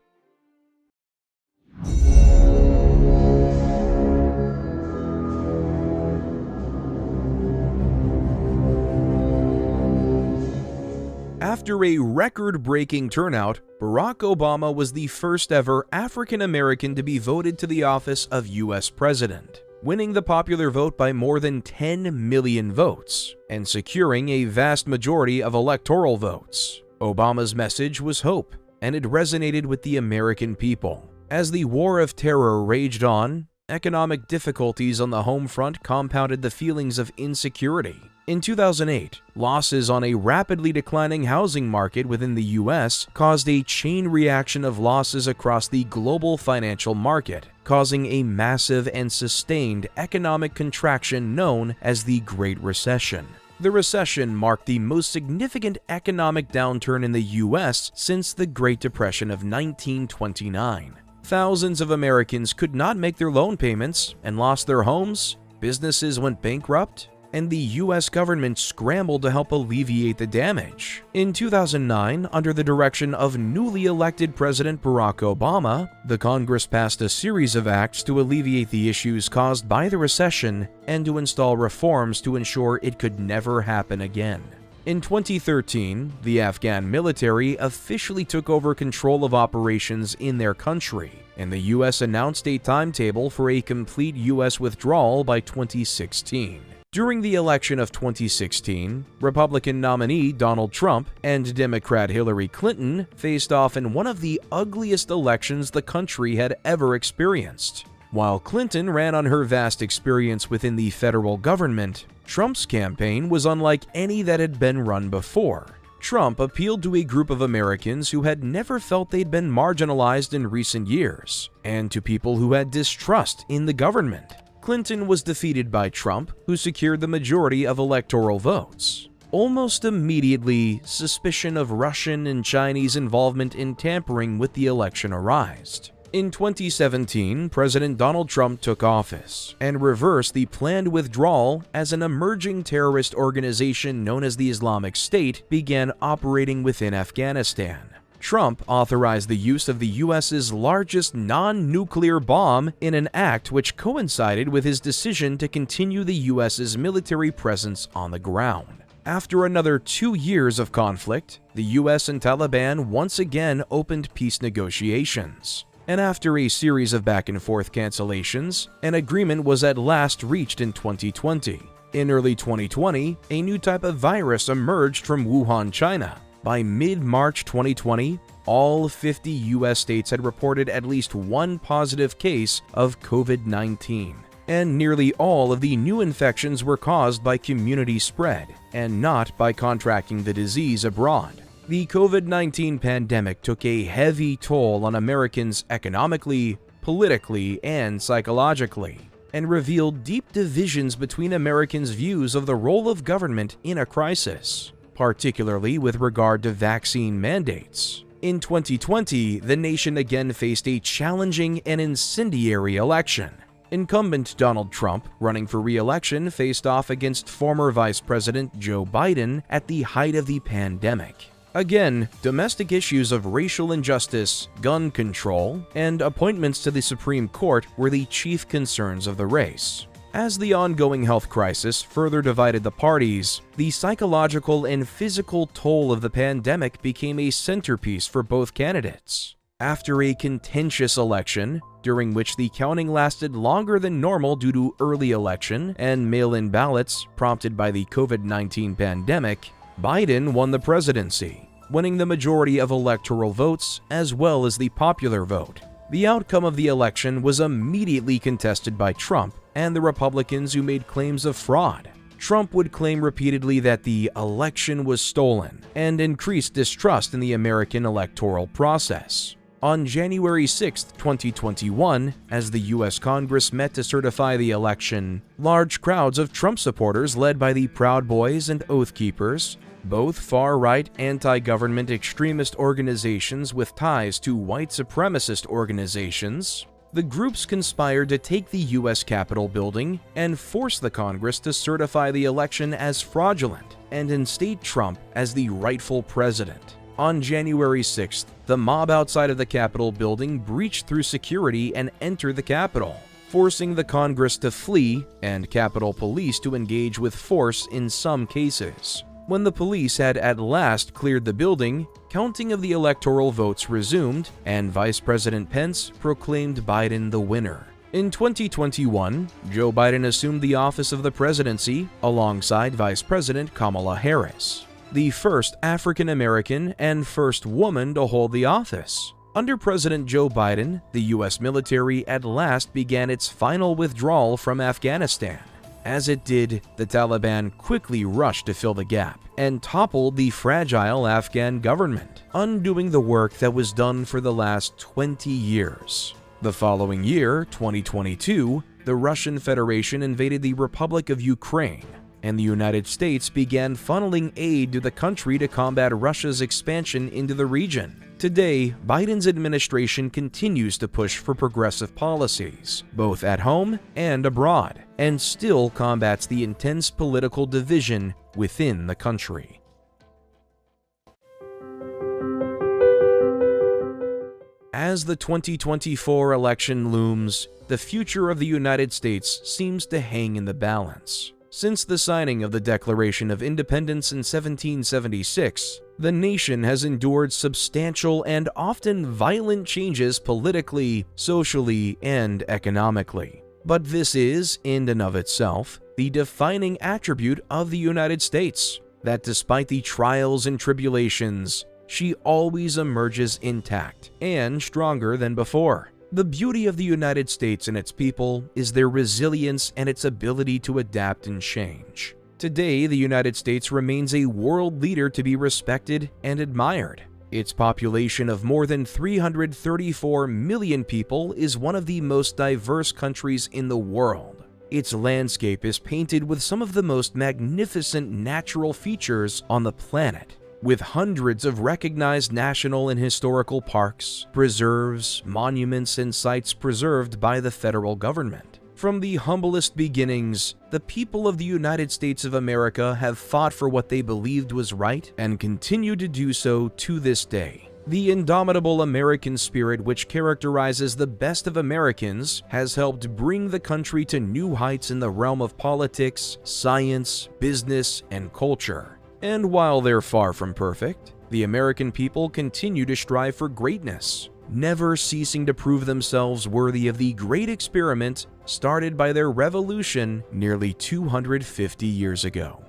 S1: After a record-breaking turnout, Barack Obama was the first ever African American to be voted to the office of U.S. President, winning the popular vote by more than 10 million votes and securing a vast majority of electoral votes. Obama's message was hope, and it resonated with the American people. As the War of Terror raged on, economic difficulties on the home front compounded the feelings of insecurity. In 2008, losses on a rapidly declining housing market within the U.S. caused a chain reaction of losses across the global financial market, causing a massive and sustained economic contraction known as the Great Recession. The recession marked the most significant economic downturn in the U.S. since the Great Depression of 1929. Thousands of Americans could not make their loan payments and lost their homes, businesses went bankrupt, and the U.S. government scrambled to help alleviate the damage. In 2009, under the direction of newly elected President Barack Obama, the Congress passed a series of acts to alleviate the issues caused by the recession and to install reforms to ensure it could never happen again. In 2013, the Afghan military officially took over control of operations in their country, and the US announced a timetable for a complete US withdrawal by 2016. During the election of 2016, Republican nominee Donald Trump and Democrat Hillary Clinton faced off in one of the ugliest elections the country had ever experienced. While Clinton ran on her vast experience within the federal government, Trump's campaign was unlike any that had been run before. Trump appealed to a group of Americans who had never felt they'd been marginalized in recent years, and to people who had distrust in the government. Clinton was defeated by Trump, who secured the majority of electoral votes. Almost immediately, suspicion of Russian and Chinese involvement in tampering with the election arose. In 2017, President Donald Trump took office and reversed the planned withdrawal as an emerging terrorist organization known as the Islamic State began operating within Afghanistan. Trump authorized the use of the US's largest non-nuclear bomb in an act which coincided with his decision to continue the US's military presence on the ground. After another 2 years of conflict, the US and Taliban once again opened peace negotiations. And after a series of back-and-forth cancellations, an agreement was at last reached in 2020. In early 2020, a new type of virus emerged from Wuhan, China. By mid-March 2020, all 50 US states had reported at least one positive case of COVID-19. And nearly all of the new infections were caused by community spread, and not by contracting the disease abroad. The COVID-19 pandemic took a heavy toll on Americans economically, politically, and psychologically, and revealed deep divisions between Americans' views of the role of government in a crisis, particularly with regard to vaccine mandates. In 2020, the nation again faced a challenging and incendiary election. Incumbent Donald Trump, running for re-election, faced off against former Vice President Joe Biden at the height of the pandemic. Again, domestic issues of racial injustice, gun control, and appointments to the Supreme Court were the chief concerns of the race. As the ongoing health crisis further divided the parties, the psychological and physical toll of the pandemic became a centerpiece for both candidates. After a contentious election, during which the counting lasted longer than normal due to early election and mail-in ballots prompted by the COVID-19 pandemic, Biden won the presidency, winning the majority of electoral votes as well as the popular vote. The outcome of the election was immediately contested by Trump and the Republicans who made claims of fraud. Trump would claim repeatedly that the election was stolen and increased distrust in the American electoral process. On January 6, 2021, as the U.S. Congress met to certify the election, large crowds of Trump supporters led by the Proud Boys and Oath Keepers, both far-right anti-government extremist organizations with ties to white supremacist organizations, the groups conspired to take the U.S. Capitol building and force the Congress to certify the election as fraudulent and instate Trump as the rightful president. On January 6th, the mob outside of the Capitol building breached through security and entered the Capitol, forcing the Congress to flee and Capitol Police to engage with force in some cases. When the police had at last cleared the building, counting of the electoral votes resumed, and Vice President Pence proclaimed Biden the winner. In 2021, Joe Biden assumed the office of the presidency alongside Vice President Kamala Harris, the first African American and first woman to hold the office. Under President Joe Biden, the U.S. military at last began its final withdrawal from Afghanistan. As it did, the Taliban quickly rushed to fill the gap and toppled the fragile Afghan government, undoing the work that was done for the last 20 years. The following year, 2022, the Russian Federation invaded the Republic of Ukraine, and the United States began funneling aid to the country to combat Russia's expansion into the region. Today, Biden's administration continues to push for progressive policies, both at home and abroad, and still combats the intense political division within the country. As the 2024 election looms, the future of the United States seems to hang in the balance. Since the signing of the Declaration of Independence in 1776, the nation has endured substantial and often violent changes politically, socially, and economically. But this is, in and of itself, the defining attribute of the United States, that despite the trials and tribulations, she always emerges intact and stronger than before. The beauty of the United States and its people is their resilience and its ability to adapt and change. Today, the United States remains a world leader to be respected and admired. Its population of more than 334 million people is one of the most diverse countries in the world. Its landscape is painted with some of the most magnificent natural features on the planet, with hundreds of recognized national and historical parks, preserves, monuments, and sites preserved by the federal government. From the humblest beginnings, the people of the United States of America have fought for what they believed was right and continue to do so to this day. The indomitable American spirit which characterizes the best of Americans has helped bring the country to new heights in the realm of politics, science, business, and culture. And while they're far from perfect, the American people continue to strive for greatness, never ceasing to prove themselves worthy of the great experiment started by their revolution nearly 250 years ago.